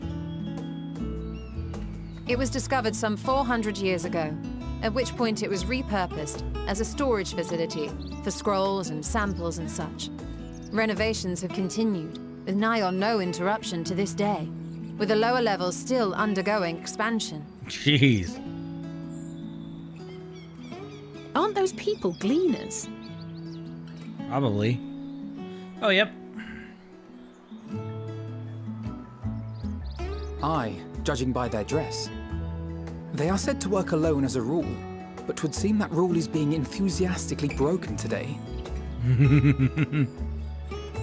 It was discovered some 400 years ago, at which point it was repurposed as a storage facility for scrolls and samples and such. Renovations have continued, with nigh on no interruption to this day, with the lower levels still undergoing expansion. Jeez. Aren't those people gleaners? Probably. Oh, yep. Aye, judging by their dress. They are said to work alone as a rule, but 'twould seem that rule is being enthusiastically broken today.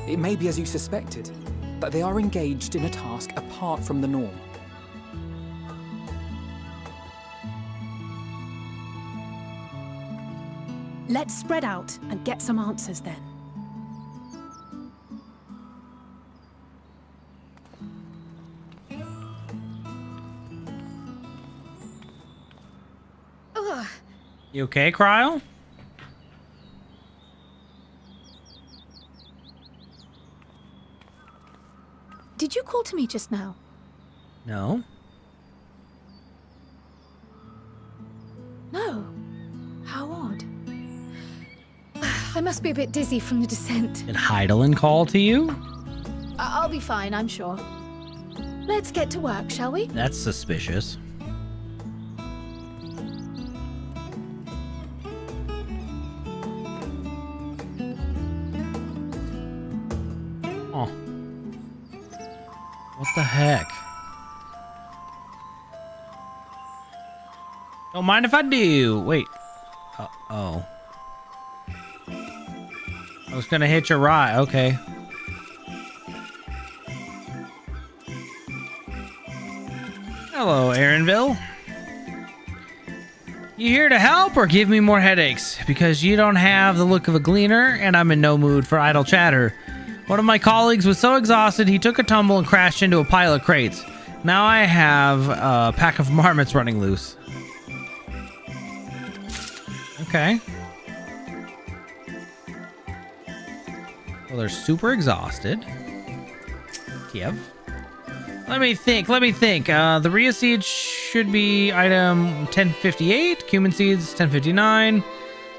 It may be as you suspected, that they are engaged in a task apart from the norm. Let's spread out and get some answers then. Ugh. You okay, Kryl? Did you call to me just now? No. No. How odd. I must be a bit dizzy from the descent. Did Heidelin call to you? I'll be fine, I'm sure. Let's get to work, shall we? That's suspicious. Oh. What the heck? Don't mind if I do. Wait. Uh-oh. I was gonna hit your ride. Okay. Hello, Aaronville. You here to help or give me more headaches? Because you don't have the look of a gleaner, and I'm in no mood for idle chatter. One of my colleagues was so exhausted he took a tumble and crashed into a pile of crates. Now I have a pack of marmots running loose. Okay. Well, they're super exhausted. Kiev. Let me think. The Rhea seeds should be item 1058. Cumin seeds 1059.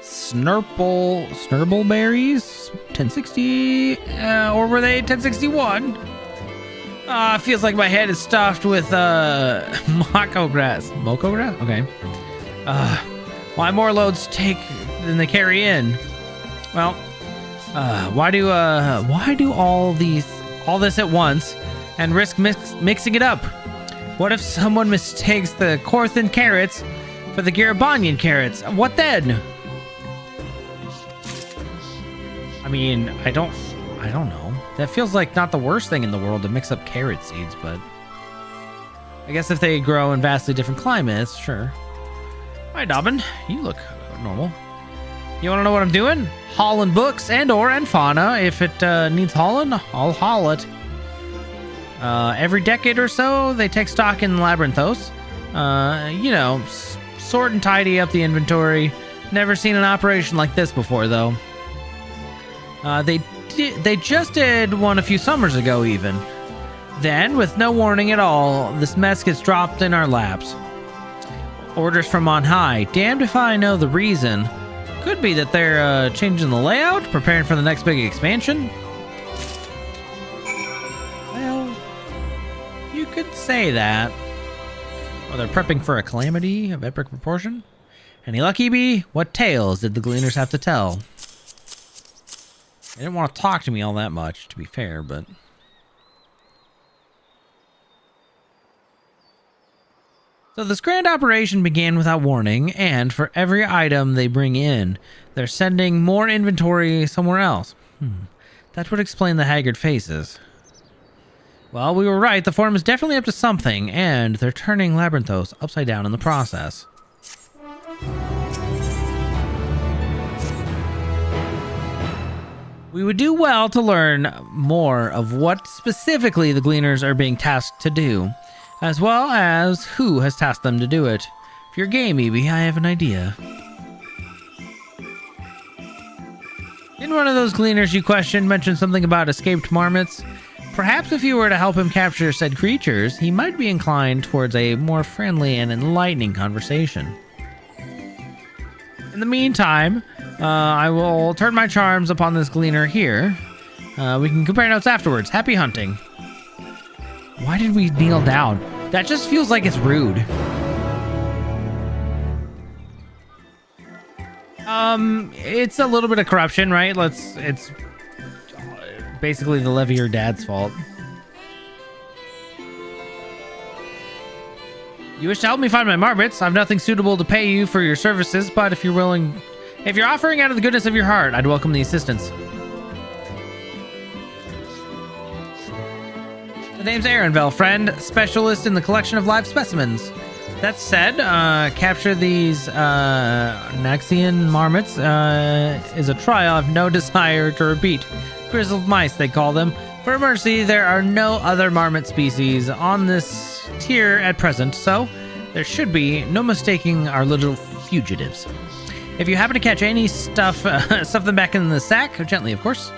Snurble berries 1060. Or were they 1061? Feels like my head is stuffed with moko grass. Moko grass? Okay. Why more loads take than they carry in? Well, why do all this at once and risk mixing it up? What if someone mistakes the Corthan carrots for the Garabanian carrots? What then? I mean, I don't know. That feels like not the worst thing in the world to mix up carrot seeds, but I guess if they grow in vastly different climates, sure. Hi, Dobbin. You look normal. You want to know what I'm doing? Hauling books and fauna. If it needs hauling, I'll haul it. Every decade or so, they take stock in Labyrinthos. Sort and tidy up the inventory. Never seen an operation like this before, though. They just did one a few summers ago, even. Then, with no warning at all, this mess gets dropped in our laps. Orders from on high. Damned if I know the reason. Could be that they're changing the layout, preparing for the next big expansion. Well, you could say that. Or they're prepping for a calamity of epic proportion. Any lucky bee? What tales did the gleaners have to tell? They didn't want to talk to me all that much, to be fair, but... So this grand operation began without warning, and for every item they bring in, they're sending more inventory somewhere else. That would explain the haggard faces. Well, we were right. The Forum is definitely up to something, and they're turning Labyrinthos upside down in the process. We would do well to learn more of what specifically the Gleaners are being tasked to do, as well as who has tasked them to do it. If you're game, Evie, I have an idea. Didn't one of those Gleaners you questioned mention something about escaped marmots? Perhaps if you were to help him capture said creatures, he might be inclined towards a more friendly and enlightening conversation. In the meantime, I will turn my charms upon this Gleaner here. We can compare notes afterwards. Happy hunting. Why did we kneel down? That just feels like it's rude. It's a little bit of corruption, right? It's basically the Levier dad's fault. You wish to help me find my marmots? I've nothing suitable to pay you for your services, but if you're offering out of the goodness of your heart, I'd welcome the assistance. The name's Aaronville, friend, specialist in the collection of live specimens. That said, capture these Naxian marmots is a trial I've no desire to repeat. Grizzled mice, they call them. For mercy, there are no other marmot species on this tier at present, so there should be no mistaking our little fugitives. If you happen to catch any stuff them back in the sack, gently, of course.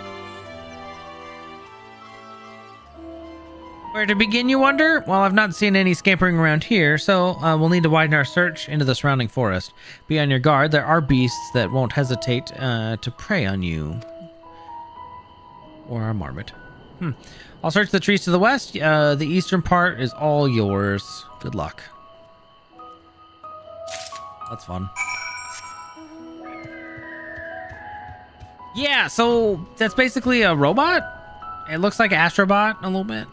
Where to begin, you wonder? Well, I've not seen any scampering around here, so we'll need to widen our search into the surrounding forest. Be on your guard. There are beasts that won't hesitate to prey on you. Or our marmot. I'll search the trees to the west. The eastern part is all yours. Good luck. That's fun. Yeah, so that's basically a robot. It looks like Astrobot a little bit.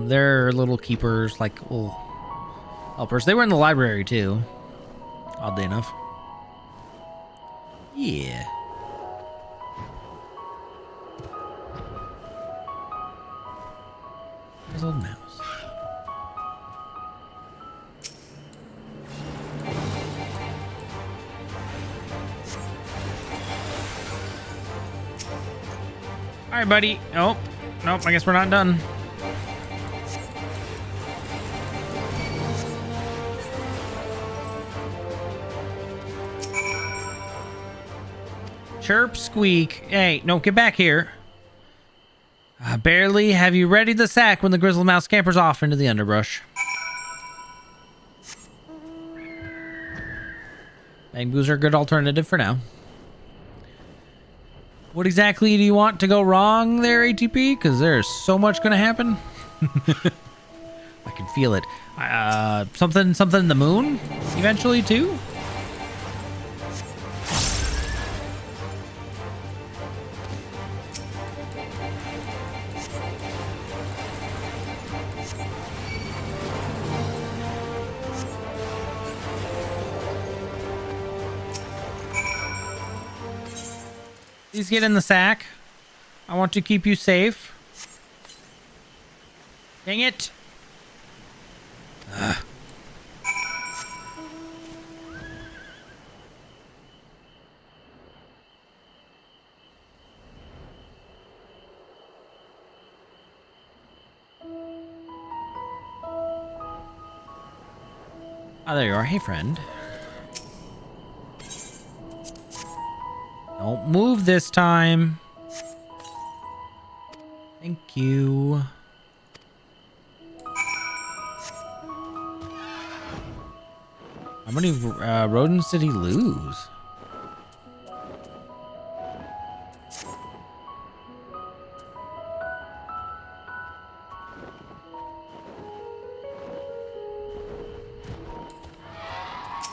They're little keepers, like little helpers. They were in the library too, oddly enough. Yeah. There's a little mouse. right, buddy. Oh, nope. I guess we're not done. Chirp, squeak. Hey, no, get back here. Barely have you readied the sack when the grizzled mouse scampers off into the underbrush. Mangoos are a good alternative for now. What exactly do you want to go wrong there, ATP? Because there's so much going to happen. I can feel it. Something in the moon eventually too. Please get in the sack. I want to keep you safe. Dang it. Ugh. Oh, there you are. Hey, friend. Don't move this time. Thank you. How many rodents did he lose?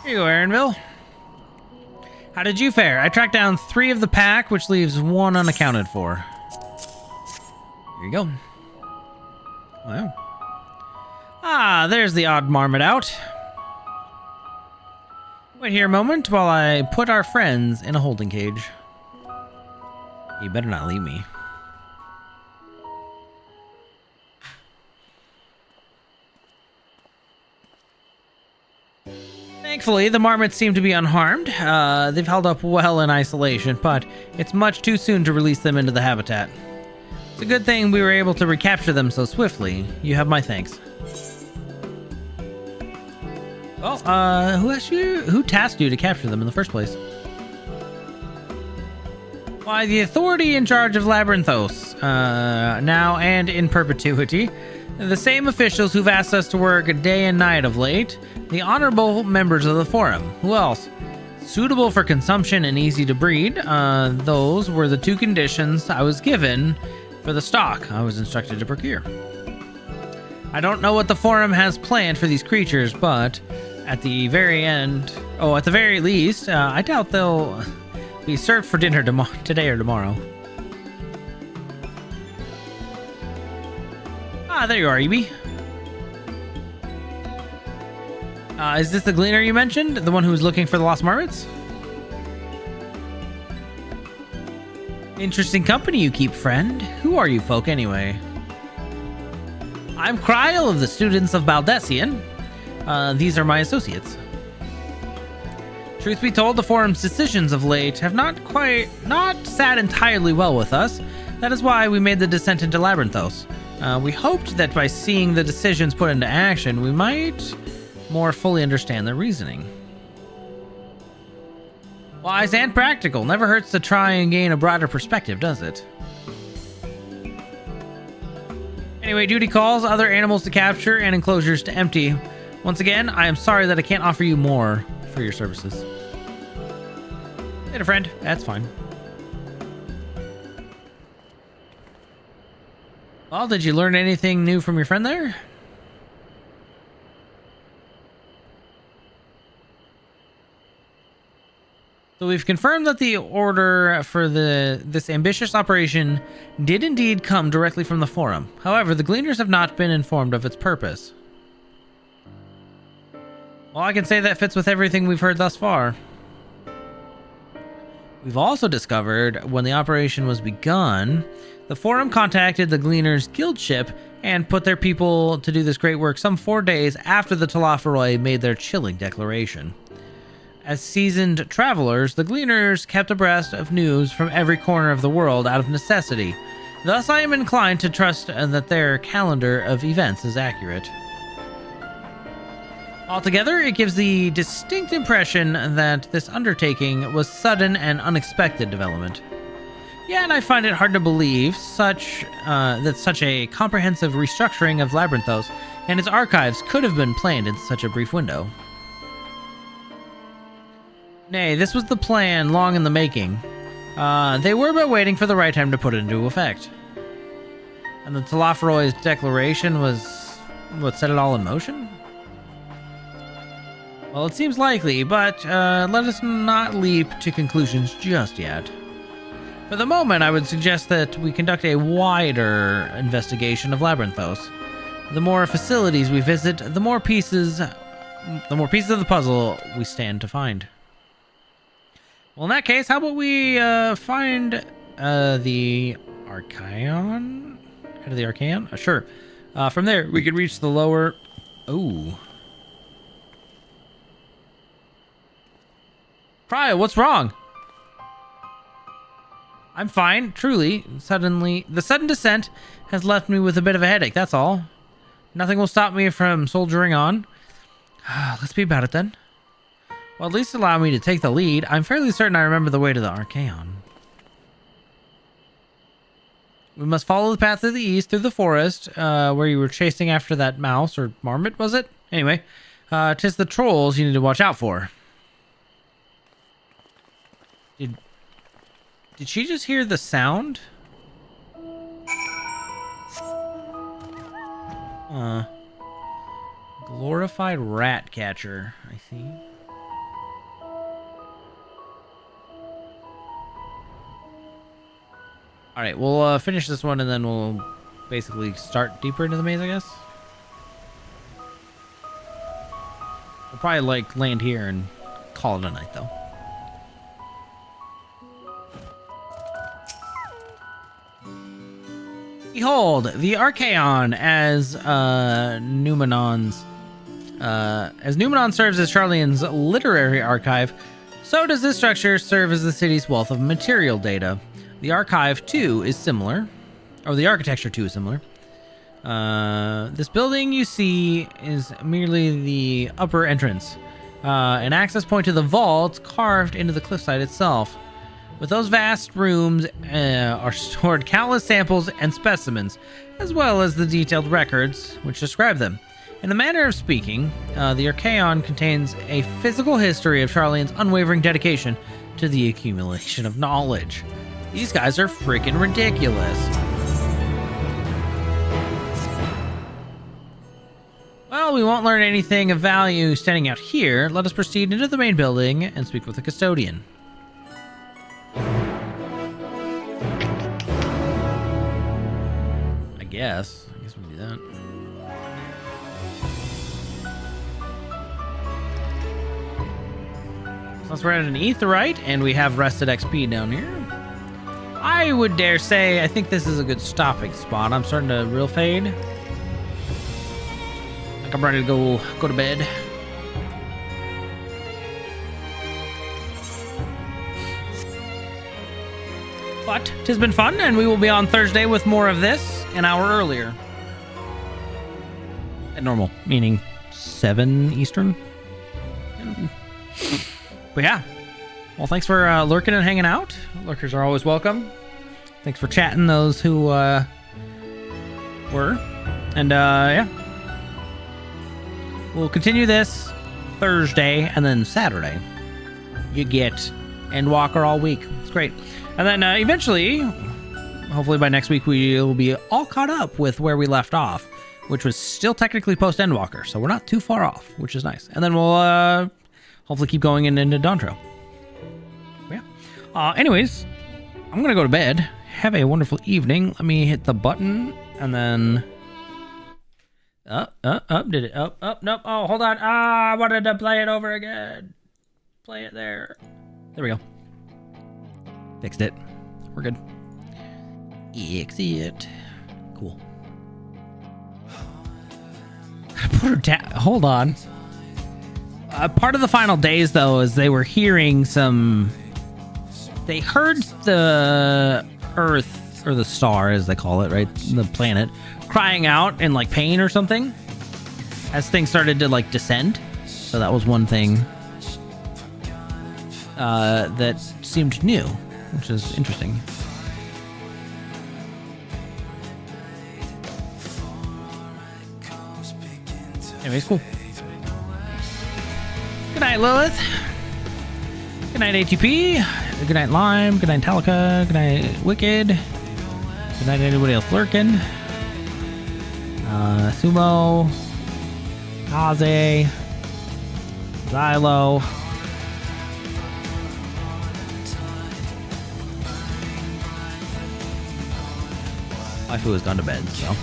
Here you go, Aaronville. How did you fare? I tracked down 3 of the pack, which leaves 1 unaccounted for. Here you go. Wow. Ah, there's the odd marmot out. Wait here a moment while I put our friends in a holding cage. You better not leave me. Thankfully, the marmots seem to be unharmed. They've held up well in isolation, but it's much too soon to release them into the habitat. It's a good thing we were able to recapture them so swiftly. You have my thanks. Well, who tasked you to capture them in the first place? Why, the authority in charge of Labyrinthos, now and in perpetuity. The same officials who've asked us to work day and night of late. The honorable members of the forum. Who else? Suitable for consumption and easy to breed. Those were the 2 conditions I was given for the stock I was instructed to procure. I don't know what the forum has planned for these creatures, but at the very least, I doubt they'll be served for dinner today or tomorrow. Ah, there you are, Ebi. Is this the gleaner you mentioned? The one who was looking for the lost marmots? Interesting company you keep, friend. Who are you folk, anyway? I'm Kryl of the Students of Baldessian. These are my associates. Truth be told, the forum's decisions of late have not sat entirely well with us. That is why we made the descent into Labyrinthos. We hoped that by seeing the decisions put into action, we might more fully understand their reasoning. Wise and practical. Never hurts to try and gain a broader perspective, does it? Anyway, duty calls, other animals to capture, and enclosures to empty. Once again, I am sorry that I can't offer you more for your services. Later, friend. That's fine. Well, did you learn anything new from your friend there? So we've confirmed that the order for this ambitious operation did indeed come directly from the forum. However, the Gleaners have not been informed of its purpose. Well, I can say that fits with everything we've heard thus far. We've also discovered when the operation was begun, the forum contacted the Gleaners' guild ship and put their people to do this great work some 4 days after the Talaferoi made their chilling declaration. As seasoned travelers, the Gleaners kept abreast of news from every corner of the world out of necessity. Thus, I am inclined to trust that their calendar of events is accurate. Altogether, it gives the distinct impression that this undertaking was sudden and unexpected development. Yet, I find it hard to believe that such a comprehensive restructuring of Labyrinthos and its archives could have been planned in such a brief window. Nay, this was the plan long in the making. They were but waiting for the right time to put it into effect. And the Talaferoy's declaration was what set it all in motion? Well, it seems likely, but let us not leap to conclusions just yet. For the moment, I would suggest that we conduct a wider investigation of Labyrinthos. The more facilities we visit, the more pieces of the puzzle we stand to find. Well, in that case, how about we find the Archaon? Head of the Archaon? Sure. From there, we could reach the lower... Ooh. Cryo, what's wrong? I'm fine, truly. The sudden descent has left me with a bit of a headache, that's all. Nothing will stop me from soldiering on. Let's be about it then. Well, at least allow me to take the lead. I'm fairly certain I remember the way to the Archaon. We must follow the path to the east through the forest, where you were chasing after that mouse, or marmot, was it? Anyway, 'tis the trolls you need to watch out for. Did she just hear the sound? Glorified rat catcher, I see. Alright, we'll finish this one and then we'll basically start deeper into the maze, I guess. We'll probably like land here and call it a night though. Behold, the Archaon as Numenon's as Numenon serves as Charlene's literary archive, so does this structure serve as the city's wealth of material data. The archive too is similar, or the architecture too is similar. This building you see is merely the upper entrance, an access point to the vault carved into the cliffside itself. With those vast rooms are stored countless samples and specimens, as well as the detailed records which describe them. In a manner of speaking, the Archaon contains a physical history of Charlene's unwavering dedication to the accumulation of knowledge. These guys are freaking ridiculous. Well, we won't learn anything of value standing out here. Let us proceed into the main building and speak with the custodian. I guess we can do that. So we're at an Aetheryte, and we have rested XP down here. I would dare say I think this is a good stopping spot. I'm starting to real fade. Like I'm ready to go to bed. But 'tis been fun, and we will be on Thursday with more of this an hour earlier. At normal, meaning 7 Eastern. But yeah. Well, thanks for lurking and hanging out. Lurkers are always welcome. Thanks for chatting, those who were. And yeah. We'll continue this Thursday, and then Saturday you get Endwalker all week. It's great. And then eventually, hopefully by next week, we'll be all caught up with where we left off, which was still technically post-Endwalker, so we're not too far off, which is nice. And then we'll hopefully keep going into Dantro. Yeah. Anyways, I'm going to go to bed. Have a wonderful evening. Let me hit the button, and then... Up, did it? Up, nope. Oh, hold on. I wanted to play it over again. Play it there. There we go. Fixed it. We're good. Exit. Cool. Put her down. Hold on. Part of the final days, though, is they were hearing some... They heard the Earth or the star as they call it, right? The planet, crying out in like pain or something as things started to like descend. So that was one thing that seemed new, which is interesting. Anyways, cool. Good night, Lilith. Good night, ATP. Good night, Lime. Good night, Talica. Good night, Wicked. Good night, anybody else lurking. Sumo. Kaze. Xylo. Waifu has gone to bed, so.